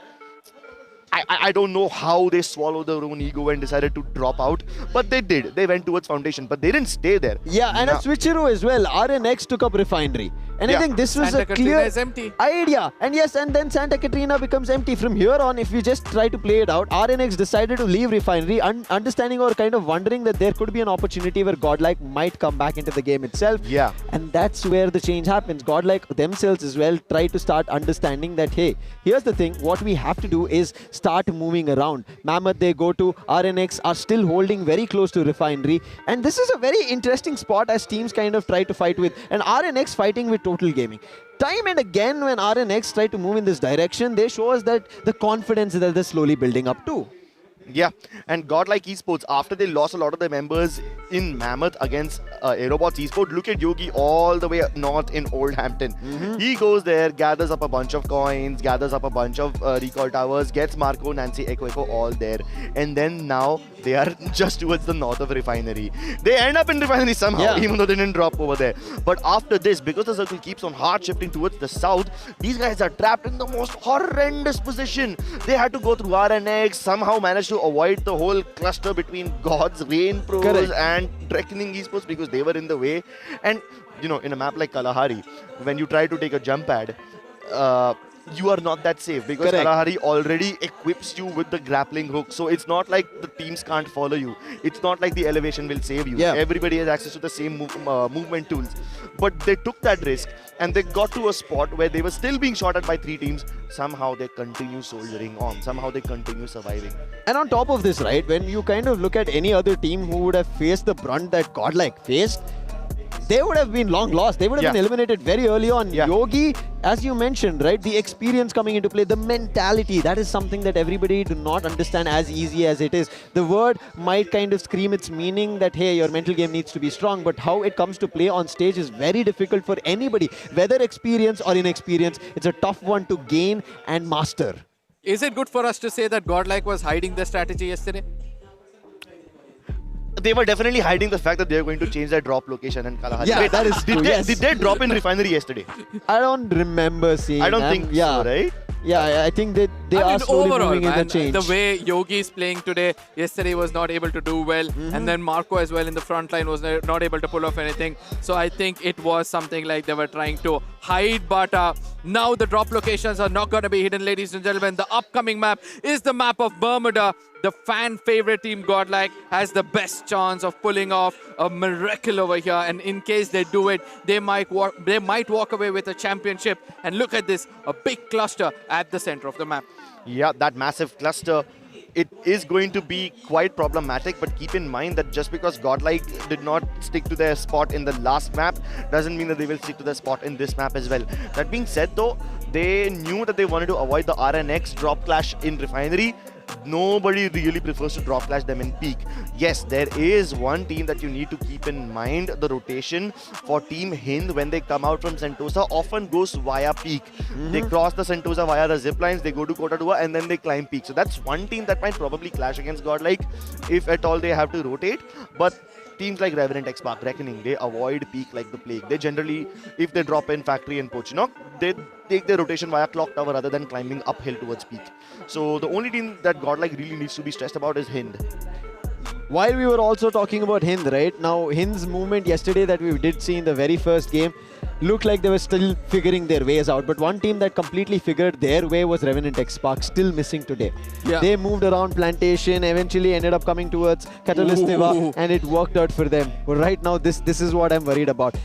I don't know how they swallowed their own ego and decided to drop out, but they did. They went towards Foundation, but they didn't stay there. Yeah, and a switcheroo as well. RNX took up Refinery. And I think this was Santa a Catrina clear is empty. idea. And yes, and then Santa Catrina becomes empty. From here on, if we just try to play it out, RNX decided to leave Refinery, understanding or kind of wondering that there could be an opportunity where GODLIKE might come back into the game itself. Yeah. And that's where the change happens. GODLIKE themselves as well try to start understanding that, hey, here's the thing. What we have to do is start moving around. Mammoth, they go to RNX, are still holding very close to Refinery. And this is a very interesting spot as teams kind of try to fight with. And RNX fighting with Total Gaming. Time and again when RNX try to move in this direction, they show us that the confidence that they're slowly building up too. Yeah, and GODLIKE Esports, after they lost a lot of their members in Mammoth against AEROBOTZ Esports, look at Yogi all the way north in Oldhampton. He goes there, gathers up a bunch of coins, gathers up a bunch of recall towers, gets Marco, Nancy, Echo all there. And then now they are just towards the north of Refinery. They end up in Refinery somehow, even though they didn't drop over there. But after this, because the circle keeps on hard shifting towards the south, these guys are trapped in the most horrendous position. They had to go through RNX, somehow managed to avoid the whole cluster between Gods, Rain Pros and Reckoning Esports because they were in the way. And, you know, in a map like Kalahari, when you try to take a jump pad, you are not that safe because Kalahari already equips you with the grappling hook. So it's not like the teams can't follow you. It's not like the elevation will save you. Everybody has access to the same movement tools. But they took that risk and they got to a spot where they were still being shot at by 3 teams. Somehow they continue soldiering on. Somehow they continue surviving. And on top of this, right, when you kind of look at any other team who would have faced the brunt that GODLIKE faced, they would have been long lost. They would have been eliminated very early on. Yogi, as you mentioned, right, the experience coming into play, the mentality, that is something that everybody do not understand as easy as it is. The word might kind of scream its meaning that, hey, your mental game needs to be strong, but how it comes to play on stage is very difficult for anybody. Whether experience or inexperience, it's a tough one to gain and master. Is it good for us to say that GODLIKE was hiding the strategy yesterday? They were definitely hiding the fact that they are going to change their drop location in Kalahari. Yeah, that is true. Did they drop in Refinery yesterday? I don't remember seeing I don't think so, right? Yeah, I think they are slowly overall, moving in the man, change. the way Yogi is playing today, yesterday was not able to do well. And then Marco as well in the front line was not able to pull off anything. So I think it was something like they were trying to hide. But now the drop locations are not going to be hidden, ladies and gentlemen. The upcoming map is the map of Bermuda. The fan favorite team GODLIKE has the best chance of pulling off a miracle over here. And in case they do it, they might walk away with a championship. And look at this, a big cluster at the center of the map. Yeah, that massive cluster. It is going to be quite problematic, but keep in mind that just because GODLIKE did not stick to their spot in the last map doesn't mean that they will stick to their spot in this map as well. That being said though, they knew that they wanted to avoid the RNX drop clash in Refinery. Nobody really prefers to drop clash them in peak. Yes, there is one team that you need to keep in mind. The rotation for Team HIND when they come out from Sentosa often goes via peak. They cross the Sentosa via the zip lines, they go to Kotadua and then they climb peak. So that's one team that might probably clash against GODLIKE if at all they have to rotate. But teams like Revenant, XSPARK, Reckoning, they avoid peak like the plague. They generally, if they drop in Factory and Pochinok, they take their rotation via Clock Tower rather than climbing uphill towards peak. So the only team that Godlike really needs to be stressed about is HIND. While we were also talking about HIND, right? Now, HIND's movement yesterday that we did see in the very first game looked like they were still figuring their ways out. But one team that completely figured their way was Revenant XSPARK, still missing today. Yeah. They moved around Plantation, eventually ended up coming towards Catalyst Tiva, and it worked out for them. But right now, this is what I'm worried about.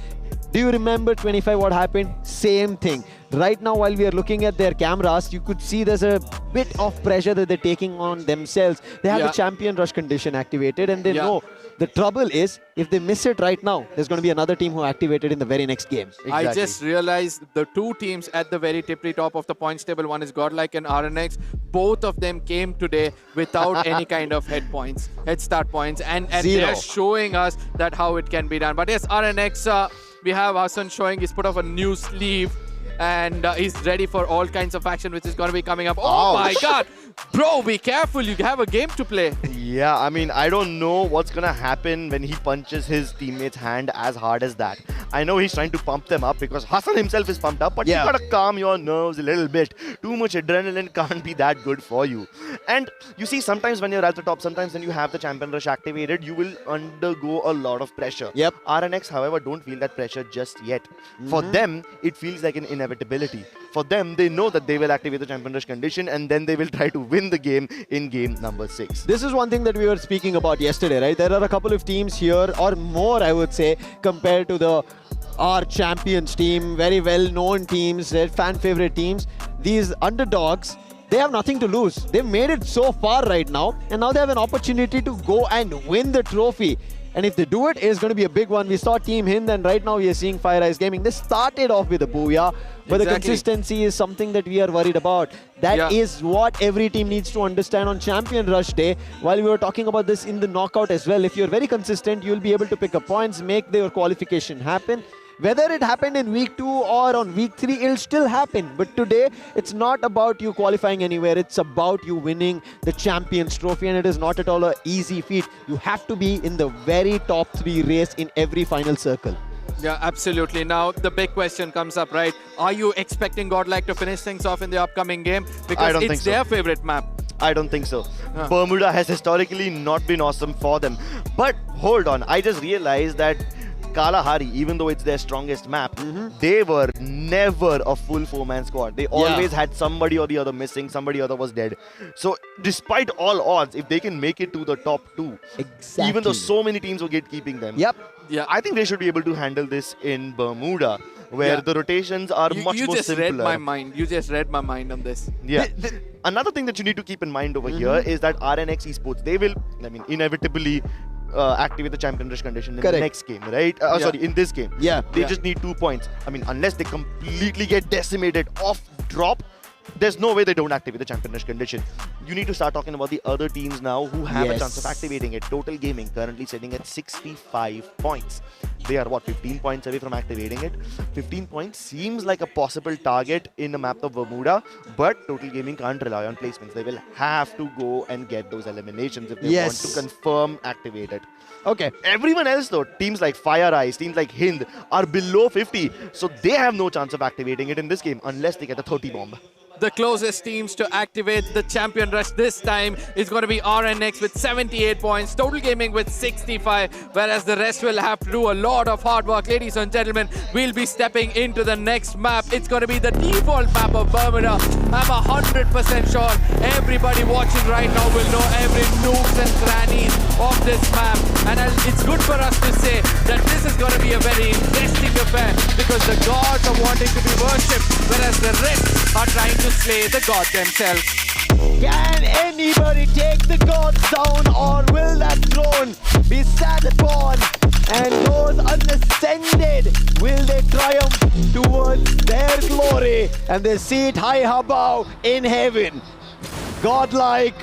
Do you remember 25 what happened? Same thing. Right now, while we are looking at their cameras, you could see there's a bit of pressure that they're taking on themselves. They have the champion rush condition activated, and they know the trouble is, if they miss it right now, there's going to be another team who activated in the very next game. Exactly. I just realized the two teams at the very tippy top of the points table, one is Godlike and RNX, both of them came today without any kind of head start points, and they're showing us that how it can be done. But yes, RNX, we have Hassan showing he's put off a new sleeve, and he's ready for all kinds of action which is going to be coming up. Oh my god! Bro, be careful, you have a game to play. Yeah, I mean, I don't know what's going to happen when he punches his teammate's hand as hard as that. I know he's trying to pump them up because Hassan himself is pumped up, but you got to calm your nerves a little bit. Too much adrenaline can't be that good for you. And you see, sometimes when you're at the top, sometimes when you have the champion rush activated, you will undergo a lot of pressure. Yep. RNX, however, don't feel that pressure just yet. For them, it feels like an inevitability. For them, they know that they will activate the champion rush condition, and then they will try to win the game in game number 6. This is one thing that we were speaking about yesterday, right? There are a couple of teams here, or more, I would say, compared to our champions team, very well-known teams, fan-favorite teams. These underdogs, they have nothing to lose. They've made it so far right now, and now they have an opportunity to go and win the trophy. And if they do it, it's going to be a big one. We saw Team HIND, and right now we are seeing FIREEYES Gaming. They started off with a Booyah, but the consistency is something that we are worried about. That is what every team needs to understand on Champion Rush Day. While we were talking about this in the knockout as well, if you're very consistent, you'll be able to pick up points, make your qualification happen. Whether it happened in week 2 or on week 3, it'll still happen. But today, it's not about you qualifying anywhere. It's about you winning the Champions Trophy, and it is not at all an easy feat. You have to be in the very top 3 race in every final circle. Yeah, absolutely. Now, the big question comes up, right? Are you expecting Godlike to finish things off in the upcoming game? Because it's their favorite map. I don't think so. Bermuda has historically not been awesome for them. But hold on, I just realized that Kalahari, even though it's their strongest map, they were never a full 4-man squad. They always had somebody or the other missing, somebody or other was dead. So despite all odds, if they can make it to the top 2, even though so many teams were gatekeeping them, I think they should be able to handle this in Bermuda, where the rotations are much more simpler. You just read my mind. You just read my mind on this. Yeah. Another thing that you need to keep in mind over here is that RNX Esports, they will, I mean, inevitably activate the champion rush condition in the next game, right? Sorry, in this game. They just need 2 points. I mean, unless they completely get decimated off drop, there's no way they don't activate the champion rush condition. You need to start talking about the other teams now who have a chance of activating it. Total Gaming currently sitting at 65 points. They are, what, 15 points away from activating it? 15 points seems like a possible target in the map of Bermuda, but Total Gaming can't rely on placements. They will have to go and get those eliminations if they want to confirm activate it. Okay. Everyone else though, teams like FIREEYES, teams like HIND are below 50, so they have no chance of activating it in this game unless they get a 30 bomb. The closest teams to activate the champion rush this time is going to be RNX with 78 points, Total Gaming with 65, whereas the rest will have to do a lot of hard work. Ladies and gentlemen, we'll be stepping into the next map. It's going to be the default map of Bermuda. I'm 100% sure everybody watching right now will know every nooks and crannies of this map. And it's good for us to say that this is going to be a very interesting affair because the gods are wanting to be worshipped, whereas the rest are trying to slay the gods themselves. Can anybody take the gods down, or will that throne be sat upon? And those unascended, will they triumph towards their glory and they seat high above in heaven? Godlike,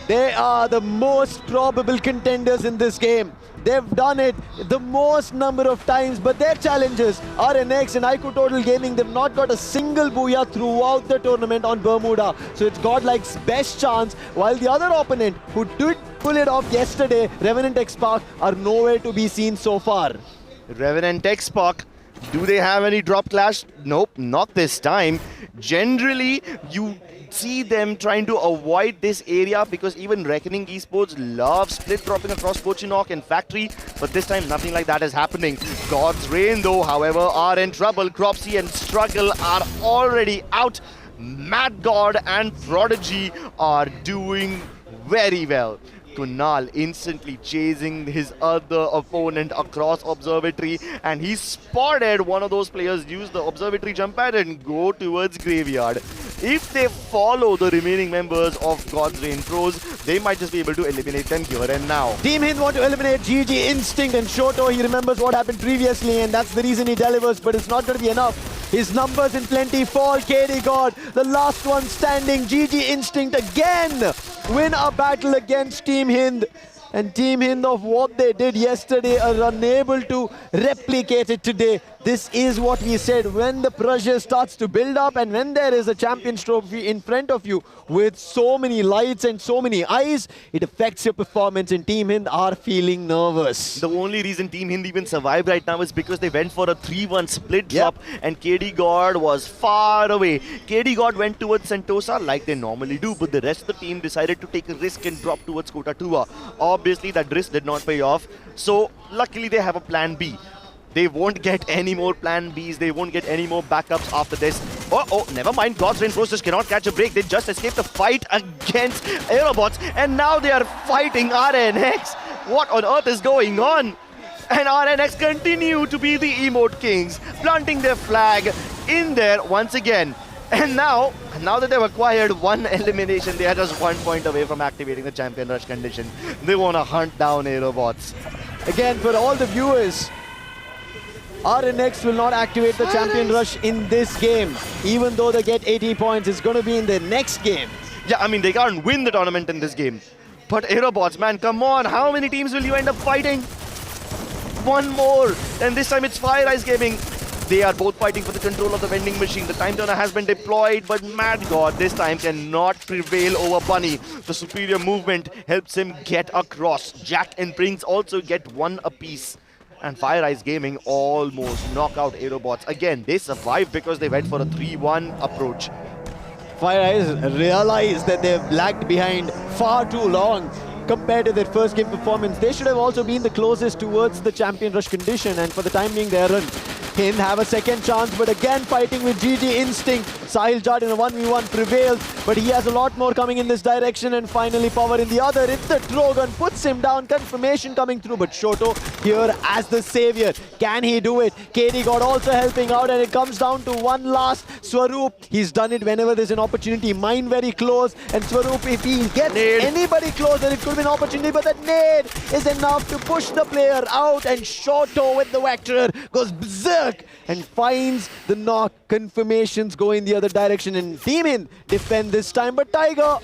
they are the most probable contenders in this game. They've done it the most number of times, but their challengers, RNX and IQOO Total Gaming, they've not got a single Booyah throughout the tournament on Bermuda. So it's Godlike's best chance, while the other opponent who did pull it off yesterday, REVENANT XSPARK, are nowhere to be seen so far. REVENANT XSPARK, do they have any drop clash? Nope, not this time. Generally, you see them trying to avoid this area because even Reckoning Esports love split dropping across Pochinok and Factory, but this time nothing like that is happening. God's Reign though, however, are in trouble. Cropsy and Struggle are already out. Mad God and Prodigy are doing very well. Kunal instantly chasing his other opponent across Observatory, and he spotted one of those players use the Observatory jump pad and go towards Graveyard. If they follow the remaining members of God's Reign Pros, they might just be able to eliminate them here and now. Team HIND want to eliminate GG Instinct and Shoto. He remembers what happened previously, and that's the reason he delivers, but it's not going to be enough. His numbers in plenty fall. KD God, the last one standing. GG Instinct again win a battle against Team HIND. And Team HIND, of what they did yesterday, are unable to replicate it today. This is what we said. When the pressure starts to build up and when there is a Champions Trophy in front of you with so many lights and so many eyes, it affects your performance, and Team HIND are feeling nervous. The only reason Team HIND even survived right now is because they went for a 3-1 split drop, and KD God was far away. KD God went towards Sentosa like they normally do, but the rest of the team decided to take a risk and drop towards Kota-Tua. Obviously, that risk did not pay off, so luckily they have a plan B. They won't get any more plan Bs, they won't get any more backups after this. Oh, never mind, God's Reign Pros just cannot catch a break. They just escaped a fight against AEROBOTZ, and now they are fighting RNX. What on earth is going on? And RNX continue to be the emote kings, planting their flag in there once again. And now that they've acquired one elimination, they are just 1 point away from activating the Champion Rush condition. They want to hunt down AEROBOTZ. Again, for all the viewers, RNX will not activate the Champion Rush in this game. Even though they get 80 points, it's going to be in the next game. Yeah, I mean, they can't win the tournament in this game. But AEROBOTZ, man, come on. How many teams will you end up fighting? One more. And this time it's FIREEYES Gaming. They are both fighting for the control of the vending machine. The time turner has been deployed, but Mad God this time cannot prevail over Bunny. The superior movement helps him get across. Jack and Prince also get one apiece. And FIREEYES Gaming almost knock out AEROBOTZ. Again, they survived because they went for a 3-1 approach. FIREEYES realized that they've lagged behind far too long compared to their first game performance. They should have also been the closest towards the Champion Rush condition, and for the time being, they're HIND have a second chance, but again fighting with GG Instinct. Sahil Jad in a 1v1 prevails, but he has a lot more coming in this direction, and finally Power in the other. It's the Drogon, puts him down, confirmation coming through, but Shoto here as the savior. Can he do it? KD God also helping out, and it comes down to one last. Swaroop, he's done it whenever there's an opportunity. Mine very close, and Swaroop, if he gets anybody closer, it could be an opportunity, but that nade is enough to push the player out, and Shoto with the Vector goes berserk and finds the knock. Confirmations go in the other direction, and Team HIND defend this time, but Tiger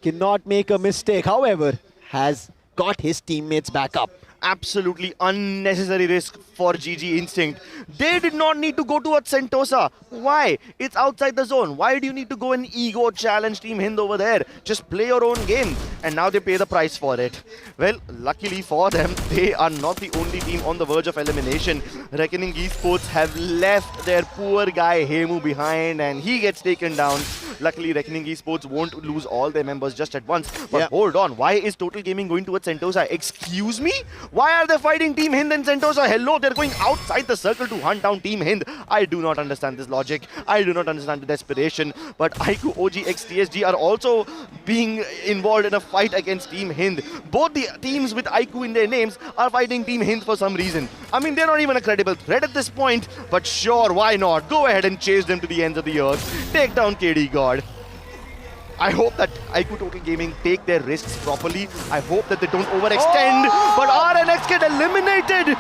cannot make a mistake. However, has got his teammates back up. Absolutely unnecessary risk for GG Instinct. They did not need to go towards Sentosa. Why? It's outside the zone. Why do you need to go and ego challenge Team HIND over there? Just play your own game. And now they pay the price for it. Well, luckily for them, they are not the only team on the verge of elimination. Reckoning Esports have left their poor guy Hemu behind, and he gets taken down. Luckily, Reckoning Esports won't lose all their members just at once. But hold on, why is Total Gaming going towards Sentosa? Excuse me? Why are they fighting Team HIND and Sentosa? Hello, they're going outside the circle to hunt down Team HIND. I do not understand this logic. I do not understand the desperation. But IQOO, OGXTSG are also being involved in a fight against Team HIND. Both the teams with IQOO in their names are fighting Team HIND for some reason. I mean, they're not even a credible threat at this point. But sure, why not? Go ahead and chase them to the ends of the earth. Take down KD God. I hope that IQOO Total Gaming take their risks properly. I hope that they don't overextend. But RNX get eliminated.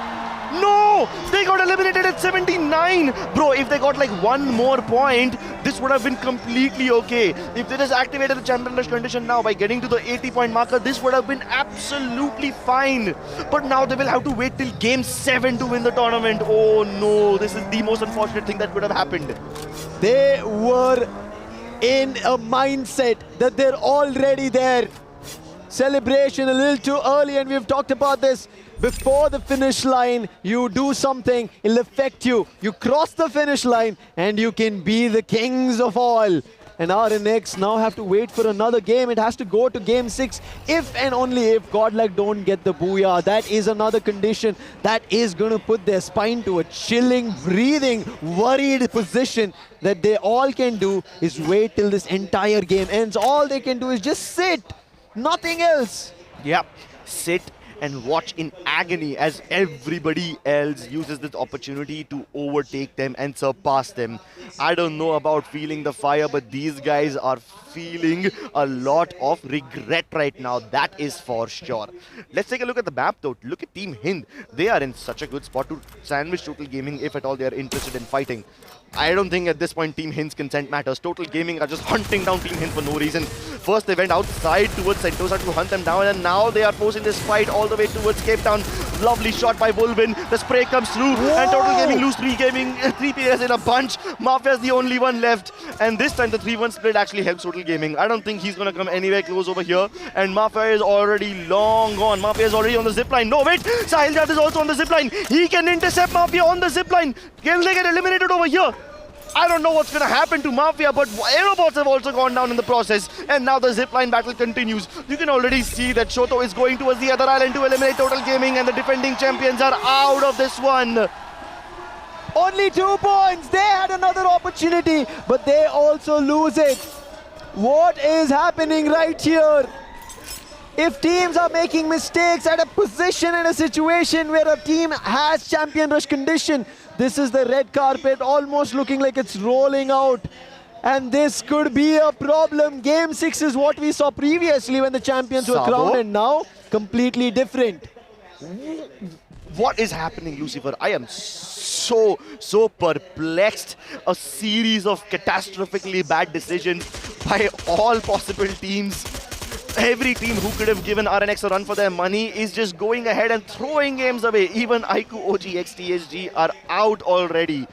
No! They got eliminated at 79! Bro, if they got like one more point, this would have been completely okay. If they just activated the champion rush condition now by getting to the 80-point marker, this would have been absolutely fine. But now they will have to wait till game 7 to win the tournament. Oh no, this is the most unfortunate thing that could have happened. They were in a mindset that they're already there. Celebration a little too early, and we've talked about this. Before the finish line, you do something, it'll affect you. You cross the finish line and you can be the kings of all. And RNX now have to wait for another game. It has to go to game 6 if and only if GODLIKE don't get the Booyah. That is another condition that is going to put their spine to a chilling, breathing, worried position. That they all can do is wait till this entire game ends. All they can do is just sit. Nothing else. Yep, sit and watch in agony as everybody else uses this opportunity to overtake them and surpass them. I don't know about feeling the fire, but these guys are feeling a lot of regret right now. That is for sure. Let's take a look at the map though. Look at Team HIND. They are in such a good spot to sandwich Total Gaming if at all they are interested in fighting. I don't think at this point Team HIND's consent matters. Total Gaming are just hunting down Team HIND for no reason. First they went outside towards Sentosa to hunt them down, and now they are forcing this fight all the way towards Cape Town. Lovely shot by Wolvin. The spray comes through. Whoa. And Total Gaming lose three players in a bunch. Mafia is the only one left. And this time the 3-1 split actually helps Total Gaming. I don't think he's going to come anywhere close over here. And Mafia is already long gone. Mafia is already on the zipline. No, wait. Sahil Jad is also on the zipline. He can intercept Mafia on the zipline. Can they get eliminated over here? I don't know what's going to happen to Mafia, but AEROBOTZ have also gone down in the process. And now the zipline battle continues. You can already see that Shoto is going towards the other island to eliminate Total Gaming, and the defending champions are out of this one. Only 2 points. They had another opportunity, but they also lose it. What is happening right here? If teams are making mistakes at a position and a situation where a team has champion rush condition, this is the red carpet almost looking like it's rolling out. And this could be a problem. Game 6 is what we saw previously when the champions were crowned, and now completely different. What is happening, Lucifer? I am so perplexed. A series of catastrophically bad decisions by all possible teams. Every team who could have given RNX a run for their money is just going ahead and throwing games away. Even IQOO, OGXTSG are out already.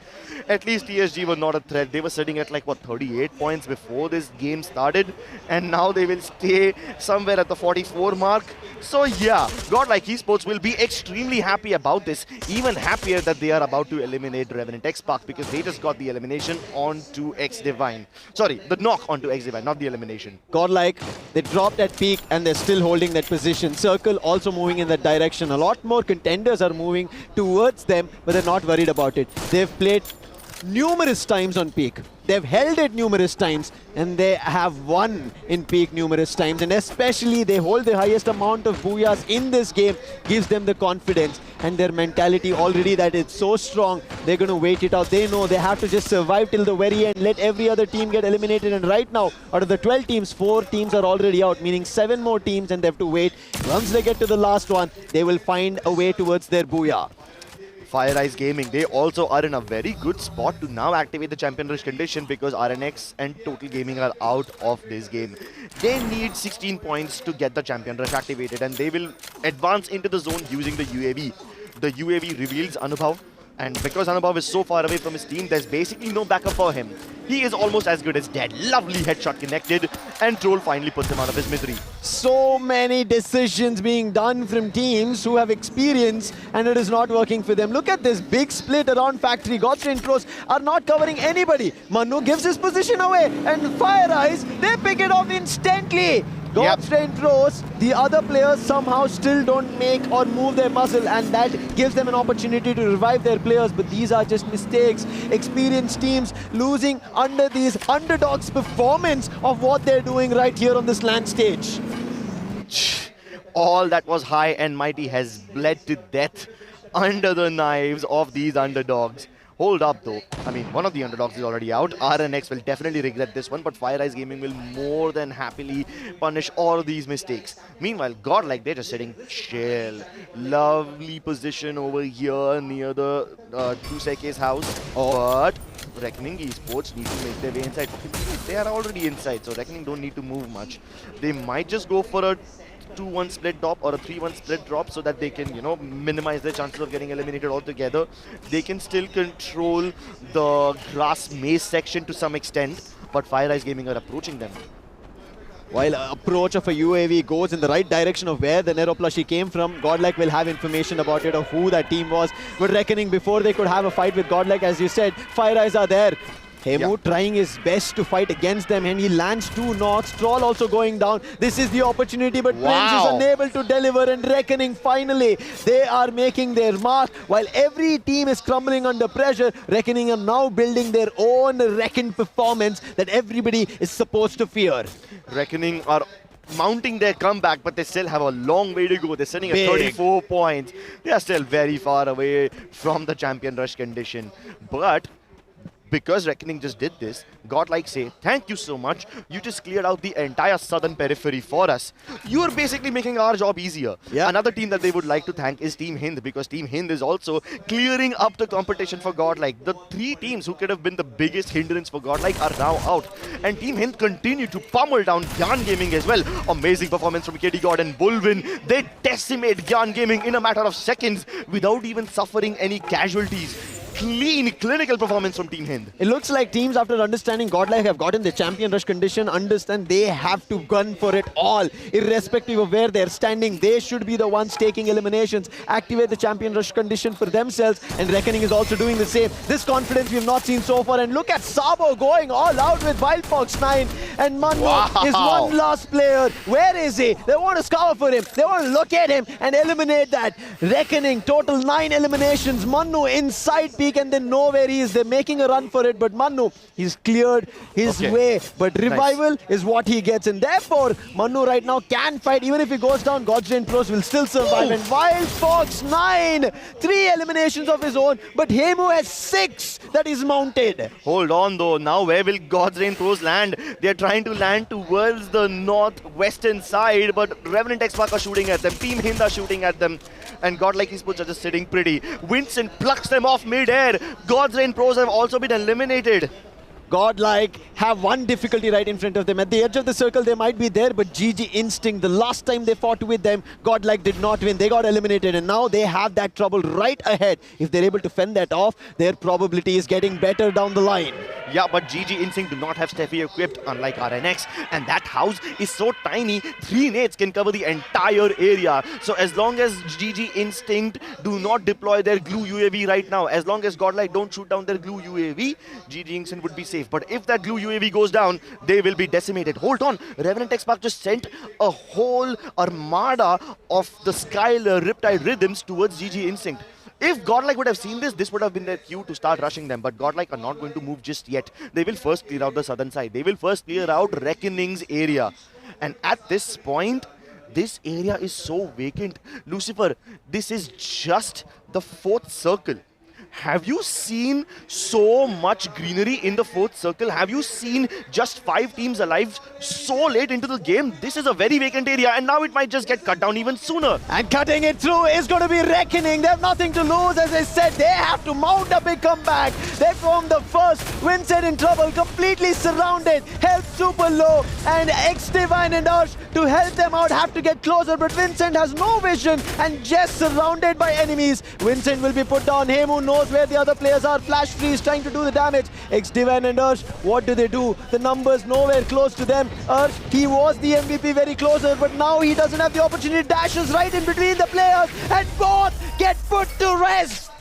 At least TSG were not a threat. They were sitting at like, what, 38 points before this game started. And now they will stay somewhere at the 44 mark. So yeah, GODLIKE Esports will be extremely happy about this. Even happier that they are about to eliminate REVENANT XSPARK, because they just got the elimination onto XDivine. Sorry, the knock onto XDivine, not the elimination. GODLIKE, they dropped at peak and they're still holding that position. Circle also moving in that direction. A lot more contenders are moving towards them, but they're not worried about it. They've played numerous times on peak. They've held it numerous times, and they have won in peak numerous times, and especially they hold the highest amount of Booyahs in this game, gives them the confidence, and their mentality already that it's so strong, they're going to wait it out. They know they have to just survive till the very end, let every other team get eliminated, and right now, out of the 12 teams, 4 teams are already out, meaning 7 more teams, and they have to wait. Once they get to the last one, they will find a way towards their Booyah. FIREEYES Gaming, they also are in a very good spot to now activate the champion rush condition, because RNX and Total Gaming are out of this game. They need 16 points to get the champion rush activated, and they will advance into the zone using the UAV. The UAV reveals Anubhav, and because Anubhav is so far away from his team, there's basically no backup for him. He is almost as good as dead. Lovely headshot connected, and Troll finally puts him out of his misery. So many decisions being done from teams who have experience, and it is not working for them. Look at this big split around Factory. Godfrey and Pros are not covering anybody. Manu gives his position away, and FIREEYES, they pick it off instantly. Godfrey and Pros, the other players somehow still don't make or move their muscle, and that gives them an opportunity to revive their players, but these are just mistakes. Experienced teams losing under these underdogs' performance of what they're doing right here on this LAN stage. All that was high and mighty has bled to death under the knives of these underdogs. Hold up though. I mean, one of the underdogs is already out. RNX will definitely regret this one, but FIREEYES Gaming will more than happily punish all these mistakes. Meanwhile, Godlike, they're just sitting chill. Lovely position over here near the 2Seke's house. But Reckoning Esports need to make their way inside. They are already inside, so Reckoning don't need to move much. They might just go for a 2-1 split drop or a 3-1 split drop so that they can, you know, minimize their chances of getting eliminated altogether. They can still control the grass maze section to some extent, but FIREEYES Gaming are approaching them. While approach of a UAV goes in the right direction of where the Nero plushie came from, Godlike will have information about it, of who that team was. But Reckoning, before they could have a fight with Godlike, as you said, FIREEYES are there. Hemu trying his best to fight against them, and he lands 2 knocks. Troll also going down. This is the opportunity, but Prince is unable to deliver, and Reckoning finally, they are making their mark. While every team is crumbling under pressure, Reckoning are now building their own reckoned performance that everybody is supposed to fear. Reckoning are mounting their comeback, but they still have a long way to go. They're sitting at 34 points. They are still very far away from the champion rush condition. But because Reckoning just did this, Godlike say, thank you so much. You just cleared out the entire southern periphery for us. You're basically making our job easier. Another team that they would like to thank is Team HIND, because Team HIND is also clearing up the competition for Godlike. The 3 teams who could have been the biggest hindrance for Godlike are now out. And Team HIND continue to pummel down GYAN Gaming as well. Amazing performance from KD God and Bullwin. They decimate GYAN Gaming in a matter of seconds without even suffering any casualties. Clean, clinical performance from Team HIND. It looks like teams, after understanding Godlike, have gotten the champion rush condition, understand they have to gun for it all. Irrespective of where they're standing, they should be the ones taking eliminations, activate the champion rush condition for themselves, and Reckoning is also doing the same. This confidence we have not seen so far, and look at Sabo going all out with Wildfox 9, and Mandir is one last player. Where is he? They want to scour for him. They want to look at him and eliminate that. Reckoning, total 9 eliminations. Manu inside peak, and they know where he is. They're making a run for it, but Manu, he's cleared his way. But revival is what he gets, and therefore Manu right now can fight. Even if he goes down, Godsrain Pros will still survive. And Wildfox 9, 3 eliminations of his own, but Hemu has 6 that is mounted. Hold on though, now where will Godsrain Pros land? They're trying to land towards the northwestern side, but Revenant XSPARK are shooting at them, Team HIND are shooting at them, and Godlike Esports are just sitting pretty. Vincent plucks them off mid-air. Godsrain Pros have also been eliminated. Godlike have one difficulty right in front of them. At the edge of the circle, they might be there, but GG Instinct, the last time they fought with them, Godlike did not win. They got eliminated, and now they have that trouble right ahead. If they're able to fend that off, their probability is getting better down the line. Yeah, but GG Instinct do not have Steffi equipped, unlike RNX, and that house is so tiny, 3 nades can cover the entire area. So as long as GG Instinct do not deploy their glue UAV right now, as long as Godlike don't shoot down their glue UAV, GG Instinct would be safe. But if that glue UAV goes down, they will be decimated. Hold on, Revenant XSPARK just sent a whole armada of the Skylar Riptide Rhythms towards GG Instinct. If Godlike would have seen this, this would have been their cue to start rushing them. But Godlike are not going to move just yet. They will first clear out the southern side. They will first clear out Reckoning's area. And at this point, this area is so vacant. Lucifer, this is just the 4th circle. Have you seen so much greenery in the 4th circle? Have you seen just 5 teams alive so late into the game? This is a very vacant area, and now it might just get cut down even sooner. And cutting it through is going to be Reckoning. They have nothing to lose. As I said, they have to mount a big comeback. They form the first. Vincent in trouble, completely surrounded. Health super low, and X-Divine and Ursh to help them out have to get closer, but Vincent has no vision and just surrounded by enemies. Vincent will be put down. Hemu knows where the other players are. Flash Freeze trying to do the damage. X-Divine and Ursh, what do? The numbers nowhere close to them. Ursh, he was the MVP very closer, but now he doesn't have the opportunity. Dashes right in between the players, and both get put to rest.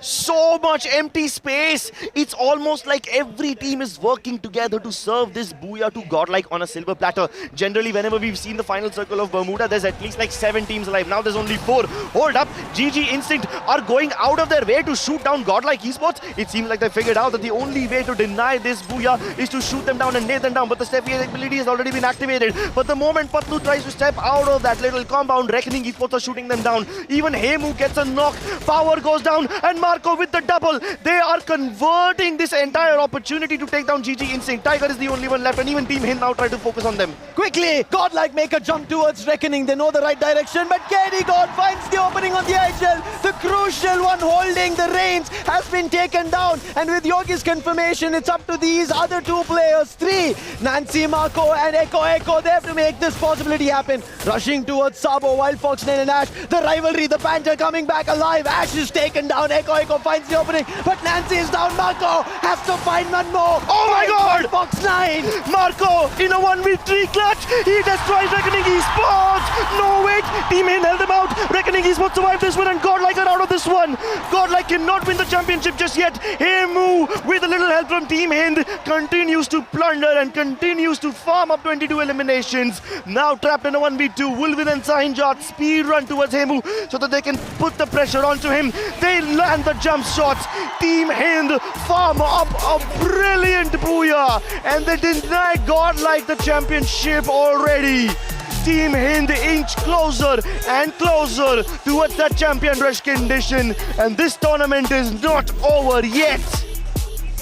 So much empty space. It's almost like every team is working together to serve this Booyah to Godlike on a silver platter. Generally, whenever we've seen the final circle of Bermuda, there's at least like 7 teams alive. Now there's only 4. Hold up. GG Instinct are going out of their way to shoot down Godlike Esports. It seems like they figured out that the only way to deny this Booyah is to shoot them down and nade them down. But the Steffi ability has already been activated. But the moment Patlu tries to step out of that little compound, Reckoning Esports are shooting them down. Even Hemu gets a knock. Power goes down, and Marco with the double. They are converting this entire opportunity to take down GG Instinct. Tiger is the only one left, and even Team Hind now try to focus on them. Quickly, Godlike make a jump towards Reckoning. They know the right direction, but KD God finds the opening on the IGL. The crucial one holding the reins has been taken down, and with Yogi's confirmation, it's up to these other two players, three, Nancy, Marco, and Echo. They have to make this possibility happen. Rushing towards Sabo, while Foxnail and Ash, the rivalry, the banter coming back alive. Ash is taken down. Echo finds the opening, but Nancy is down. Marco has to find one more. Oh my God! Fox9! Marco in a 1v3 clutch. He destroys Reckoning Esports. No, wait. Team Hind held them out. Reckoning Esports survived this one, and Godlike are out of this one. Godlike cannot win the championship just yet. Hemu, with a little help from Team Hind, continues to plunder and continues to farm up 22 eliminations. Now trapped in a 1v2. Wolvin and Sahinjot speed run towards Hemu so that they can put the pressure onto him. They land the jump shots. Team Hind farm up a brilliant Booyah, and they deny Godlike the championship already. Team Hind inch closer and closer towards that champion rush condition, and this tournament is not over yet.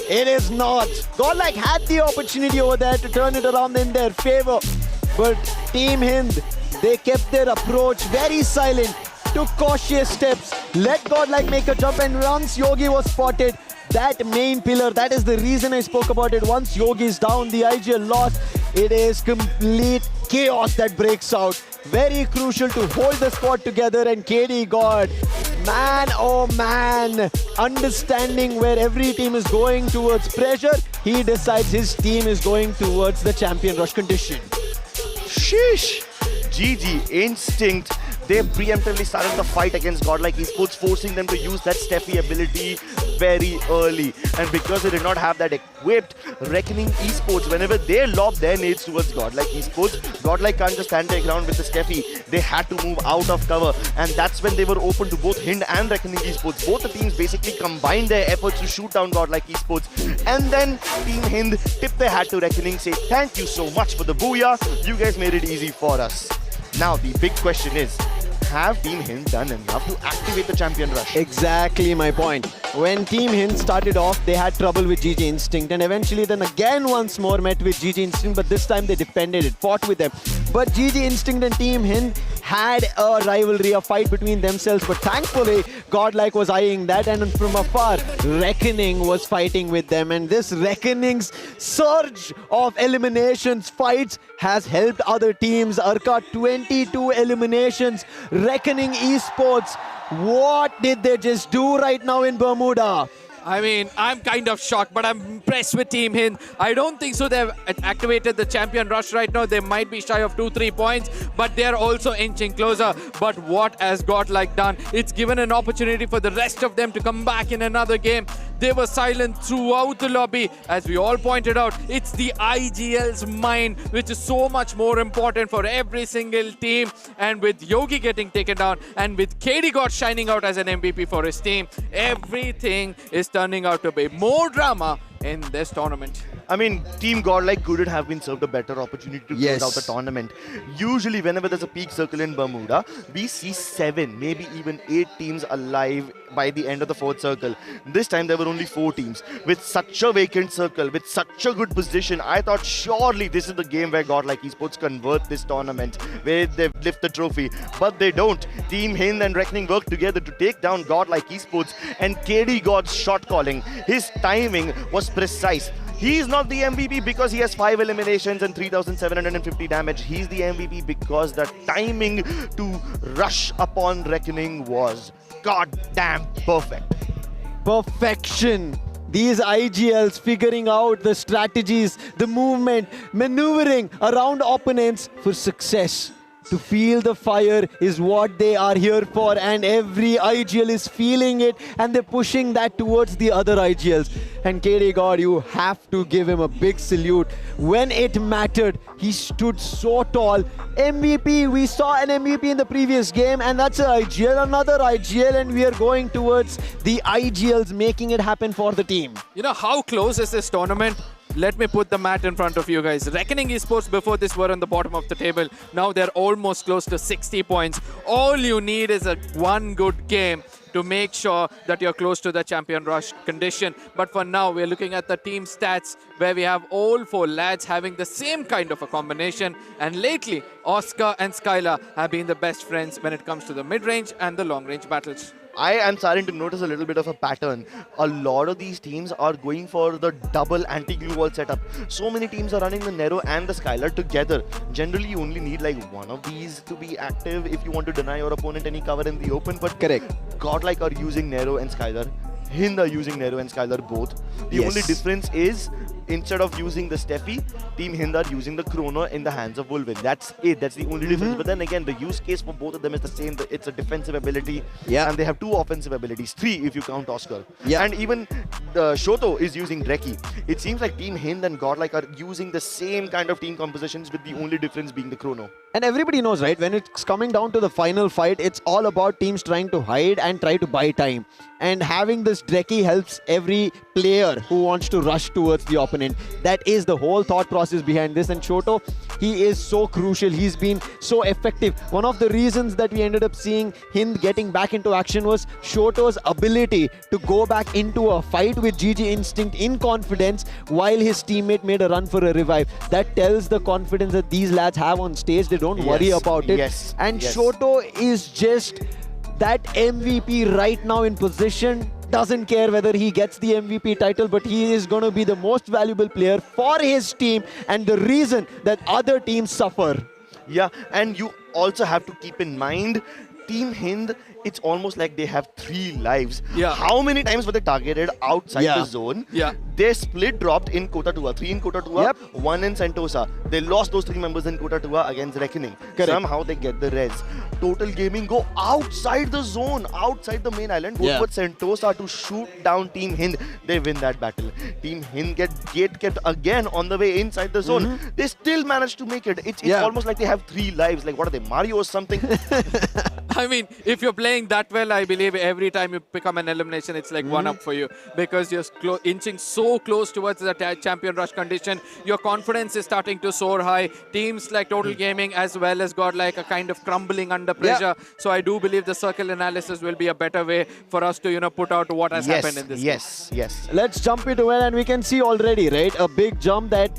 It is not. Godlike had the opportunity over there to turn it around in their favor, but Team Hind, they kept their approach very silent, took cautious steps, let Godlike make a jump, and once Yogi was spotted, that main pillar, that is the reason I spoke about it. Once Yogi is down, the IGL lost, it is complete chaos that breaks out. Very crucial to hold the squad together, and KD God, man oh man, understanding where every team is going towards pressure, he decides his team is going towards the champion rush condition. Sheesh! GG Instinct, they preemptively started the fight against Godlike Esports, forcing them to use that Steffi ability very early. And because they did not have that equipped, Reckoning Esports, whenever they lob their nades towards Godlike Esports, Godlike can't just stand their ground with the Steffi. They had to move out of cover, and that's when they were open to both Hind and Reckoning Esports. Both the teams basically combined their efforts to shoot down Godlike Esports. And then Team Hind tipped their hat to Reckoning, say thank you so much for the Booyah. You guys made it easy for us. Now the big question is, have Team Hind done enough to activate the champion rush? Exactly my point. When Team Hind started off, they had trouble with GG Instinct, and eventually then again once more met with GG Instinct, but this time they defended it, fought with them. But GG Instinct and Team Hind had a rivalry, a fight between themselves, but thankfully Godlike was eyeing that, and from afar Reckoning was fighting with them, and this Reckoning's surge of eliminations, fights has helped other teams. Arca 22 eliminations. Reckoning Esports, what did they just do right now in Bermuda? I mean, I'm kind of shocked, but I'm impressed with Team Hind. I don't think so they've activated the champion rush right now. They might be shy of 2-3 points, but they're also inching closer. But what has Godlike done? It's given an opportunity for the rest of them to come back in another game. They were silent throughout the lobby. As we all pointed out, it's the IGL's mind, which is so much more important for every single team. And with Yogi getting taken down, and with KD God shining out as an MVP for his team, everything is turning out to be more drama in this tournament. I mean, Team Godlike couldn't have been served a better opportunity to close out the tournament. Usually, whenever there's a peak circle in Bermuda, we see 7, maybe even 8 teams alive by the end of the 4th circle. This time, there were only 4 teams. With such a vacant circle, with such a good position, I thought surely this is the game where Godlike Esports convert this tournament, where they lift the trophy. But they don't. Team Hind and Reckoning work together to take down Godlike Esports, and KD God's shot calling, his timing was precise. He's not the MVP because he has 5 eliminations and 3,750 damage. He's the MVP because the timing to rush upon Reckoning was goddamn perfect. Perfection. These IGLs figuring out the strategies, the movement, maneuvering around opponents for success. To feel the fire is what they are here for, and every IGL is feeling it, and they're pushing that towards the other IGLs. And KD God, you have to give him a big salute. When it mattered, he stood so tall. MVP, we saw an MVP in the previous game, and that's an IGL, another IGL, and we are going towards the IGLs, making it happen for the team. You know, how close is this tournament? Let me put the mat in front of you guys. Reckoning Esports before this were on the bottom of the table. Now they're almost close to 60 points. All you need is one good game to to make sure that you're close to the champion rush condition. But for now, we're looking at the team stats where we have all 4 lads having the same kind of a combination. And lately, Oscar and Skylar have been the best friends when it comes to the mid-range and the long-range battles. I am starting to notice a little bit of a pattern. A lot of these teams are going for the double anti-glue wall setup. So many teams are running the Nero and the Skylar together. Generally, you only need like one of these to be active if you want to deny your opponent any cover in the open. But correct. Godlike are using Nero and Skylar. HIND are using Nero and Skylar both. The only difference is, instead of using the Steffi, Team HIND are using the Chrono in the hands of Wolvin. That's it. That's the only difference. But then again, the use case for both of them is the same. It's a defensive ability. And they have 2 offensive abilities. 3 if you count Oscar. And even the Shoto is using Dreki. It seems like Team HIND and Godlike are using the same kind of team compositions, with the only difference being the Chrono. And everybody knows, right, when it's coming down to the final fight, it's all about teams trying to hide and try to buy time. And having this Dreki helps every player who wants to rush towards the opponent. That is the whole thought process behind this. And Shoto, he is so crucial. He's been so effective. One of the reasons that we ended up seeing HIND getting back into action was Shoto's ability to go back into a fight with GG Instinct in confidence while his teammate made a run for a revive. That tells the confidence that these lads have on stage. They don't worry about it. And Shoto is just that MVP right now in position. Doesn't care whether he gets the MVP title, but he is going to be the most valuable player for his team and the reason that other teams suffer. Yeah, and you also have to keep in mind, Team HIND, it's almost like they have 3 lives. How many times were they targeted outside the zone? They split dropped in Kota Tua, 3 in Kota Tua, 1 in Sentosa. They lost those 3 members in Kota Tua against Reckoning. Somehow they get the res. Total Gaming go outside the zone, outside the main island, go towards Sentosa to shoot down Team HIND. They win that battle. Team HIND get gate kept again on the way inside the zone. They still manage to make it. It's almost like they have 3 lives. Like, what are they, Mario or something? I mean, if you're playing that well, I believe every time you become an elimination, it's like 1 up for you, because you're inching so close towards the champion rush condition. Your confidence is starting to soar high. Teams like Total Gaming as well as Godlike are kind of crumbling under pressure. So I do believe the circle analysis will be a better way for us to, you know, put out what has happened in this game. Let's jump into it, and we can see already, right, a big jump that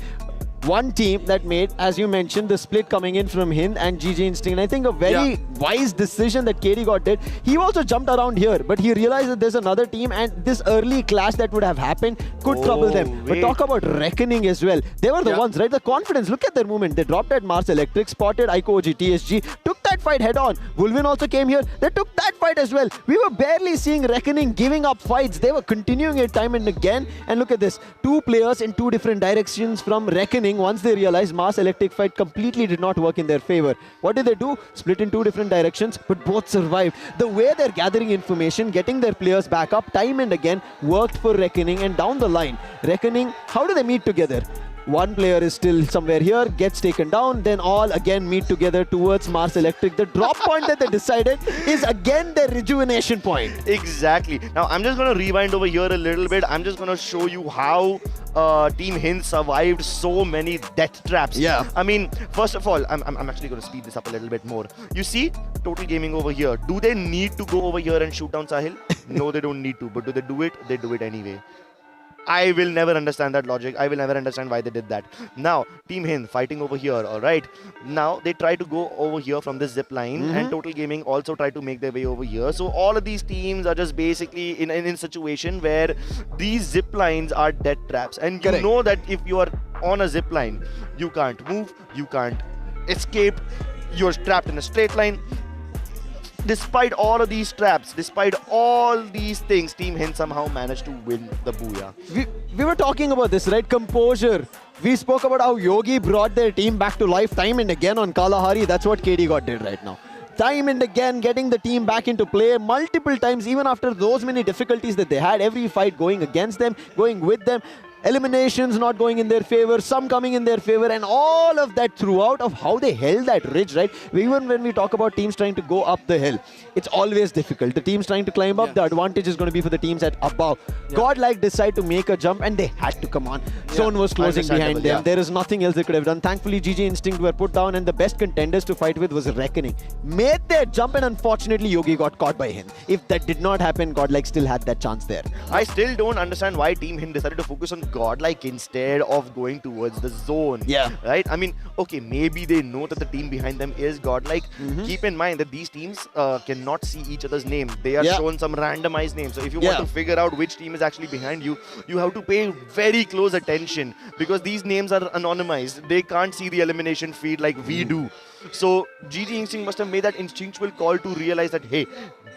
one team that made, as you mentioned, the split coming in from HIND and GG Instinct. And I think a very wise decision that KD God did. He also jumped around here, but he realized that there's another team and this early clash that would have happened could trouble them. But talk about Reckoning as well. They were the ones, right? The confidence. Look at their movement. They dropped at Mars Electric, spotted IQOO OGXTSG, took that fight head on. Wolvin also came here. They took that fight as well. We were barely seeing Reckoning giving up fights. They were continuing it time and again. And look at this. 2 players in 2 different directions from Reckoning. Once they realized Mars Electric fight completely did not work in their favor. What did they do? Split in 2 different directions, but both survived. The way they're gathering information, getting their players back up time and again worked for Reckoning. And down the line, Reckoning, how do they meet together? One player is still somewhere here, gets taken down, then all again meet together towards Mars Electric. The drop point that they decided is again their rejuvenation point. Exactly. Now, I'm just going to rewind over here a little bit. I'm just going to show you how Team HIND survived so many death traps. I mean, first of all, I'm actually going to speed this up a little bit more. You see, Total Gaming over here. Do they need to go over here and shoot down Sahil? No, they don't need to. But do they do it? They do it anyway. I will never understand that logic. I will never understand why they did that. Now, Team HIND fighting over here, alright. Now, they try to go over here from this zip line, and Total Gaming also try to make their way over here. So, all of these teams are just basically in a situation where these zip lines are death traps. And you know that if you are on a zip line, you can't move, you can't escape, you're trapped in a straight line. Despite all of these traps, despite all these things, Team HIND somehow managed to win the Booyah. We were talking about this, right? Composure. We spoke about how Yogi brought their team back to life time and again on Kalahari. That's what KD God did right now. Time and again, getting the team back into play multiple times, even after those many difficulties that they had. Every fight going against them, going with them. eliminations not going in their favor, some coming in their favor, and all of that throughout of how they held that ridge, right? Even when we talk about teams trying to go up the hill, it's always difficult. The teams trying to climb up, the advantage is going to be for the teams at above. Godlike decide to make a jump, and they had to come on. Zone was closing behind them. There is nothing else they could have done. Thankfully, GG Instinct were put down, and the best contenders to fight with was Reckoning. Made their jump, and unfortunately, Yogi got caught by HIND. If that did not happen, Godlike still had that chance there. I still don't understand why Team HIND decided to focus on Godlike instead of going towards the zone. Yeah. Right? I mean, okay, maybe they know that the team behind them is Godlike. Keep in mind that these teams cannot see each other's name. They are shown some randomized names. So if you want to figure out which team is actually behind you, you have to pay very close attention because these names are anonymized. They can't see the elimination feed like we do. So GG Instinct must have made that instinctual call to realize that, hey,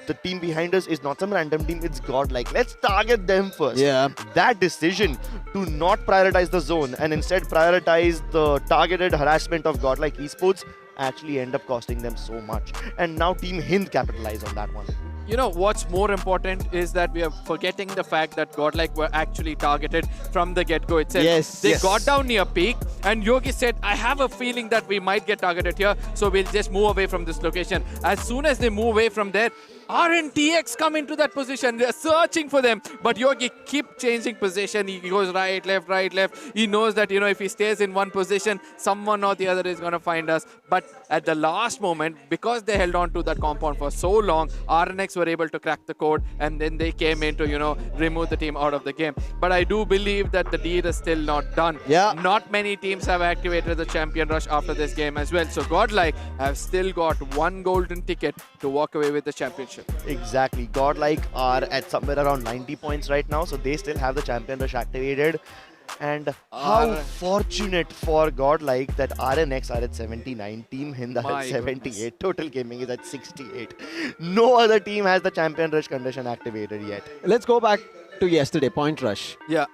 the team behind us is not some random team, it's Godlike. Let's target them first. Yeah. That decision to not prioritize the zone and instead prioritize the targeted harassment of Godlike Esports actually end up costing them so much. And now Team HIND capitalize on that one. You know, what's more important is that we are forgetting the fact that Godlike were actually targeted from the get-go itself. They got down near peak, and Yogi said, I have a feeling that we might get targeted here, so we'll just move away from this location. As soon as they move away from there, RNTX come into that position. They're searching for them, but Yogi keep changing position. He goes right, left. He knows that, you know, if he stays in one position, someone or the other is going to find us. But at the last moment, because they held on to that compound for so long, RNX were able to crack the code, and then they came in to, you know, remove the team out of the game. But I do believe that the deed is still not done. Not many teams have activated the champion rush after this game as well. So Godlike have still got one golden ticket to walk away with the championship. Exactly. Godlike are at somewhere around 90 points right now, so they still have the champion rush activated. And how fortunate for Godlike that RNX are at 79, Team HIND are at 78, Total Gaming is at 68. No other team has the champion rush condition activated yet. Let's go back to yesterday, Point Rush. Yeah.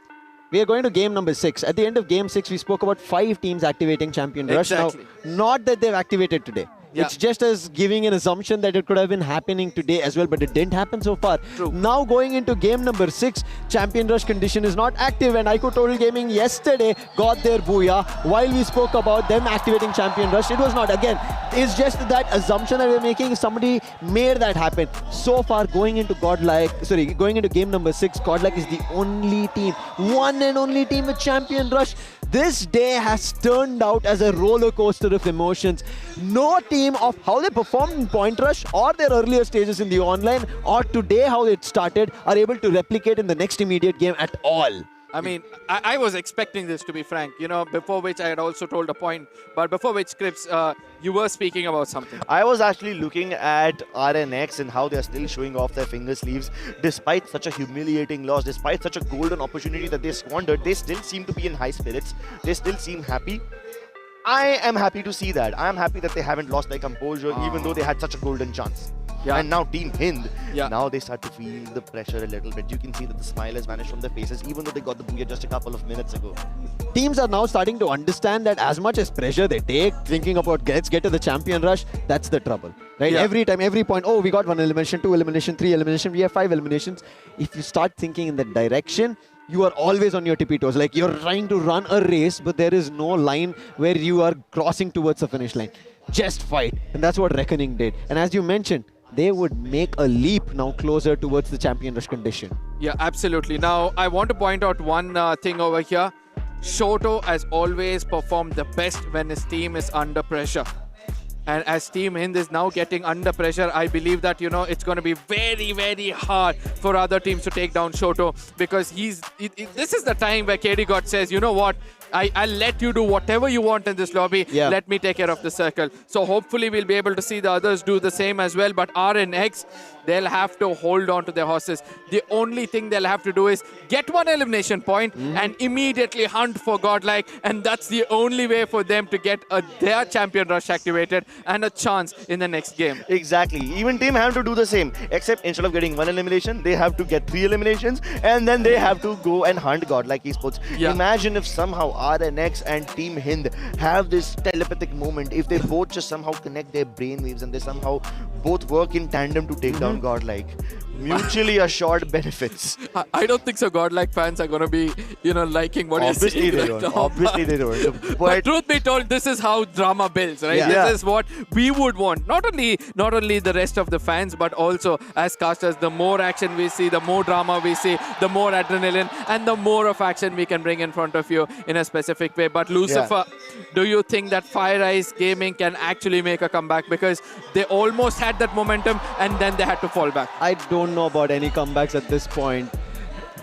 We are going to game number 6. At the end of game 6, we spoke about 5 teams activating champion rush. Now, not that they've activated today. It's just as giving an assumption that it could have been happening today as well, but it didn't happen so far. Now going into game number 6, champion rush condition is not active, and IQOO Total Gaming yesterday got their Booyah. While we spoke about them activating champion rush, it was not. Again, it's just that assumption that we're making. Somebody made that happen. So far, going into game number 6, Godlike is the only team, one and only team with champion rush. This day has turned out as a roller coaster of emotions. No team of how they performed in Point Rush or their earlier stages in the online or today how it started are able to replicate in the next immediate game at all. I mean, I was expecting this, to be frank, you know, before which I had also told a point, but before which, Scripps, you were speaking about something. I was actually looking at RNX and how they are still showing off their finger sleeves. Despite such a humiliating loss, despite such a golden opportunity that they squandered, they still seem to be in high spirits. They still seem happy. I am happy to see that. I am happy that they haven't lost their composure, even though they had such a golden chance. And now Team HIND, now they start to feel the pressure a little bit. You can see that the smile has vanished from their faces, even though they got the Booyah just a couple of minutes ago. Teams are now starting to understand that as much as pressure they take, thinking about let's get to the champion rush, that's the trouble. Right? Every time, every point, oh, we got 1 elimination, 2 elimination, 3 elimination, we have 5 eliminations. If you start thinking in that direction, you are always on your tippy toes. Like you're trying to run a race, but there is no line where you are crossing towards the finish line. Just fight. And that's what Reckoning did. And as you mentioned, they would make a leap now closer towards the champion rush condition. Yeah, absolutely. Now, I want to point out one thing over here. Shoto has always performed the best when his team is under pressure. And as Team HIND is now getting under pressure, I believe that, you know, it's going to be very, very hard for other teams to take down Shoto, because this is the time where KD God says, you know what, I'll let you do whatever you want in this lobby. Let me take care of the circle. So hopefully we'll be able to see the others do the same as well. But RNX, they'll have to hold on to their horses. The only thing they'll have to do is get 1 elimination point and immediately hunt for Godlike. And that's the only way for them to get their champion rush activated and a chance in the next game. Exactly. Even team have to do the same. Except instead of getting 1 elimination, they have to get 3 eliminations. And then they have to go and hunt Godlike Esports. Imagine if somehow RNX and Team HIND have this telepathic moment, if they both just somehow connect their brainwaves and they somehow both work in tandem to take down Godlike. Mutually assured benefits. I don't think so. Godlike fans are going to be, liking what you're saying. Obviously they don't. But truth be told, this is how drama builds, right? Yeah. This is what we would want. Not only the rest of the fans, but also as casters, the more action we see, the more drama we see, the more adrenaline, and the more of action we can bring in front of you in a specific way. But Lucifer, do you think that FIREEYES Gaming can actually make a comeback? Because they almost had that momentum and then they had to fall back. I don't know about any comebacks at this point.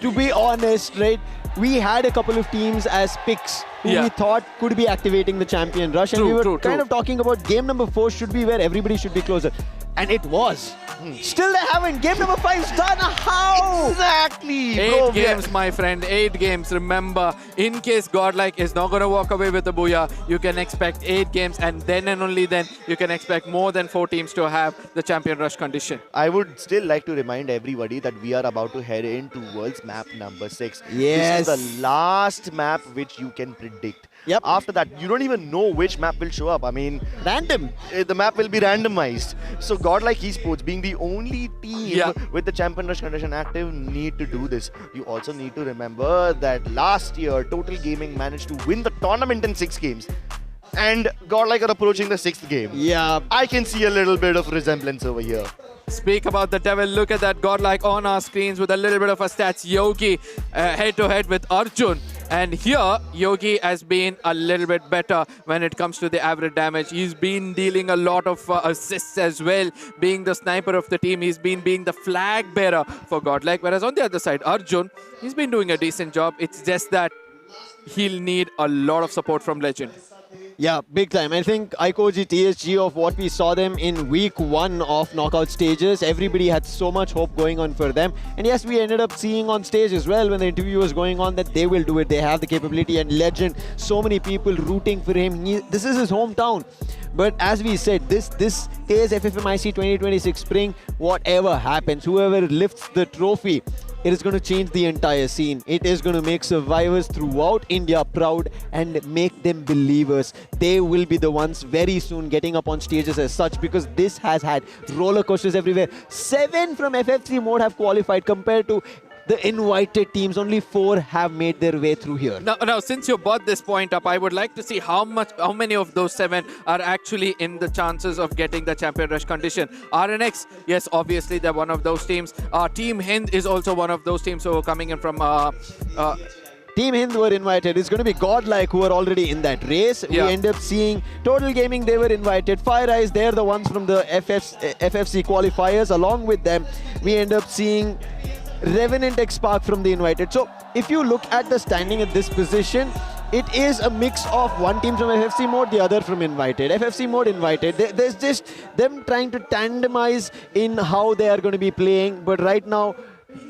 To be honest, right, we had a couple of teams as picks who we thought could be activating the champion rush, and we were kind of talking about game number 4 should be where everybody should be closer. And it was. Still they haven't. Game number 5's done. How? Exactly. 8 games, my friend. 8 games. Remember, in case Godlike is not going to walk away with the Booyah, you can expect 8 games, and then and only then you can expect more than 4 teams to have the champion rush condition. I would still like to remind everybody that we are about to head into World's map number 6. Yes. This is the last map which you can predict. Yep. After that, you don't even know which map will show up. I mean, random. The map will be randomized. So Godlike Esports, being the only team with the champion rush condition active, need to do this. You also need to remember that last year, Total Gaming managed to win the tournament in 6 games. And Godlike are approaching the 6th game. Yeah. I can see a little bit of resemblance over here. Speak about the devil. Look at that Godlike on our screens with a little bit of a stats. Yogi head-to-head with Arjun. And here, Yogi has been a little bit better when it comes to the average damage. He's been dealing a lot of assists as well, being the sniper of the team. He's been being the flag bearer for Godlike. Whereas on the other side, Arjun, he's been doing a decent job. It's just that he'll need a lot of support from Legend. Yeah, big time. I think IQOO of what we saw them in week 1 of knockout stages, everybody had so much hope going on for them. And yes, we ended up seeing on stage as well when the interview was going on that they will do it. They have the capability, and Legend, so many people rooting for him. This is his hometown. But as we said, this TEZ FFMIC 2026 spring, whatever happens, whoever lifts the trophy, it is going to change the entire scene. It is going to make survivors throughout India proud and make them believers. They will be the ones very soon getting up on stages as such, because this has had roller coasters everywhere. 7 from FFC mode have qualified compared to the invited teams. Only 4 have made their way through here. Now, since you brought this point up, I would like to see how many of those 7 are actually in the chances of getting the champion rush condition. RNX, yes, obviously they're one of those teams. Team HIND is also one of those teams who are coming in from Team HIND were invited. It's going to be Godlike who are already in that race. We end up seeing Total Gaming, they were invited. FIREEYES, they're the ones from the FFC qualifiers. Along with them, we end up seeing REVENANT XSPARK from the invited. So if you look at the standing at this position, it is a mix of one team from FFC mode, the other from invited. FFC mode invited. There's just them trying to tandemize in how they are going to be playing. But right now,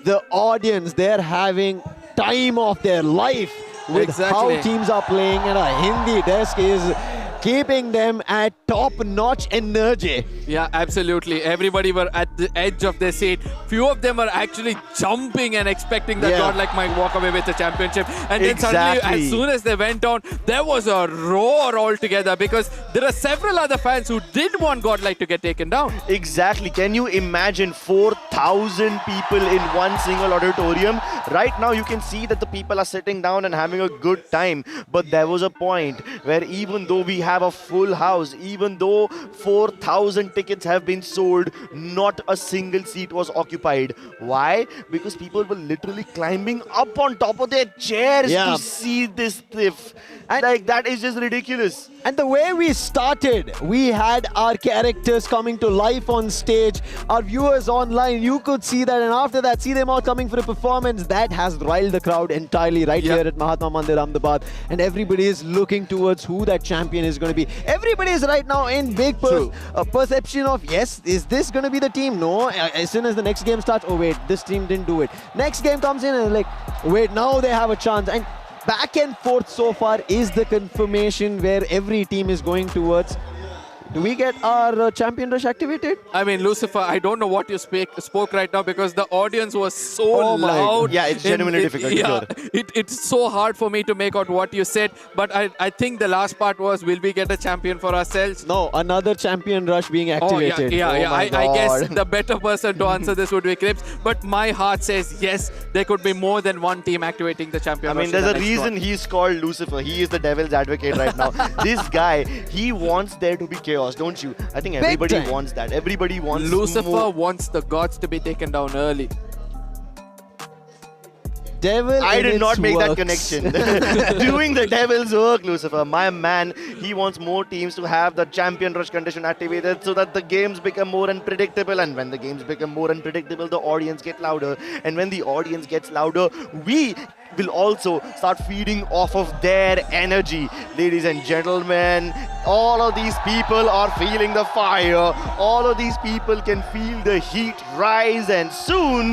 the audience, they're having time of their life with how teams are playing, and a Hindi desk is keeping them at top-notch energy. Yeah, absolutely. Everybody were at the edge of their seat. Few of them were actually jumping and expecting that Godlike might walk away with the championship. And then suddenly, as soon as they went on, there was a roar altogether, because there are several other fans who did want Godlike to get taken down. Exactly. Can you imagine 4,000 people in one single auditorium? Right now, you can see that the people are sitting down and having a good time. But there was a point where even though we have a full house, even though 4,000 tickets have been sold, not a single seat was occupied. Why? Because people were literally climbing up on top of their chairs to see this thief. And like, that is just ridiculous. And the way we started, we had our characters coming to life on stage, our viewers online, you could see that, and after that, see them all coming for a performance. That has riled the crowd entirely right here at Mahatma Mandir, Ahmedabad, and everybody is looking towards who that champion is going to be. Everybody is right now in big perception of, yes, is this going to be the team? No, as soon as the next game starts, oh wait, this team didn't do it. Next game comes in and like, wait, now they have a chance. And back and forth so far is the confirmation where every team is going towards Do we get our champion rush activated? I mean, Lucifer, I don't know what you spoke right now because the audience was so loud. Yeah, it's genuinely difficult to hear. It's so hard for me to make out what you said. But I think the last part was, will we get a champion for ourselves? No, another champion rush being activated. I guess the better person to answer this would be Crips. But my heart says yes, there could be more than one team activating the champion rush. I mean, there's a reason he's called Lucifer. He is the devil's advocate right now. This guy, he wants there to be chaos, don't you? I think everybody wants that. Everybody wants Lucifer wants the gods to be taken down early. Devil I did not make works. that connection. Doing the devil's work, Lucifer. My man, he wants more teams to have the champion rush condition activated so that the games become more unpredictable. And when the games become more unpredictable, the audience get louder. And when the audience gets louder, we will also start feeding off of their energy. Ladies and gentlemen, all of these people are feeling the fire. All of these people can feel the heat rise, and soon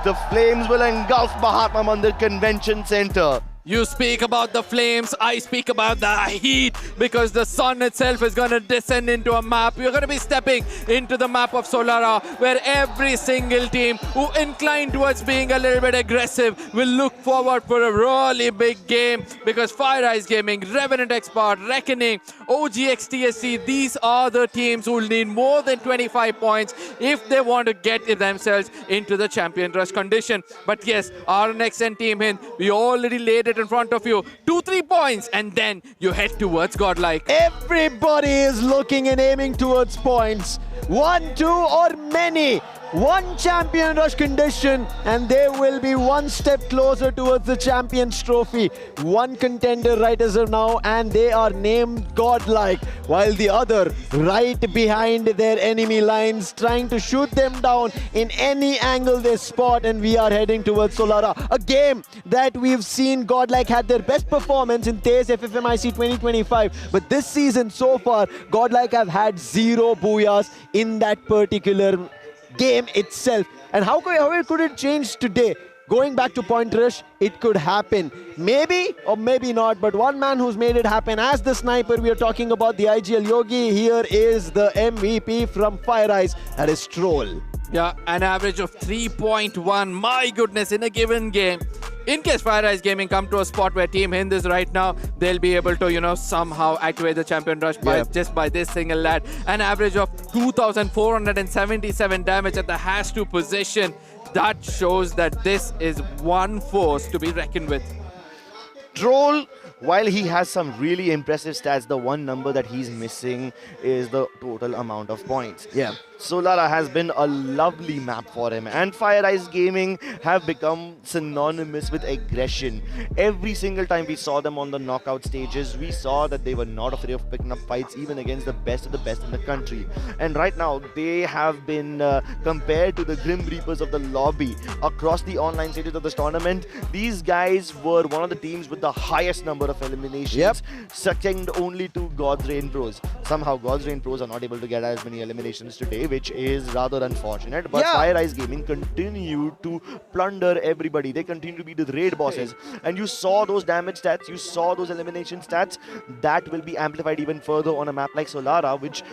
the flames will engulf Mahatma Mandir Convention Center. You speak about the flames, I speak about the heat, because the sun itself is going to descend into a map. You're going to be stepping into the map of Solara, where every single team who inclined towards being a little bit aggressive will look forward for a really big game, because FIREEYES Gaming, REVENANT, XSPARK, Reckoning, OGXTSG, these are the teams who will need more than 25 points if they want to get themselves into the champion rush condition. But yes, our next end team HIND, we already laid it in front of you. 2-3 points, and then you head towards Godlike. Everybody is looking and aiming towards points. 1, 2, or many. One champion rush condition, and they will be one step closer towards the champions trophy. One contender right as of now, and they are named Godlike, while the other right behind their enemy lines, trying to shoot them down in any angle they spot. And we are heading towards Solara, a game that we've seen Godlike had their best performance in TEZ FFMIC 2025. But this season so far, Godlike have had 0 booyahs in that particular game itself. And how could it change today? Going back to point rush, it could happen. Maybe or maybe not, but one man who's made it happen as the sniper, we are talking about the IGL Yogi. Here is the MVP from FIREEYES, that is Troll. Yeah, an average of 3.1. My goodness, in a given game. In case FIREEYES Gaming come to a spot where Team HIND is right now, they'll be able to, somehow activate the champion rush just by this single lad. An average of 2,477 damage at the #2 position. That shows that this is one force to be reckoned with. Troll, while he has some really impressive stats, the one number that he's missing is the total amount of points. Yeah. Solara has been a lovely map for him, and FIREEYES Gaming have become synonymous with aggression. Every single time we saw them on the knockout stages, we saw that they were not afraid of picking up fights even against the best of the best in the country. And right now, they have been compared to the Grim Reapers of the lobby across the online stages of this tournament. These guys were one of the teams with the highest number of eliminations, second only to God's Reign Pros. Somehow, God's Reign Pros are not able to get as many eliminations today, which is rather unfortunate. But FIREEYES Gaming continue to plunder everybody. They continue to be the raid bosses. And you saw those damage stats, you saw those elimination stats. That will be amplified even further on a map like Solara, which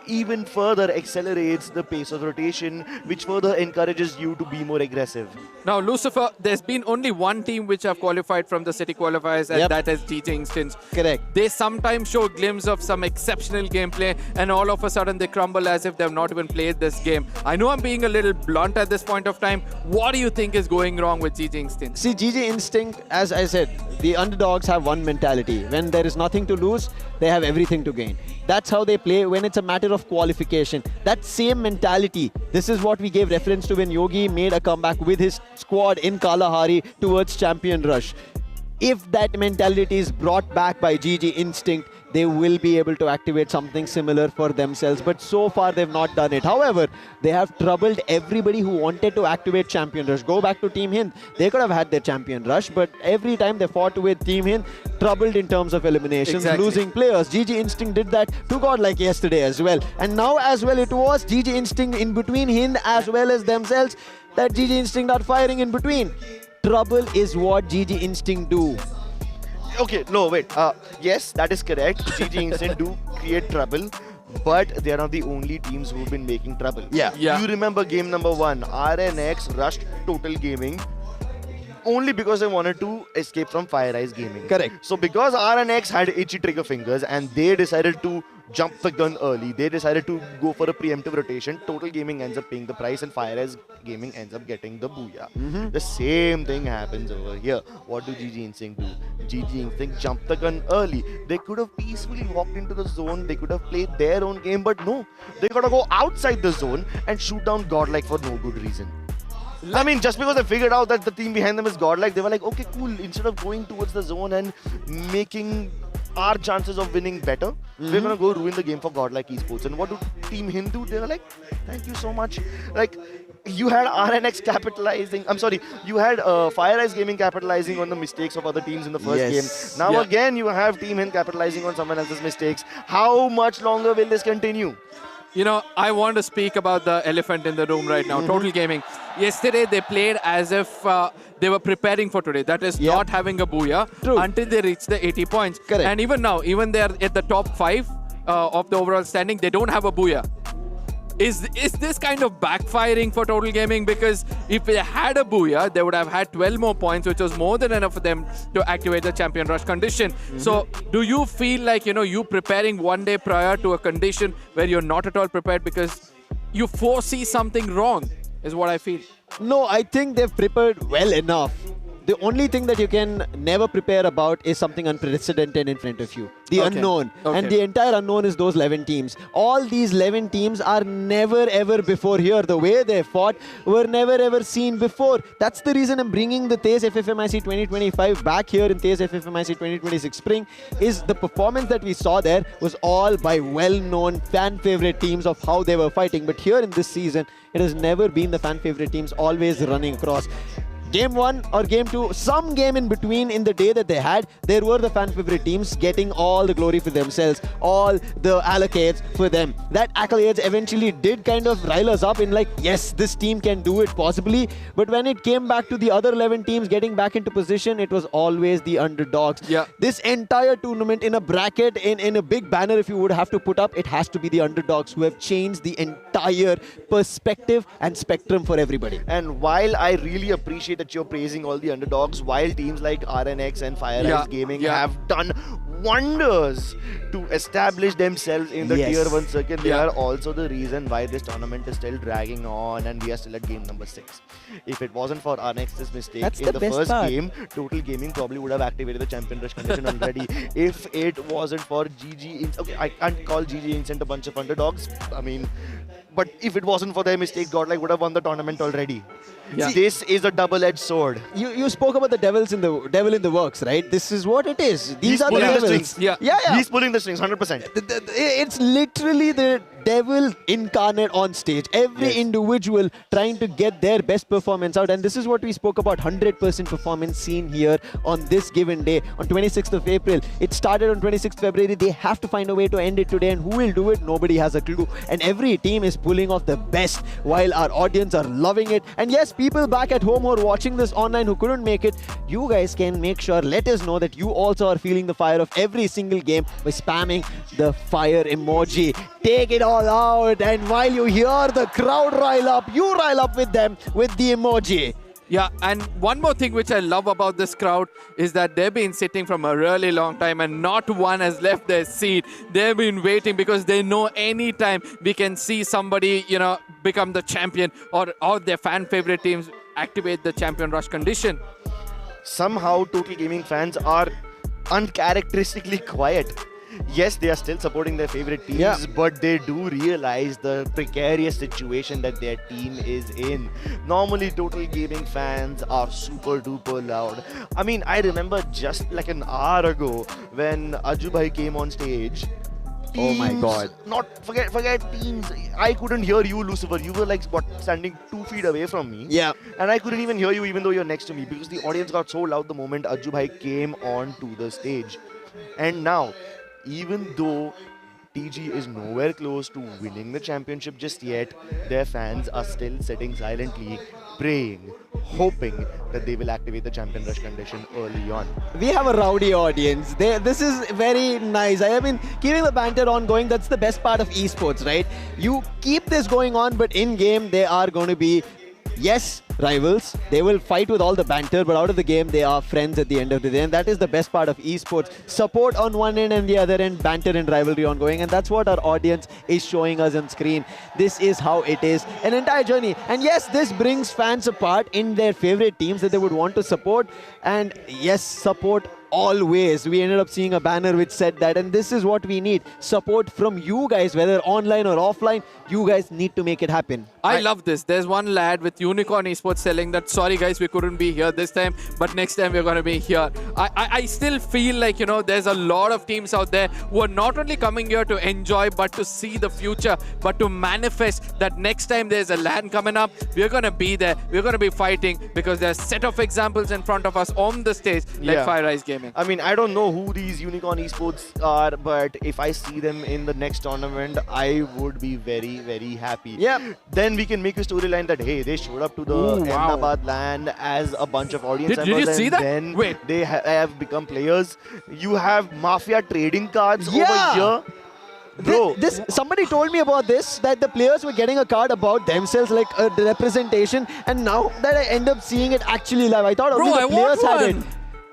even further accelerates the pace of rotation, which further encourages you to be more aggressive. Now, Lucifer, there's been only one team which have qualified from the city qualifiers, and that is GG Instance. Correct. They sometimes show a glimpse of some exceptional gameplay, and all of a sudden they crumble as if they've not even played this game. I know I'm being a little blunt at this point of time. What do you think is going wrong with GG Instinct? See, GG Instinct, as I said, the underdogs have one mentality. When there is nothing to lose, they have everything to gain. That's how they play when it's a matter of qualification. That same mentality, this is what we gave reference to when Yogi made a comeback with his squad in Kalahari towards Champion Rush. If that mentality is brought back by GG Instinct, they will be able to activate something similar for themselves. But so far, they've not done it. However, they have troubled everybody who wanted to activate Champion Rush. Go back to Team HIND. They could have had their Champion Rush, but every time they fought with Team HIND, troubled in terms of eliminations, losing players. GG Instinct did that to Godlike yesterday as well. And now as well, it was GG Instinct in between HIND as well as themselves that GG Instinct are firing in between. Trouble is what GG Instinct do. Okay, no, wait. Yes, that is correct. GG Instinct do create trouble. but they are not the only teams who've been making trouble. Yeah. You remember game number 1, RNX rushed Total Gaming only because they wanted to escape from FIREEYES Gaming. Correct. So because RNX had itchy trigger fingers and they decided to jump the gun early, they decided to go for a preemptive rotation, Total Gaming ends up paying the price and FIREEYES Gaming ends up getting the booyah. The same thing happens over here. What do GG Instinct do? GG Instinct jumped the gun early. They could have peacefully walked into the zone, they could have played their own game, but no, they gotta go outside the zone and shoot down Godlike for no good reason. I mean, just because they figured out that the team behind them is Godlike, they were like, okay, cool, instead of going towards the zone and making our chances of winning better, we're gonna go ruin the game for Godlike Esports. And what do Team HIND do? They were like, thank you so much. Like, you had RNX capitalizing, you had FIREEYES Gaming capitalizing on the mistakes of other teams in the first game. Now again, you have Team HIND capitalizing on someone else's mistakes. How much longer will this continue? You know, I want to speak about the elephant in the room right now, Total Gaming. Yesterday, they played as if they were preparing for today. That is not having a booyah until they reach the 80 points. Correct. And even now, even they are at the top 5 of the overall standing, they don't have a booyah. Is this kind of backfiring for Total Gaming? Because if they had a booyah, they would have had 12 more points, which was more than enough for them to activate the champion rush condition. So do you feel like, you preparing one day prior to a condition where you're not at all prepared because you foresee something wrong, is what I feel? No, I think they've prepared well enough. The only thing that you can never prepare about is something unprecedented in front of you. The unknown. And the entire unknown is those 11 teams. All these 11 teams are never ever before here. The way they fought were never ever seen before. That's the reason I'm bringing the TEZ FFMIC 2025 back here in TEZ FFMIC 2026 spring. Is the performance that we saw there was all by well-known fan favorite teams of how they were fighting. But here in this season, it has never been the fan favorite teams always running across. Game 1 or Game 2, some game in between in the day that they had, there were the fan favorite teams getting all the glory for themselves, all the accolades for them. That accolades eventually did kind of rile us up in like, yes, this team can do it possibly. But when it came back to the other 11 teams getting back into position, it was always the underdogs. This entire tournament in a bracket, in a big banner, if you would have to put up, it has to be the underdogs who have changed the entire perspective and spectrum for everybody. And while I really appreciate that you're praising all the underdogs, while teams like RNX and FIREEYES Gaming have done wonders to establish themselves in the Tier 1 circuit, they are also the reason why this tournament is still dragging on and we are still at game number 6. If it wasn't for RNX's mistake in the first game, Total Gaming probably would have activated the champion rush condition already. If it wasn't for GG, okay, I can't call GG Instant a bunch of underdogs, I mean, but if it wasn't for their mistake, Godlike would have won the tournament already. This is a double-edged sword. You spoke about the devil in the works, right? This is what it is. These are the devils. He's pulling the strings, 100%. It's literally the devil incarnate on stage. Every individual trying to get their best performance out. And this is what we spoke about, 100% performance seen here on this given day, on 26th of April. It started on 26th February. They have to find a way to end it today. And who will do it? Nobody has a clue. And every team is pulling off the best while our audience are loving it. And yes, people back at home who are watching this online who couldn't make it, you guys can make sure, let us know that you also are feeling the fire of every single game by spamming the fire emoji. Take it all out, and while you hear the crowd rile up, you rile up with them with the emoji. Yeah, and one more thing which I love about this crowd is that they've been sitting from a really long time and not one has left their seat. They've been waiting because they know anytime we can see somebody, become the champion or their fan favorite teams activate the champion rush condition. Somehow, Total Gaming fans are uncharacteristically quiet. Yes, they are still supporting their favorite teams, but they do realize the precarious situation that their team is in. Normally, Total Gaming fans are super duper loud. I mean, I remember just like an hour ago when Ajju bhai came on stage. Oh my God. Forget teams. I couldn't hear you, Lucifer. You were like, standing 2 feet away from me. Yeah. And I couldn't even hear you even though you're next to me because the audience got so loud the moment Ajju bhai came onto the stage. And now, even though TG is nowhere close to winning the championship just yet, their fans are still sitting silently, praying, hoping that they will activate the champion rush condition early on. We have a rowdy audience. This is very nice. I mean, keeping the banter on going, that's the best part of esports, right? You keep this going on, but in-game, they are going to be, yes, rivals. They will fight with all the banter, but out of the game, they are friends at the end of the day. And that is the best part of esports. Support on one end and the other end, banter and rivalry ongoing. And that's what our audience is showing us on screen. This is how it is. An entire journey. And yes, this brings fans apart in their favorite teams that they would want to support. And yes, support always. We ended up seeing a banner which said that, and this is what we need. Support from you guys, whether online or offline. You guys need to make it happen. I love this. There's one lad with Unicorn Esports telling that, sorry guys, we couldn't be here this time, but next time we're going to be here. I still feel like, you know, there's a lot of teams out there who are not only coming here to enjoy, but to see the future, but to manifest that next time there's a LAN coming up, we're going to be there. We're going to be fighting, because there's a set of examples in front of us on the stage, like FIREEYES Gaming. I mean, I don't know who these Unicorn Esports are, but if I see them in the next tournament, I would be very, very happy. Yeah. Then we can make a storyline that, hey, they showed up to the Ahmedabad LAN as a bunch of audience Did members, you see that? Then Wait. they have become players. You have Mafia trading cards over here. Bro, somebody told me about this, that the players were getting a card about themselves, like a representation, and now that I end up seeing it actually live, I thought only the players had it.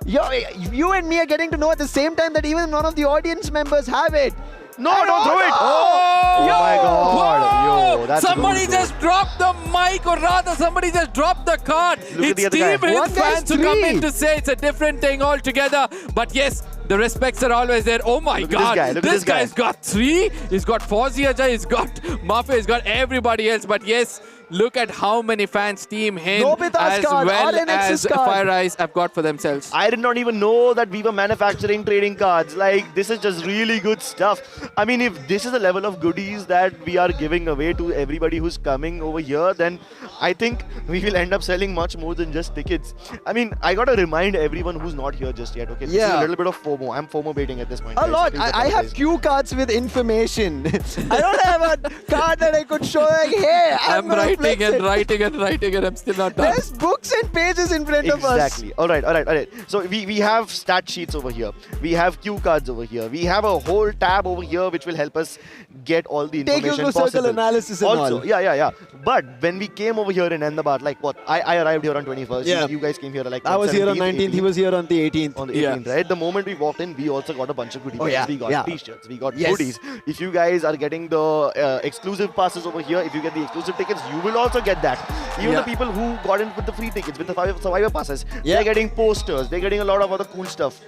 You and me are getting to know at the same time that even none of the audience members have it. No, don't throw it! Oh my god! Yo, that's somebody just dropped the mic, or rather, somebody just dropped the card. Look It's Team Hind fans who come in to say it's a different thing altogether. But yes, the respects are always there. Oh my god, this guy's got 3. He's got Fauzi Ajay, he's got Mafia, he's got everybody else. But yes, look at how many fans Team Hind as well as FIREEYES have got for themselves. I did not even know that we were manufacturing trading cards. Like, this is just really good stuff. I mean, if this is the level of goodies that we are giving away to everybody who's coming over here, then I think we will end up selling much more than just tickets. I mean, I gotta remind everyone who's not here just yet, okay? This is a little bit of FOMO. I'm FOMO baiting at this point. A lot. I have cue cards with information. I don't have a card that I could show, like, hey, I'm writing and writing and I'm still not done. There's books and pages in front of us. Exactly. All right. So we have stat sheets over here. We have cue cards over here. We have a whole tab over here which will help us get all the information possible. Take you to circle analysis and also, all. Yeah. But when we came over here in Ahmedabad, like what? I arrived here on 21st. Yeah. You guys came here like I was 17th, here on 19th. 18th. He was here on the 18th. On the 18th, right? The moment we walked in, we also got a bunch of goodies. Oh, yeah. We got t-shirts. We got hoodies. If you guys are getting the exclusive passes over here, if you get the exclusive tickets, you will also get that. Even the people who got in with the free tickets, with the survivor passes, they're getting posters, they're getting a lot of other cool stuff.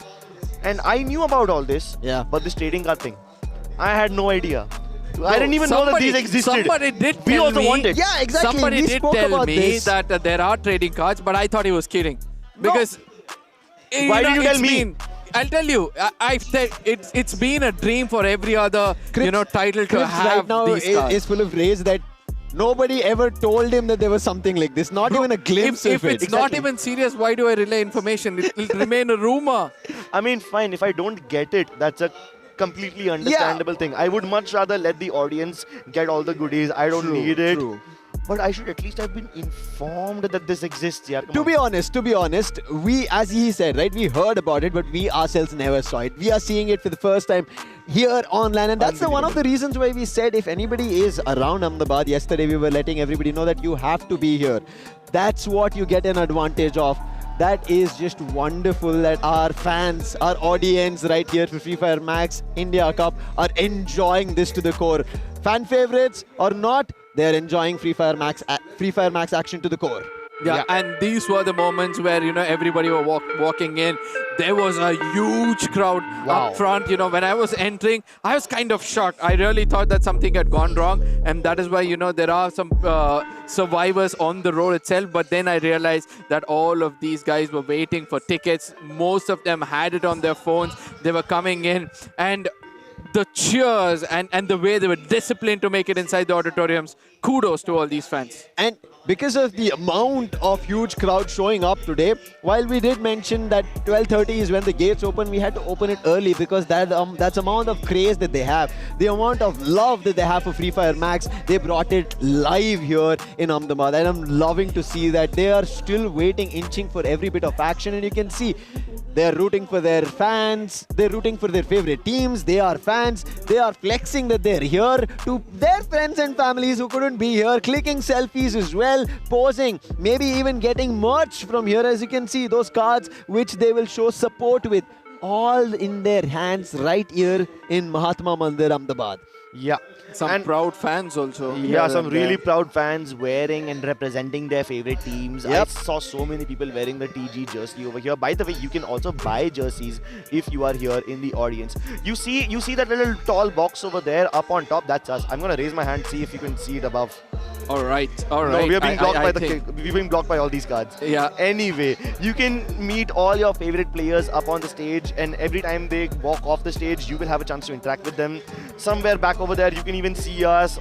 And I knew about all this, but this trading card thing, I had no idea. I didn't even know that these existed. Somebody did we tell also me. wanted. Yeah, exactly. Somebody we did spoke tell about me this. that there are trading cards, but I thought he was kidding. Because why did you tell me? I'll tell you. I've said it's been a dream for every other title to have right now these cards. is full of rage that nobody ever told him that there was something like this. Not even a glimpse if of it. it's not even serious, why do I relay information? It'll remain a rumor. I mean, fine. If I don't get it, that's a completely understandable thing. I would much rather let the audience get all the goodies. I don't need it. But I should at least have been informed that this exists. Yeah. To be honest, we, as he said, right, we heard about it, but we ourselves never saw it. We are seeing it for the first time here online, and that's one of the reasons why we said if anybody is around Ahmedabad, yesterday we were letting everybody know that you have to be here. That's what you get an advantage of. That is just wonderful that our fans, our audience right here for Free Fire Max India Cup are enjoying this to the core. Fan favorites or not, they're enjoying Free Fire Max action to the core. Yeah, and these were the moments where, everybody were walking in. There was a huge crowd up front. When I was entering, I was kind of shocked. I really thought that something had gone wrong. And that is why, there are some survivors on the road itself. But then I realized that all of these guys were waiting for tickets. Most of them had it on their phones. They were coming in. And the cheers and the way they were disciplined to make it inside the auditoriums, kudos to all these fans. And because of the amount of huge crowd showing up today. While we did mention that 12:30 is when the gates open, we had to open it early because that's amount of craze that they have, the amount of love that they have for Free Fire Max. They brought it live here in Ahmedabad, and I'm loving to see that they are still waiting, inching for every bit of action, and you can see they're rooting for their fans, they're rooting for their favorite teams, they are fans, they are flexing that they're here to their friends and families who couldn't be here, clicking selfies as well, posing, maybe even getting merch from here. As you can see, those cards which they will show support with, all in their hands right here in Mahatma Mandir, Ahmedabad. Yeah. Some proud fans also. Yeah, some really proud fans wearing and representing their favorite teams. I saw so many people wearing the TG jersey over here. By the way, you can also buy jerseys if you are here in the audience. You see that little tall box over there up on top? That's us. I'm gonna raise my hand, see if you can see it above. All right. No, we are being blocked we're being blocked by all these cards. Yeah. Anyway, you can meet all your favorite players up on the stage, and every time they walk off the stage, you will have a chance to interact with them. Somewhere back over there, you can even see us.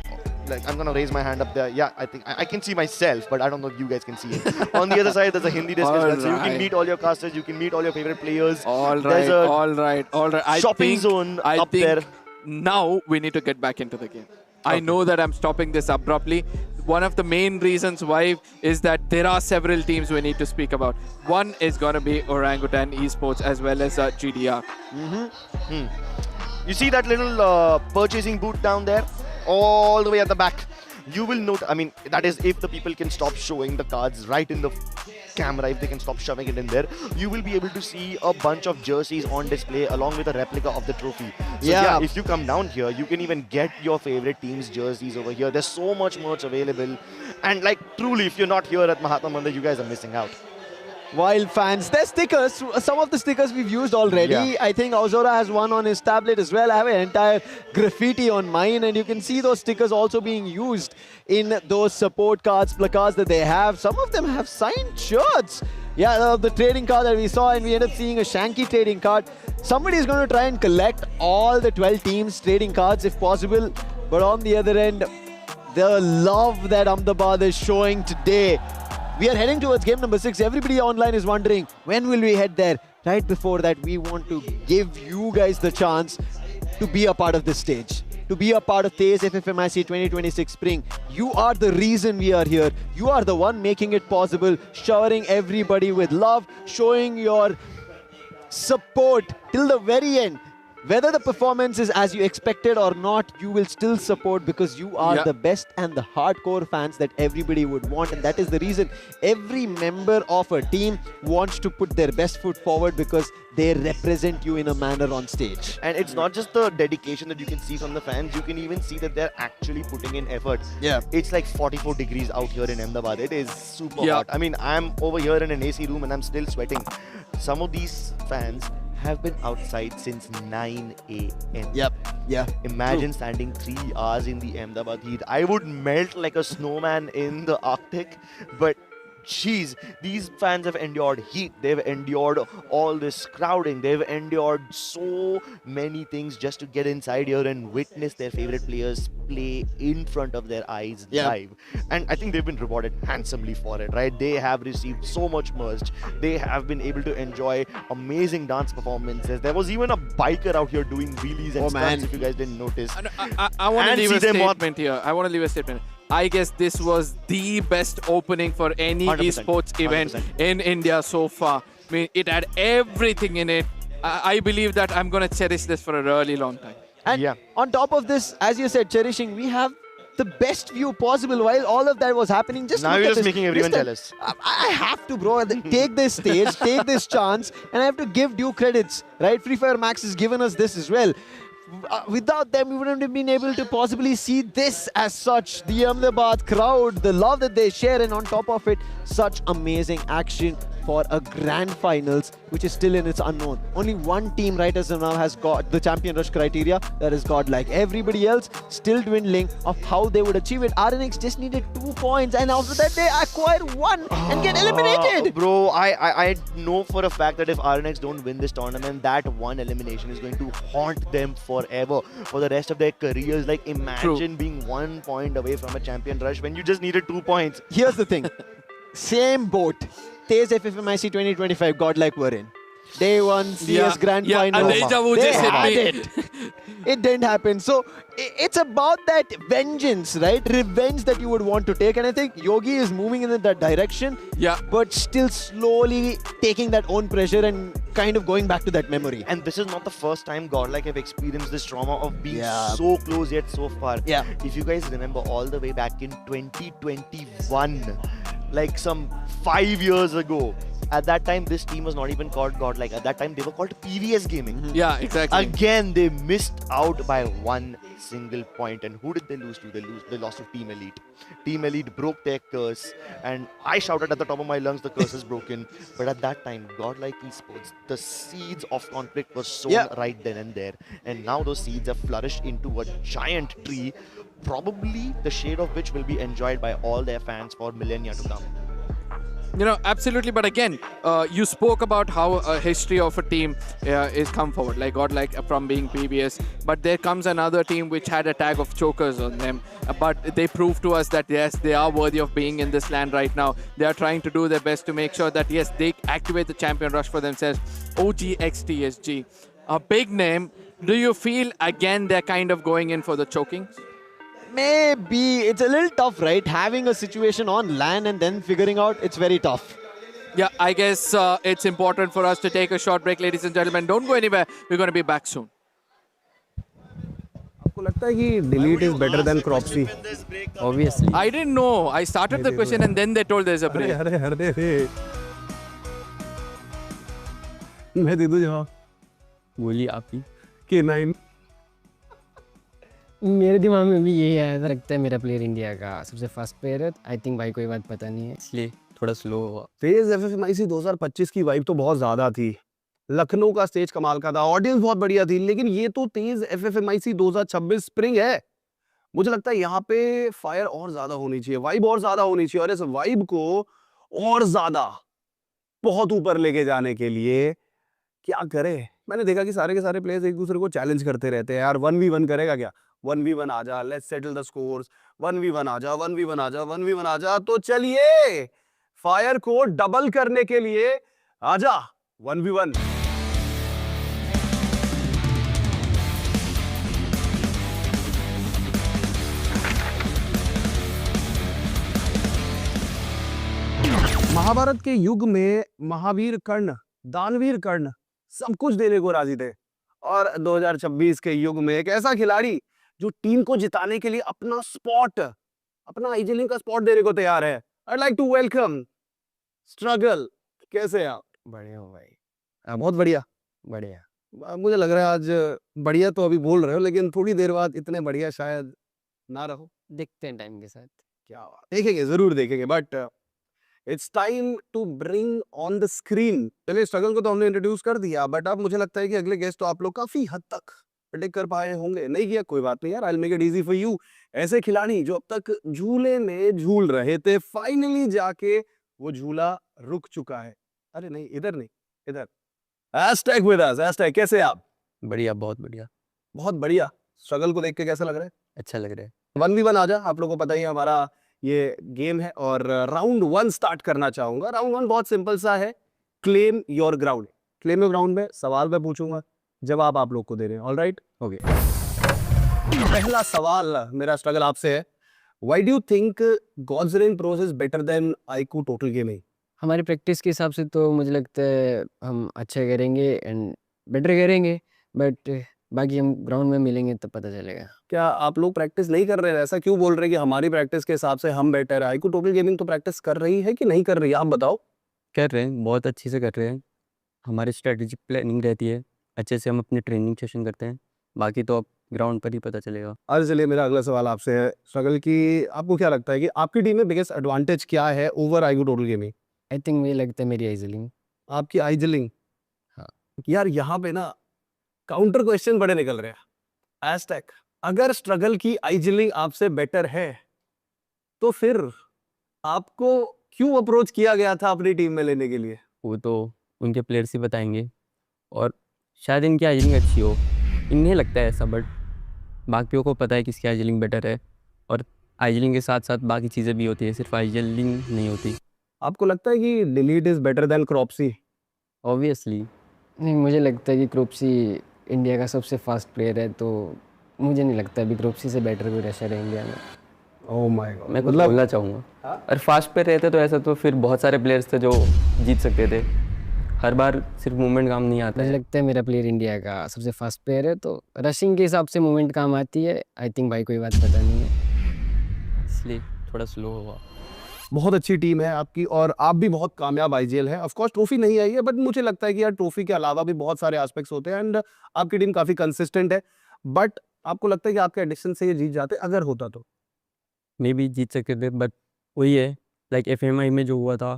Like, I'm gonna raise my hand up there. Yeah, I think I can see myself, but I don't know if you guys can see it. On the other side, there's a Hindi desk as well, so you can meet all your casters, you can meet all your favorite players. All right. Shopping zone up there. Now we need to get back into the game. I know that I'm stopping this abruptly. One of the main reasons why is that there are several teams we need to speak about. One is going to be Orangutan Esports as well as GDR. You see that little purchasing booth down there? All the way at the back. You will note, I mean, that is if the people can stop showing the cards right in the camera, if they can stop shoving it in there, you will be able to see a bunch of jerseys on display along with a replica of the trophy. So yeah, if you come down here, you can even get your favorite team's jerseys over here. There's so much merch available. And like, truly, if you're not here at Mahatma Mandir, you guys are missing out. Wild fans. There's stickers. Some of the stickers we've used already. Yeah. I think Ozora has one on his tablet as well. I have an entire graffiti on mine, and you can see those stickers also being used in those support cards, placards that they have. Some of them have signed shirts. Yeah, the trading card that we saw, and we ended up seeing a Shanky trading card. Somebody is going to try and collect all the 12 teams trading cards if possible. But on the other end, the love that Ahmedabad is showing today. We are heading towards game number 6. Everybody online is wondering, when will we head there? Right before that, we want to give you guys the chance to be a part of this stage, to be a part of TEZ FFMIC 2026 Spring. You are the reason we are here. You are the one making it possible, showering everybody with love, showing your support till the very end. Whether the performance is as you expected or not, you will still support because you are the best and the hardcore fans that everybody would want. And that is the reason every member of a team wants to put their best foot forward because they represent you in a manner on stage. And it's not just the dedication that you can see from the fans, you can even see that they're actually putting in effort. Yeah. It's like 44 degrees out here in Ahmedabad. It is super hot. I mean, I'm over here in an AC room and I'm still sweating. Some of these fans have been outside since 9 a.m. Yeah. Imagine standing 3 hours in the Ahmedabad heat. I would melt like a snowman in the Arctic, but jeez, these fans have endured heat. They've endured all this crowding. They've endured so many things just to get inside here and witness their favorite players play in front of their eyes live. And I think they've been rewarded handsomely for it, right? They have received so much merch. They have been able to enjoy amazing dance performances. There was even a biker out here doing wheelies and stunts, if you guys didn't notice. I want to leave a statement here. I guess this was the best opening for any 100%, esports event in India so far. I mean, it had everything in it. I believe that I'm going to cherish this for a really long time. And on top of this, as you said, cherishing, we have the best view possible while all of that was happening. Just now you're just making everyone jealous. I have to, bro. Take this stage, take this chance, and I have to give due credits, right? Free Fire Max has given us this as well. Without them, we wouldn't have been able to possibly see this as such. The Ahmedabad crowd, the love that they share, and on top of it, such amazing action for a grand finals, which is still in its unknown. Only one team right as of now has got the champion rush criteria, that is GODLIKE. Everybody else still dwindling of how they would achieve it. RNX just needed 2 points, and after that they acquire 1 and get eliminated. Bro, I know for a fact that if RNX don't win this tournament, that one elimination is going to haunt them forever for the rest of their careers. Like, imagine being 1 point away from a champion rush when you just needed 2 points. Here's the thing. Same boat. TEZ FFMIC 2025 GODLIKE were in. Day 1 CS Grand Final. And They had it. It didn't happen. So it's about that vengeance, right? Revenge that you would want to take. And I think Yogi is moving in that direction. Yeah. But still slowly taking that own pressure and kind of going back to that memory. And this is not the first time GODLIKE have experienced this trauma of being so close yet so far. Yeah. If you guys remember all the way back in 2021, like some 5 years ago, at that time this team was not even called GODLIKE. At that time they were called FIREEYES Gaming. Yeah, exactly. Again, they missed out by 1 single point. And who did they lose to? They lost to Team Elite. Team Elite broke their curse, and I shouted at the top of my lungs, the curse is broken. But at that time, GODLIKE Esports, the seeds of conflict were sown right then and there. And now those seeds have flourished into a giant tree, probably the shade of which will be enjoyed by all their fans for millennia to come. You know, absolutely. But again, you spoke about how a history of a team is come forward, like GODLIKE from being previous. But there comes another team which had a tag of chokers on them. But they proved to us that, yes, they are worthy of being in this land right now. They are trying to do their best to make sure that, yes, they activate the champion rush for themselves. OGXTSG, a big name. Do you feel, again, they're kind of going in for the choking? Maybe. It's a little tough, right? Having a situation on LAN and then figuring out, it's very tough. Yeah, I guess it's important for us to take a short break, ladies and gentlemen. Don't go anywhere. We're going to be back soon. आपको लगता है कि delete is better than Cropsy? Obviously. I didn't know. I started the question and then they told there's a break. अरे मैं दे दूं जवाब. बोलिए आप ही. K9. मेरे दिमाग में भी यही आया था. लगता है मेरा प्लेयर इंडिया का सबसे फास्ट प्लेयर है. आई थिंक भाई कोई बात पता नहीं है, इसलिए थोड़ा स्लो हुआ. तेज FFMIC 2025 की वाइब तो बहुत ज्यादा थी. लखनऊ का स्टेज कमाल का था, ऑडियंस बहुत बढ़िया थी. लेकिन ये तो तेज FFMIC 2026 स्प्रिंग है. मुझे लगता है यहाँ पे फायर और ज्यादा होनी चाहिए, वाइब और ज्यादा होनी चाहिए. और इस वाइब को और ज्यादा बहुत ऊपर लेके जाने के लिए क्या करे? मैंने देखा कि सारे के सारे प्लेयर्स एक दूसरे को चैलेंज करते रहते हैं. यार 1v1 करेगा क्या? 1v1 आजा, let's settle the scores. 1v1 आजा, 1v1 आजा, 1v1 आजा. तो चलिए फायर को डबल करने के लिए आजा 1v1. महाभारत के युग में महावीर कर्ण, दानवीर कर्ण सब कुछ देने को राजी थे. और 2026 के युग में एक ऐसा खिलाड़ी जो टीम को जिताने के लिए अपना स्पॉट, अपना आईजीलिंग का स्पॉट देने को तैयार है. I'd like to welcome struggle. कैसे हैं आप? बढ़िया हूँ भाई. बहुत बढ़िया. बढ़िया. मुझे लग रहा है आज बढ़िया तो अभी बोल रहे हो, लेकिन थोड़ी देर बाद इतने बढ़िया शायद ना रहो. देखते हैं टाइम के साथ. क्या बात. देखेंगे, जरूर देखेंगे. But it's time to bring on the screen. चलिए, स्ट्रगल को तो हमने इंट्रोड्यूस कर दिया, बट अब मुझे लगता है कि अगले गेस्ट तो आप लोग काफी हद तक प्रेडिक्ट कर पाए होंगे. नहीं किया कोई बात नहीं यार, I will make it easy for you. ऐसे खिलाड़ी जो अब तक झूले में झूल रहे थे, फाइनली जाके वो झूला रुक चुका है. अरे नहीं, इधर नहीं, इधर. Hashtag with us. हैशटैग, कैसे आप? बढ़िया, बहुत बढ़िया. बहुत बढ़िया. स्ट्रगल को देख के कैसा लग रहा है? अच्छा लग रहा है. 1v1 आजा. आप लोगों को पता ही है हमारा ये गेम है, और राउंड 1 स्टार्ट करना चाहूंगा. राउंड 1 बहुत सिंपल सा है. Claim your ground. Claim your ground में सवाल मैं पूछूंगा, जवाब आप लोग को दे रहे हैं. Alright, okay. पहला सवाल मेरा स्ट्रगल आपसे है. Why do you think Gods Reign pros is better than IQ Total Gaming? हमारी प्रैक्टिस के हिसाब से तो मुझे लगता है हम अच्छा करेंगे एंड बेटर करेंगे, बट बाकी हम ग्राउंड में मिलेंगे तब पता चलेगा. क्या आप लोग प्रैक्टिस नहीं कर रहे हैं? ऐसा क्यों बोल रहे हैं कि हमारी प्रैक्टिस के हिसाब से हम बेटर है? आईक्यू टोटल गेमिंग तो प्रैक्टिस कर रही है कि नहीं कर रही है, आप बताओ. कर रहे हैं, बहुत अच्छी से कर रहे हैं. हमारी स्ट्रेटेजिक प्लानिंग रहती है, अच्छे से हम अपने ट्रेनिंग सेशन करते हैं. बाकी तो अब ग्राउंड पर ही पता चलेगा. अरे चलिए, मेरा अगला सवाल आपसे है स्ट्रगल की. आपको क्या लगता है कि आपकी टीम में बिगेस्ट एडवांटेज क्या है over IQ Total gaming? I think मुझे लगता है मेरी आइजलिंग। आपकी आइजलिंग? हाँ। यार यहाँ पे ना काउंटर क्वेश्चन बड़े निकल रहे हैं। एस्टेक, अगर स्ट्रगल की आइजलिंग आपसे बेटर है तो फिर आपको क्यों अप्रोच किया गया था अपनी टीम में लेने के लिए? वो तो उनके प्लेयर्स ही बताएंगे, और शायद इनकी आइजलिंग अच्छी हो, इन्हें लगता है ऐसा, बट बाकियों को पता है किसकी आइजलिंग बेटर है। और आइजलिंग के साथ साथ बाकी चीज़ें भी होती है, सिर्फ आइजलिंग नहीं होती। आपको लगता है कि delete is better than Cropsy? Obviously नहीं, मुझे लगता है कि क्रॉप्सी इंडिया का सबसे फास्ट प्लेयर है, तो मुझे नहीं लगता अभी क्रॉप्सी से बेटर कोई रशर है इंडिया में। ओह माय गॉड, मैं कुछ बोलना चाहूँगा, अगर फास्ट पे रहते तो ऐसा तो फिर बहुत सारे प्लेयर्स थे जो जीत सकते थे। हर बार सिर्फ मूवमेंट काम नहीं आता। मुझे लगता है मेरा प्लेयर इंडिया का सबसे फास्ट प्लेयर है, तो रशिंग के हिसाब से मूवमेंट काम आती है। आई थिंक भाई कोई बात पता नहीं है, इसलिए थोड़ा स्लो हुआ। बहुत अच्छी टीम है आपकी और आप भी बहुत कामयाब आईजीएल है। ऑफ कोर्स ट्रॉफी नहीं आई है, बट मुझे लगता है कि यार ट्रॉफी के अलावा भी बहुत सारे एस्पेक्ट्स होते हैं एंड आपकी टीम काफी कंसिस्टेंट है। बट आपको लगता है कि आपके एडिशन से ये जीत जाते? अगर होता तो मे भी जीत सकते थे, बट वही है, लाइक एफएमआई में जो हुआ था,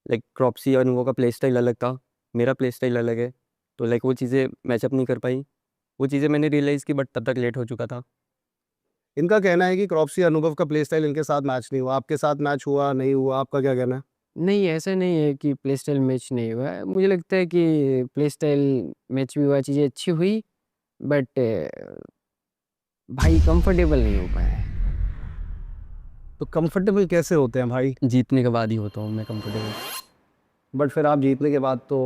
लाइक क्रॉप्सी और उनका प्ले स्टाइल अलग था, मेरा प्ले स्टाइल अलग है, तो लाइक वो चीज़ें मैचअप नहीं कर पाई। वो चीज़ें मैंने रियलाइज़ की, बट तब तक लेट हो चुका था। इनका कहना है कि क्रॉप्सी अनुभव का प्ले स्टाइल इनके साथ मैच नहीं हुआ। आपके साथ मैच हुआ नहीं हुआ, आपका क्या कहना है? नहीं, ऐसा नहीं है कि प्ले स्टाइल मैच नहीं हुआ है। मुझे लगता है कि प्ले स्टाइल मैच भी हुआ, चीज़ें अच्छी हुई, बट भाई कंफर्टेबल नहीं हो पाया। तो कंफर्टेबल कैसे होते हैं भाई? जीतने के बाद ही होता हूँ मैं कंफर्टेबल। बट फिर आप जीतने के बाद तो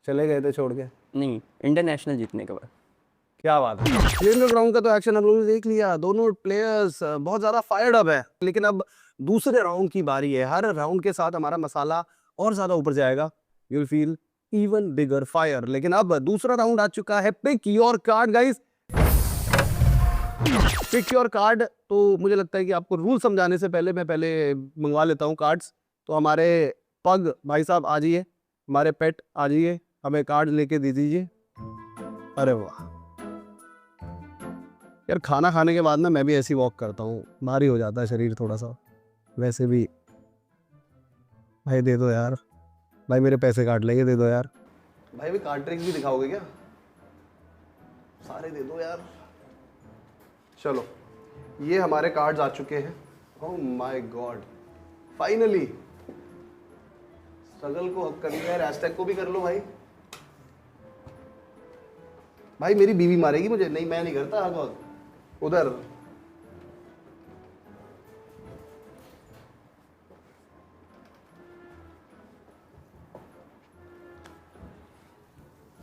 चले गए थे छोड़ के? नहीं, इंटरनेशनल जीतने के बाद। क्या बात है। प्लेइंग ग्राउंड का तो एक्शन हम लोगों ने देख लिया, दोनों प्लेयर्स बहुत ज़्यादा फायर्ड अप है, लेकिन अब दूसरे राउंड की बारी है। हर राउंड के साथ हमारा मसाला और ज़्यादा ऊपर जाएगा, you will feel even bigger fire. लेकिन अब दूसरा राउंड आ चुका है, pick your card guys, pick your card. तो मुझे लगता है कि आपको रूल समझाने से पहले मैं मंगवा लेता हूँ कार्ड्स। तो हमारे पग भाई साहब आ जाइए, हमारे पेट आ जाइए, हमें कार्ड लेके दे दीजिए। अरे वाह यार, खाना खाने के बाद ना मैं भी ऐसी वॉक करता हूँ, भारी हो जाता है शरीर थोड़ा सा। वैसे भी भाई दे दो यार, भाई मेरे पैसे काट लेंगे, दे दो यार। भाई भी कार्ड ट्रिक्स भी दिखाओगे क्या? सारे दे दो यार। चलो ये हमारे कार्ड्स आ चुके हैं। Oh my God, finally struggle को हक कर लिया यार। हैशटैग को भी कर लो भाई। भाई मेरी बीवी मारेगी मुझे। नहीं मैं नहीं करता हर वक्त। उधर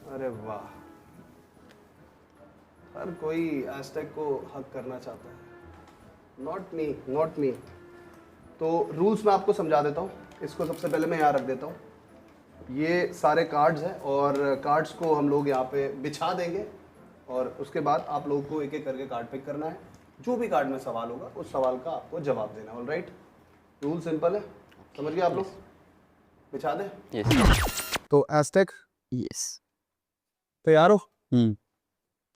अरे वाह, हर कोई हैशटैग को हक करना चाहता है। Not me, not me. तो रूल्स मैं आपको समझा देता हूँ। इसको सबसे पहले मैं यहाँ रख देता हूँ। ये सारे कार्ड्स हैं और कार्ड्स को हम लोग यहाँ पे बिछा देंगे और उसके बाद आप लोगों को एक एक करके कार्ड पिक करना है। जो भी कार्ड में सवाल होगा उस सवाल का आपको जवाब देना। ऑल राइट, रूल सिंपल है, समझ गए आप लोग? बिछा दें? यस। तो हैशटैग यस, तैयार हो?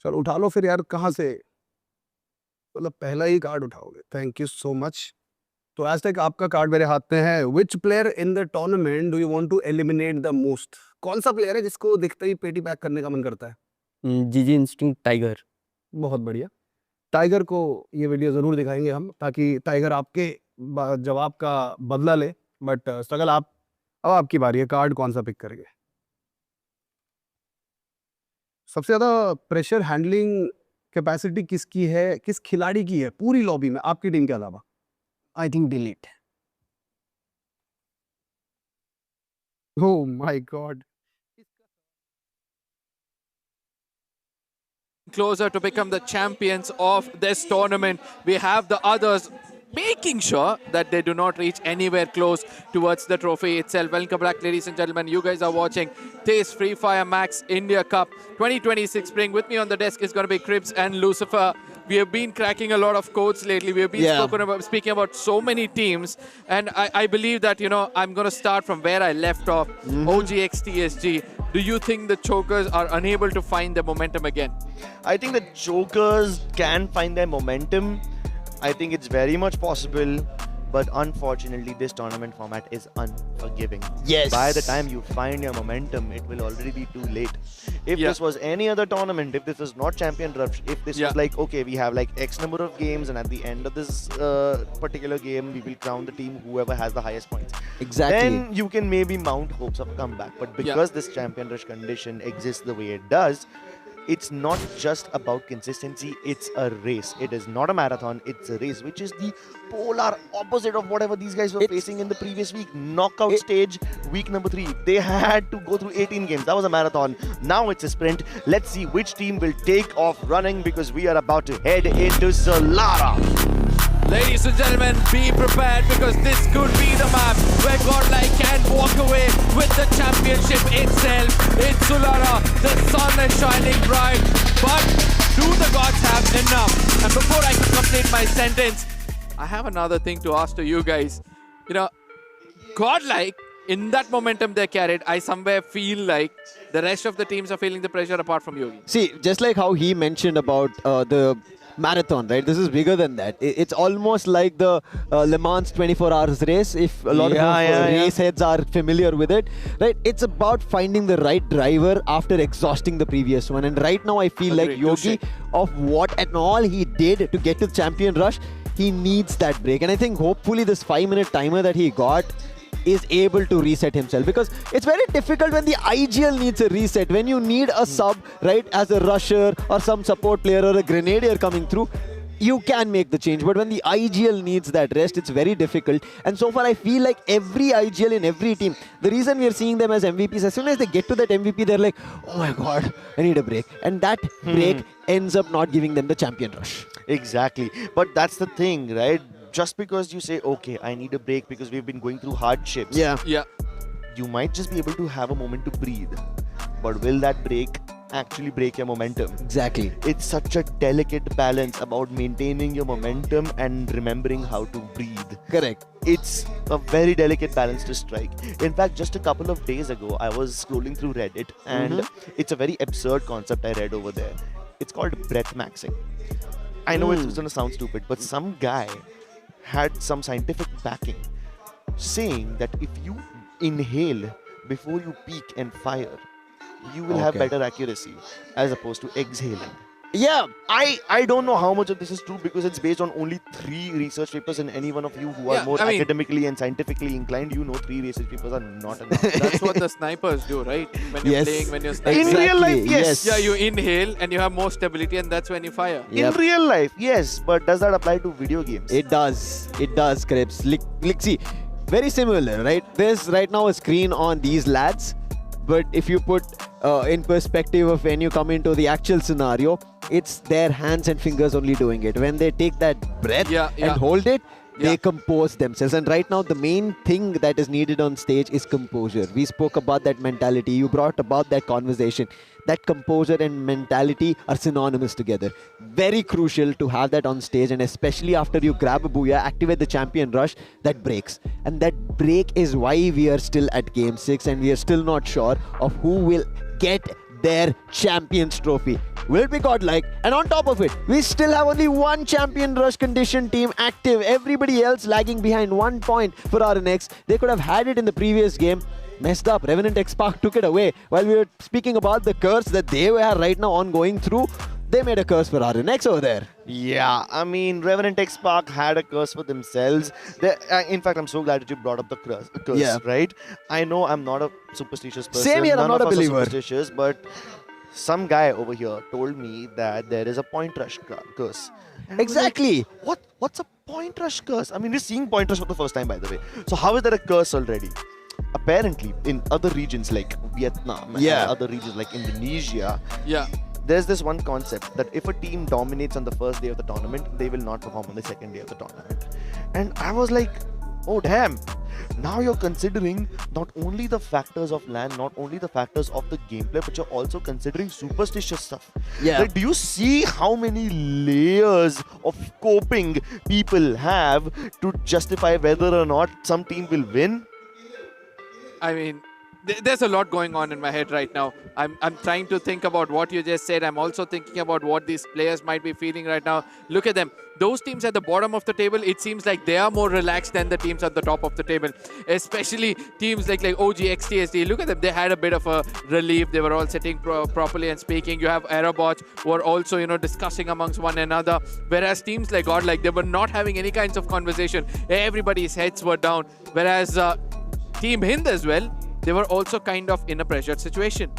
चलो उठा लो फिर यार। कहाँ से? मतलब पहला ही कार्ड उठाओगे? Thank you so much. तो हैशटैग आपका कार्ड मेरे हाथ में है। Which player in the tournament do you want to eliminate the most? कौन सा प्लेयर है जिसको दिखते ही पेटी पैक करने का मन करता है? जीजी इंस्टिंक्ट टाइगर। बहुत बढ़िया। टाइगर को ये वीडियो ज़रूर दिखाएंगे हम, ताकि टाइगर आपके जवाब का बदला ले। बट स्ट्रगल अब आपकी बारी है। कार्ड कौन सा पिक करेंगे? सबसे ज़्यादा प्रेशर हैंडलिंग कैपेसिटी किसकी है, किस खिलाड़ी की है पूरी लॉबी में आपकी टीम के अलावा? I think delete. Oh my God. Closer to become the champions of this tournament. We have the others making sure that they do not reach anywhere close towards the trophy itself. Welcome back, ladies and gentlemen. You guys are watching TEZ Free Fire Max India Cup 2026 Spring. With me on the desk is going to be Cribs and Lucifer. We have been cracking a lot of codes lately. We have been speaking about so many teams. And I believe that, you know, I'm going to start from where I left off. OGXTSG. Do you think the Chokers are unable to find their momentum again? I think the Chokers can find their momentum. I think it's very much possible. But unfortunately, this tournament format is unforgiving. Yes. By the time you find your momentum, it will already be too late. If this was any other tournament, if this was not Champion Rush, if this was like, okay, we have like X number of games, and at the end of this particular game, we will crown the team whoever has the highest points. Exactly. Then you can maybe mount hopes of a comeback. But because this Champion Rush condition exists the way it does, it's not just about consistency, it's a race. It is not a marathon, it's a race, which is the polar opposite of whatever these guys were facing in the previous week. Knockout stage, week number 3. They had to go through 18 games. That was a marathon. Now it's a sprint. Let's see which team will take off running, because we are about to head into Solara. Ladies and gentlemen, be prepared, because this could be the map where Godlike can walk away with the championship itself. It's Solara, the sun is shining bright, but do the gods have enough? And before I can complete my sentence, I have another thing to ask to you guys. You know, Godlike, in that momentum they carried, I somewhere feel like the rest of the teams are feeling the pressure apart from Yogi. See, just like how he mentioned about the marathon, right? This is bigger than that. It's almost like the Le Mans 24 hours race, if a lot of race heads are familiar with it, right? It's about finding the right driver after exhausting the previous one. And right now I feel like Yogi, of what and all he did to get to the Champion Rush, he needs that break. And I think hopefully this 5-minute timer that he got is able to reset himself, because it's very difficult when the IGL needs a reset. When you need a sub, right, as a rusher or some support player or a grenadier coming through, you can make the change. But when the IGL needs that rest, it's very difficult. And so far, I feel like every IGL in every team, the reason we are seeing them as MVPs, as soon as they get to that MVP, they're like, oh my God, I need a break. And that break ends up not giving them the Champion Rush. Exactly. But that's the thing, right? Just because you say, okay, I need a break because we've been going through hardships. Yeah. You might just be able to have a moment to breathe. But will that break actually break your momentum? Exactly. It's such a delicate balance about maintaining your momentum and remembering how to breathe. Correct. It's a very delicate balance to strike. In fact, just a couple of days ago, I was scrolling through Reddit, and it's a very absurd concept I read over there. It's called breath maxing. I know it's going to sound stupid, but some guy had some scientific backing saying that if you inhale before you peak and fire, you will have better accuracy as opposed to exhaling. Yeah, I don't know how much of this is true, because it's based on only 3 research papers, and any one of you who are more academically and scientifically inclined, you know 3 research papers are not enough. That's what the snipers do, right? When you're playing, when you're sniping. In real life, yes. Yeah, you inhale and you have more stability, and that's when you fire. In real life, yes. But does that apply to video games? It does. It does, Krebs. See, very similar, right? There's right now a screen on these lads, but if you put in perspective of when you come into the actual scenario, it's their hands and fingers only doing it. When they take that breath and hold it, they compose themselves. And right now, the main thing that is needed on stage is composure. We spoke about that mentality. You brought about that conversation. That composure and mentality are synonymous together. Very crucial to have that on stage, and especially after you grab a Booyah, activate the Champion Rush, that breaks. And that break is why we are still at Game 6, and we are still not sure of who will get their Champions Trophy. Will it be Godlike? And on top of it, we still have only one Champion Rush condition team active. Everybody else lagging behind 1 point for RNX. They could have had it in the previous game. Messed up. Revenant XSPARK took it away. While we were speaking about the curse that they were right now on going through, they made a curse for RNX over there. Yeah, I mean, Revenant XSPARK had a curse for themselves. In fact, I'm so glad that you brought up the curse, right? I know I'm not a superstitious person. Same here, I'm not a believer. Superstitious, but some guy over here told me that there is a point rush curse. And exactly. Like, what's a point rush curse? I mean, we're seeing point rush for the first time, by the way. So how is there a curse already? Apparently, in other regions like Vietnam and other regions like Indonesia, there's this one concept that if a team dominates on the first day of the tournament, they will not perform on the second day of the tournament. And I was like, oh damn, now you're considering not only the factors of land, not only the factors of the gameplay, but you're also considering superstitious stuff. Like, do you see how many layers of coping people have to justify whether or not some team will win? I mean, There's a lot going on in my head right now. I'm trying to think about what you just said. I'm also thinking about what these players might be feeling right now. Look at them. Those teams at the bottom of the table, it seems like they are more relaxed than the teams at the top of the table. Especially teams like OGXTSG. Look at them. They had a bit of a relief. They were all sitting properly and speaking. You have AEROBOTZ who are also, you know, discussing amongst one another. Whereas teams like GODLIKE, they were not having any kinds of conversation. Everybody's heads were down. Whereas Team HIND as well, they were also kind of in a pressured situation.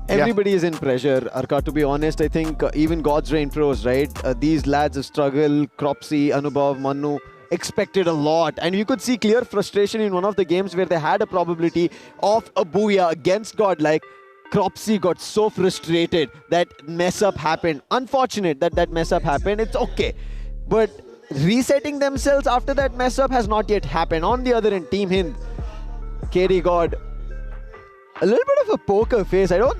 Everybody is in pressure, Arka, to be honest. I think even God's Rain pros, right? These lads have struggled. Cropsy, Anubhav, Manu expected a lot. And you could see clear frustration in one of the games where they had a probability of a Booyah against GODLIKE. Cropsy got so frustrated that mess up happened. Unfortunate that that mess up happened. It's okay. But resetting themselves after that mess up has not yet happened. On the other end, Team HIND, KD God, a little bit of a poker face. I don't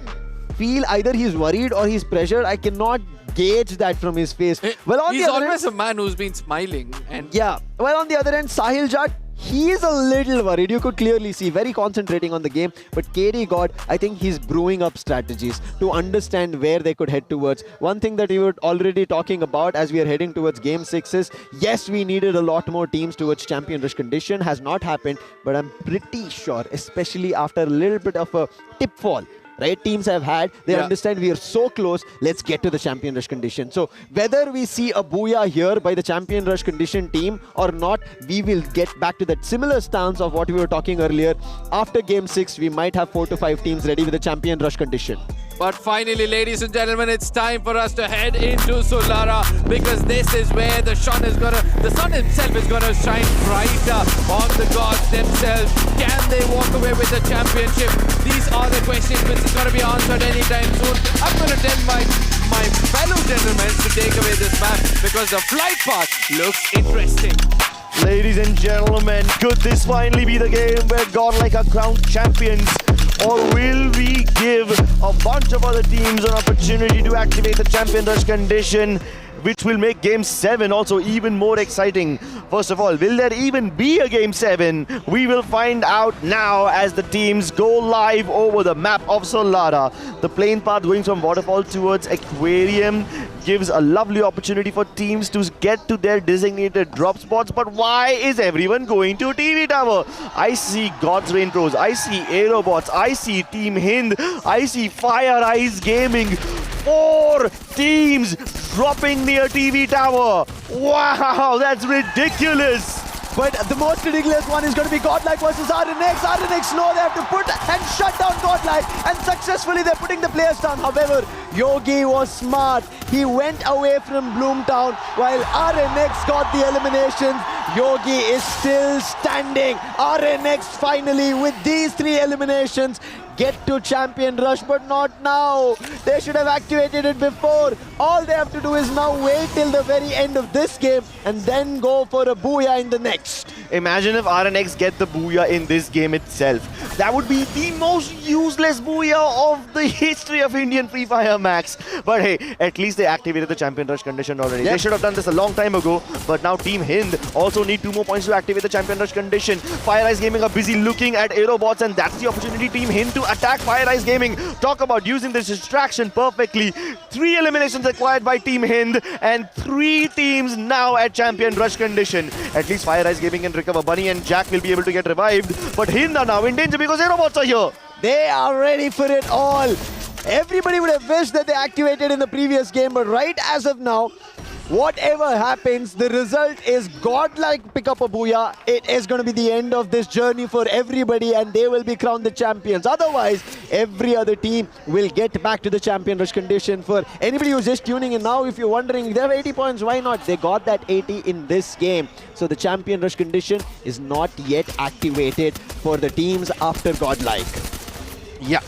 feel either he's worried or he's pressured. I cannot gauge that from his face. Well, on he's the other always end, a man who's been smiling. And yeah. Well, on the other end, Sahil Jat, he is a little worried. You could clearly see, very concentrating on the game. But KD God, I think he's brewing up strategies to understand where they could head towards. One thing that we were already talking about as we are heading towards Game 6 is, yes, we needed a lot more teams towards Champion Rush condition. Has not happened, but I'm pretty sure, especially after a little bit of a tip fall, right, teams have had, they understand we are so close, let's get to the Champion Rush condition. So whether we see a Booyah here by the Champion Rush condition team or not, we will get back to that similar stance of what we were talking earlier. After Game 6, we might have 4 to 5 teams ready with the Champion Rush condition. But finally, ladies and gentlemen, it's time for us to head into Solara, because this is where the sun himself is gonna shine brighter on the gods themselves. Can they walk away with the championship? These are the questions which is gonna be answered anytime soon. I'm gonna tell my fellow gentlemen to take away this map, because the flight path looks interesting. Ladies and gentlemen, could this finally be the game where GODLIKE are crowned champions? Or will we give a bunch of other teams an opportunity to activate the Champion Rush condition, which will make Game 7 also even more exciting? First of all, will there even be a Game 7? We will find out now as the teams go live over the map of Solara. The plane path going from Waterfall towards Aquarium gives a lovely opportunity for teams to get to their designated drop spots. But why is everyone going to TV Tower? I see God's Rain Pros, I see AEROBOTZ, I see Team HIND, I see FIREEYES Gaming. 4 teams dropping near TV Tower. Wow, that's ridiculous. But the most ridiculous one is going to be GODLIKE versus RNX. RNX know they have to put and shut down GODLIKE, and successfully they're putting the players down. However, Yogi was smart. He went away from Bloomtown while RNX got the eliminations. Yogi is still standing. RNX finally, with these 3 eliminations, get to Champion Rush, but not now. They should have activated it before. All they have to do is now wait till the very end of this game and then go for a Booyah in the next. Imagine if RNX get the Booyah in this game itself. That would be the most useless Booyah of the history of Indian Free Fire Max. But hey, at least they activated the Champion Rush condition already. They should have done this a long time ago, but now Team HIND also need 2 more points to activate the Champion Rush condition. FIREEYES Gaming are busy looking at AEROBOTZ, and that's the opportunity Team HIND to attack FIREEYES Gaming. Talk about using this distraction perfectly. 3 eliminations acquired by Team HIND and 3 teams now at Champion Rush condition. At least FIREEYES Gaming can recover. Bunny and Jack will be able to get revived, but HIND are now in danger because AEROBOTZ are here. They are ready for it all. Everybody would have wished that they activated in the previous game, but right as of now, whatever happens, the result is GODLIKE pick up a Booyah. It is going to be the end of this journey for everybody, and they will be crowned the champions. Otherwise, every other team will get back to the Champion Rush condition. For anybody who's just tuning in now, if you're wondering, they have 80 points, why not? They got that 80 in this game. So the Champion Rush condition is not yet activated for the teams after GODLIKE. Yeah.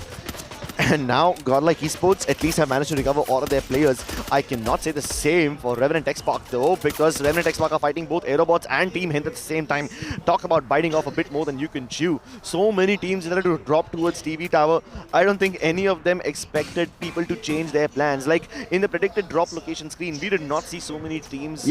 And now Godlike Esports at least have managed to recover all of their players. I cannot say the same for Revenant XSPARK though, because Revenant XSPARK are fighting both AEROBOTZ and Team HIND at the same time. Talk about biting off a bit more than you can chew. So many teams decided to drop towards TV Tower. I don't think any of them expected people to change their plans. Like in the predicted drop location screen, we did not see so many teams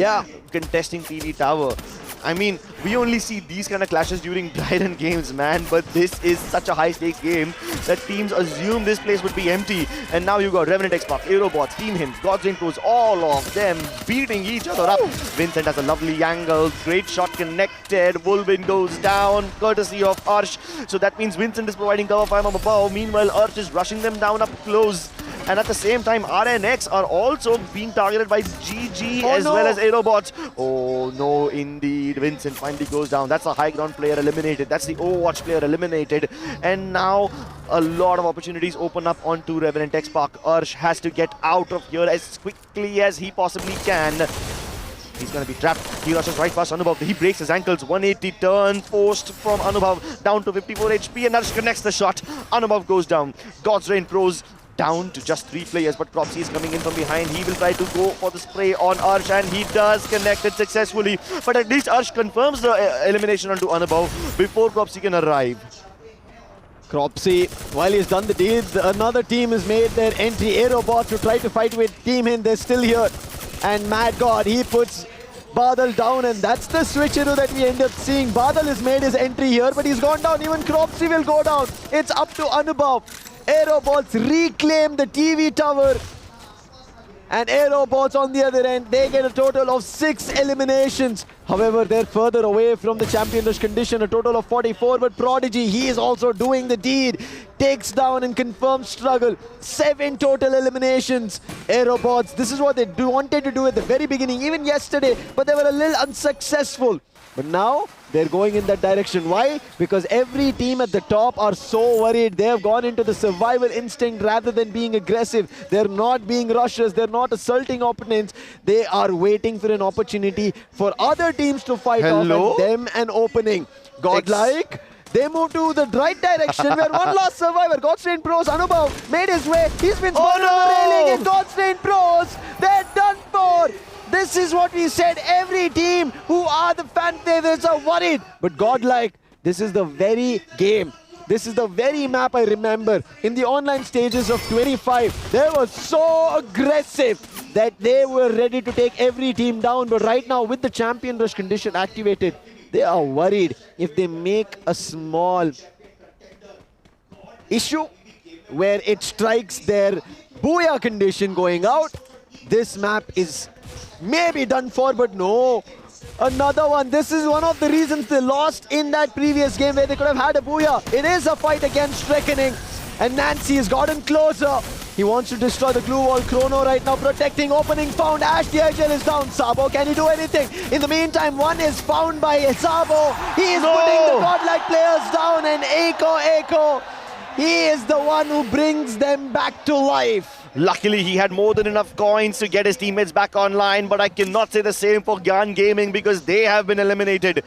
contesting TV Tower. I mean, we only see these kind of clashes during dry run games, man, but this is such a high stakes game that teams assume this place would be empty. And now you got Revenant XSPARK, AEROBOTZ, Team HIND, GODLIKE Pros, all of them beating each other up. Vincent has a lovely angle, great shot connected, Wolvin goes down, courtesy of Arsh. So that means Vincent is providing cover fire from above, meanwhile Arsh is rushing them down up close. And at the same time, RNX are also being targeted by GG well as AEROBOTZ. Oh no, indeed. Vincent finally goes down. That's a high ground player eliminated. That's the Overwatch player eliminated. And now a lot of opportunities open up onto Revenant XSPARK. Arsh has to get out of here as quickly as he possibly can. He's going to be trapped. He rushes right past Anubhav. He breaks his ankles. 180 turn post from Anubhav down to 54 HP. And Arsh connects the shot. Anubhav goes down. God's Reign Pros down to just 3 players, but Cropsy is coming in from behind. He will try to go for the spray on Arsh, and he does connect it successfully. But at least Arsh confirms the elimination onto Anubhav before Cropsy can arrive. Cropsy, while he's done the deed, another team has made their entry. AEROBOTZ to try to fight with Team HIND. They're still here. And Mad God, he puts Badal down, and that's the switcheroo that we end up seeing. Badal has made his entry here, but he's gone down. Even Cropsy will go down. It's up to Anubhav. AEROBOTZ reclaim the TV tower. And AEROBOTZ on the other end, they get a total of 6 eliminations. However, they're further away from the champion rush condition, a total of 44. But Prodigy, he is also doing the deed. Takes down and confirms struggle. 7 total eliminations. AEROBOTZ, this is what they wanted to do at the very beginning, even yesterday, but they were a little unsuccessful. But now, they're going in that direction. Why? Because every team at the top are so worried. They have gone into the survival instinct rather than being aggressive. They're not being rushers. They're not assaulting opponents. They are waiting for an opportunity for other teams to fight off and them an opening. Godlike, they move to the right direction where one last survivor, God's Reign Pros, Anubhav, made his way. He's been spotted on the railing, and God's Reign Pros, they're done for. This is what we said. Every team who are the fan favorites are worried. But Godlike, this is the very game. This is the very map I remember. In the online stages of 25, they were so aggressive that they were ready to take every team down. But right now, with the champion rush condition activated, they are worried if they make a small issue where it strikes their Booyah condition going out. This map is maybe done for, but no. Another one. This is one of the reasons they lost in that previous game where they could have had a Booyah. It is a fight against Reckoning. And Nancy has gotten closer. He wants to destroy the glue wall. Chrono right now protecting. Opening found. Ash the Agile is down. Sabo, can he do anything? In the meantime, one is found by Sabo. He is putting the Godlike players down. And Echo, he is the one who brings them back to life. Luckily, he had more than enough coins to get his teammates back online, but I cannot say the same for GYAN Gaming because they have been eliminated.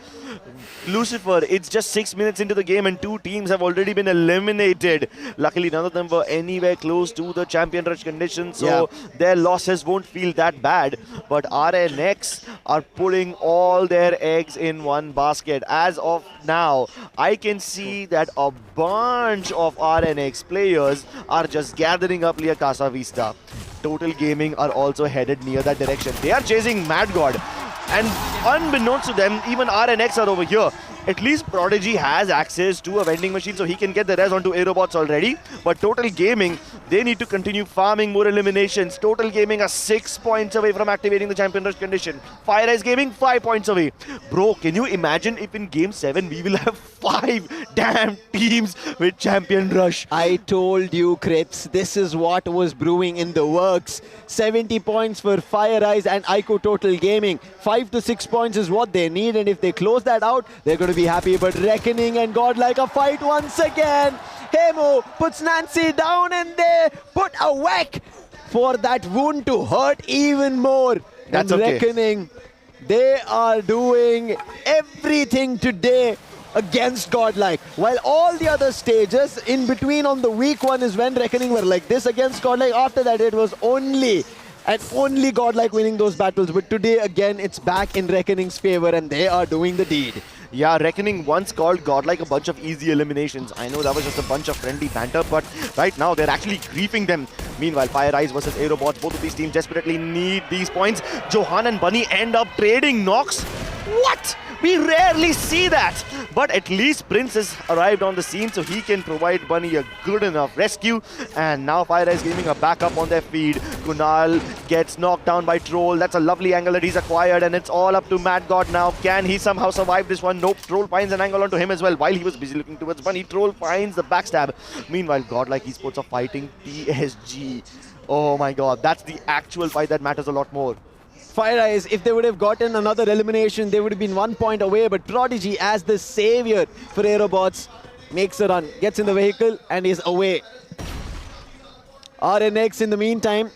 Lucifer, it's just 6 minutes into the game and 2 teams have already been eliminated. Luckily, none of them were anywhere close to the champion rush condition, so their losses won't feel that bad. But RNX are putting all their eggs in one basket. As of now, I can see that a bunch of RNX players are just gathering up near Casa Vista. Total Gaming are also headed near that direction. They are chasing Mad God. And unbeknownst to them, even RNX are over here. At least Prodigy has access to a vending machine, so he can get the res onto AEROBOTZ already. But Total Gaming, they need to continue farming more eliminations. Total Gaming are 6 points away from activating the champion rush condition. FIREEYES Gaming, 5 points away. Bro, can you imagine if in Game 7 we will have 5 damn teams with champion rush? I told you, Crips, this is what was brewing in the works. 70 points for FIREEYES and IQOO Total Gaming. 5 to 6 points is what they need, and if they close that out, they're going to be happy. But Reckoning and Godlike a fight once again. Hemo puts Nancy down, and they put a whack for that wound to hurt even more. That's and okay. Reckoning, they are doing everything today against Godlike. While all the other stages in between on the week one is when Reckoning were like this against Godlike. After that, it was only and only Godlike winning those battles. But today, again, it's back in Reckoning's favor and they are doing the deed. Yeah, Reckoning once called Godlike a bunch of easy eliminations. I know that was just a bunch of friendly banter, but right now they're actually griefing them. Meanwhile, FIREEYES versus AEROBOTZ, both of these teams desperately need these points. Johan and Bunny end up trading knocks. What? We rarely see that. But at least Prince has arrived on the scene, so he can provide Bunny a good enough rescue. And now FIREEYES giving a backup on their feed. Kunal gets knocked down by Troll. That's a lovely angle that he's acquired, and it's all up to Mad God now. Can he somehow survive this one? Nope. Troll finds an angle onto him as well. While he was busy looking towards Bunny, Troll finds the backstab. Meanwhile, Godlike Esports are fighting TSG. Oh my god, that's the actual fight that matters a lot more. FIREEYES, if they would have gotten another elimination, they would have been 1 point away. But Prodigy, as the savior for AEROBOTZ, makes a run, gets in the vehicle and is away. RNX, in the meantime,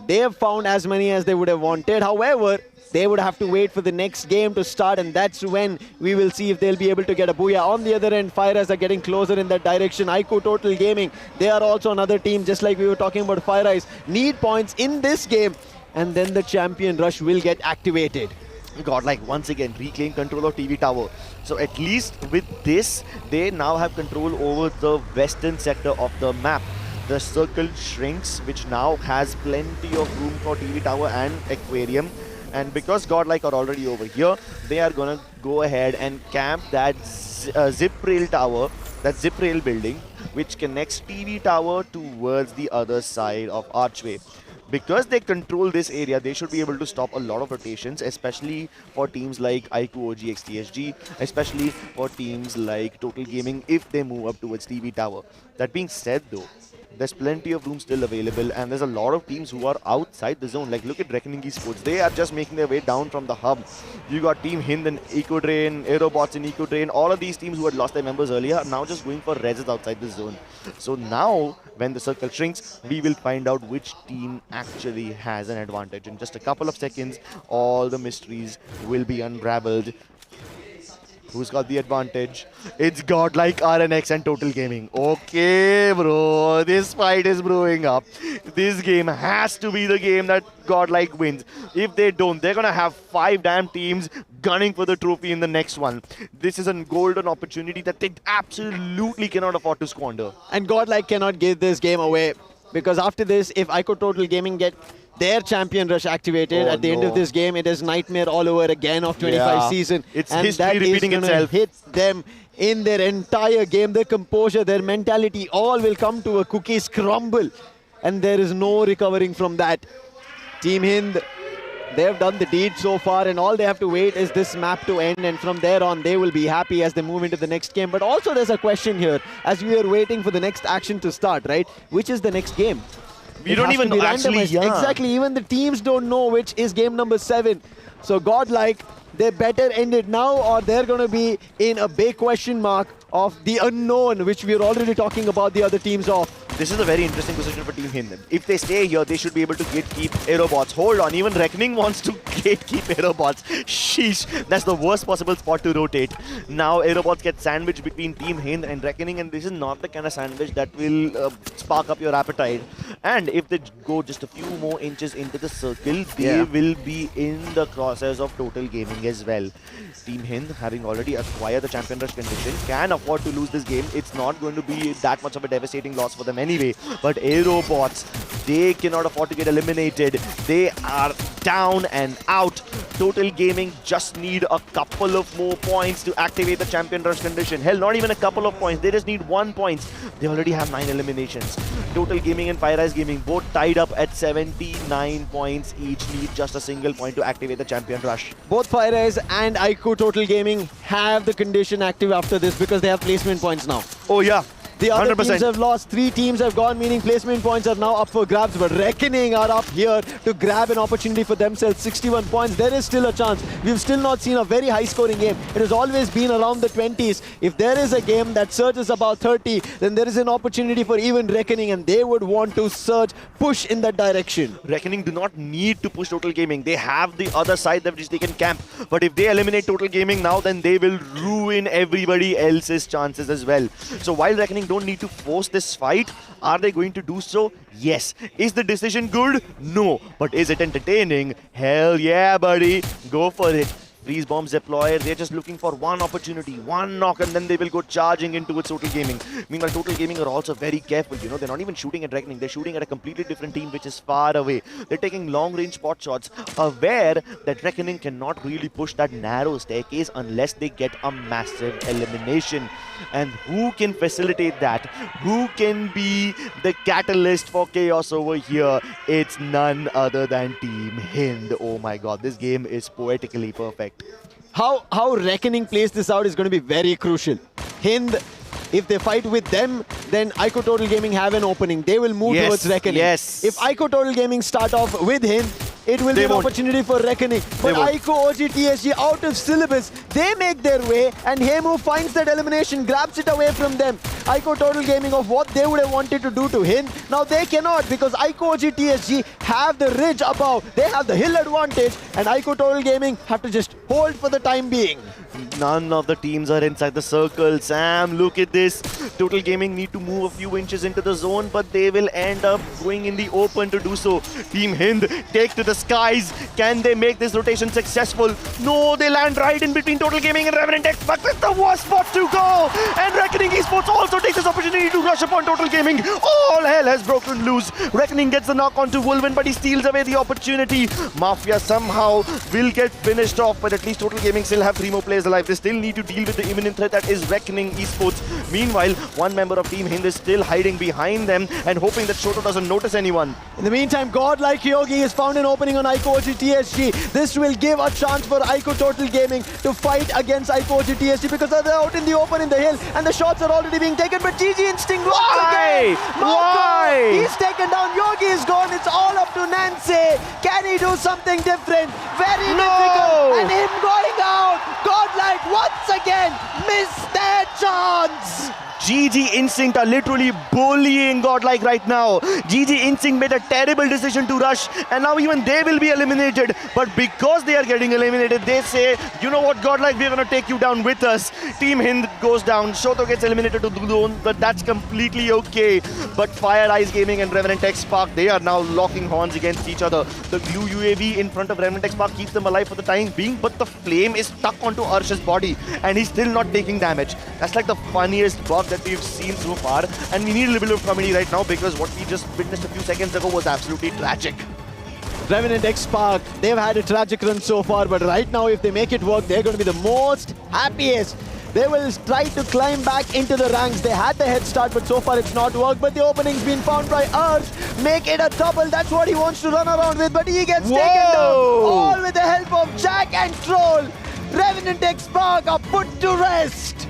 they have found as many as they would have wanted. However, they would have to wait for the next game to start, and that's when we will see if they'll be able to get a Booyah. On the other end, FIREEYES are getting closer in that direction. IQOO Total Gaming, they are also another team, just like we were talking about FIREEYES. Need points in this game, and then the champion rush will get activated. Godlike once again reclaim control of TV Tower. So at least with this, they now have control over the western sector of the map. The circle shrinks, which now has plenty of room for TV Tower and Aquarium. And because Godlike are already over here, they are gonna go ahead and camp that zip rail tower, that zip rail building, which connects TV Tower towards the other side of Archway. Because they control this area, they should be able to stop a lot of rotations, especially for teams like IQOO, OGXTSG, especially for teams like Total Gaming if they move up towards TV Tower. That being said though, there's plenty of room still available, and there's a lot of teams who are outside the zone. Like look at Reckoning Esports, they are just making their way down from the hub. You got Team HIND and Eco Drain, AEROBOTZ and Eco Drain, all of these teams who had lost their members earlier are now just going for reses outside the zone. So now, when the circle shrinks, we will find out which team actually has an advantage. In just a couple of seconds, all the mysteries will be unraveled. Who's got the advantage? It's Godlike, RNX and Total Gaming. Okay, bro. This fight is brewing up. This game has to be the game that Godlike wins. If they don't, they're going to have 5 damn teams gunning for the trophy in the next one. This is a golden opportunity that they absolutely cannot afford to squander. And Godlike cannot give this game away. Because after this, if IQOO Total Gaming get their champion rush activated at the end of this game, it is nightmare all over again of 25 season. It's and history that repeating is itself. Hit them in their entire game. Their composure, their mentality, all will come to a cookie crumble. And there is no recovering from that. Team HIND, they have done the deed so far, and all they have to wait is this map to end, and from there on they will be happy as they move into the next game. But also there's a question here as we are waiting for the next action to start, right? Which is the next game? We don't even know actually. Exactly, even the teams don't know which is game number 7. So Godlike, they better end it now or they're going to be in a big question mark of the unknown, which we're already talking about the other teams of. This is a very interesting position for Team HIND. If they stay here, they should be able to gatekeep AEROBOTZ. Hold on, even Reckoning wants to gatekeep AEROBOTZ. Sheesh, that's the worst possible spot to rotate. Now AEROBOTZ gets sandwiched between Team HIND and Reckoning, and this is not the kind of sandwich that will spark up your appetite. And if they go just a few more inches into the circle, they will be in the crosshairs of Total Gaming as well. Team HIND, having already acquired the champion rush condition, can afford to lose this game. It's not going to be that much of a devastating loss for them anyway. But AEROBOTZ, they cannot afford to get eliminated. They are down and out. Total Gaming just need a couple of more points to activate the champion rush condition. Hell, not even a couple of points. They just need 1 point. They already have 9 eliminations. Total Gaming and FIREEYES Gaming both tied up at 79 points each. Need just a single point to activate the champion rush. Both FIREEYES and IQOO Total Gaming have the condition active after this because they have placement points now. Oh yeah. The other 100%. teams have lost. 3 teams have gone, meaning placement points are now up for grabs. But Reckoning are up here to grab an opportunity for themselves. 61 points. There is still a chance. We've still not seen a very high-scoring game. It has always been around the 20s. If there is a game that surges about 30, then there is an opportunity for even Reckoning, and they would want to surge, push in that direction. Reckoning do not need to push Total Gaming. They have the other side that which they can camp. But if they eliminate Total Gaming now, then they will ruin everybody else's chances as well. So while Reckoning don't need to force this fight, are they going to do so? Yes. Is the decision good? No. But is it entertaining? Hell yeah, buddy. Go for it. Freeze bombs deployed. They're just looking for one opportunity, one knock, and then they will go charging into its Total Gaming. Meanwhile, Total Gaming are also very careful. You know, they're not even shooting at Reckoning. They're shooting at a completely different team, which is far away. They're taking long-range spot shots, aware that Reckoning cannot really push that narrow staircase unless they get a massive elimination. And who can facilitate that? Who can be the catalyst for chaos over here? It's none other than Team HIND. Oh my god, this game is poetically perfect. How Reckoning plays this out is going to be very crucial. HIND, if they fight with them, then IQOO Total Gaming have an opening. They will move towards Reckoning. Yes. If IQOO Total Gaming start off with HIND, it will be an opportunity for Reckoning. But IQOO, OGTSG out of syllabus, they make their way, and Hemu finds that elimination, grabs it away from them. IQOO Total Gaming of what they would have wanted to do to HIND. Now they cannot, because IQOO, OGTSG have the ridge above. They have the hill advantage, and IQOO Total Gaming have to just hold for the time being. None of the teams are inside the circle. Sam, look at this. Total Gaming need to move a few inches into the zone, but they will end up going in the open to do so. Team HIND take to the skies. Can they make this rotation successful? No, they land right in between Total Gaming and REVENANT. But it's the worst spot to go. And Reckoning Esports also takes this opportunity to rush upon Total Gaming. All hell has broken loose. Reckoning gets the knock onto Wolven, but he steals away the opportunity. Mafia somehow will get finished off, but at least Total Gaming still have 3 more players alive. They still need to deal with the imminent threat that is Reckoning Esports. Meanwhile, one member of Team HIND is still hiding behind them and hoping that Shoto doesn't notice anyone. In the meantime, Godlike Yogi has found an opening on IQOO, OGTSG. This will give a chance for IQOO Total Gaming to fight against IQOO, OGTSG, because they're out in the open in the hill and the shots are already being taken. But GG Instinct once again. Why? He's taken down. Yogi is gone. It's all up to Nancy. Can he do something different? Very difficult. And him going out. Godlike once again missed their chance. GG Instinct are literally bullying Godlike right now. GG Instinct made a terrible decision to rush, and now even they will be eliminated. But because they are getting eliminated, they say, you know what, Godlike, we're going to take you down with us. Team HIND goes down. Shoto gets eliminated to Dudon, but that's completely okay. But FIREEYES Gaming and REVENANT XSPARK, they are now locking horns against each other. The glue UAV in front of REVENANT XSPARK keeps them alive for the time being, but the flame is stuck onto Arsh's body, and he's still not taking damage. That's like the funniest bug that we've seen so far, and we need a little bit of comedy right now because what we just witnessed a few seconds ago was absolutely tragic. REVENANT XSPARK, they've had a tragic run so far, but right now if they make it work, they're going to be the most happiest. They will try to climb back into the ranks. They had the head start, but so far it's not worked. But the opening's been found by Arsh. Make it a double. That's what he wants to run around with, but he gets taken down. All with the help of Jack and Troll. REVENANT XSPARK are put to rest.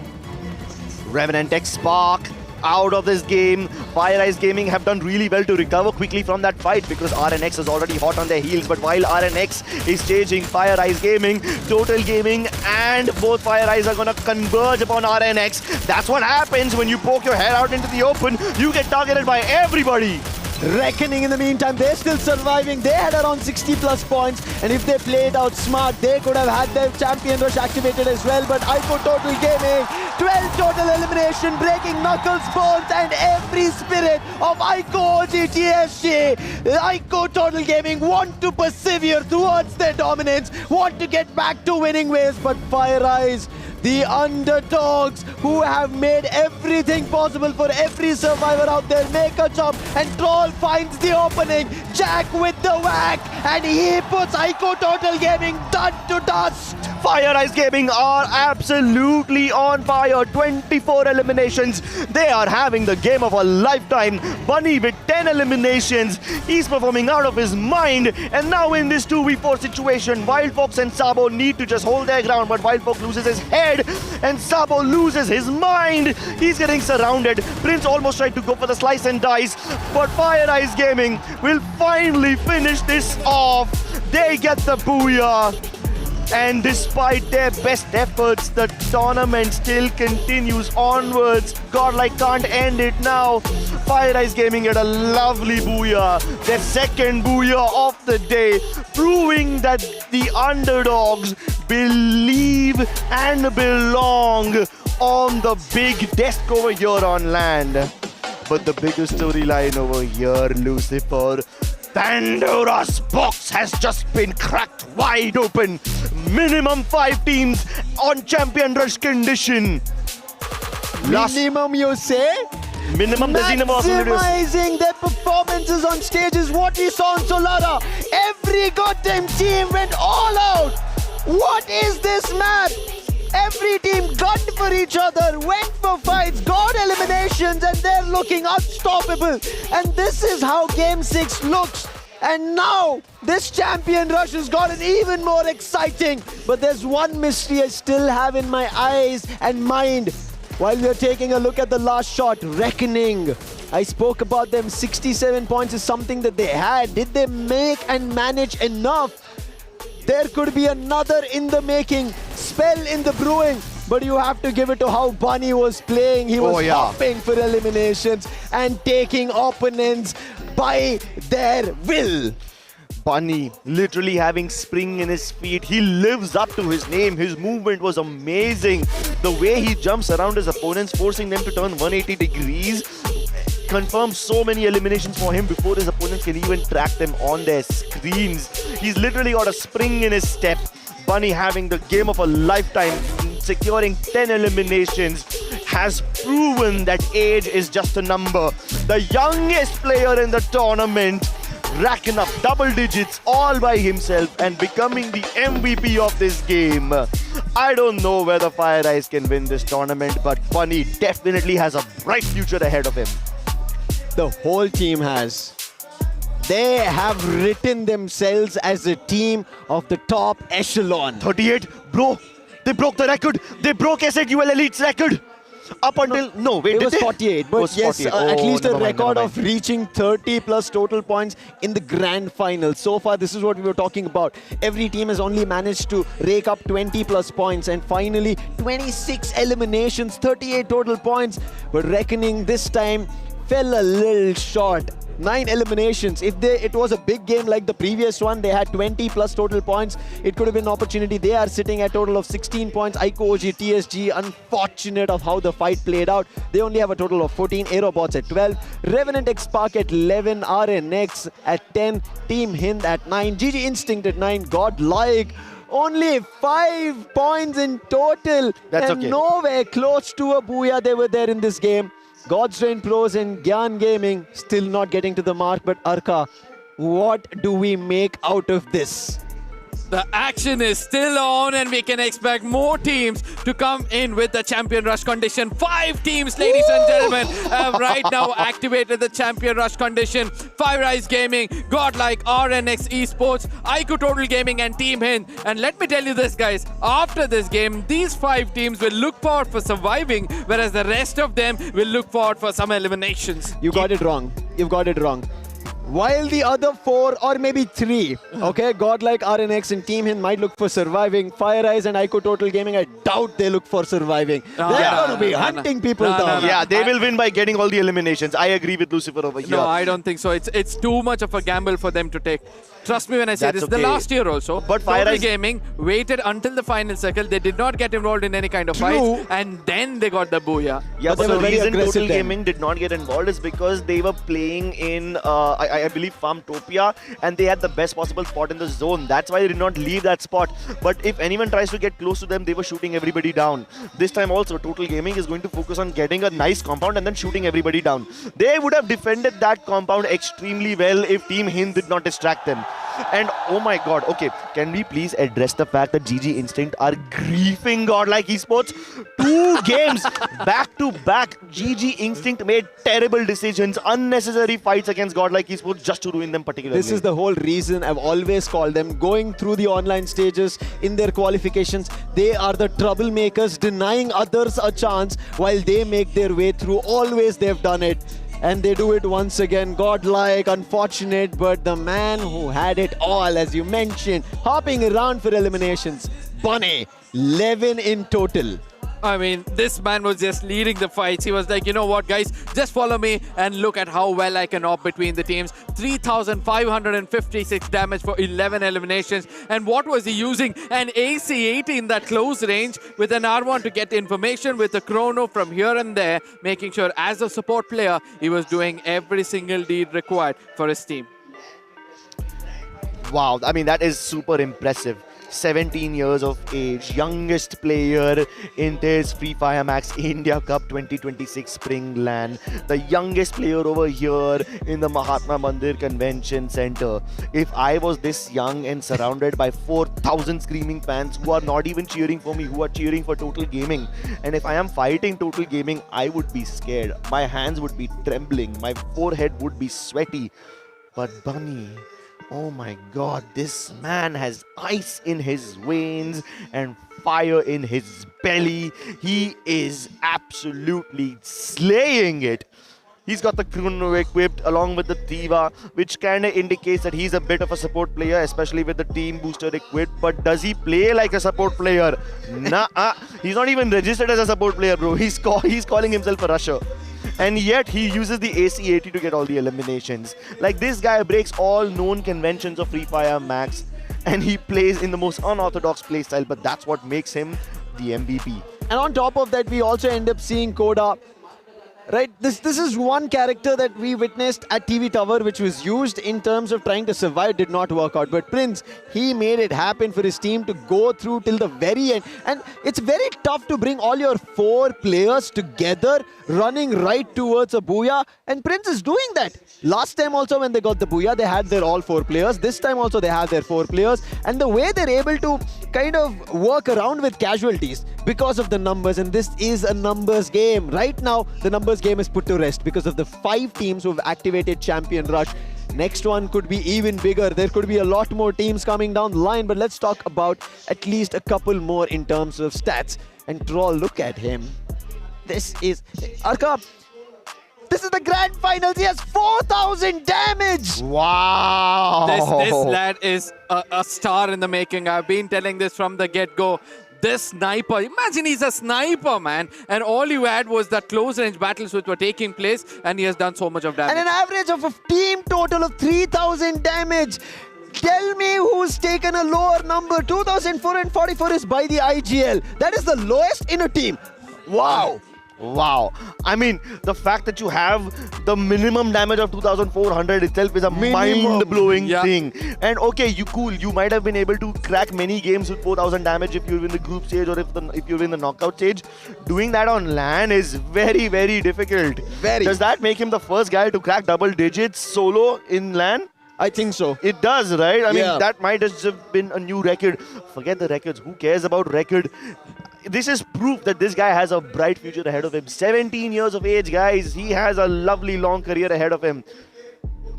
REVENANT XSPARK out of this game. FIREEYES Gaming have done really well to recover quickly from that fight because RNX is already hot on their heels. But while RNX is chasing FIREEYES Gaming, Total Gaming and both FIREEYES are going to converge upon RNX. That's what happens when you poke your head out into the open. You get targeted by everybody. Reckoning in the meantime, they're still surviving. They had around 60 plus points, and if they played out smart, they could have had their champion rush activated as well. But IQOO Total Gaming, 12 total elimination, breaking knuckles, bones, and every spirit of IQOO OGTSG. IQOO Total Gaming want to persevere towards their dominance, want to get back to winning ways, but FIREEYES, the underdogs who have made everything possible for every survivor out there, make a jump, and Troll finds the opening. Jack with the whack, and he puts IQOO Total Gaming done to dust. FIREEYES Gaming are absolutely on fire. 24 eliminations. They are having the game of a lifetime. Bunny with 10 eliminations. He's performing out of his mind. And now in this 2v4 situation, Wild Fox and Sabo need to just hold their ground. But Wild Fox loses his head and Sabo loses his mind. He's getting surrounded. Prince almost tried to go for the slice and dice. But FIREEYES Gaming will finally finish this off. They get the Booyah. And despite their best efforts, the tournament still continues onwards. Godlike can't end it now. FIREEYES Gaming get a lovely Booyah. Their second Booyah of the day, proving that the underdogs believe and belong on the big desk over here on land. But the biggest storyline over here, Lucifer, Pandora's box has just been cracked wide open. Minimum 5 teams on champion rush condition. Minimum, you say? Minimum maximizing their performances on stage is what we saw on Solara. Every goddamn team went all out. What is this map? Every team gunned for each other, went for fights, got eliminations, and they're looking unstoppable. And this is how Game 6 looks. And now, this champion rush has gotten even more exciting. But there's one mystery I still have in my eyes and mind. While we're taking a look at the last shot, Reckoning. I spoke about them, 67 points is something that they had. Did they make and manage enough? There could be another in the making, spell in the brewing, but you have to give it to how Bunny was playing. He was hopping for eliminations and taking opponents by their will. Bunny literally having spring in his feet. He lives up to his name. His movement was amazing. The way he jumps around his opponents, forcing them to turn 180 degrees, confirms so many eliminations for him before his opponents can even track them on their screens. He's literally got a spring in his step. Bunny having the game of a lifetime, securing 10 eliminations, has proven that age is just a number. The youngest player in the tournament, racking up double digits all by himself and becoming the MVP of this game. I don't know whether FIREEYES can win this tournament, but Bunny definitely has a bright future ahead of him. The whole team has. They have written themselves as a team of the top echelon. 38, bro, they broke the record. They broke SAQL Elite's record. Up until, it was 48, but yes, 48. At least a record of reaching 30 plus total points in the grand final. So far, this is what we were talking about. Every team has only managed to rake up 20 plus points, and finally 26 eliminations, 38 total points. But Reckoning this time fell a little short. 9 eliminations. If it was a big game like the previous one, they had 20 plus total points. It could have been an opportunity. They are sitting at a total of 16 points. IQOO, OGXTSG, unfortunate of how the fight played out. They only have a total of 14. AEROBOTZ at 12. REVENANT, XSPARK at 11. RNX at 10. Team HIND at 9. GG Instinct at 9. Godlike. Only 5 points in total. That's and okay. Nowhere close to a Booyah they were there in this game. God's Rain Pros and GYAN Gaming still not getting to the mark. But Arka, what do we make out of this? The action is still on and we can expect more teams to come in with the champion rush condition. 5 teams, ladies and gentlemen, have right now activated the champion rush condition. FIREEYES Gaming, Godlike, RNX Esports, IQOO Total Gaming and Team HIND. And let me tell you this, guys, after this game, these 5 teams will look forward for surviving, whereas the rest of them will look forward for some eliminations. You got it wrong. You've got it wrong. While the other 4 or maybe 3, okay, Godlike, RNX and Team HIND might look for surviving. FIREEYES and IQOO Total Gaming, I doubt they look for surviving. They're going to be hunting people down. Yeah, they will win by getting all the eliminations. I agree with Lucifer over here. No, I don't think so. It's too much of a gamble for them to take. Trust me when I say this. Okay. The last year also, but Total Gaming waited until the final circle. They did not get involved in any kind of fights, and then they got the Booyah. Yeah, but the reason Total then. Gaming did not get involved is because they were playing in, I believe, Farmtopia, and they had the best possible spot in the zone. That's why they did not leave that spot. But if anyone tries to get close to them, they were shooting everybody down. This time also, Total Gaming is going to focus on getting a nice compound and then shooting everybody down. They would have defended that compound extremely well if Team HIND did not distract them. And oh my god, okay, can we please address the fact that GG Instinct are griefing Godlike Esports? 2 games back to back. GG Instinct made terrible decisions, unnecessary fights against Godlike Esports just to ruin them particularly. This is the whole reason I've always called them. Going through the online stages in their qualifications, they are the troublemakers, denying others a chance while they make their way through. Always they've done it. And they do it once again. Godlike, unfortunate, but the man who had it all, as you mentioned, hopping around for eliminations. Bunny, 11 in total. I mean, this man was just leading the fights. He was like, you know what, guys, just follow me and look at how well I can op between the teams. 3,556 damage for 11 eliminations. And what was he using? An AC-80 in that close range with an R1 to get information with a chrono from here and there, making sure as a support player, he was doing every single deed required for his team. Wow, I mean, that is super impressive. 17 years of age, youngest player in this Free Fire Max India Cup 2026 Spring LAN, the youngest player over here in the Mahatma Mandir Convention Center. If I was this young and surrounded by 4,000 screaming fans who are not even cheering for me, who are cheering for Total Gaming, and if I am fighting Total Gaming, I would be scared. My hands would be trembling, my forehead would be sweaty. But Bunny, oh my god, this man has ice in his veins and fire in his belly. He is absolutely slaying it. He's got the chrono equipped along with the Diva, which kind of indicates that he's a bit of a support player, especially with the team booster equipped. But does he play like a support player? Nah, he's not even registered as a support player, bro. He's calling himself a rusher. And yet he uses the AC-80 to get all the eliminations. Like, this guy breaks all known conventions of Free Fire Max, and he plays in the most unorthodox playstyle, but that's what makes him the MVP. And on top of that, we also end up seeing Koda. Right, this is one character that we witnessed at TV Tower, which was used in terms of trying to survive, did not work out. But Prince, he made it happen for his team to go through till the very end. And it's very tough to bring all your 4 players together, running right towards a Booyah. And Prince is doing that. Last time also when they got the Booyah, they had their all 4 players. This time also they have their 4 players. And the way they're able to kind of work around with casualties because of the numbers. And this is a numbers game. Right now, the numbers game is put to rest because of the 5 teams who have activated Champion Rush. Next one could be even bigger. There could be a lot more teams coming down the line, but let's talk about at least a couple more in terms of stats. And Troll, look at him. This is Arka. This is the grand finals. He has 4,000 damage. Wow. This lad is a star in the making. I've been telling this from the get-go. This sniper, imagine he's a sniper, man. And all you had was that close range battles which were taking place, and he has done so much of damage. And an average of a team total of 3,000 damage. Tell me who's taken a lower number. 2,444 is by the IGL. That is the lowest in a team. Wow. Wow. I mean, the fact that you have the minimum damage of 2,400 itself is a mind-blowing thing. And okay, you might have been able to crack many games with 4,000 damage if you're in the group stage or if you're in the knockout stage. Doing that on LAN is very, very difficult. Does that make him the first guy to crack double digits solo in LAN? I think so. It does, right? I mean, that might have been a new record. Forget the records. Who cares about record? This is proof that this guy has a bright future ahead of him. 17 years of age, guys. He has a lovely long career ahead of him.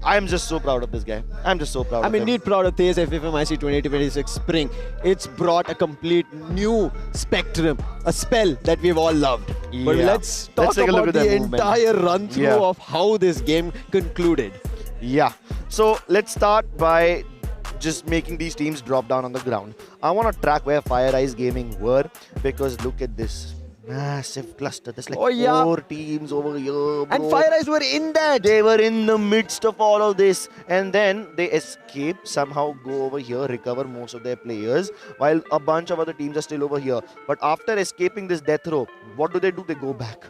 I'm just so proud of this guy. I'm just so proud of him. I'm indeed proud of TEZ FFMIC 2026 Spring. It's brought a complete new spectrum, a spell that we've all loved. But let's talk about the entire run-through of how this game concluded. Yeah. So let's start by just making these teams drop down on the ground. I want to track where FIREEYES Gaming were, because look at this massive cluster. There's like 4 teams over here, bro. And FIREEYES were in that. They were in the midst of all of this. And then they escape, somehow go over here, recover most of their players, while a bunch of other teams are still over here. But after escaping this death row, what do? They go back.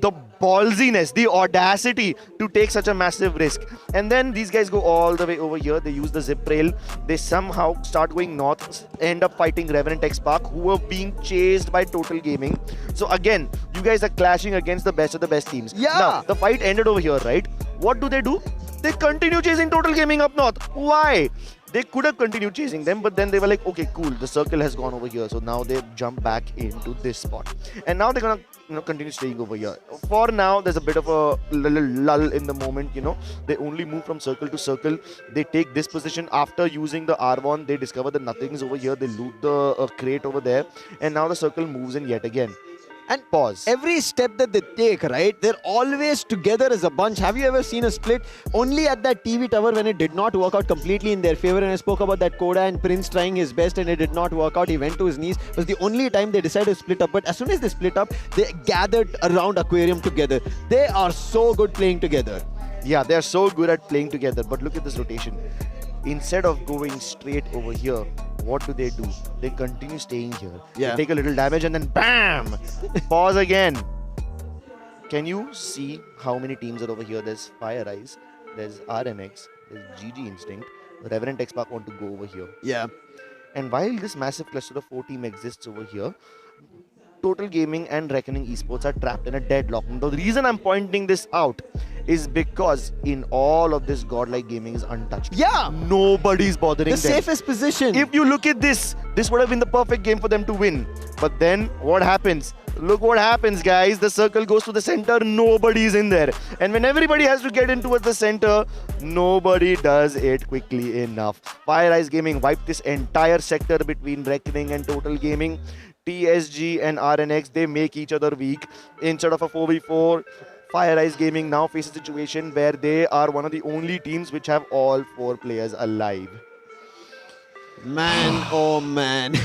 The ballsiness, the audacity to take such a massive risk. And then these guys go all the way over here. They use the zip rail. They somehow start going north, end up fighting REVENANT XSPARK, who are being chased by Total Gaming. So again, you guys are clashing against the best of the best teams. Yeah. Now, the fight ended over here, right? What do? They continue chasing Total Gaming up north. Why? They could have continued chasing them, but then they were like, okay, cool, the circle has gone over here. So now they jump back into this spot. And now they're gonna continue staying over here. For now, there's a bit of a little lull in the moment, They only move from circle to circle. They take this position after using the R1. They discover that nothing's over here. They loot the crate over there. And now the circle moves in yet again. And pause. Every step that they take, right, they're always together as a bunch. Have you ever seen a split? Only at that TV tower when it did not work out completely in their favor, and I spoke about that Koda and Prince trying his best and it did not work out. He went to his knees. It was the only time they decided to split up. But as soon as they split up, they gathered around Aquarium together. They are so good playing together. Yeah, they're so good at playing together. But look at this rotation. Instead of going straight over here, what do? They continue staying here. Yeah. They take a little damage and then BAM! Pause again. Can you see how many teams are over here? There's FIREEYES, there's RMX, there's GG Instinct, REVENANT XSPARK want to go over here. Yeah. And while this massive cluster of 4 teams exists over here, Total Gaming and Reckoning Esports are trapped in a deadlock. The reason I'm pointing this out is because in all of this, Godlike Gaming is untouched. Yeah! Nobody's bothering them. The safest position. If you look at this would have been the perfect game for them to win. But then, what happens? Look what happens, guys. The circle goes to the center, nobody's in there. And when everybody has to get in towards the center, nobody does it quickly enough. FIREEYES Gaming wiped this entire sector between Reckoning and Total Gaming. TSG and RNX, they make each other weak. Instead of a 4v4, FIREEYES Gaming now faces a situation where they are one of the only teams which have all 4 players alive. Man, oh man.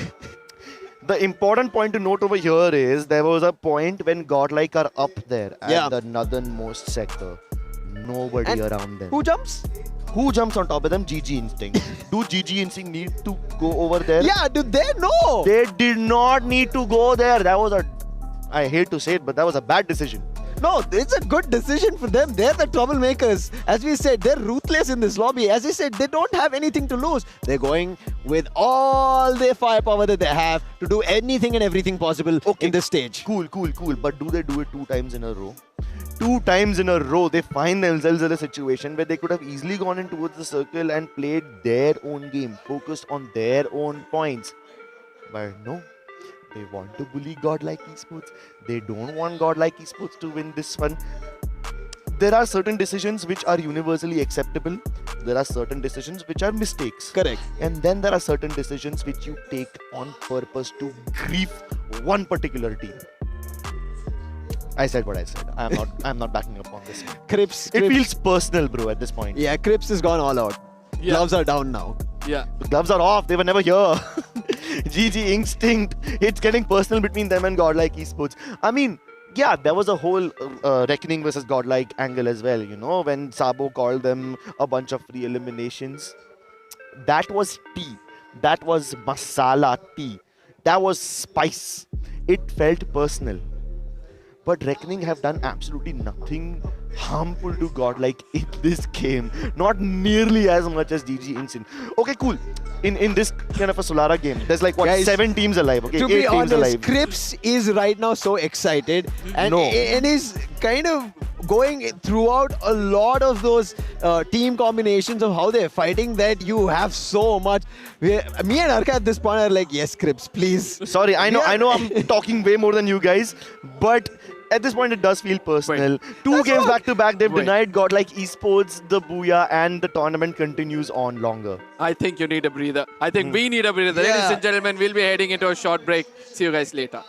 The important point to note over here is there was a point when Godlike are up there at the northernmost sector. Nobody And around them. Who jumps? Who jumps on top of them? GG Instinct. Do GG Instinct need to go over there? Yeah, do they know? They did not need to go there. That was I hate to say it, but that was a bad decision. No, it's a good decision for them. They're the troublemakers. As we said, they're ruthless in this lobby. As we said, they don't have anything to lose. They're going with all their firepower that they have to do anything and everything possible in this stage. Cool. But do they do it 2 times in a row? 2 times in a row, they find themselves in a situation where they could have easily gone in towards the circle and played their own game, focused on their own points. But no. They want to bully Godlike Esports. They don't want Godlike Esports to win this one. There are certain decisions which are universally acceptable. There are certain decisions which are mistakes. Correct. And then there are certain decisions which you take on purpose to grief one particular team. I said what I said. I'm not backing up on this one. Crips. It feels personal, bro, at this point. Yeah, Crips has gone all out. Yeah. Gloves are down now. Yeah. The gloves are off. They were never here. GG Instinct. It's getting personal between them and Godlike Esports. I mean, yeah, there was a whole Reckoning versus Godlike angle as well, when Sabo called them a bunch of free eliminations. That was tea. That was masala tea. That was spice. It felt personal. But Reckoning have done absolutely nothing harmful to Godlike in this game. Not nearly as much as GG Instinct. Okay, cool. In this kind of a Solara game, there's like, what, Guys, 7 teams alive? Okay, to 8 be teams honest, alive. Crips is right now so excited and is kind of going throughout a lot of those team combinations of how they're fighting that you have so much. Me and Arka at this point are like, yes, Crips, please. Sorry, I know I'm talking way more than you guys, but at this point, it does feel personal. 2 games back to back, they've denied Godlike Esports, the Booyah, and the tournament continues on longer. I think you need a breather. I think we need a breather. Yeah. Ladies and gentlemen, we'll be heading into a short break. See you guys later.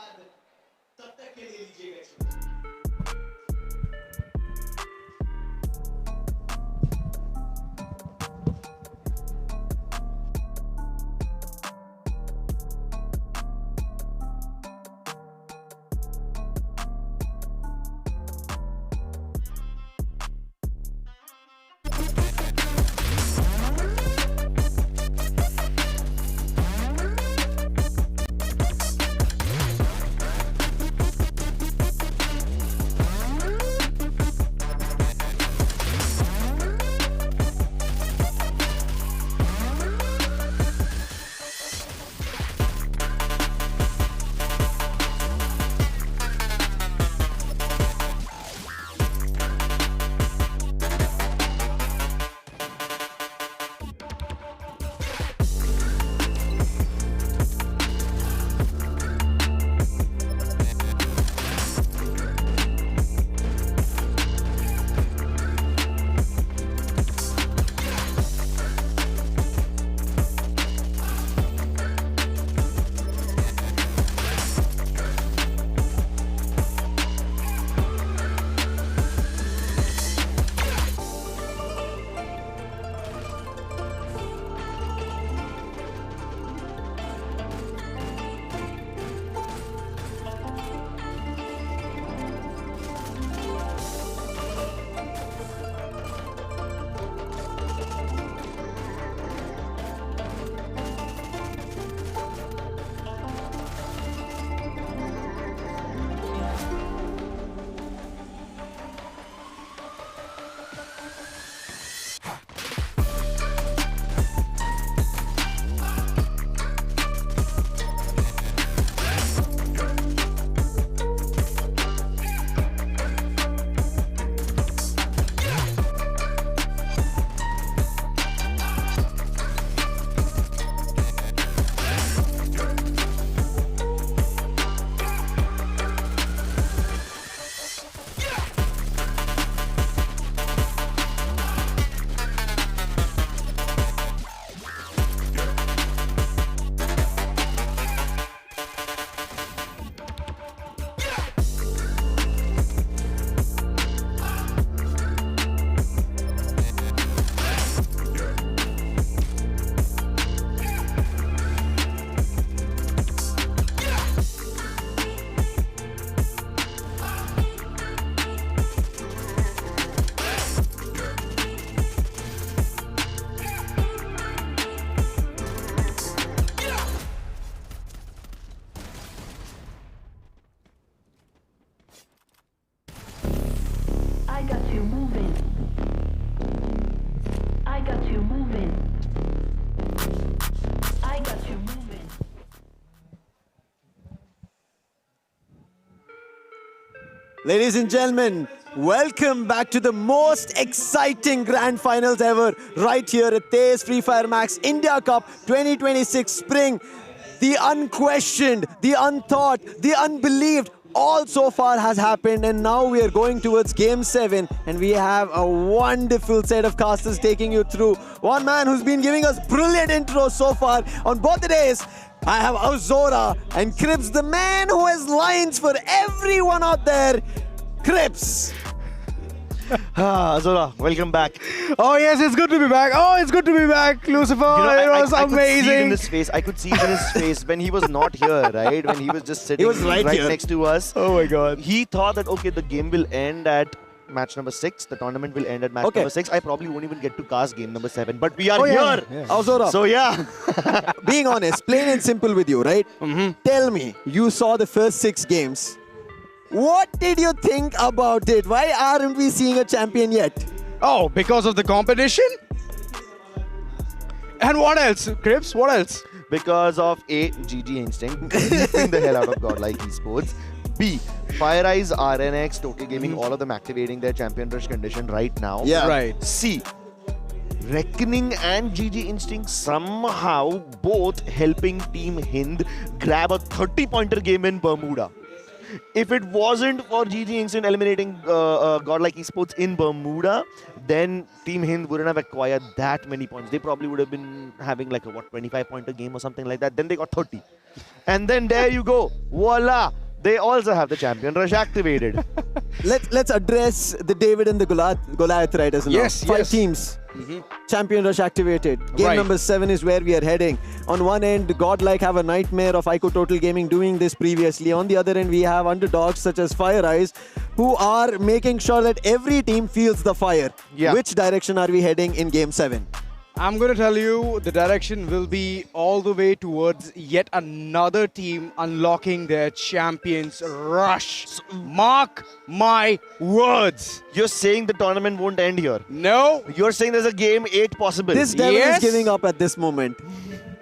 Ladies and gentlemen, welcome back to the most exciting grand finals ever right here at TEZ Free Fire Max India Cup 2026 Spring. The unquestioned, the unthought, the unbelieved, all so far has happened, and now we are going towards Game 7, and we have a wonderful set of casters taking you through. One man who's been giving us brilliant intros so far on both the days. I have Azora and Crips, the man who has lines for everyone out there. Crips. Azora, welcome back. Oh yes, it's good to be back. Oh, it's good to be back, Lucifer. It was amazing. I could see it in his face when he was not here, right? When he was just sitting right next to us. Oh my God. He thought that, okay, the game will end at match number 6. The tournament will end at match number 6. I probably won't even get to cast game number 7. But we are here. Azora. So yeah. Being honest, plain and simple with you, right? Tell me, you saw the first 6 games. What did you think about it? Why aren't we seeing a champion yet? Oh, because of the competition? And what else, Crips? What else? Because of A, GG Instinct, beating the hell out of GODLIKE Esports. B, FIREEYES, RNX, Total Gaming, all of them activating their champion rush condition right now. Yeah. Right. C, Reckoning and GG Instinct somehow both helping Team HIND grab a 30-pointer game in Bermuda. If it wasn't for GG Instinct eliminating GODLIKE Esports in Bermuda, then Team HIND wouldn't have acquired that many points. They probably would have been having like a 25-pointer game or something like that. Then they got 30. And then there you go. Voila! They also have the champion rush activated. Let's address the David and the Goliath right as now. Yes, 5 teams. Champion rush activated. Game number 7 is where we are heading. On one end, GODLIKE have a nightmare of IQOO Total Gaming doing this previously. On the other end, we have underdogs such as FIREEYES who are making sure that every team feels the fire. Yeah. Which direction are we heading in Game 7? I'm going to tell you the direction will be all the way towards yet another team unlocking their champions rush. Mark my words. You're saying the tournament won't end here? No. You're saying there's a game 8 possible? This devil is giving up at this moment.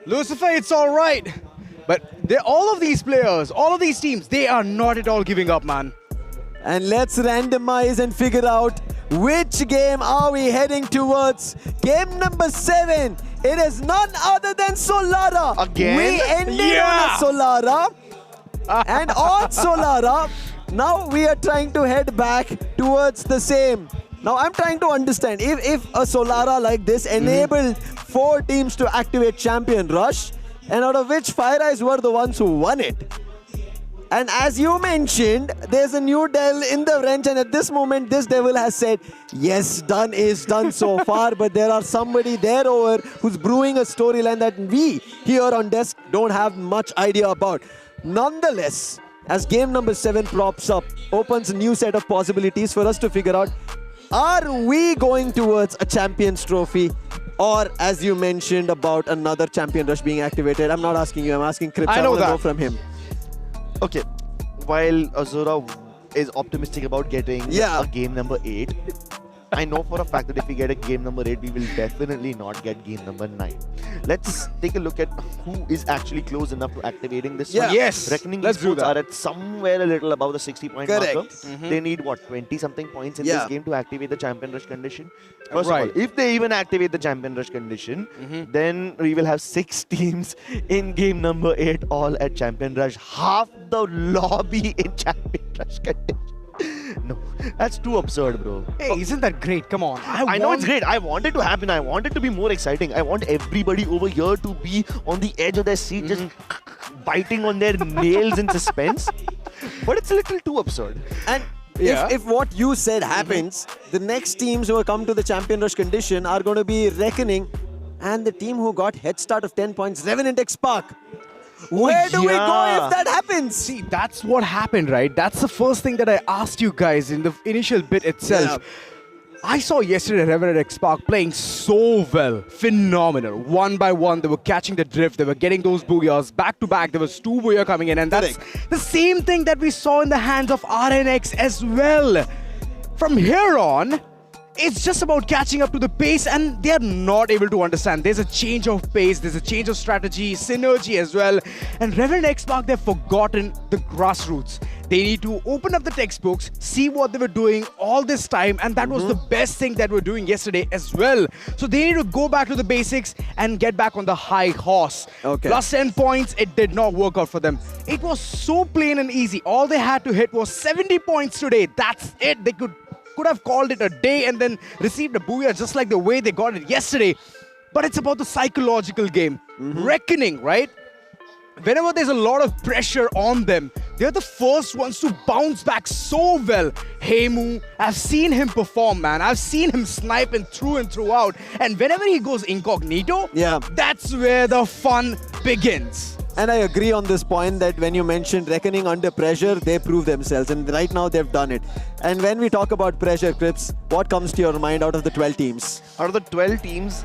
Lucifer, it's all right. But all of these players, all of these teams, they are not at all giving up, man. And let's randomize and figure out which game are we heading towards. Game number 7. It is none other than Solara. Again? We ended on a Solara. And on Solara, now we are trying to head back towards the same. Now I'm trying to understand if a Solara like this enabled 4 teams to activate Champion Rush, and out of which FIREEYES were the ones who won it. And as you mentioned, there's a new devil in the wrench, and at this moment, this devil has said, yes, done is done so far, but there are somebody there over who's brewing a storyline that we here on desk don't have much idea about. Nonetheless, as game number 7 props up, opens a new set of possibilities for us to figure out, are we going towards a Champions Trophy? Or, as you mentioned about another Champion Rush being activated, I'm not asking you, I'm asking Crips. I know know from him. Okay, while Azura is optimistic about getting a game number 8, I know for a fact that if we get a game number 8, we will definitely not get game number 9. Let's take a look at who is actually close enough to activating this one. Yes, Reckoning let's do Esports that. are at somewhere a little above the 60-point marker. They need, what, 20-something points in this game to activate the Champion Rush condition? First of all, if they even activate the Champion Rush condition, then we will have 6 teams in game number 8 all at Champion Rush. Half the lobby in Champion Rush condition. No, that's too absurd, bro. Hey, isn't that great? Come on. I know it's great. I want it to happen. I want it to be more exciting. I want everybody over here to be on the edge of their seat, just biting on their nails in suspense. But it's a little too absurd. And if what you said happens, the next teams who come to the Champion Rush condition are going to be Reckoning, and the team who got head start of 10 points, REVENANT XSPARK. Where do we go if that happens? See, that's what happened, right? That's the first thing that I asked you guys in the initial bit itself. I saw yesterday REVENANT XSPARK playing so well. Phenomenal. One by one, they were catching the drift. They were getting those Booyahs back to back. There was 2 Booyah coming in. And that's the same thing that we saw in the hands of RNX as well. From here on, it's just about catching up to the pace, and they're not able to understand. There's a change of pace, there's a change of strategy, synergy as well. And REVENANT XSPARK, they've forgotten the grassroots. They need to open up the textbooks, see what they were doing all this time, and that was the best thing that we're doing yesterday as well. So they need to go back to the basics and get back on the high horse. Okay. Plus 10 points, it did not work out for them. It was so plain and easy. All they had to hit was 70 points today. That's it. They could have called it a day and then received a booyah just like the way they got it yesterday. But it's about the psychological game. Reckoning, right? Whenever there's a lot of pressure on them, they're the first ones to bounce back so well. Hemu, I've seen him perform, man. I've seen him sniping through and throughout. And whenever he goes incognito, that's where the fun begins. And I agree on this point that when you mentioned reckoning under pressure, they prove themselves. And right now they've done it. And when we talk about pressure, Crips, what comes to your mind out of the 12 teams? Out of the 12 teams,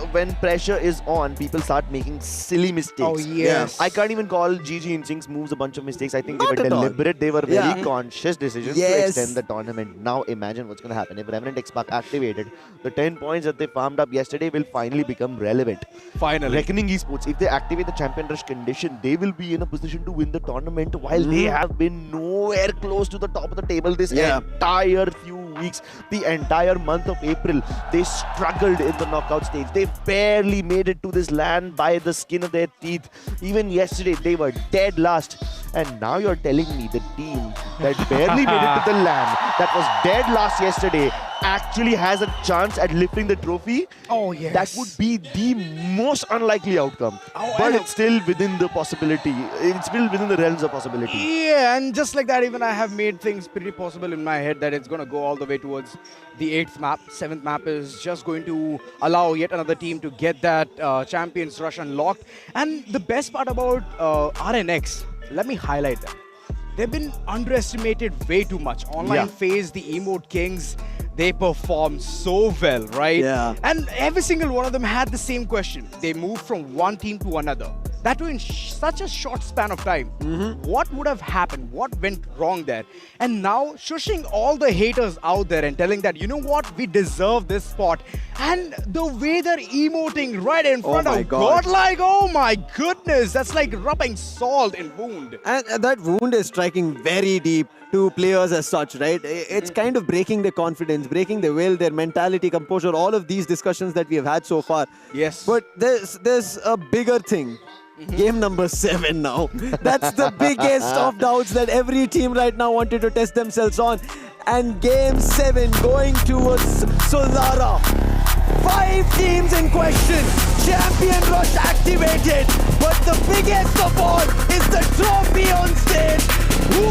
when pressure is on, people start making silly mistakes. Oh, yes. I can't even call GG Instinct moves a bunch of mistakes. I think Not they were at all. deliberate. They were very conscious decisions to Yes. extend the tournament. Now imagine what's going to happen. If Revenant XSPARK activated, the 10 points that they farmed up yesterday will finally become relevant. Finally. Reckoning Esports, if they activate the champion rush condition, they will be in a position to win the tournament while they have been nowhere close to the top of the table this entire few weeks. The entire month of April, they struggled in the knockout stage. They barely made it to this land by the skin of their teeth. Even yesterday, they were dead last. And now you're telling me the team that barely made it to the land, that was dead last yesterday, actually has a chance at lifting the trophy? Oh, yes. That would be the most unlikely outcome. But it's still within the possibility. It's still within the realms of possibility. Yeah, and just like that, even I have made things pretty possible in my head that it's going to go all the way towards the 8th map. 7th map is just going to allow yet another team to get that Champions Rush unlocked. And the best part about RNX, let me highlight that. They've been underestimated way too much. Online phase, the Emote Kings, they performed so well, right? Yeah. And every single one of them had the same question. They moved from one team to another. That too in such a short span of time. What would have happened? What went wrong there? And now shushing all the haters out there and telling that, you know what, we deserve this spot. And the way they're emoting right in front of Godlike, oh my goodness, that's like rubbing salt in wound. And that wound is striking very deep to players as such, right? It's kind of breaking their confidence, breaking their will, their mentality, composure, all of these discussions that we have had so far. Yes. But there's a bigger thing. Game number 7 now. That's the biggest of doubts that every team right now wanted to test themselves on. And game 7 going towards Solara. 5 teams in question. Champion Rush activated. But the biggest of all is the trophy on stage. Who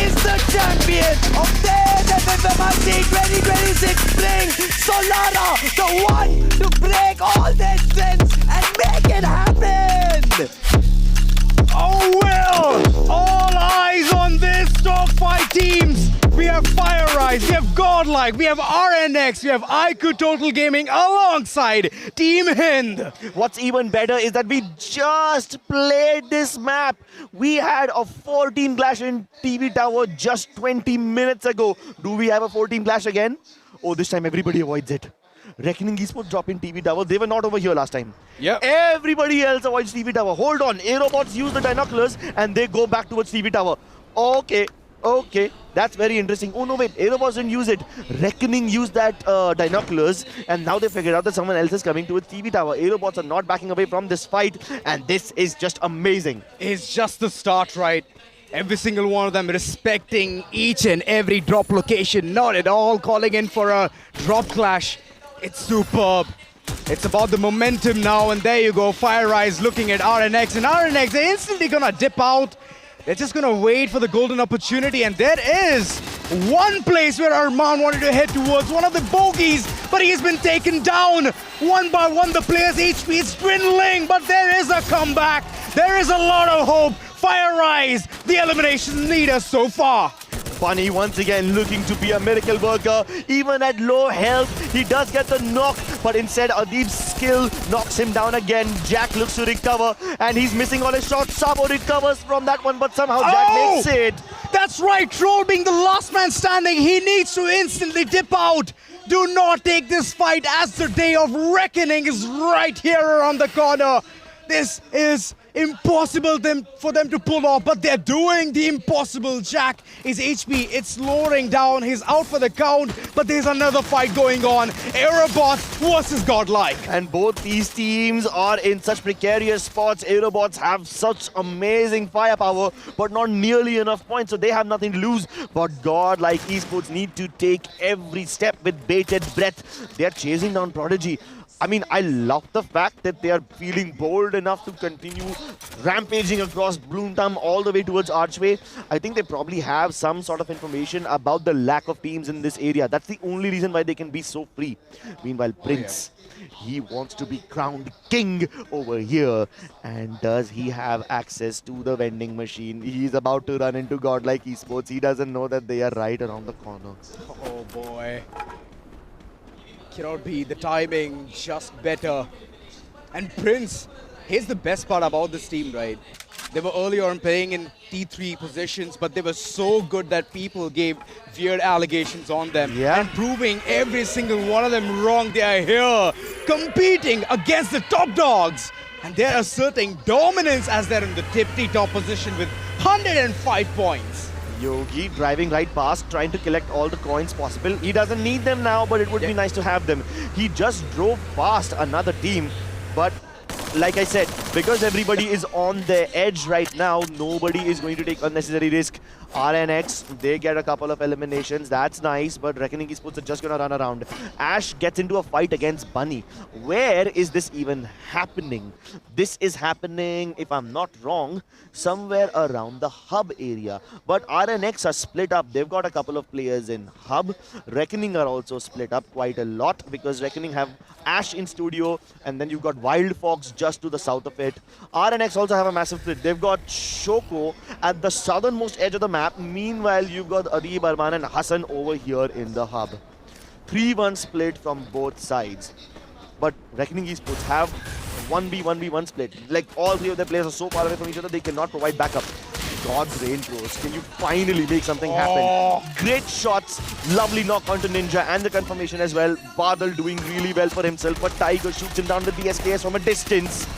is the champion of TEZ FFMIC 2026 Spring? Solara, the one to break all their strengths and make it happen. Oh well! All eyes on this top 5 teams. We have FIREEYES, we have Godlike, we have RNX, we have IQOO Total Gaming alongside Team HIND. What's even better is that we just played this map. We had a 14 clash in TV Tower just 20 minutes ago. Do we have a 14 clash again? Oh, this time everybody avoids it. Reckoning Esports drop in TV Tower. They were not over here last time. Yeah. Everybody else avoids TV Tower. Hold on. AEROBOTZ use the binoculars and they go back towards TV Tower. Okay. That's very interesting. Oh no, wait. AEROBOTZ didn't use it. Reckoning used that binoculars and now they figured out that someone else is coming towards TV Tower. AEROBOTZ are not backing away from this fight and this is just amazing. It's just the start, right? Every single one of them respecting each and every drop location, not at all calling in for a drop clash. It's superb. It's about the momentum now, and there you go. FIREEYES looking at RNX, and RNX, they're instantly gonna dip out. They're just gonna wait for the golden opportunity, and there is one place where Arman wanted to head towards, one of the bogeys, but he's been taken down. One by one, the player's HP is dwindling, but there is a comeback. There is a lot of hope. FIREEYES, the elimination leader so far. Bunny once again looking to be a miracle worker. Even at low health, he does get the knock, but instead Adib's skill knocks him down again. Jack looks to recover, and he's missing all his shots. Sabo recovers from that one, but somehow Jack makes it. That's right, Troll being the last man standing, he needs to instantly dip out. Do not take this fight as the day of reckoning is right here around the corner. This is impossible for them to pull off, but they're doing the impossible. Jack, his HP, it's lowering down. He's out for the count, but there's another fight going on. AEROBOTZ versus Godlike. And both these teams are in such precarious spots. AEROBOTZ have such amazing firepower, but not nearly enough points, so they have nothing to lose. But Godlike Esports need to take every step with bated breath. They're chasing down Prodigy. I mean, I love the fact that they are feeling bold enough to continue rampaging across Bloomtown all the way towards Archway. I think they probably have some sort of information about the lack of teams in this area. That's the only reason why they can be so free. Meanwhile, Prince, he wants to be crowned king over here. And does he have access to the vending machine? He's about to run into Godlike Esports. He doesn't know that they are right around the corner. Oh boy. Cannot be the timing just better. And Prince, here's the best part about this team, right? They were earlier on playing in T3 positions, but they were so good that people gave weird allegations on them. Yeah. And proving every single one of them wrong. They are here competing against the top dogs. And they're asserting dominance as they're in the tippity-top position with 105 points. Yogi driving right past, trying to collect all the coins possible. He doesn't need them now, but it would be nice to have them. He just drove past another team, but like I said, because everybody is on the edge right now, nobody is going to take unnecessary risk. RNX, they get a couple of eliminations. That's nice, but Reckoning Esports are just going to run around. Ash gets into a fight against Bunny. Where is this even happening? This is happening, if I'm not wrong, somewhere around the hub area. But RNX are split up. They've got a couple of players in hub. Reckoning are also split up quite a lot because Reckoning have Ash in studio, and then you've got Wild Fox just to the south of it. RNX also have a massive split. They've got Shoko at the southernmost edge of the map. Meanwhile, you've got Adib Arman and Hassan over here in the hub. 3-1 split from both sides. But Reckoning Esports have 1v1 split. Like, all three of their players are so far away from each other, they cannot provide backup. God's Rain Pros, can you finally make something happen? Great shots, lovely knock onto Ninja and the confirmation as well. Badal doing really well for himself, but Tiger shoots him down with the SKS from a distance.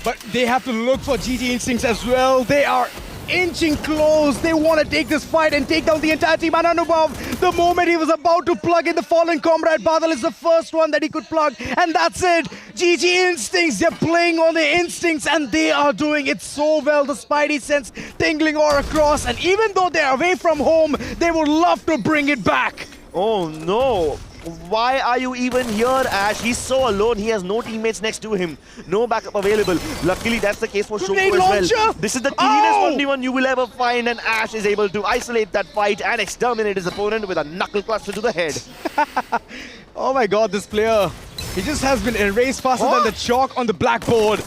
But they have to look for GG instincts as well. They are inching close. They want to take this fight and take down the entire team. Anubhav, the moment he was about to plug in the fallen comrade, Badal is the first one that he could plug. And that's it. GG instincts. They're playing on the instincts and they are doing it so well. The Spidey sense tingling all across. And even though they're away from home, they would love to bring it back. Oh no. Why are you even here, Ash? He's so alone. He has no teammates next to him. No backup available. Luckily, that's the case for Shoko as well. This is the cleanest 1v1 you will ever find, and Ash is able to isolate that fight and exterminate his opponent with a knuckle cluster to the head. Oh my god, this player. He just has been erased faster than the chalk on the blackboard.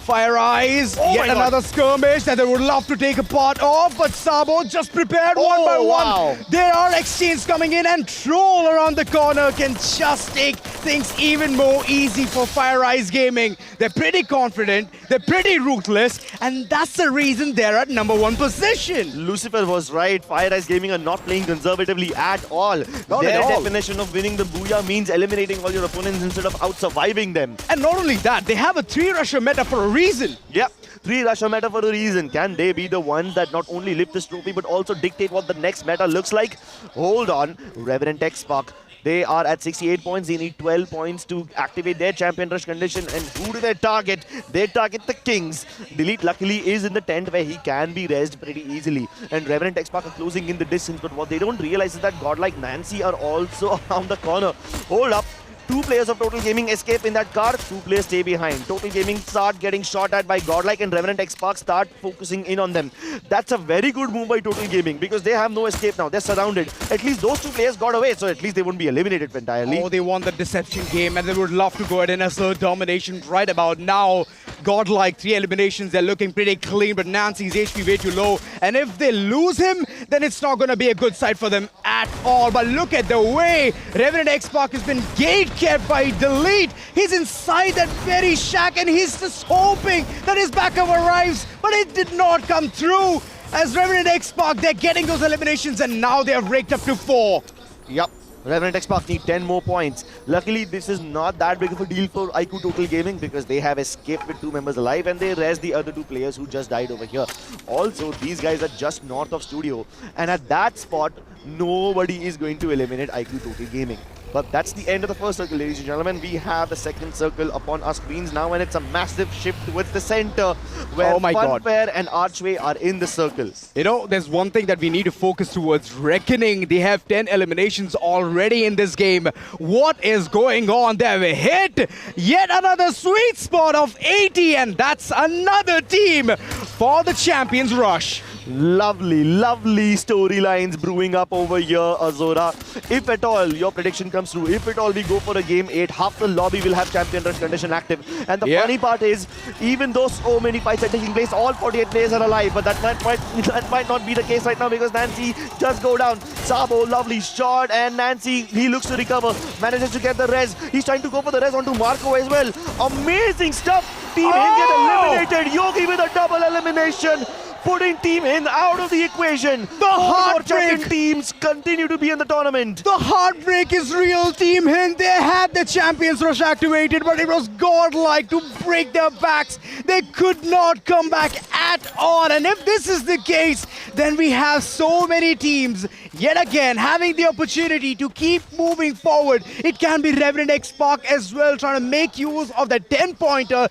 FIREEYES, yet another skirmish that they would love to take a part of, but Sabo just prepared one by one. There are exchanges coming in, and Troll around the corner can just take things even more easy for FIREEYES Gaming. They're pretty confident, they're pretty ruthless, and that's the reason they're at #1 position. Lucifer was right. FIREEYES Gaming are not playing conservatively at all. Their definition of winning the Booyah means eliminating all your opponents instead of out-surviving them. And not only that, they have a 3-rusher meta for a reason. Yep, 3-rusher meta for a reason. Can they be the ones that not only lift this trophy but also dictate what the next meta looks like? Hold on, Revenant XSPARK. They are at 68 points. They need 12 points to activate their champion rush condition. And who do they target? They target the Kings. Delete luckily is in the tent where he can be rezzed pretty easily. And Revenant XSPARK are closing in the distance. But what they don't realize is that Godlike Nancy are also around the corner. Hold up. 2 players of Total Gaming escape in that car, 2 players stay behind. Total Gaming start getting shot at by Godlike, and Revenant XSPARK start focusing in on them. That's a very good move by Total Gaming because they have no escape now. They're surrounded. At least those 2 players got away, so at least they wouldn't be eliminated entirely. Oh, they won the Deception game and they would love to go ahead and assert domination right about now. Godlike, 3 eliminations, they're looking pretty clean, but Nancy's HP way too low. And if they lose him, then it's not going to be a good sight for them at all. But look at the way Revenant XSPARK has been gate-kept by Delete. He's inside that very shack and he's just hoping that his backup arrives, but it did not come through. As Revenant XSPARK, they're getting those eliminations and now they have raked up to 4. Yep. Revenant XSPARK need 10 more points. Luckily, this is not that big of a deal for IQOO Total Gaming because they have escaped with 2 members alive and they res the other 2 players who just died over here. Also, these guys are just north of Studio, and at that spot, nobody is going to eliminate IQOO Total Gaming. But that's the end of the first circle, ladies and gentlemen. We have the second circle upon our screens now, and it's a massive shift towards the center, where Funfair and Archway are in the circle. You know, there's one thing that we need to focus towards. Reckoning, they have 10 eliminations already in this game. What is going on? They have hit yet another sweet spot of 80, and that's another team for the Champions Rush. Lovely, lovely storylines brewing up over here, Azora. If at all your prediction comes true, if at all we go for a game 8, half the lobby will have Champion Rush condition active. And the funny part is, even though so many fights are taking place, all 48 players are alive. But that might not be the case right now because Nancy does go down. Sabo, lovely shot, and Nancy, he looks to recover, manages to get the res. He's trying to go for the res onto Marco as well. Amazing stuff. Team Hind get eliminated. Yogi with a double elimination, putting Team Hind out of the equation. The heartbreak teams continue to be in the tournament. The heartbreak is real. Team Hind, they had the Champions Rush activated, but it was godlike to break their backs. They could not come back at all. And if this is the case, then we have so many teams yet again having the opportunity to keep moving forward. It can be Revenant XSPARK as well, trying to make use of the 10-pointer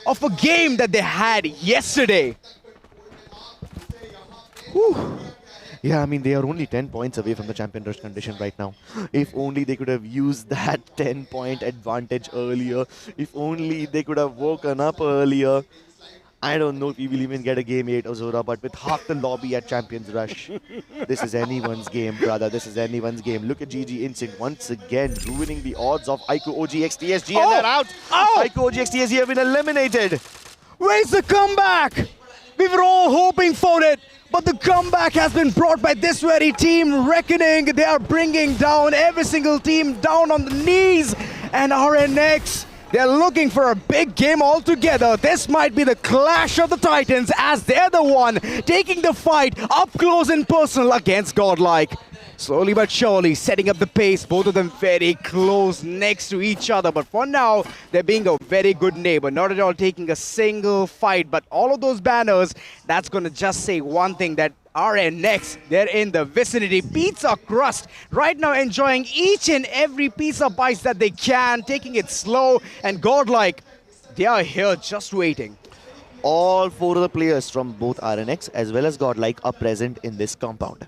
of a game that they had yesterday. Whew. Yeah, I mean, they are only 10 points away from the Champion Rush condition right now. If only they could have used that 10-point advantage earlier. If only they could have woken up earlier. I don't know if we will even get a game 8, Azora, but with half the lobby at Champions Rush, this is anyone's game, brother. This is anyone's game. Look at GG Instinct once again ruining the odds of IQOO OGXTSG, and they're out. IQOO OGXTSG have been eliminated. Where's the comeback? We were all hoping for it, but the comeback has been brought by this very team. Reckoning, they are bringing down every single team down on the knees. And RNX, they're looking for a big game altogether. This might be the clash of the titans as they're the one taking the fight up close and personal against Godlike. Slowly but surely setting up the pace, both of them very close next to each other. But for now, they're being a very good neighbor, not at all taking a single fight. But all of those banners, that's going to just say one thing, that RNX, they're in the vicinity. Pizza crust, right now enjoying each and every pizza bites that they can, taking it slow. And Godlike, they are here just waiting. All 4 of the players from both RNX as well as Godlike are present in this compound.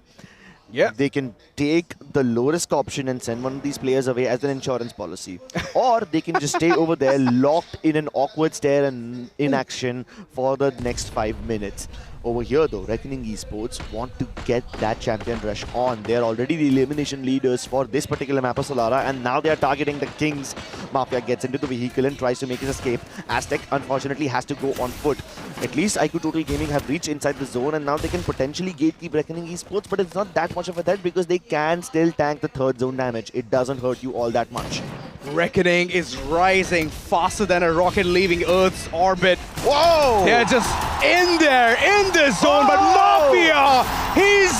Yeah, they can take the low risk option and send one of these players away as an insurance policy, or they can just stay over there locked in an awkward stare and inaction for the next 5 minutes. Over here though, Reckoning Esports want to get that Champion Rush on. They're already the elimination leaders for this particular map of Solara, and now they're targeting the Kings. Mafia gets into the vehicle and tries to make his escape. Aztec unfortunately has to go on foot. At least IQOO Total Gaming have reached inside the zone, and now they can potentially gatekeep Reckoning Esports, but it's not that much of a threat because they can still tank the 3rd zone damage. It doesn't hurt you all that much. Reckoning is rising faster than a rocket leaving Earth's orbit. Whoa! They're just in there, in the zone, but Mafia, he's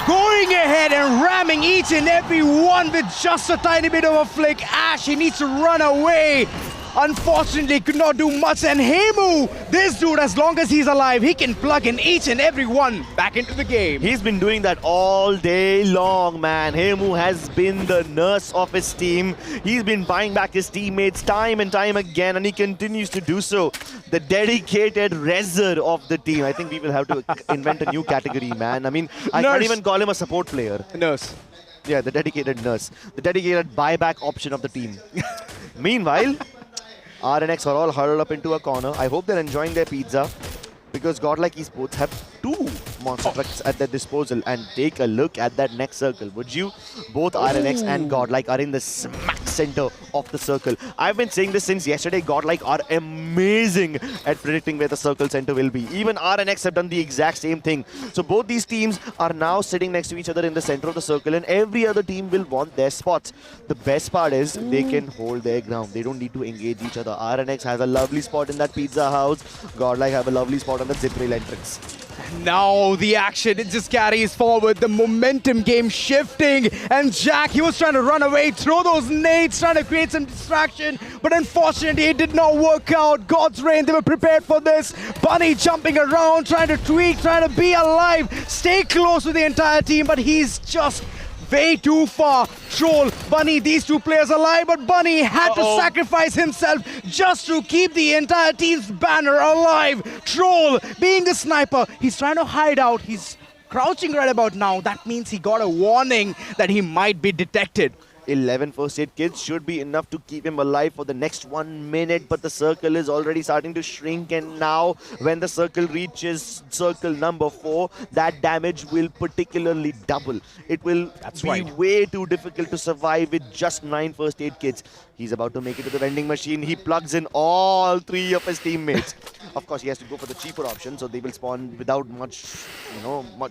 going ahead and ramming each and every one with just a tiny bit of a flick. Ash, he needs to run away. Unfortunately, could not do much. And Hemu, this dude, as long as he's alive, he can plug in each and every one back into the game. He's been doing that all day long, man. Hemu has been the nurse of his team. He's been buying back his teammates time and time again, and he continues to do so. The dedicated reser of the team. I think we will have to invent a new category, man. I mean, I can't even call him a support player. Nurse. Yeah, the dedicated nurse. The dedicated buyback option of the team. Meanwhile, RNX are all huddled up into a corner. I hope they're enjoying their pizza because Godlike Esports have 2 monster trucks at their disposal. And take a look at that next circle, would you? Both RNX and Godlike are in the smack center of the circle. I've been saying this since yesterday. Godlike are amazing at predicting where the circle center will be. Even RNX have done the exact same thing. So both these teams are now sitting next to each other in the center of the circle, and every other team will want their spots. The best part is they can hold their ground. They don't need to engage each other. RNX has a lovely spot in that pizza house. Godlike have a lovely spot on the zip rail entrance. Now the action, it just carries forward. The momentum game shifting. And Jack, he was trying to run away, throw those nades, trying to create some distraction. But unfortunately, it did not work out. God's reign, they were prepared for this. Bunny jumping around, trying to tweak, trying to be alive. Stay close to the entire team, but he's just way too far. Troll, Bunny, these two players alive, but Bunny had to sacrifice himself just to keep the entire team's banner alive. Troll, being the sniper, he's trying to hide out. He's crouching right about now. That means he got a warning that he might be detected. 11 first aid kits should be enough to keep him alive for the next 1 minute, but the circle is already starting to shrink, and now when the circle reaches circle number 4, that damage will particularly double. It will be way too difficult to survive with just 9 first aid kits. He's about to make it to the vending machine. He plugs in all 3 of his teammates. Of course, he has to go for the cheaper option, so they will spawn without much,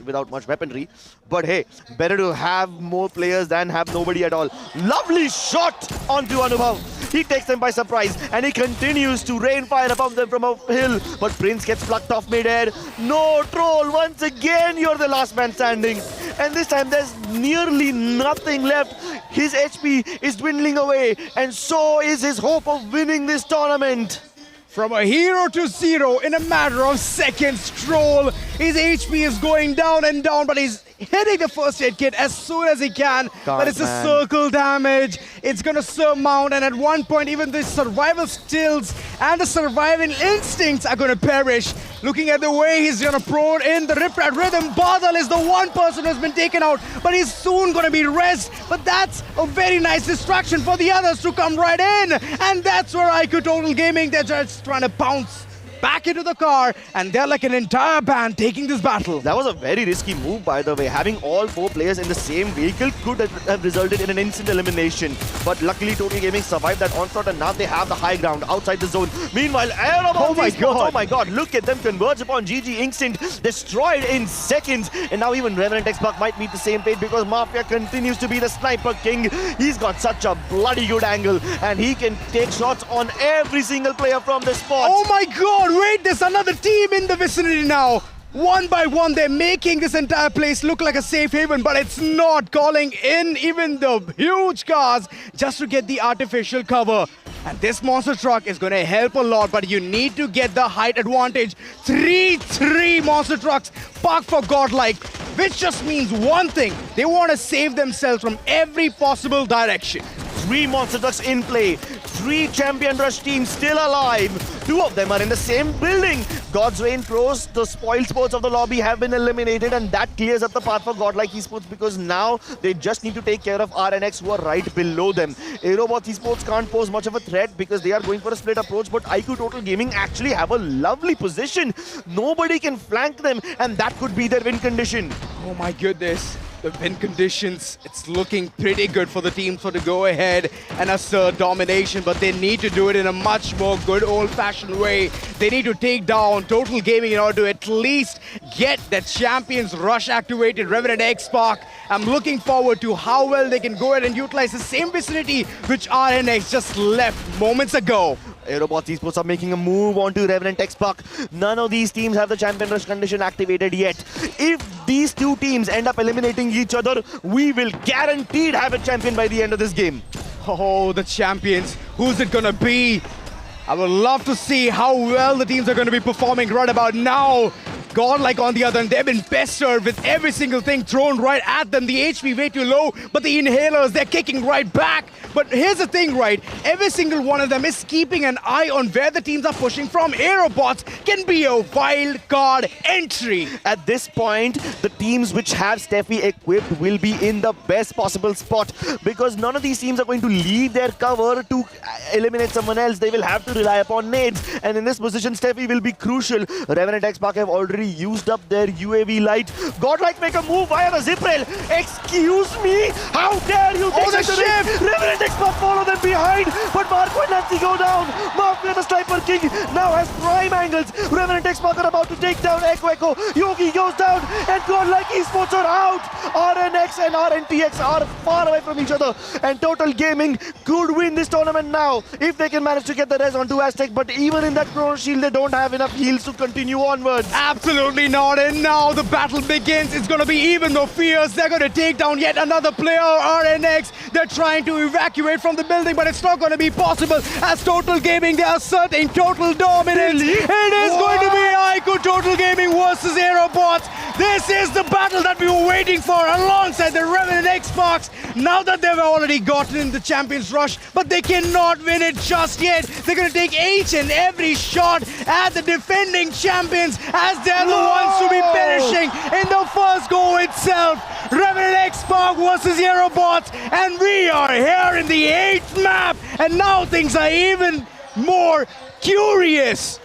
without much weaponry. But hey, better to have more players than have nobody at all. Lovely shot onto Anubhav. He takes them by surprise, and he continues to rain fire above them from a hill. But Prince gets plucked off mid-air. No, Troll, once again, you're the last man standing. And this time, there's nearly nothing left. His HP is dwindling away, and so is his hope of winning this tournament. From a hero to zero in a matter of seconds, Troll. His HP is going down and down, but he's hitting the first aid kit as soon as he can. But it's a circle damage. It's going to surmount, and at one point, even the survival skills and the survival instincts are going to perish. Looking at the way he's going to throw in the Rip Rad Rhythm, Badal is the one person who's been taken out, but he's soon going to be rezzed. But that's a very nice distraction for the others to come right in. And that's where IQOO Total Gaming, they're just trying to bounce back into the car, and they're like an entire band taking this battle. That was a very risky move, by the way. Having all 4 players in the same vehicle could have resulted in an instant elimination. But luckily, Total Gaming survived that onslaught, and now they have the high ground outside the zone. Meanwhile, AEROBOTZ, oh my god, look at them converge upon GG Instinct, destroyed in seconds. And now even Revenant XSPARK might meet the same fate, because Mafia continues to be the sniper king. He's got such a bloody good angle, and he can take shots on every single player from the spot. Oh my god! Wait, there's another team in the vicinity now. One by one, they're making this entire place look like a safe haven, but it's not. Calling in even the huge cars just to get the artificial cover. And this monster truck is going to help a lot, but you need to get the height advantage. 3 monster trucks parked for Godlike, which just means one thing. They want to save themselves from every possible direction. 3 monster trucks in play, 3 champion rush teams still alive. 2 of them are in the same building. God's Reign Pros, the spoiled sports of the lobby, have been eliminated, and that clears up the path for Godlike Esports, because now they just need to take care of RNX, who are right below them. AEROBOTZ Esports can't pose much of a threat because they are going for a split approach, but IQOO Total Gaming actually have a lovely position. Nobody can flank them, and that could be their win condition. Oh my goodness. The win conditions, it's looking pretty good for the teams for to go ahead and assert domination, but they need to do it in a much more good old-fashioned way. They need to take down Total Gaming in order to at least get that Champions Rush activated Revenant XSPARK. I'm looking forward to how well they can go ahead and utilize the same vicinity which RNX just left moments ago. AEROBOTZ Esports are making a move onto Revenant XSPARK. None of these teams have the Champion Rush condition activated yet. If these 2 teams end up eliminating each other, we will guaranteed have a champion by the end of this game. Oh, the champions. Who's it gonna be? I would love to see how well the teams are going to be performing right about now. Godlike on the other end, they've been pestered with every single thing thrown right at them. The HP way too low, but the inhalers, they're kicking right back. But here's the thing, right? Every single one of them is keeping an eye on where the teams are pushing from. AEROBOTZ can be a wild card entry. At this point, the teams which have Steffi equipped will be in the best possible spot, because none of these teams are going to leave their cover to eliminate someone else. They will have to rely upon nades, and in this position, Steffi will be crucial. Revenant XSPARK have already used up their UAV light. Godlike make a move via the zip rail. Excuse me? How dare you take the ship? Revenant XSPARK follow them behind, but Marco and Nancy go down. Mafia, the Sniper King, now has prime angles. Revenant XSPARK are about to take down Echo. Yogi goes down, and Godlike Esports are out. RNX and RNTX are far away from each other, and Total Gaming could win this tournament now if they can manage to get the res onto Aztec, but even in that Chrono Shield, they don't have enough heals to continue onwards. Absolutely. Absolutely not. And now the battle begins. It's going to be even more fierce. They're going to take down yet another player, RNX. They're trying to evacuate from the building, but it's not going to be possible. As Total Gaming, they are asserting total dominance. It is going to be IQOO Total Gaming versus AEROBOTZ. This is the battle that we were waiting for alongside the REVENANT XSPARK. Now that they've already gotten in the Champions Rush, but they cannot win it just yet. They're going to take each and every shot at the defending champions as they're the ones to be perishing in the first go itself. REVENANT XSPARK versus AEROBOTZ, and we are here in the 8th map, and now things are even more curious.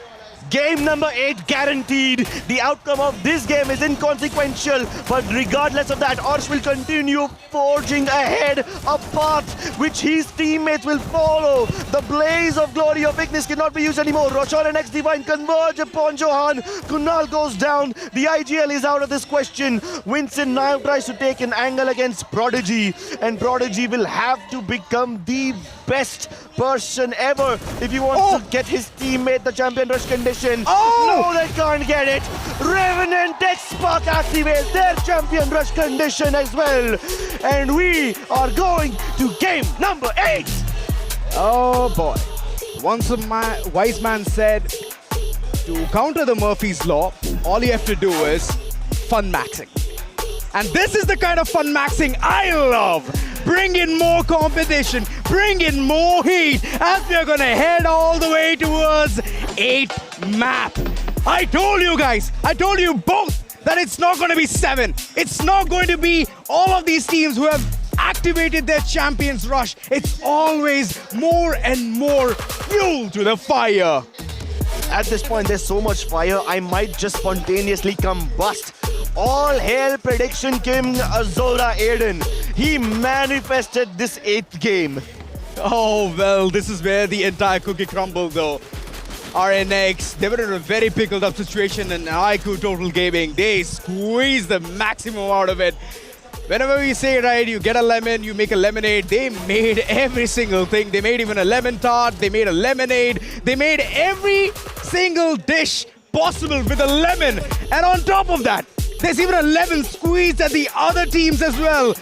Game number 8 guaranteed. The outcome of this game is inconsequential, but regardless of that, Arsh will continue forging ahead a path which his teammates will follow. The blaze of glory of Ignis cannot be used anymore. Roshar and X-Divine converge upon Johan. Kunal goes down. The IGL is out of this question. Winston now tries to take an angle against Prodigy, and Prodigy will have to become the best person ever if he wants to get his teammate the champion rush condition. No, they can't get it. REVENANT XSPARK activates their champion rush condition as well. And we are going to game number 8. Oh boy. Once a wise man said, to counter the Murphy's Law, all you have to do is fun maxing. And this is the kind of fun maxing I love. Bring in more competition, bring in more heat, as we are gonna head all the way towards 8th map. I told you guys, I told you both that it's not gonna be 7. It's not going to be all of these teams who have activated their Champions Rush. It's always more and more fuel to the fire. At this point, there's so much fire, I might just spontaneously combust. All hail Prediction King Azora Aiden. He manifested this 8th game. Oh, well, this is where the entire cookie crumbled, though. RNX, they were in a very pickled up situation, and IQOO Total Gaming, they squeezed the maximum out of it. Whenever we say, right, you get a lemon, you make a lemonade, they made every single thing. They made even a lemon tart, they made a lemonade, they made every single dish possible with a lemon. And on top of that, there's even a lemon squeezed at the other teams as well,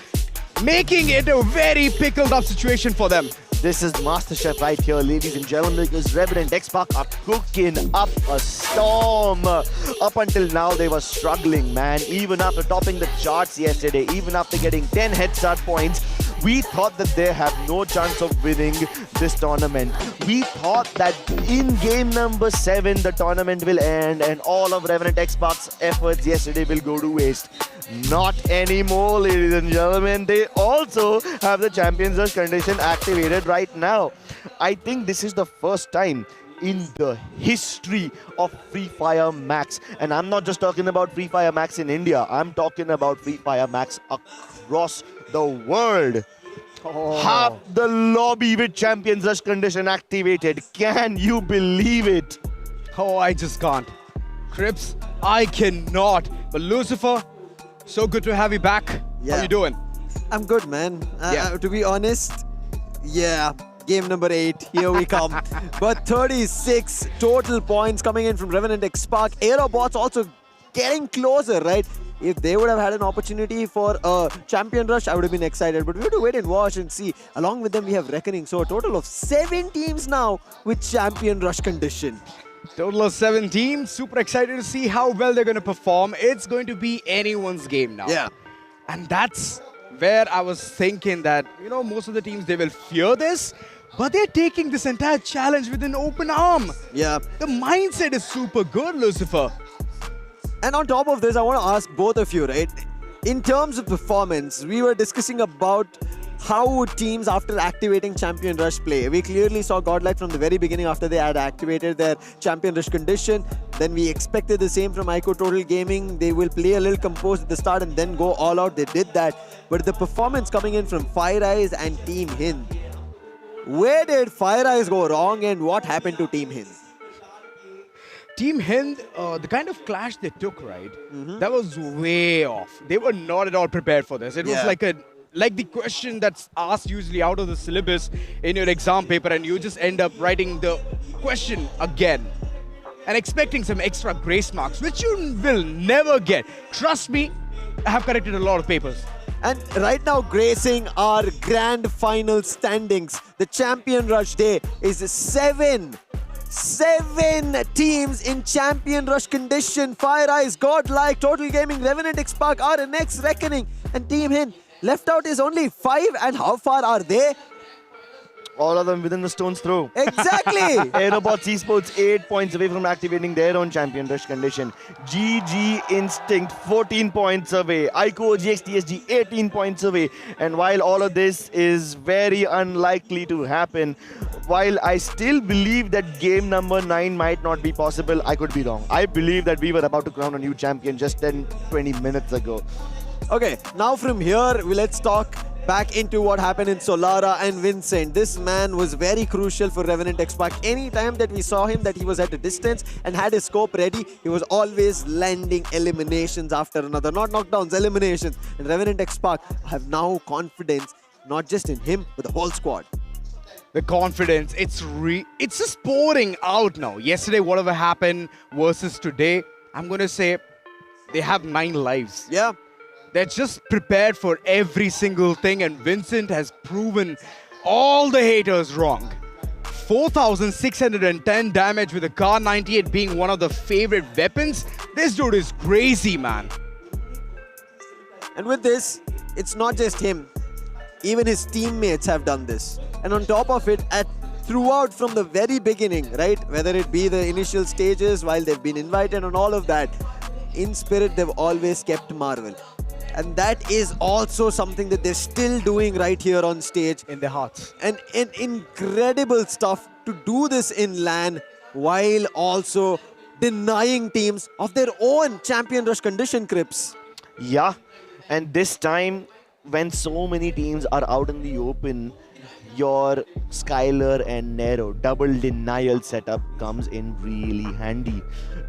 making it a very pickled up situation for them. This is MasterChef right here, ladies and gentlemen, because REVENANT XSPARK are cooking up a storm. Up until now, they were struggling, man. Even after topping the charts yesterday, even after getting 10 head start points, we thought that they have no chance of winning this tournament. We thought that in game number 7, the tournament will end and all of REVENANT XSPARK's efforts yesterday will go to waste. Not anymore, ladies and gentlemen. They also have the Champions Rush condition activated right now. I think this is the first time in the history of Free Fire Max. And I'm not just talking about Free Fire Max in India. I'm talking about Free Fire Max across the world. Half the lobby with Champions Rush condition activated. Can you believe it? Oh, I just can't. Crips, I cannot. But Lucifer, so good to have you back. Yeah. How you doing? I'm good, man. To be honest, game number 8, here we come. But 36 total points coming in from REVENANT XSPARK. AEROBOTZ also getting closer, right? If they would have had an opportunity for a champion rush, I would have been excited. But we have to wait and watch and see. Along with them, we have Reckoning. So a total of 7 teams now with champion rush condition. Total of 7 teams. Super excited to see how well they're going to perform. It's going to be anyone's game now. Yeah. And that's where I was thinking that, you know, most of the teams, they will fear this. But they're taking this entire challenge with an open arm. Yeah. The mindset is super good, Lucifer. And on top of this, I want to ask both of you, right? In terms of performance, we were discussing about how would teams after activating Champion Rush play. We clearly saw GODLIKE from the very beginning after they had activated their Champion Rush condition. Then we expected the same from IQOO Total Gaming. They will play a little composed at the start and then go all out. They did that. But the performance coming in from FIREEYES and Team HIND. Where did FIREEYES go wrong and what happened to Team HIND? Team HIND, the kind of clash they took, right, that was way off. They were not at all prepared for this. It was like the question that's asked usually out of the syllabus in your exam paper, and you just end up writing the question again. and expecting some extra grace marks, which you will never get. Trust me, I have corrected a lot of papers. And right now, gracing our grand final standings, the Champion Rush Day is 7 teams in Champion Rush condition. FIREEYES, GODLIKE, Total Gaming, Revenant, XSPARK, RNX, Reckoning, and Team HIND. Left out is only 5, and how far are they? All of them within the stone's throw. Exactly! AEROBOTZ Esports 8 points away from activating their own Champion Rush condition. GG Instinct 14 points away. IQOO OGXTSG 18 points away. And while all of this is very unlikely to happen, while I still believe that game number 9 might not be possible, I could be wrong. I believe that we were about to crown a new champion just 10-20 minutes ago. Okay, now from here, let's talk back into what happened in Solara and Vincent. This man was very crucial for Revenant XSPARK. Any time that we saw him that he was at a distance and had his scope ready, he was always landing eliminations after another. Not knockdowns, eliminations. And Revenant XSPARK have now confidence, not just in him, but the whole squad. The confidence, it's just pouring out now. Yesterday, whatever happened versus today, I'm going to say they have 9 lives. Yeah. They're just prepared for every single thing, and Vincent has proven all the haters wrong. 4,610 damage with a Kar 98 being one of the favorite weapons. This dude is crazy, man. And with this, it's not just him. Even his teammates have done this. And on top of it, throughout from the very beginning, right? Whether it be the initial stages, while they've been invited and all of that, in spirit, they've always kept Marvel. And that is also something that they're still doing right here on stage. In their hearts. And incredible stuff to do this in LAN while also denying teams of their own Champion Rush condition crips. Yeah, and this time when so many teams are out in the open, your Skylar and Nero double denial setup comes in really handy.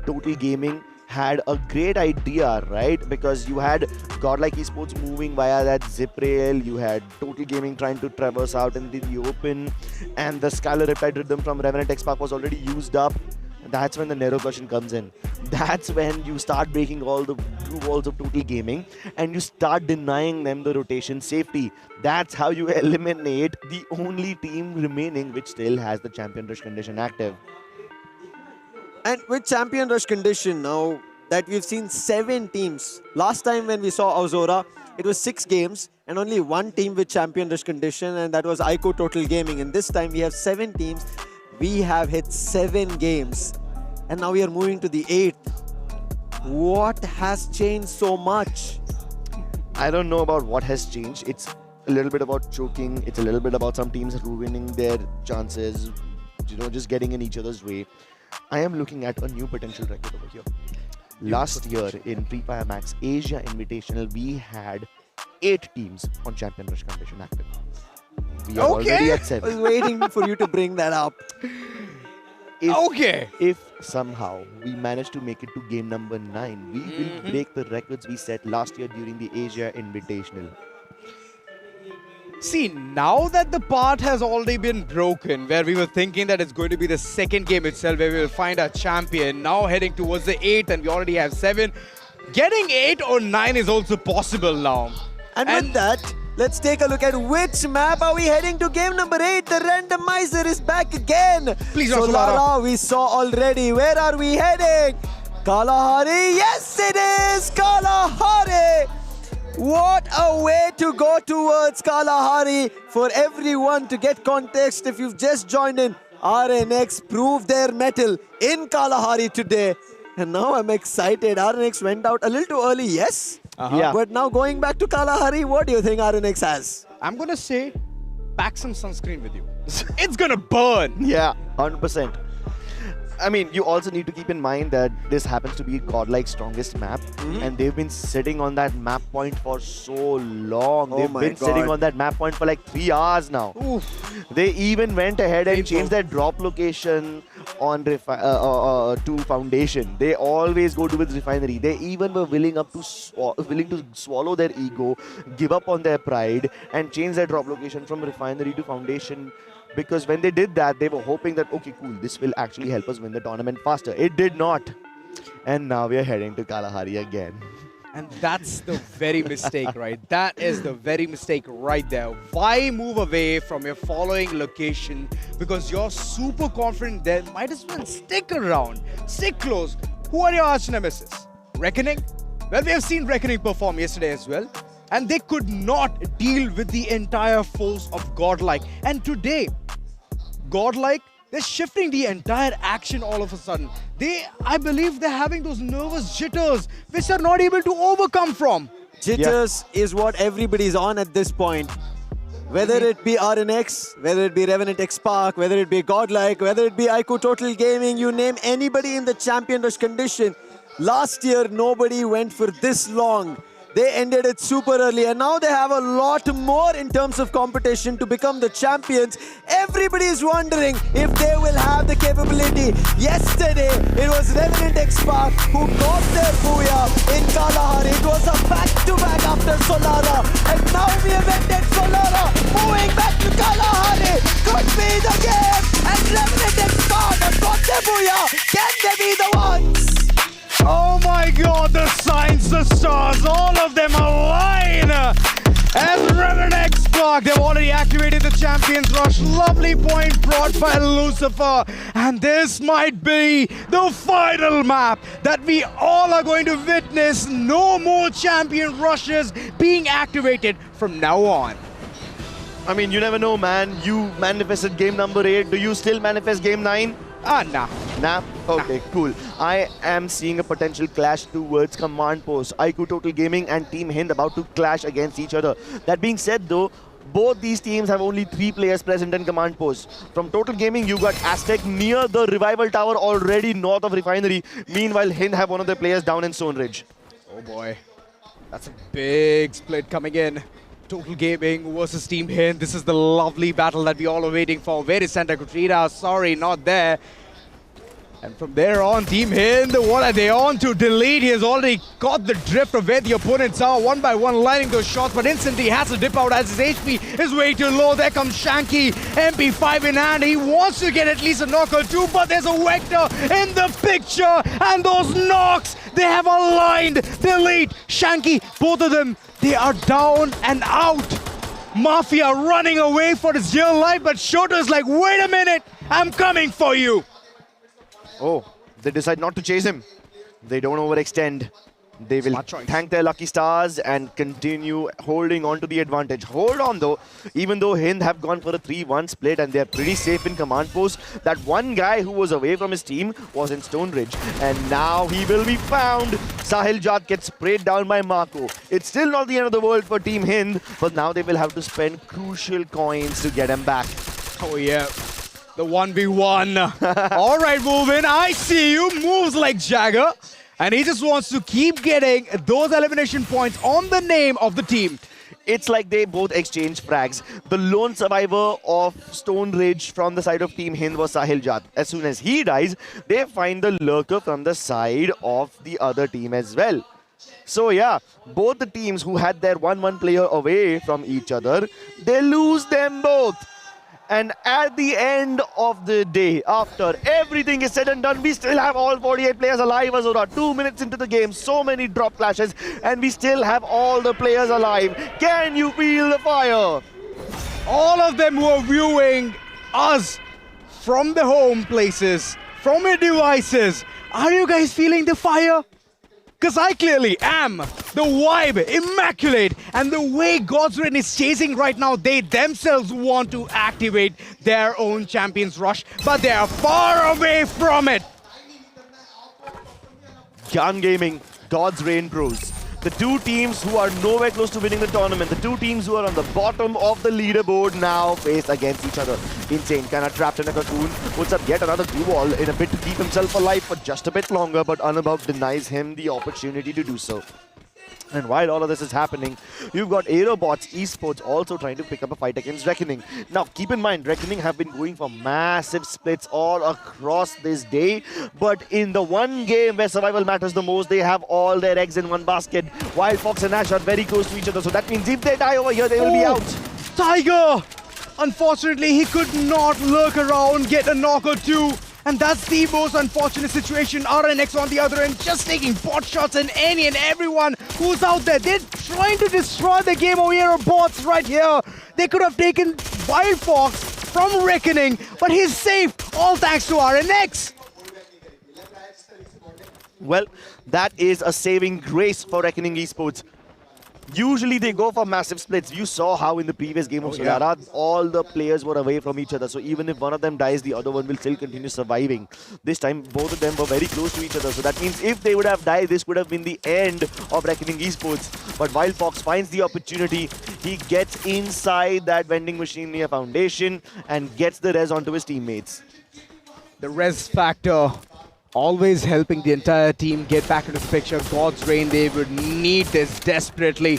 Total Gaming had a great idea, right? Because you had GODLIKE Esports moving via that zip rail, you had Total Gaming trying to traverse out into the open, and the Skylar Riptide rhythm from Revenant XSPARK was already used up. That's when the Nero question comes in. That's when you start breaking all the blue walls of Total Gaming and you start denying them the rotation safety. That's how you eliminate the only team remaining which still has the Champion Rush condition active. And with Champion Rush condition now that we've seen 7 teams. Last time when we saw Aurora, it was 6 games and only 1 team with Champion Rush condition, and that was IQOO Total Gaming. And this time we have 7 teams. We have hit 7 games. And now we are moving to the 8th. What has changed so much? I don't know about what has changed. It's a little bit about choking. It's a little bit about some teams ruining their chances, just getting in each other's way. I am looking at a new potential record over here. Last year in Free Fire Max Asia Invitational, we had 8 teams on Champion Rush condition active. We are already at 7. I was waiting for you to bring that up. If somehow we manage to make it to game number 9, we will break the records we set last year during the Asia Invitational. See, now that the part has already been broken, where we were thinking that it's going to be the second game itself where we will find our champion, now heading towards the 8th and we already have 7. Getting 8 or 9 is also possible now. And with that, let's take a look at which map are we heading to. Game number 8, the randomizer is back again. Please, Solara, we saw already. Where are we heading? Kalahari. Yes, it is Kalahari. What a way to go towards Kalahari. For everyone to get context, if you've just joined in, RNX proved their mettle in Kalahari today. And now I'm excited. RNX went out a little too early, yes? Yeah. But now going back to Kalahari, what do you think RNX has? I'm going to say, pack some sunscreen with you. It's going to burn. Yeah, 100%. I mean, you also need to keep in mind that this happens to be GODLIKE's strongest map, and they've been sitting on that map point for so long. They've been sitting on that map point for like 3 hours now. Oof. They even went ahead and changed their drop location on to Foundation. They always go towards Refinery. They even were willing to swallow their ego, give up on their pride, and change their drop location from Refinery to Foundation because when they did that, they were hoping that, okay, cool, this will actually help us win the tournament faster. It did not. And now we are heading to Kalahari again. And that's the very mistake, right? That is the very mistake right there. Why move away from your following location? Because you're super confident there. Might as well stick around. Stick close. Who are your arch nemesis? Reckoning? Well, we have seen Reckoning perform yesterday as well. And they could not deal with the entire force of Godlike. And today, Godlike, they're shifting the entire action all of a sudden. I believe they're having those nervous jitters, which they're not able to overcome from. Jitters is what everybody's on at this point. Whether it be RNX, whether it be REVENANT XSPARK, whether it be Godlike, whether it be IQOO Total Gaming, you name anybody in the champion rush condition. Last year, nobody went for this long. They ended it super early, and now they have a lot more in terms of competition to become the champions. Everybody is wondering if they will have the capability. Yesterday, it was REVENANT XSPARK who got their Booyah in Kalahari. It was a back-to-back after Solara, and now we have ended Solara, moving back to Kalahari. Could be the game, and REVENANT XSPARK have got their Booyah. Can they be the ones? Oh my god, the signs, the stars, all of them align! As REVENANT XSPARK, they've already activated the Champions Rush. Lovely point brought by Lucifer. And this might be the final map that we all are going to witness. No more Champion Rushes being activated from now on. I mean, you never know, man. You manifested game number 8. Do you still manifest game 9? Nah. Nah? Okay, cool. I am seeing a potential clash towards Command Post. IQOO Total Gaming and Team HIND about to clash against each other. That being said though, both these teams have only 3 players present in Command Post. From Total Gaming, you got Aztec near the Revival Tower already north of Refinery. Meanwhile, HIND have one of their players down in Stone Ridge. Oh boy. That's a big split coming in. Total Gaming versus Team HIND. This is the lovely battle that we all are waiting for. Where is Santa Catrina? Sorry, not there. And from there on, Team HIND, what are they on to? Delete. He has already got the drift of where the opponents are. One by one, lining those shots, but instantly has to dip out as his HP is way too low. There comes Shanky, MP5 in hand. He wants to get at least a knock or two, but there's a Vector in the picture. And those knocks, they have aligned. Delete, Shanky, both of them, they are down and out. Mafia running away for his dear life, but Shoto's like, wait a minute, I'm coming for you. Oh, they decide not to chase him. They don't overextend. They will thank their lucky stars and continue holding on to the advantage. Hold on though, even though HIND have gone for a 3-1 split and they're pretty safe in Command Post, that one guy who was away from his team was in Stone Ridge. And now he will be found. Sahil Jat gets sprayed down by Marco. It's still not the end of the world for Team HIND, but now they will have to spend crucial coins to get him back. Oh yeah. The 1v1. All right, move in. I see you. Moves like Jagger. And he just wants to keep getting those elimination points on the name of the team. It's like they both exchange frags. The lone survivor of Stone Ridge from the side of Team HIND was Sahil Jat. As soon as he dies, they find the lurker from the side of the other team as well. So yeah, both the teams who had their 1-1 player away from each other, they lose them both. And at the end of the day, after everything is said and done, we still have all 48 players alive, Azura. 2 minutes into the game, so many drop clashes, and we still have all the players alive. Can you feel the fire? All of them who are viewing us from the home places, from your devices, are you guys feeling the fire? Because I clearly am. The vibe, immaculate. And the way Godswin is chasing right now, they themselves want to activate their own Champions Rush, but they are far away from it. GYAN Gaming, God's Reign Pros. The two teams who are nowhere close to winning the tournament, the two teams who are on the bottom of the leaderboard now face against each other. Insane, kind of trapped in a cocoon, puts up yet another glue wall in a bit to keep himself alive for just a bit longer, but Anubhav denies him the opportunity to do so. And while all of this is happening, you've got AEROBOTZ Esports also trying to pick up a fight against Reckoning. Now, keep in mind, Reckoning have been going for massive splits all across this day. But in the one game where survival matters the most, they have all their eggs in one basket, while Fox and Ash are very close to each other. So that means if they die over here, they will be out. Tiger! Unfortunately, he could not lurk around, get a knock or two. And that's the most unfortunate situation. RNX on the other end, just taking pot shots and any and everyone who's out there. They're trying to destroy the game of AEROBOTZ right here. They could have taken Wild Fox from Reckoning, but he's safe, all thanks to RNX. Well, that is a saving grace for Reckoning Esports. Usually they go for massive splits. You saw how in the previous game of Solara, all the players were away from each other. So even if one of them dies, the other one will still continue surviving. This time, both of them were very close to each other. So that means if they would have died, this would have been the end of Reckoning Esports. But Wild Fox finds the opportunity. He gets inside that vending machine near Foundation and gets the res onto his teammates. The res factor always helping the entire team get back into the picture. God's Reign, they would need this desperately.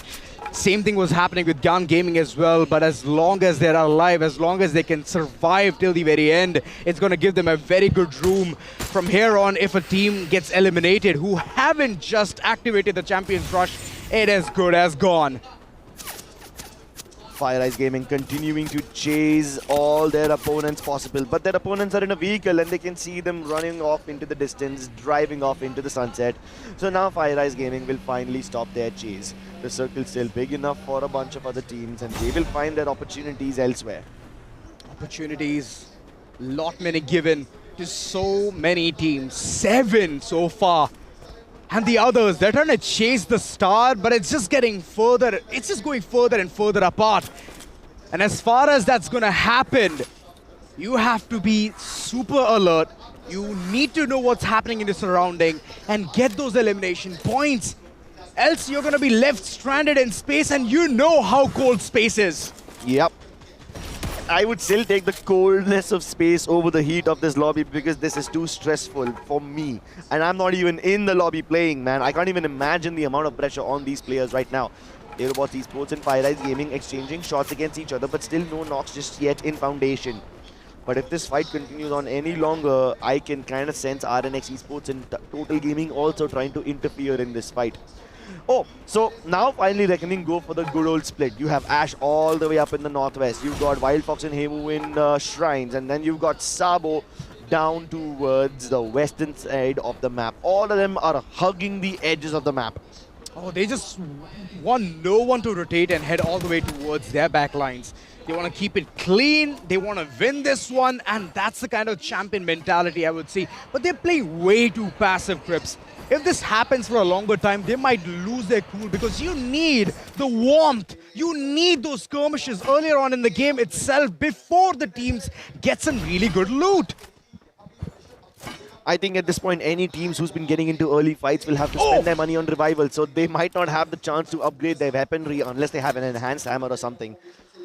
Same thing was happening with GYAN Gaming as well, but as long as they're alive, as long as they can survive till the very end, it's going to give them a very good room. From here on, if a team gets eliminated who haven't just activated the Champions Rush, it is good as gone. FIREEYES Gaming continuing to chase all their opponents possible, but their opponents are in a vehicle and they can see them running off into the distance, driving off into the sunset. So now FIREEYES Gaming will finally stop their chase. The circle's still big enough for a bunch of other teams and they will find their opportunities elsewhere. Opportunities, lot many given to so many teams, 7 so far. And the others, they're trying to chase the star, but it's just getting further, it's just going further and further apart. And as far as that's gonna happen, you have to be super alert. You need to know what's happening in the surrounding and get those elimination points. Else you're gonna be left stranded in space, and you know how cold space is. Yep. I would still take the coldness of space over the heat of this lobby because this is too stressful for me. And I'm not even in the lobby playing, man. I can't even imagine the amount of pressure on these players right now. AEROBOTZ Esports and FIREEYES Gaming exchanging shots against each other, but still no knocks just yet in Foundation. But if this fight continues on any longer, I can kind of sense RNX Esports and Total Gaming also trying to interfere in this fight. Oh, so now finally Reckoning go for the good old split. You have Ash all the way up in the northwest. You've got Wild Fox and Hemu in Shrines. And then you've got Sabo down towards the western side of the map. All of them are hugging the edges of the map. Oh, they just want no one to rotate and head all the way towards their backlines. They want to keep it clean, they want to win this one, and that's the kind of champion mentality I would see. But they're playing way too passive, Crips. If this happens for a longer time, they might lose their cool because you need the warmth. You need those skirmishes earlier on in the game itself before the teams get some really good loot. I think at this point, any teams who's been getting into early fights will have to spend their money on revival, so they might not have the chance to upgrade their weaponry unless they have an enhanced hammer or something.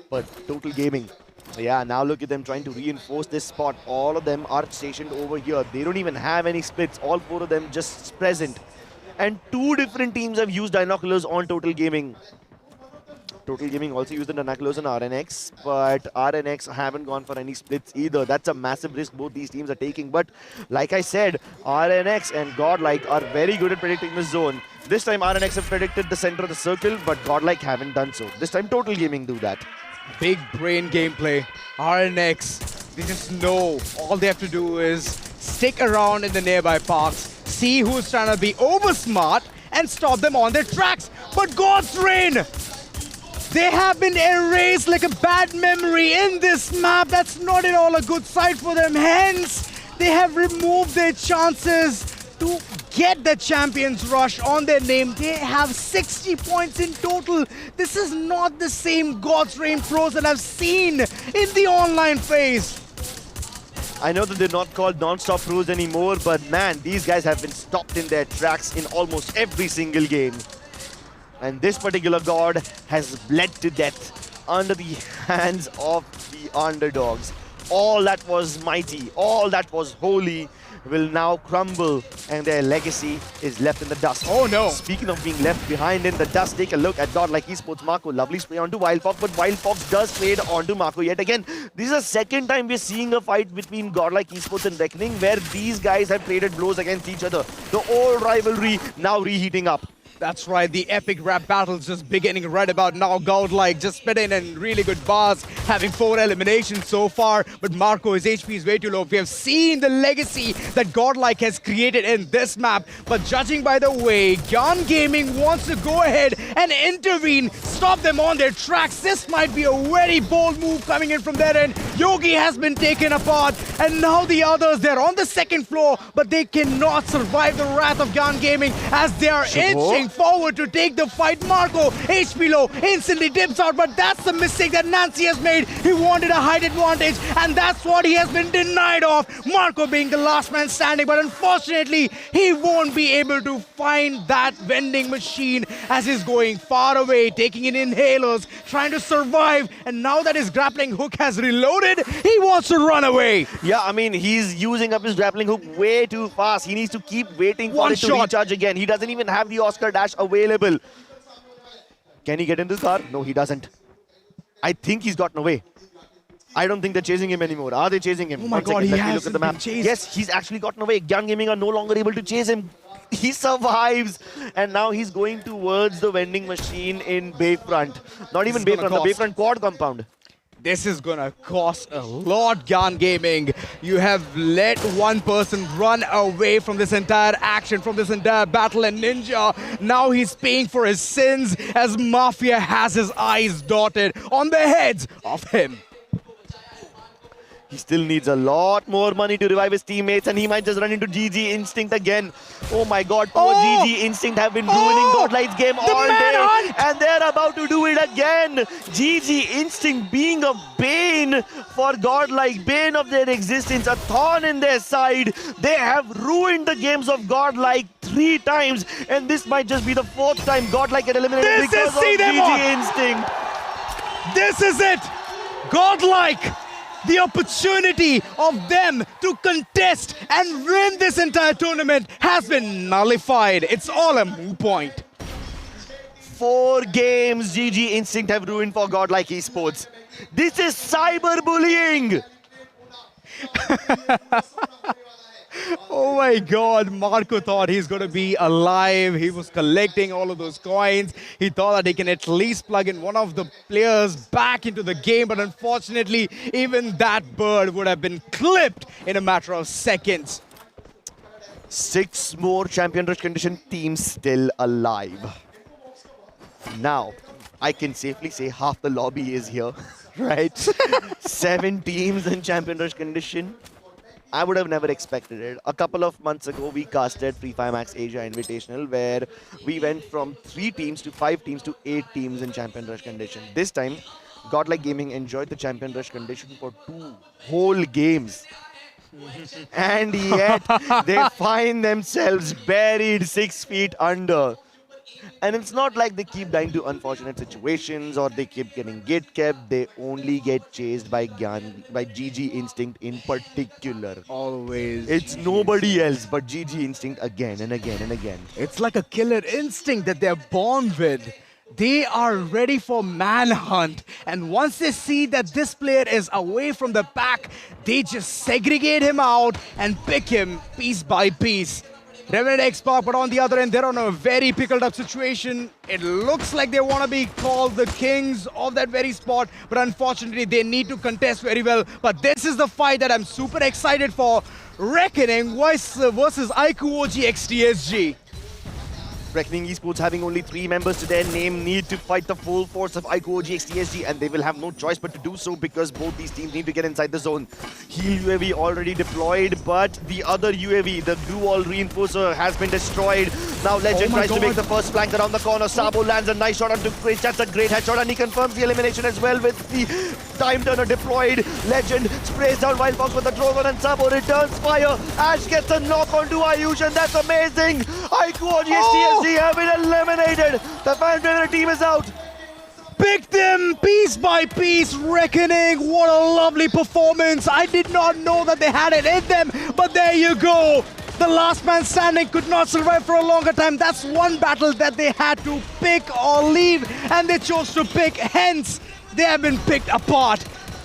But Total Gaming, yeah, now look at them trying to reinforce this spot. All of them are stationed over here. They don't even have any splits. All 4 of them just present. And 2 different teams have used binoculars on Total Gaming. Total Gaming also used the binoculars on RNX, but RNX haven't gone for any splits either. That's a massive risk both these teams are taking. But like I said, RNX and GODLIKE are very good at predicting the zone. This time RNX have predicted the center of the circle, but GODLIKE haven't done so. This time Total Gaming do that. Big brain gameplay. RNX, they just know all they have to do is stick around in the nearby parks, see who's trying to be over smart, and stop them on their tracks. But God's Reign, they have been erased like a bad memory in this map. That's not at all a good sight for them. Hence, they have removed their chances to get the Champions Rush on their name. They have 60 points in total. This is not the same God's Reign pros that I've seen in the online phase. I know that they're not called non-stop pros anymore, but man, these guys have been stopped in their tracks in almost every single game. And this particular god has bled to death under the hands of the underdogs. All that was mighty, all that was holy will now crumble, and their legacy is left in the dust. Oh no! Speaking of being left behind in the dust, take a look at GODLIKE Esports Marco. Lovely spray onto Wild Fox, but Wild Fox does trade onto Marco yet again. This is the second time we're seeing a fight between GODLIKE Esports and Reckoning where these guys have traded blows against each other. The old rivalry now reheating up. That's right, the epic rap battle's just beginning right about now. Godlike just spit in really good bars, having 4 eliminations so far, but Marco, his HP is way too low. We have seen the legacy that Godlike has created in this map, but judging by the way GYAN Gaming wants to go ahead and intervene, stop them on their tracks, this might be a very bold move coming in from their end. Yogi has been taken apart, and now the others, they're on the second floor, but they cannot survive the wrath of GYAN Gaming as they are inching forward to take the fight. Marco, HP low, instantly dips out, but that's the mistake that Nancy has made. He wanted a height advantage, and that's what he has been denied of. Marco being the last man standing, but unfortunately, he won't be able to find that vending machine as he's going far away, taking in inhalers, trying to survive, and now that his grappling hook has reloaded, he wants to run away. Yeah, I mean, he's using up his grappling hook way too fast. He needs to keep waiting for it to recharge again. He doesn't even have the Oscar dash available. Can he get into the car? No, he doesn't. I think he's gotten away. I don't think they're chasing him anymore. Are they chasing him? Oh my God, he has look at the map. Yes, he's actually gotten away. GYAN Gaming are no longer able to chase him. He survives, and now he's going towards the vending machine in Bayfront. Not even Bayfront, the Bayfront quad compound. This is gonna cost a lot, GYAN Gaming. You have let one person run away from this entire action, from this entire battle, and Ninja, now he's paying for his sins as Mafia has his eyes dotted on the heads of him. He still needs a lot more money to revive his teammates, and he might just run into GG Instinct again. Oh my God, poor GG Instinct have been ruining Godlike's game all day, and they're about to do it again. GG Instinct being a bane for Godlike, bane of their existence, a thorn in their side. They have ruined the games of Godlike 3 times, and this might just be the 4th time Godlike get eliminated because of GG Instinct. This is it! Godlike! The opportunity of them to contest and win this entire tournament has been nullified. It's all a moot point. 4 games GG Instinct have ruined for Godlike Esports. This is cyberbullying! Oh my God, Marco thought he's going to be alive. He was collecting all of those coins. He thought that he can at least plug in one of the players back into the game, but unfortunately, even that bird would have been clipped in a matter of seconds. 6 more Champion Rush condition teams still alive. Now, I can safely say half the lobby is here, right? 7 teams in Champion Rush condition. I would have never expected it. A couple of months ago, we casted Free Fire Max Asia Invitational, where we went from 3 teams to 5 teams to 8 teams in Champion Rush condition. This time, Godlike Gaming enjoyed the Champion Rush condition for 2 whole games. And yet, they find themselves buried 6 feet under. And it's not like they keep dying to unfortunate situations or they keep getting gate kept. They only get chased by GYAN, by GG Instinct in particular. Always. It's nobody else but GG Instinct again and again and again. It's like a killer instinct that they're born with. They are ready for manhunt. And once they see that this player is away from the pack, they just segregate him out and pick him piece by piece. Revenant XSPARK, but on the other end, they're on a very pickled up situation. It looks like they want to be called the kings of that very spot, but unfortunately, they need to contest very well. But this is the fight that I'm super excited for. Reckoning versus IQOO OGXTSG. Reckoning Esports having only 3 members to their name need to fight the full force of IQOO OGXTSG, and they will have no choice but to do so because both these teams need to get inside the zone. Heal UAV already deployed, but the other UAV, the glue wall reinforcer, has been destroyed. Now Legend tries to make the first flank around the corner. Sabo lands a nice shot onto Cringe. That's a great headshot, and he confirms the elimination as well with the time turner deployed. Legend sprays down Wildfox with the drone, and Sabo returns fire. Ash gets a knock onto Ayush, and that's amazing. IQOO OGXTSG have been eliminated. The fan favorite team is out. Picked them piece by piece. Reckoning, what a lovely performance. I did not know that they had it in them, but there you go. The last man standing could not survive for a longer time. That's one battle that they had to pick or leave, and they chose to pick. Hence, they have been picked apart.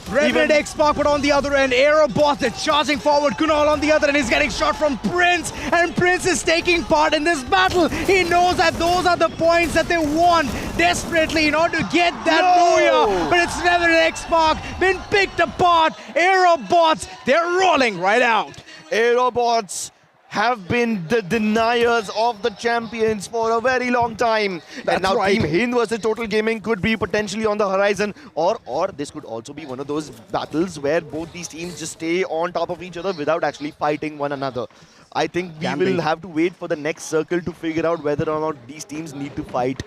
Revenant XSPARK, but on the other end, AEROBOTZ is charging forward. Kunal on the other end is getting shot from Prince, and Prince is taking part in this battle. He knows that those are the points that they want desperately in order to get that Booyah. But it's Revenant XSPARK been picked apart. AEROBOTZ, they're rolling right out. AEROBOTZ have been the deniers of the champions for a very long time. And now Team HIND versus Total Gaming could be potentially on the horizon, or this could also be one of those battles where both these teams just stay on top of each other without actually fighting one another. I think we will have to wait for the next circle to figure out whether or not these teams need to fight.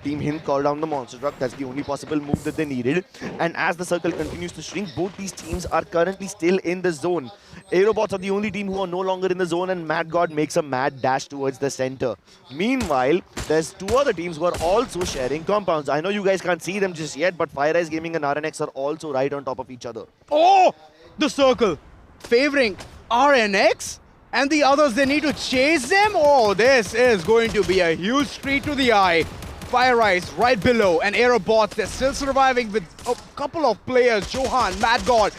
Team HIND called down the monster truck. That's the only possible move that they needed. And as the circle continues to shrink, both these teams are currently still in the zone. AEROBOTZ are the only team who are no longer in the zone, and Mad God makes a mad dash towards the center. Meanwhile, there's two other teams who are also sharing compounds. I know you guys can't see them just yet, but FIREEYES Gaming and RNX are also right on top of each other. Oh! The circle favoring RNX, and the others, they need to chase them. Oh, this is going to be a huge treat to the eye. FIREEYES right below, and AEROBOTZ, they're still surviving with a couple of players. Johan, Mad God.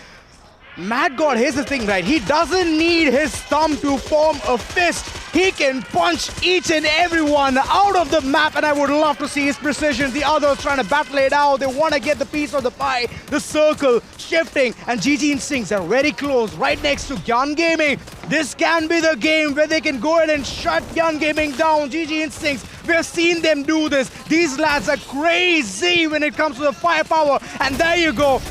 Mad God, here's the thing, right? He doesn't need his thumb to form a fist. He can punch each and everyone out of the map, and I would love to see his precision. The others trying to battle it out. They want to get the piece of the pie. The circle shifting, and GG Instincts are very close, right next to GYAN Gaming. This can be the game where they can go ahead and shut GYAN Gaming down. GG Instincts, we have seen them do this. These lads are crazy when it comes to the firepower, and there you go.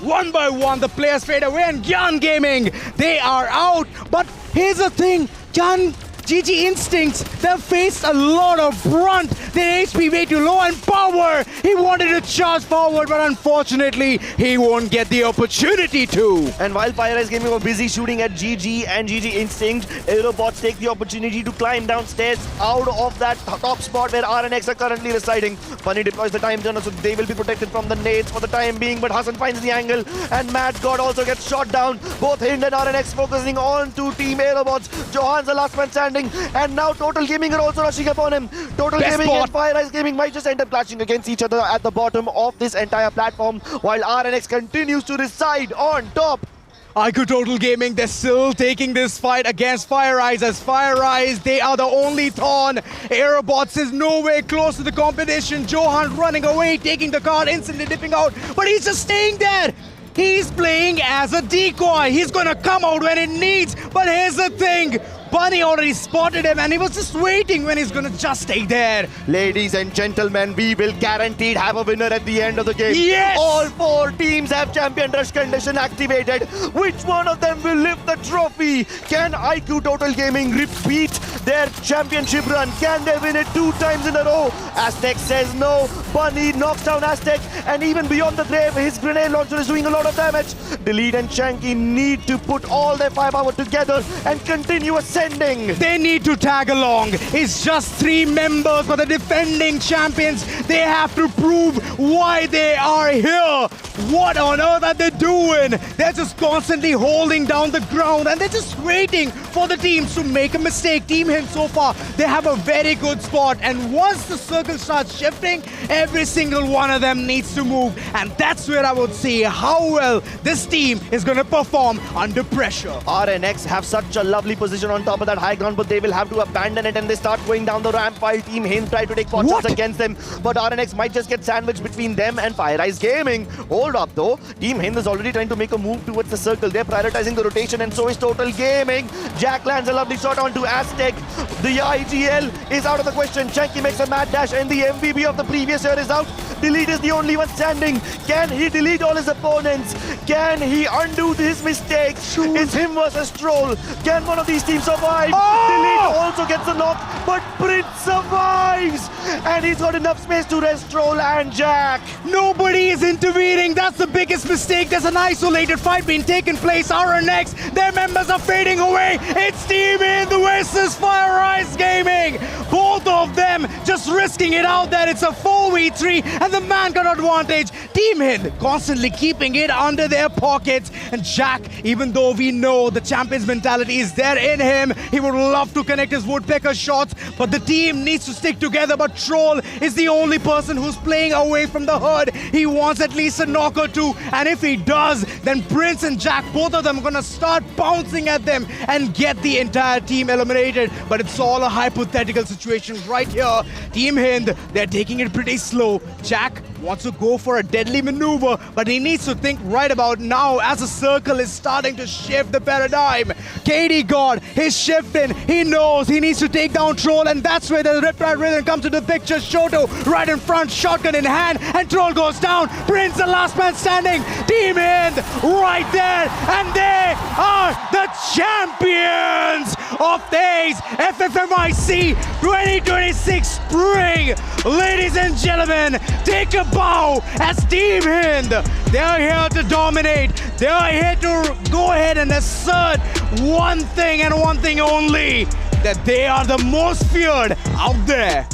One by one, the players fade away, and GYAN Gaming, they are out. But here's the thing, GG Instincts, they've faced a lot of brunt. Their HP way too low, and power. He wanted to charge forward, but unfortunately, he won't get the opportunity to. And while FIREEYES Gaming were busy shooting at GG and GG Instinct, AEROBOTZ take the opportunity to climb downstairs out of that top spot where RNX are currently residing. Bunny deploys the time turner, so they will be protected from the nades for the time being, but Hassan finds the angle, and Mad God also gets shot down. Both HIND and RNX focusing on to Team AEROBOTZ. Johan's the last man standing, and now Total Gaming are also rushing upon him. Total Gaming and FIREEYES Gaming might just end up clashing against each other at the bottom of this entire platform, while RNX continues to reside on top. IQOO Total Gaming, they're still taking this fight against FIREEYES, as FIREEYES, they are the only thorn. AEROBOTZ is nowhere close to the competition. Johan running away, taking the card, instantly dipping out, but he's just staying there. He's playing as a decoy. He's gonna come out when it needs, but here's the thing. Bunny already spotted him, and he was just waiting when he's gonna just stay there. Ladies and gentlemen, we will guaranteed have a winner at the end of the game. Yes! All four teams have champion rush condition activated. Which one of them will lift the trophy? Can IQOO Total Gaming repeat their championship run? Can they win it 2 times in a row? Aztec says no. Bunny knocks down Aztec, and even beyond the grave, his grenade launcher is doing a lot of damage. Delete and Chanky need to put all their firepower together and continue ascending. They need to tag along. It's just 3 members, but the defending champions, they have to prove why they are here. What on earth are they doing? They're just constantly holding down the ground, and they're just waiting for the teams to make a mistake. Team HIND so far, they have a very good spot, and once the circle starts shifting, every single one of them needs to move, and that's where I would see how well this team is going to perform under pressure. RNX have such a lovely position on top of that high ground, but they will have to abandon it, and they start going down the ramp while Team HIND try to take pot shots against them, but RNX might just get sandwiched between them and FIREEYES Gaming. Hold up though, Team HIND is already trying to make a move towards the circle. They're prioritizing the rotation, and so is Total Gaming. Jack lands a lovely shot onto Aztec. The IGL is out of the question. Chanky makes a mad dash, and the MVP of the previous year is out. Delete is the only one standing. Can he delete all his opponents? Can he undo his mistakes? It's him versus Troll. Can one of these teams survive? Delete also gets a knock, but Prince survives, and he's got enough space to rest Troll and Jack. Nobody is intervening. That's the biggest mistake. There's an isolated fight being taken place. RNX, their members are fading away. It's Team HIND versus FIREEYES Gaming. Both of them just risking it out there. It's a 4v3, and the man got advantage. Team Hind constantly keeping it under their pockets. And Jack, even though we know the champion's mentality is there in him, he would love to connect his woodpecker shots, but the team needs to stick together. But Troll is the only person who's playing away from the hood. He wants at least a knock or two, and if he does, then Prince and Jack, both of them are gonna start bouncing at them and get the entire team eliminated. But it's all a hypothetical situation right here. Team Hind, they're taking it pretty slow. Jack wants to go for a deadly maneuver, but he needs to think right about now as the circle is starting to shift the paradigm. KD God, he's shifting. He knows he needs to take down Troll, and that's where the Riptide Rhythm comes to the picture. Shoto right in front, shotgun in hand, and Troll goes down. Prince, the last man standing. Team Hind right there, and they are the champions of TEZ FFMIC 2026 Spring. Ladies and gentlemen, take a bow as Team Hind. They are here to dominate. They are here to go ahead and assert one thing and one thing only, that they are the most feared out there.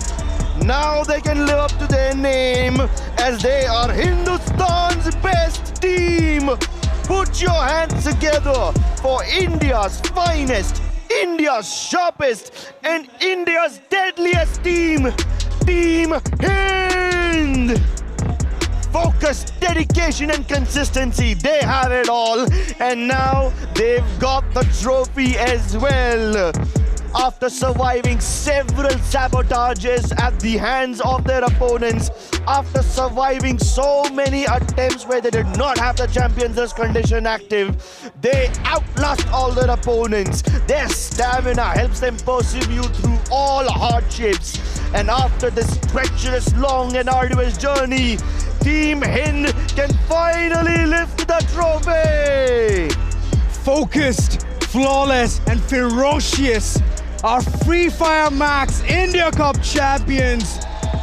Now they can live up to their name as they are Hindustan's best team. Put your hands together for India's finest, India's sharpest, and India's deadliest team, Team Hind. Focus, dedication, and consistency, they have it all. And now they've got the trophy as well. After surviving several sabotages at the hands of their opponents, after surviving so many attempts where they did not have the Champions condition active, they outlast all their opponents. Their stamina helps them persevere through all hardships. And after this treacherous, long and arduous journey, Team Hind can finally lift the trophy. Focused, flawless, and ferocious. Our Free Fire Max India Cup champions,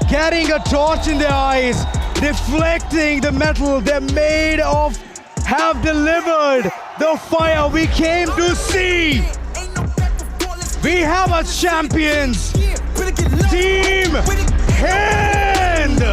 carrying a torch in their eyes, reflecting the metal they're made of, have delivered the fire we came to see. We have our champions, Team Hind.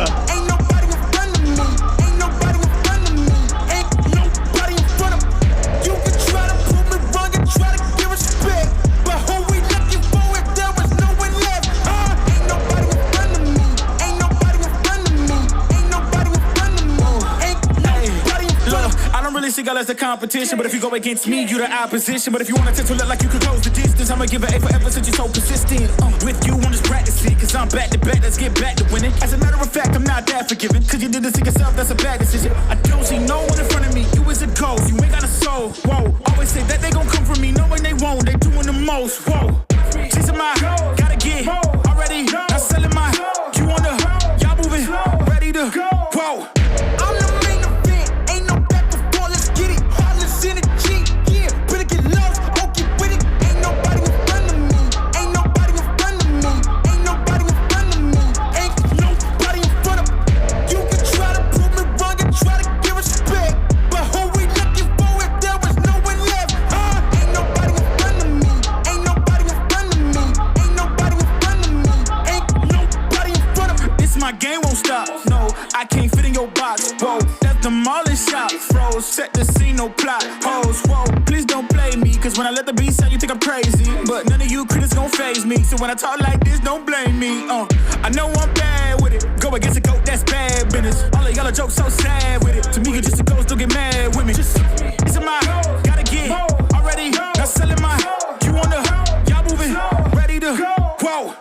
Single as the competition, but if you go against me, you the opposition. But if you wanna tend to look like you could close the distance, I'ma give it A forever since you're so persistent. With you, I'm just practicing, cause I'm back to back, let's get back to winning. As a matter of fact, I'm not that forgiving, cause you did this to yourself, that's a bad decision. I don't see no one in front of me, you is a ghost, you ain't got a soul, whoa. Always say that they gon' come for me, knowing they won't, they doing the most, whoa. Chasing my, gotta get, already, not selling my, you on the, y'all moving, ready to, whoa. Set the scene, no plot, pose, whoa. Please don't blame me, cause when I let the beat sound, you think I'm crazy. But none of you critics gon' faze me, so when I talk like this, don't blame me. I know I'm bad with it, go against a goat, that's bad business. All of y'all are jokes so sad with it. To me, you're just a ghost, don't get mad with me. It's in my, gotta get, already, not selling my, you on the, y'all moving, ready to, whoa.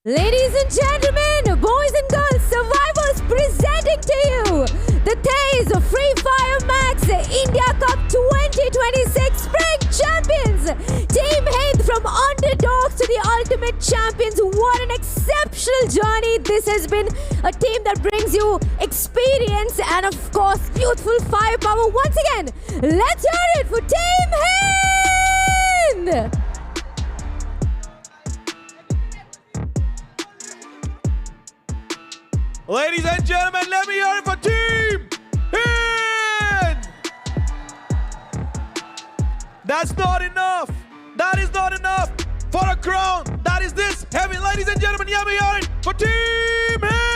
Ladies and gentlemen, boys and girls, survivors, presenting to you the TEZ Free Fire Max India Cup 2026 Spring Champions. Team Hind from underdogs to the ultimate champions. What an exceptional journey this has been. A team that brings you experience and of course youthful firepower. Once again, let's hear it for Team Hind. Ladies and gentlemen, let me hear it for Team Hind! That's not enough. That is not enough for a crown that is this heavy. Ladies and gentlemen, let me hear it for Team Hind!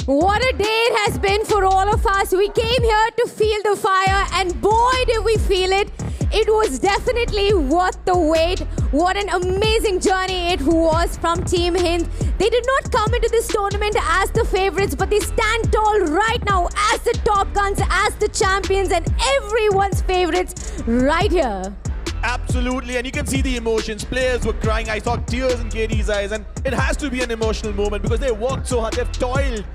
What a day it has been for all of us. We came here to feel the fire, and boy did we feel it. It was definitely worth the wait. What an amazing journey it was from Team Hind. They did not come into this tournament as the favorites, but they stand tall right now as the top guns, as the champions, and everyone's favorites right here. Absolutely, and you can see the emotions. Players were crying. I saw tears in KD's eyes, and it has to be an emotional moment because they worked so hard. They've toiled.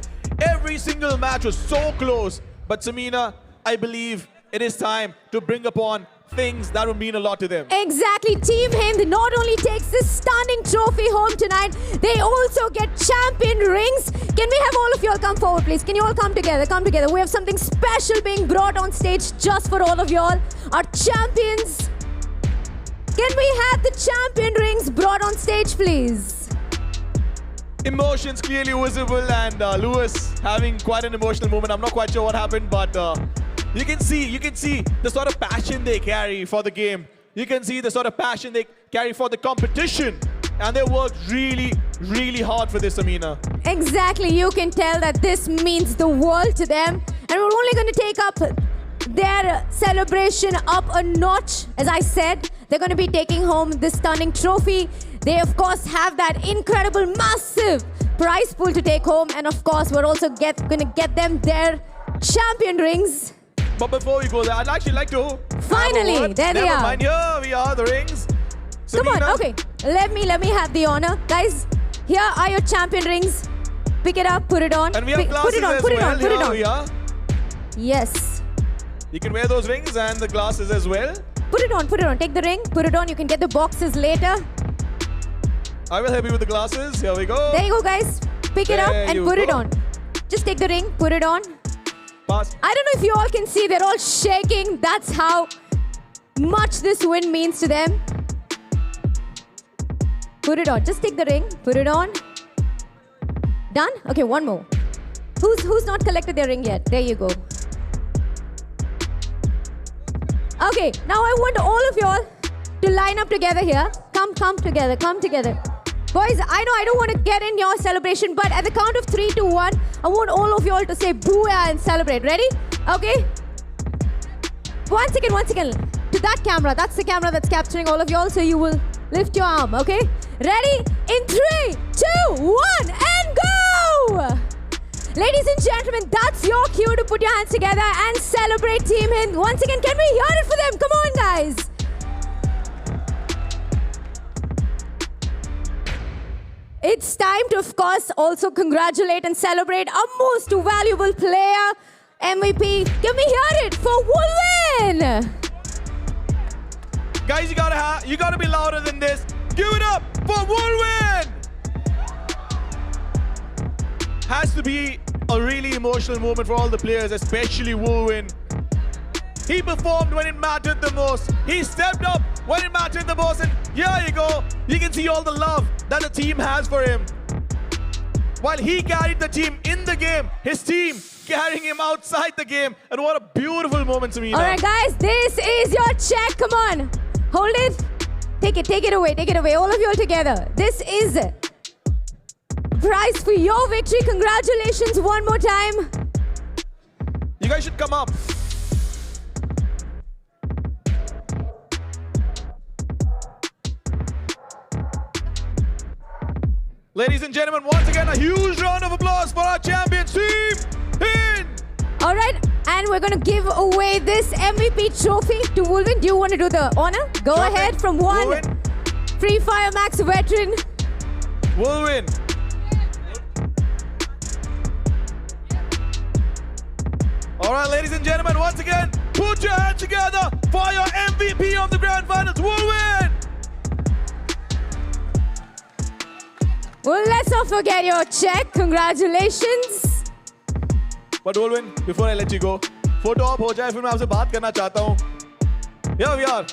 Every single match was so close. But Samina, I believe it is time to bring upon things that will mean a lot to them. Exactly. Team Hind not only takes this stunning trophy home tonight, they also get champion rings. Can we have all of you all come forward, please? Can you all come together? Come together. We have something special being brought on stage just for all of you all. Our champions. Can we have the champion rings brought on stage, please? Emotions clearly visible, and Lewis having quite an emotional moment. I'm not quite sure what happened, but you can see the sort of passion they carry for the game. You can see the sort of passion they carry for the competition, and they worked really, really hard for this, Amina. Exactly. You can tell that this means the world to them, and we're only going to take up their celebration up a notch. As I said, they're going to be taking home this stunning trophy. They, of course, have that incredible, massive prize pool to take home. And, of course, we're also going to get them their champion rings. But before we go there, I'd actually like to... Finally, there they are. Never mind, here we are, the rings. Come on, okay. Let me have the honor. Guys, here are your champion rings. Pick it up, put it on. And we have glasses put it on. Here we are. Yes. You can wear those rings and the glasses as well. Put it on. Take the ring, put it on. You can get the boxes later. I will help you with the glasses. Here we go. There you go, guys. Pick it up and put it on. Just take the ring, put it on. Pass. I don't know if you all can see, they're all shaking. That's how much this win means to them. Put it on. Just take the ring, put it on. Done? Okay, one more. Who's not collected their ring yet? There you go. Okay, now I want all of y'all to line up together here. Come together. Boys, I know I don't want to get in your celebration, but at the count of 3, 2, 1, I want all of y'all to say Booyah and celebrate. Ready? Okay? One second. To that camera. That's the camera that's capturing all of y'all, so you will lift your arm, okay? Ready? In 3, 2, 1, and go! Ladies and gentlemen, that's your cue to put your hands together and celebrate Team Hind. Once again, can we hear it for them? Come on, guys. It's time to, of course, also congratulate and celebrate our most valuable player, MVP. Can we hear it for Woolwin? Guys, you gotta be louder than this. Give it up for Woolwin! Has to be a really emotional moment for all the players, especially Woolwin. He performed when it mattered the most. He stepped up when it mattered the most, and here you go. You can see all the love that the team has for him. While he carried the team in the game, his team carrying him outside the game. And what a beautiful moment, Samina. All right, guys, this is your check. Come on. Hold it. Take it away. All of you all together. This is a prize for your victory. Congratulations one more time. You guys should come up. Ladies and gentlemen, once again, a huge round of applause for our champions, Team Hind! All right, and we're going to give away this MVP trophy to Woolwin. Do you want to do the honor? Go ahead from one Woolwin. Free Fire Max veteran. Woolwin. All right, ladies and gentlemen, once again, put your hands together for your MVP of the Grand Finals, Woolwin! Well, let's not forget your check. Congratulations. But Woolwin, before I let you go, photo op हो जाए फिर मैं आपसे बात करना चाहता हूँ. Here we are.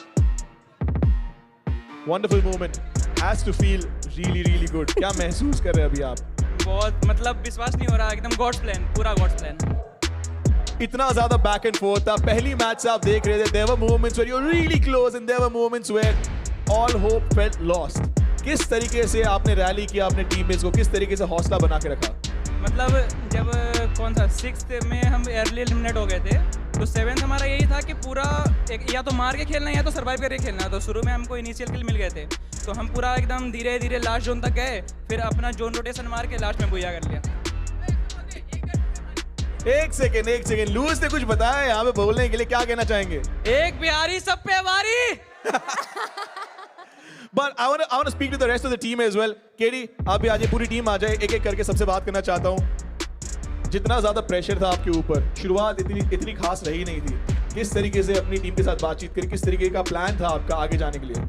Wonderful moment. Has to feel really, really good. क्या महसूस कर रहे हैं अभी आप? बहुत मतलब विश्वास नहीं हो रहा एकदम God's plan, पूरा God's plan. इतना ज़्यादा back and forth था. पहली मैच से आप देख रहे थे. There were moments where you were really close, and there were moments where all hope felt lost. किस तरीके से आपने रैली किया अपने टीममेट्स को, किस तरीके से हौसला बना के रखा? मतलब जब कौन सा 6th में हम अर्ली एलिमिनेट हो गए थे, तो 7th हमारा यही था कि पूरा एक या तो मार के खेलना है या तो सर्वाइव करके खेलना है। तो शुरू में हमको इनिशियल किल मिल गए थे, तो हम पूरा एकदम धीरे धीरे लास्ट जोन तक गए, फिर अपना जोन रोटेशन मार के लास्ट में बुया कर लिया। एक सेकेंड लूज ने कुछ बताया यहाँ पे बोलने के लिए, क्या कहना चाहेंगे? एक बिहारी सब पे वारी। But I want to speak to the rest of the team as well. KD, आप भी आ जाइए, पूरी टीम आ जाए, एक एक करके सबसे बात करना चाहता हूँ। जितना ज्यादा प्रेशर था आपके ऊपर, शुरुआत इतनी खास रही नहीं थी। किस तरीके से अपनी टीम के साथ बातचीत करी, किस तरीके का प्लान था आपका आगे जाने के लिए?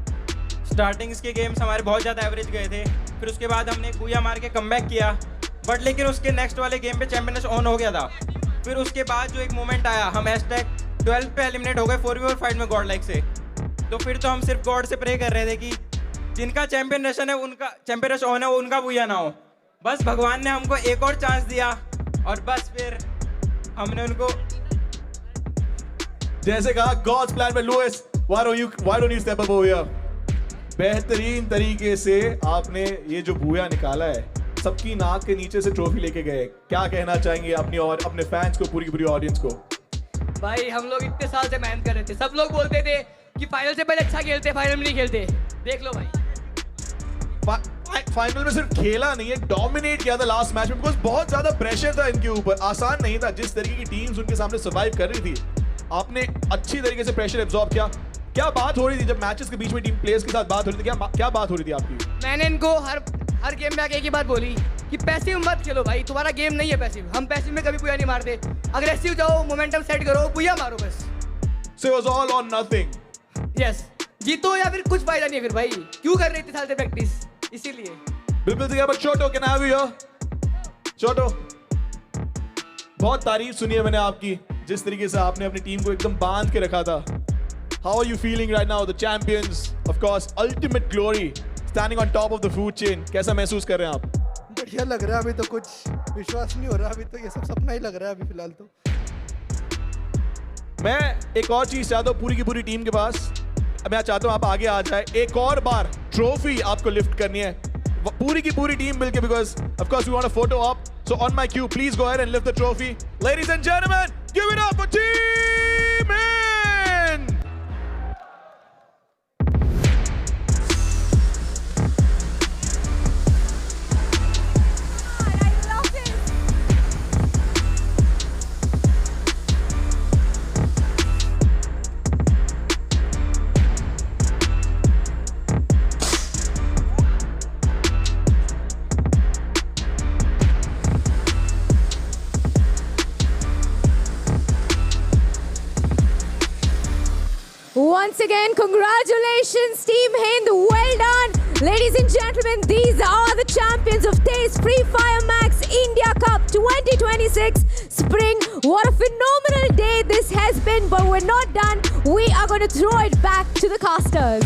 स्टार्टिंग्स के गेम्स हमारे बहुत ज़्यादा एवरेज गए थे, फिर उसके बाद हमने बूया मार के कमबैक किया, बट लेकिन उसके नेक्स्ट वाले गेम पे चैंपियनशिप ऑन हो गया था। फिर उसके बाद जो एक मोमेंट आया, हम #12 पे एलिमिनेट हो गए 4v4 फाइट में गॉडलाइक से। तो फिर तो हम सिर्फ गॉड से प्रे कर रहे थे कि जिनका चैंपियन रश है उनका चैंपियन रश ऑन है, वो उनका बूया ना हो। बस भगवान ने हमको एक और चांस दिया और बस फिर हमने उनको जैसे कहा गॉड्स प्लान में Louis, why don't you step up over here? बेहतरीन तरीके से आपने ये जो बूया निकाला है, सबकी नाक के नीचे से ट्रॉफी लेके गए। क्या कहना चाहेंगे अपने फैंस को, पूरी की पूरी ऑडियंस को? भाई हम लोग इतने साल से मेहनत कर रहे थे, सब लोग बोलते थे कि फाइनल से पहले अच्छा खेलते, फाइनल में नहीं खेलते। देख लो भाई, फाइनल में सिर्फ खेला नहीं है, डोमिनेट किया था लास्ट मैच में, बिकॉज बहुत ज्यादा प्रेशर था इनके ऊपर, आसान नहीं था। जिस तरीके की टीम्स उनके सामने सर्वाइव कर रही थी, आपने अच्छी तरीके से प्रेशर एब्जॉर्ब किया। क्या बात हो रही थी जब मैचेस के बीच में टीम प्लेयर्स के साथ बात हो रही थी? क्या बात हो रही थी आपकी? मैंने इनको हर गेम में आके एक ही बात बोली कि पैसिव मत खेलो भाई, तुम्हारा गेम नहीं है पैसिव। हम पैसिव में कभी बुया नहीं मारते, अग्रेसिव जाओ, मोमेंटम सेट करो, बुया मारो बस। So it was all or nothing. Yes, जीतो या फिर कुछ फायदा नहीं है फिर भाई, क्यों कर रहे थे साल से प्रैक्टिस, इसीलिए। बिल्कुल ठीक है, बट छोटो कैन आई हैव यू? छोटो, बहुत तारीफ सुनी है मैंने आपकी, जिस तरीके से आपने अपनी टीम को एकदम बांध के रखा था। How are you feeling right now? The champions, of course, ultimate glory, standing on top of the food chain. कैसा महसूस कर रहे हैं आप? बढ़िया लग रहा है, अभी तो कुछ विश्वास नहीं हो रहा, अभी तो ये सब सपना ही लग रहा है अभी फिलहाल तो। मैं एक और चीज चाहता हूँ पूरी की पूरी टीम के पास, मैं चाहता हूँ आप आगे आ जाए, एक और बार ट्रॉफी आपको लिफ्ट करनी है पूरी की पूरी टीम मिलके, because of course we want a photo op. So on my cue, please go ahead and lift the trophy. Ladies and gentlemen, give it up for Team HIND! Once again, congratulations, Team HIND. Well done. Ladies and gentlemen, these are the champions of TEZ FFMIC India Cup 2026 Spring. What a phenomenal day this has been, but we're not done. We are going to throw it back to the casters.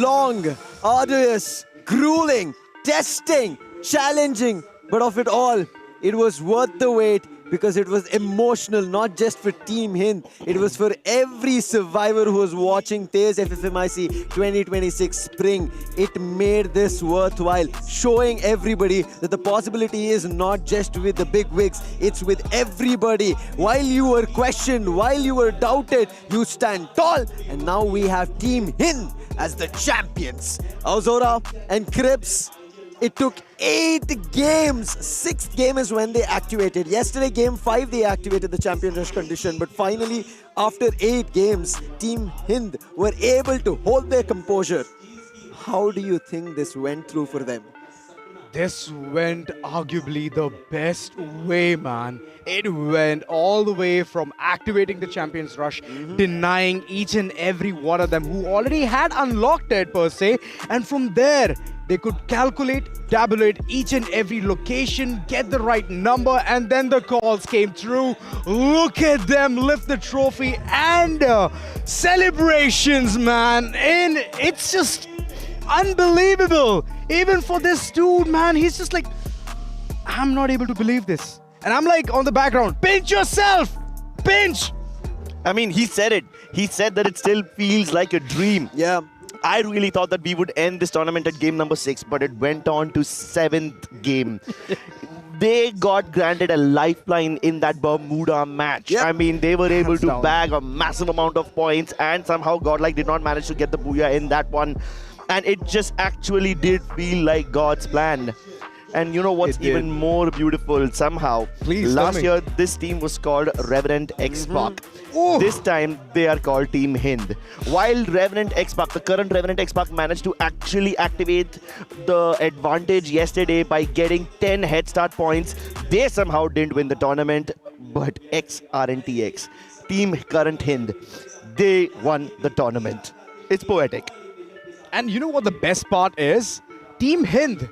Long, arduous, grueling, testing, challenging, but of it all, it was worth the wait because it was emotional, not just for Team HIND, it was for every survivor who was watching TEZ FFMIC 2026 Spring. It made this worthwhile, showing everybody that the possibility is not just with the big wigs, it's with everybody. While you were questioned, while you were doubted, you stand tall, and now we have Team HIND as the champions. Azora and Crips, it took 8 games. 6th game is when they activated. Yesterday, game 5, they activated the champion rush condition. But finally, after 8 games, Team HIND were able to hold their composure. How do you think this went through for them? This went arguably the best way, man. It went all the way from activating the Champions Rush, denying each and every one of them who already had unlocked it per se, and from there, they could calculate, tabulate each and every location, get the right number, and then the calls came through. Look at them lift the trophy and celebrations, man. And it's just unbelievable. Even for this dude, man, he's just like, I'm not able to believe this. And I'm like on the background, pinch yourself, pinch. I mean, he said it. He said that it still feels like a dream. Yeah. I really thought that we would end this tournament at game number 6, but it went on to 7th game. They got granted a lifeline in that Bermuda match. Yep. I mean, they were able Hands to down. bag a massive amount of points, and somehow Godlike did not manage to get the Booyah in that one. And it just actually did feel like God's plan. And you know what's even more beautiful somehow? Please Last tell me. year, this team was called REVENANT XSPARK. This time, they are called Team HIND. While REVENANT XSPARK, the current REVENANT XSPARK, managed to actually activate the advantage yesterday by getting 10 head start points, they somehow didn't win the tournament. But XRNTX, Team Current HIND, they won the tournament. It's poetic. And you know what the best part is? Team HIND,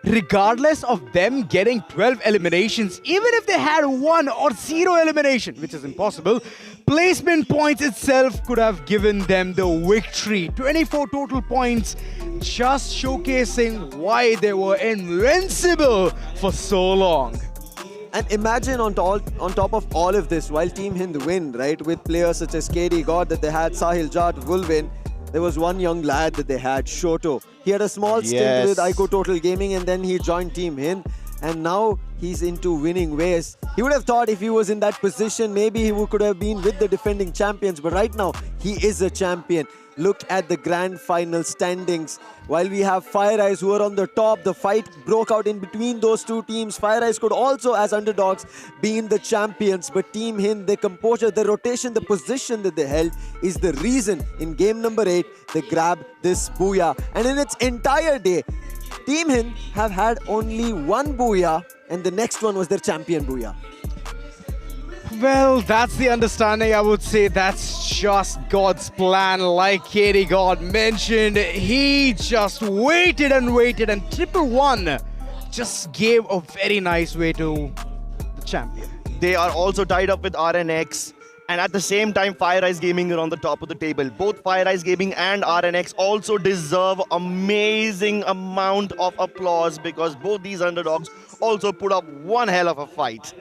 regardless of them getting 12 eliminations, even if they had 1 or 0 elimination, which is impossible, placement points itself could have given them the victory. 24 total points, just showcasing why they were invincible for so long. And imagine on top of all of this, while Team HIND win, right, with players such as KD God that they had, Sahil Jat, Vulvin, there was one young lad that they had, Shoto. He had a small stint with IQOO Total Gaming and then he joined Team HIND. And now he's into winning ways. He would have thought if he was in that position, maybe he could have been with the defending champions. But right now, he is a champion. Look at the grand final standings. While we have FIREEYES who are on the top, the fight broke out in between those two teams. FIREEYES could also, as underdogs, be in the champions. But Team HIND, the composure, the rotation, the position that they held is the reason in game number 8, they grabbed this Booyah. And in its entire day, Team HIND have had only one Booyah, and the next one was their champion Booyah. Well, that's the understanding. I would say that's just God's plan. Like KD God mentioned, he just waited and waited, and 111 just gave a very nice way to the champion. They are also tied up with RNX. And at the same time, FIREEYES Gaming are on the top of the table. Both FIREEYES Gaming and RNX also deserve amazing amount of applause because both these underdogs also put up one hell of a fight.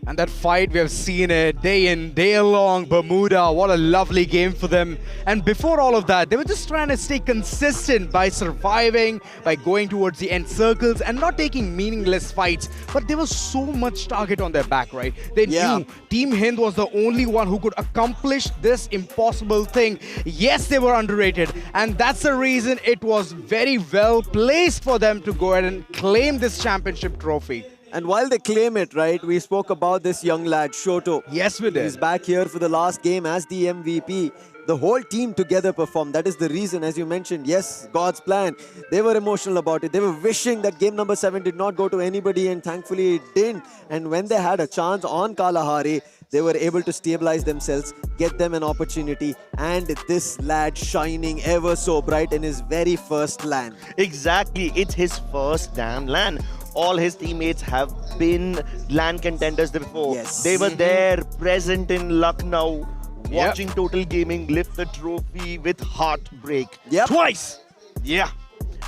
And that fight, we have seen it day in, day long. Bermuda, what a lovely game for them. And before all of that, they were just trying to stay consistent by surviving, by going towards the end circles and not taking meaningless fights. But there was so much target on their back, right? They knew Team HIND was the only one who could accomplish this impossible thing. Yes, they were underrated. And that's the reason it was very well placed for them to go ahead and claim this championship trophy. And while they claim it, right, we spoke about this young lad, Shoto. Yes, we did. He's back here for the last game as the MVP. The whole team together performed. That is the reason, as you mentioned, yes, God's plan. They were emotional about it. They were wishing that game number 7 did not go to anybody, and thankfully it didn't. And when they had a chance on Kalahari, they were able to stabilize themselves, get them an opportunity, and this lad shining ever so bright in his very first LAN. Exactly, it's his first damn LAN. All his teammates have been LAN contenders before. Yes. They were there, present in Lucknow, watching Total Gaming lift the trophy with heartbreak. Twice! Yeah.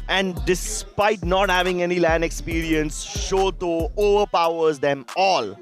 And despite not having any LAN experience, Shoto overpowers them all.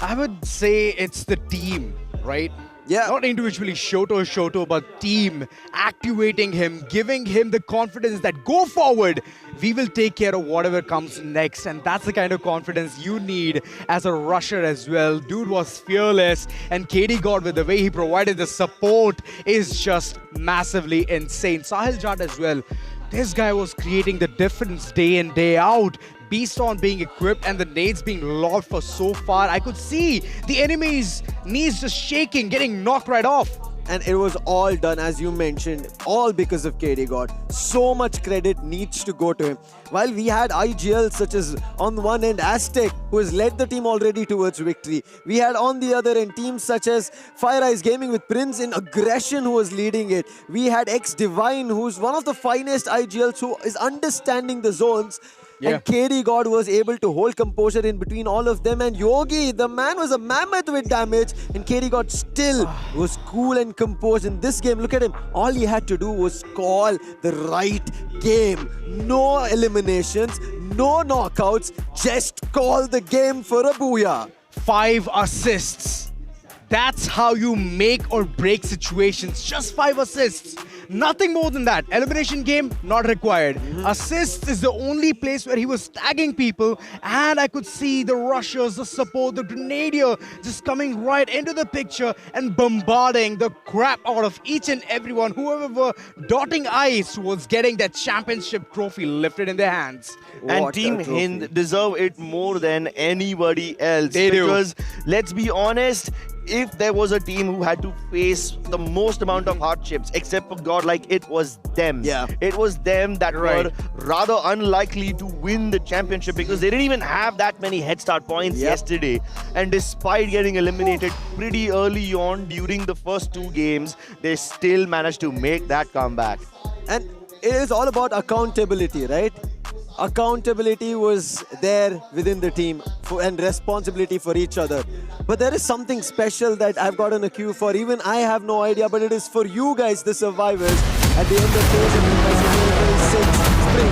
I would say it's the team, right? Yeah. Not individually Shoto, but team activating him, giving him the confidence that go forward, we will take care of whatever comes next. And that's the kind of confidence you need as a rusher as well. Dude was fearless, and KD God, with the way he provided the support, is just massively insane. Sahil Jat as well. This guy was creating the difference day in, day out. Beast on being equipped and the nades being lobbed for so far. I could see the enemy's knees just shaking, getting knocked right off. And it was all done, as you mentioned, all because of KD God. So much credit needs to go to him. While we had IGL such as on one end Aztec, who has led the team already towards victory. We had on the other end teams such as FIREEYES Gaming with Prince in aggression who was leading it. We had X Divine, who's one of the finest IGLs who is understanding the zones. And KD God was able to hold composure in between all of them. And Yogi, the man was a mammoth with damage. And KD God still was cool and composed in this game. Look at him. All he had to do was call the right game. No eliminations, no knockouts. Just call the game for a Booyah. 5 assists. That's how you make or break situations. Just 5 assists. Nothing more than that. Elimination game, not required. Assists is the only place where he was tagging people, and I could see the rushers, the support, the grenadier just coming right into the picture and bombarding the crap out of each and everyone, whoever were dotting i's towards getting that championship trophy lifted in their hands. And Team Hind deserve it more than anybody else. They do. Because let's be honest, if there was a team who had to face the most amount of hardships, except for GODLIKE, it was them. Yeah. It was them that were rather unlikely to win the championship because they didn't even have that many head start points yesterday. And despite getting eliminated pretty early on during the first 2 games, they still managed to make that comeback. And it is all about accountability, right? Accountability was there within the team and responsibility for each other. But there is something special that I've gotten a cue for. Even I have no idea, but it is for you guys, the survivors, at the end of TEZ FFMIC 2026 spring.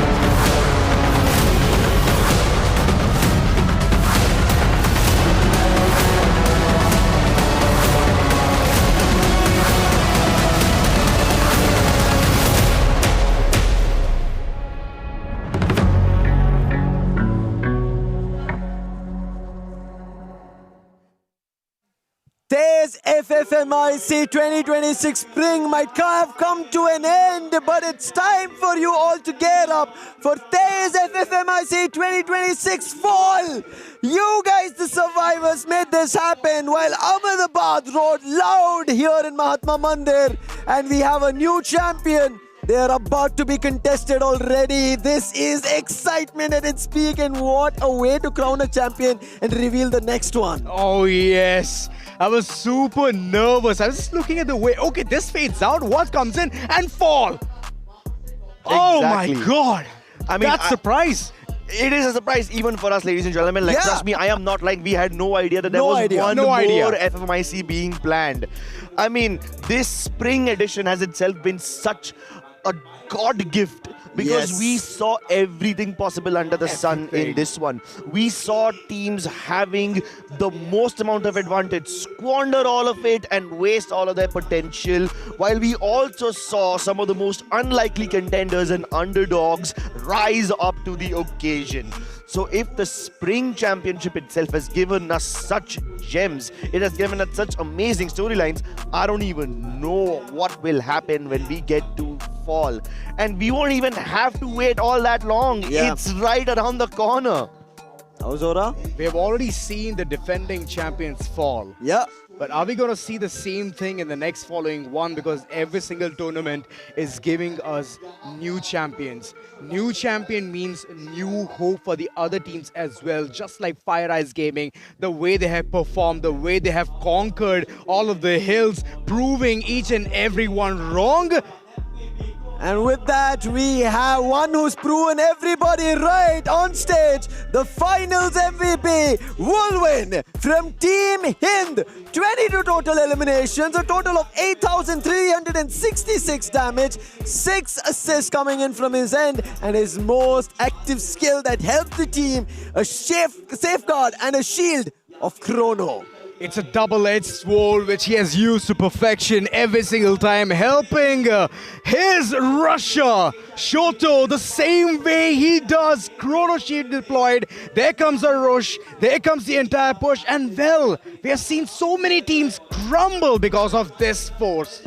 TEZ FFMIC 2026 spring might have come to an end, but it's time for you all to get up for TEZ FFMIC 2026 fall. You guys, the survivors, made this happen while Ahmedabad roared loud here in Mahatma Mandir, and we have a new champion. They are about to be contested already. This is excitement at its peak, and what a way to crown a champion and reveal the next one. Oh yes, I was super nervous. I was just looking at the way, okay, this fades out, what comes in, and fall. Oh my God, I mean, that's surprise. It is a surprise even for us, ladies and gentlemen. Like, trust me, I am not like we had no idea that there was one more FFMIC being planned. I mean, this spring edition has itself been such a God gift because we saw everything possible under the sun in this one. We saw teams having the most amount of advantage, squander all of it and waste all of their potential, while we also saw some of the most unlikely contenders and underdogs rise up to the occasion. So if the Spring Championship itself has given us such gems, it has given us such amazing storylines, I don't even know what will happen when we get to fall. And we won't even have to wait all that long. It's right around the corner. How's Zora? We have already seen the defending champions fall. Yeah. But are we going to see the same thing in the next following one? Because every single tournament is giving us new champions. New champion means new hope for the other teams as well. Just like FIREEYES Gaming, the way they have performed, the way they have conquered all of the hills, proving each and every one wrong. And with that, we have one who's proven everybody right on stage. The finals MVP, Wolwin from Team Hind. 22 total eliminations, a total of 8,366 damage, 6 assists coming in from his end, and his most active skill that helped the team, a safeguard and a shield of Chrono. It's a double-edged sword which he has used to perfection every single time, helping his rusher, Shoto, the same way he does. Chrono Shield deployed, there comes a rush, there comes the entire push, and well, we have seen so many teams crumble because of this force.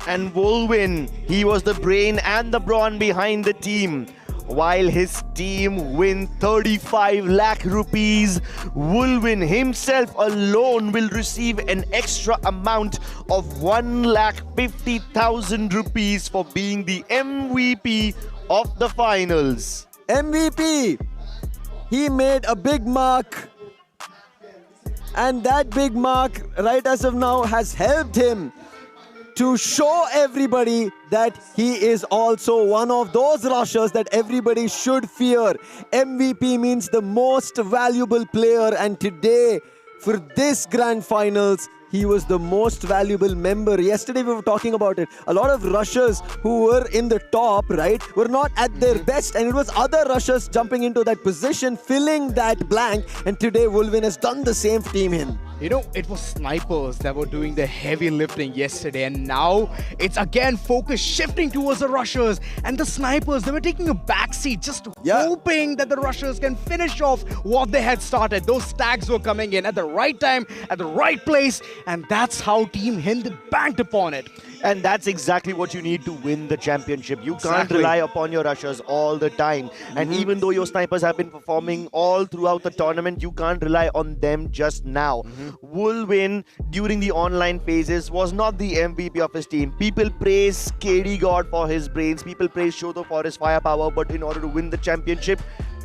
And Wolwin, he was the brain and the brawn behind the team. While his team win 35 lakh rupees, Wolwin himself alone will receive an extra amount of 1,50,000 rupees for being the MVP of the finals. MVP! He made a big mark. And that big mark, right as of now, has helped him to show everybody that he is also one of those rushers that everybody should fear. MVP means the most valuable player, and today, for this grand finals, he was the most valuable member. Yesterday we were talking about it. A lot of rushers who were in the top, right, were not at their best, and it was other rushers jumping into that position, filling that blank, and today Wolwin has done the same for Team Hind. You know, it was snipers that were doing the heavy lifting yesterday, and now it's again focus shifting towards the rushers, and the snipers, they were taking a backseat, just hoping that the rushers can finish off what they had started. Those stacks were coming in at the right time, at the right place, and that's how Team HIND banked upon it. And that's exactly what you need to win the championship. You can't rely upon your rushers all the time. And even though your snipers have been performing all throughout the tournament, you can't rely on them just now. Woolwin, during the online phases, was not the MVP of his team. People praise KD God for his brains. People praise Shoto for his firepower. But in order to win the championship,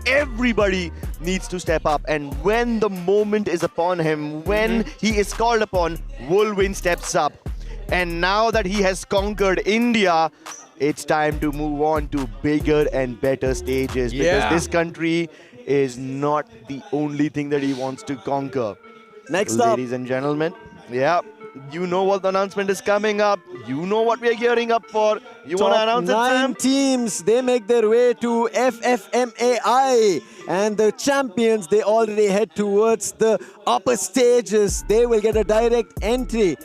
everybody needs to step up. And when the moment is upon him, when he is called upon, Woolwin steps up. And now that he has conquered India, it's time to move on to bigger and better stages. Because this country is not the only thing that he wants to conquer. Next up. Ladies and gentlemen, you know what the announcement is coming up. You know what we are gearing up for. You want to announce it, Sam? 9 teams, they make their way to FFMAI. And the champions, they already head towards the upper stages. They will get a direct entry.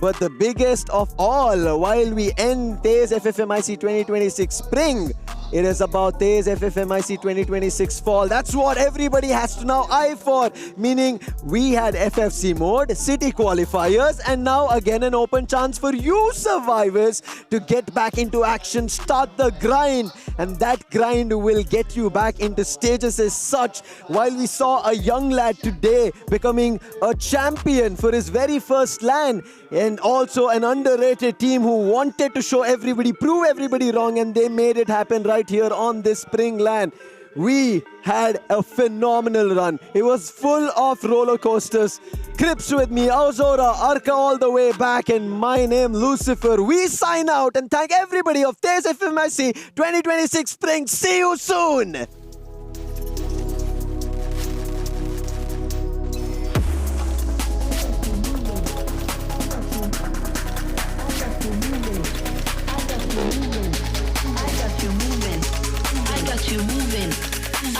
But the biggest of all, while we end TEZ FFMIC 2026 Spring, it is about TEZ FFMIC 2026 Fall. That's what everybody has to now eye for. Meaning, we had FFC mode, city qualifiers, and now again an open chance for you survivors to get back into action, start the grind. And that grind will get you back into stages as such. While we saw a young lad today becoming a champion for his very first LAN, and also an underrated team who wanted to show everybody, prove everybody wrong, and they made it happen right here on this spring LAN. We had a phenomenal run. It was full of roller coasters. Crips with me, Auzora, Arca all the way back, and my name Lucifer. We sign out and thank everybody of TEZ FFMIC 2026 Spring. See you soon.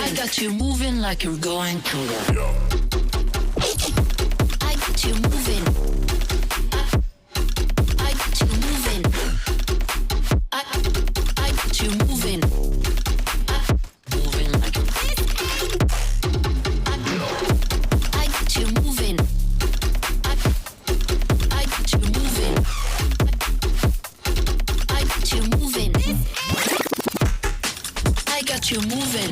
I got you moving like you're going to I got you moving. I got you moving. I got you moving. Moving like I got you moving. I got you moving. I got you moving. I got you moving.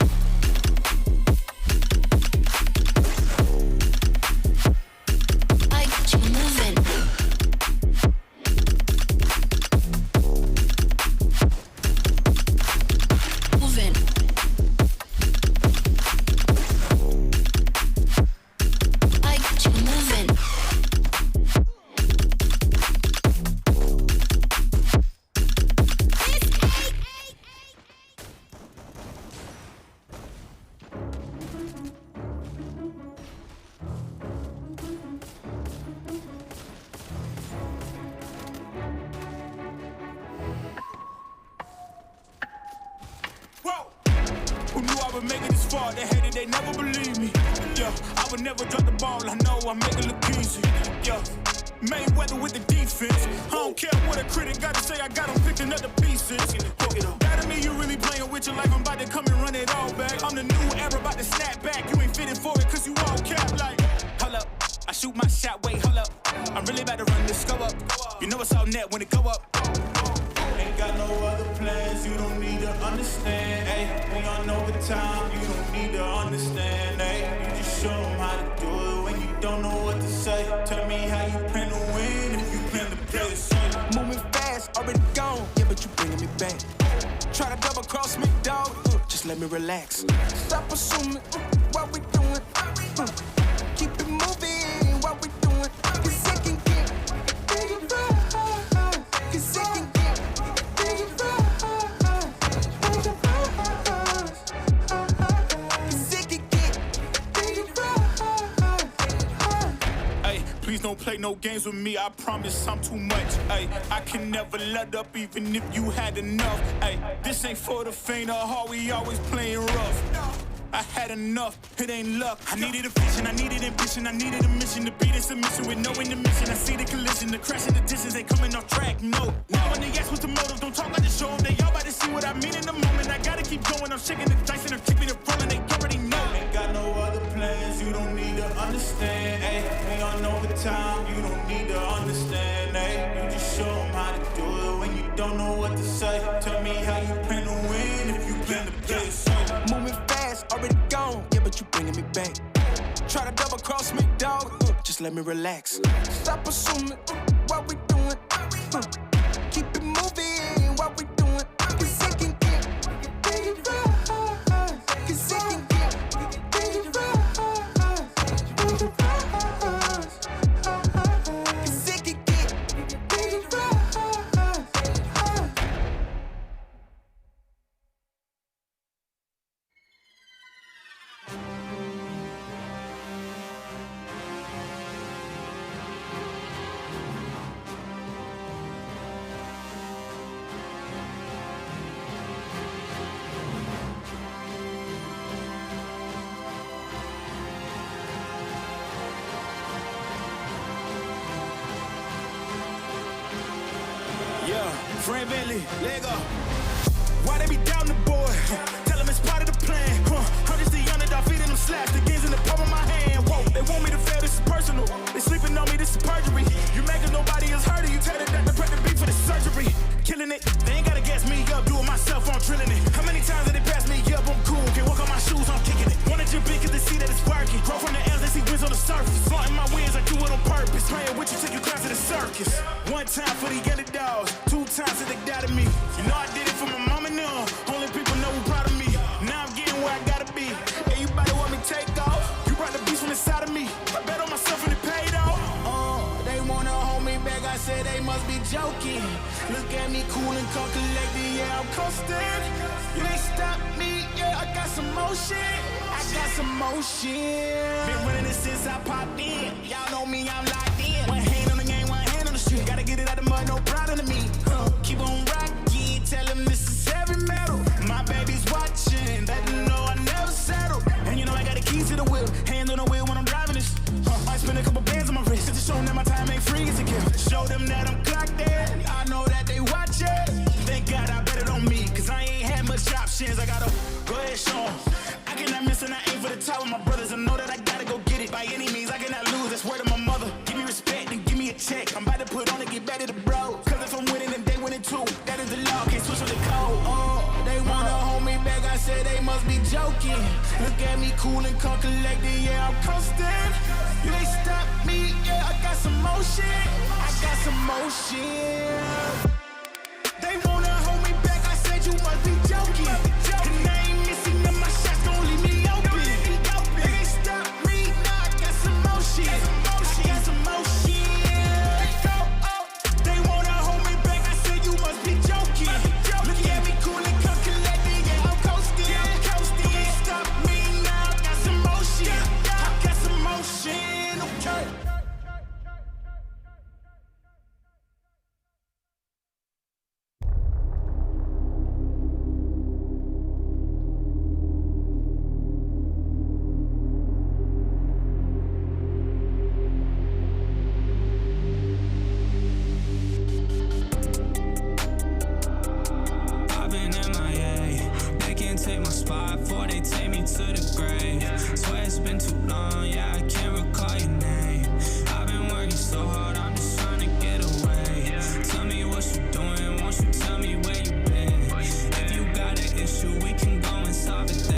Who knew I would make it this far? They hated, they never believed me. Yeah, I would never drop the ball. I know I make it look easy. Yeah, Mayweather with the defense. I don't care what a critic got to say. I got them picking up the pieces. That to me, you really playing with your life. I'm about to come and run it all back. I'm the new era, about to snap back. You ain't fitting for it, cause you all cap like. Hold up, I shoot my shot, wait, hold up. I'm really about to run this, go up. You know it's all net when it go up. Ain't got no other plans, you don't need to understand, ayy. We on overtime, you don't need to understand, ayy. You just show them how to do it when you don't know what to say. Tell me how you plan to win if you plan to play the same. Moving fast, already gone, yeah, but you bringing me back. Try to double cross me, dog, just let me relax. Stop assuming what we doing. Keep it moving, what we doing. Cause it can get bigger, cause it can get bigger, cause it can get bigger. Hey, please don't play no games with me, I promise I'm too much. Hey, I can never let up even if you had enough. Hey, this ain't for the faint of heart, we always playing rough. I I had enough, it ain't luck. I needed a vision, I needed ambition, I needed a mission to beat in submission with no intermission. I see the collision, the crash in the distance ain't coming off track, no. Now when they ask what's the motive, don't talk, I just show them. They all about to see what I mean in the moment. I gotta keep going, I'm shaking the dice and I'm keeping it rolling. They already know. Ain't got no other plans, you don't need to understand. Ay, we on overtime, you don't need to understand. Ay, you just show them how to do it when you don't know what to say. Tell me how you plan to win if you plan to play safe. Moving fast, already gone, yeah, but you bringing me back. Try to double cross me, dog, just let me relax. Stop assuming what we doing. Keep it moving, what we doing. Cause it can get dangerous. Cause it can get dangerous. Cause it can get dangerous. Yeah, friend Bentley, Lego. Why they be down the boy? Tell them it's part of the plan. I'm just the underdog feeding them slaps. The game's in the palm of my hand. Whoa, they want me to fail, this is personal. They sleeping on me, this is perjury. You making nobody else hurt, you tell the doctor prep the beat for the surgery. Killing it, they ain't gotta gas me up, doing myself, I'm drilling it. How many times did they pass me up? I'm cool, can't walk on my shoes, I'm kicking it. Wanna jump in cause they see that it's working. Grow from the L's, they see wins on the surface. Flaunting my wins, I do it on purpose. Playing with you, take you down to the circus. One time for the underdogs, 2 times that they doubted me. You know I did it for my mama now. Only people know who proud of me. Now I'm getting where I gotta be. Everybody want me take off. You brought the beast from inside of me. I bet on myself and it paid off. They wanna hold me back, I said they must be joking. Look at me cool and calm, collected, yeah, I'm coasting. You ain't stop me, yeah, I got some motion. I got some motion. Been running this since I popped in. Y'all know me, I'm locked in. One hand on the game, one hand on the street. Gotta get it out of the mud, no pride in me. Keep on rocking, tell them this is heavy metal. My baby's watching, let them know I never settle. And you know I got the keys to the wheel, hand on the wheel when I'm driving this. I spend a couple bands on my wrist, just to show them that my time ain't free as a gift. Show them that I'm clocked in, I know that they watch it. Thank God I bet it on me, cause I ain't had much options. I gotta go ahead, show them. I cannot miss and I aim for the top of my brothers. I know that I gotta go get it by any means. I cannot lose, that's word of my mother. Give me respect and give me a check. I'm about to put on and get back to the bro. Cause if I'm winning, then they winning too. That is the law, can't switch on the code. They wanna hold me back, I said they must be joking. Look at me cool and calm, collected, yeah, I'm coasting. You ain't stop me, yeah, I got some motion. I got some motion.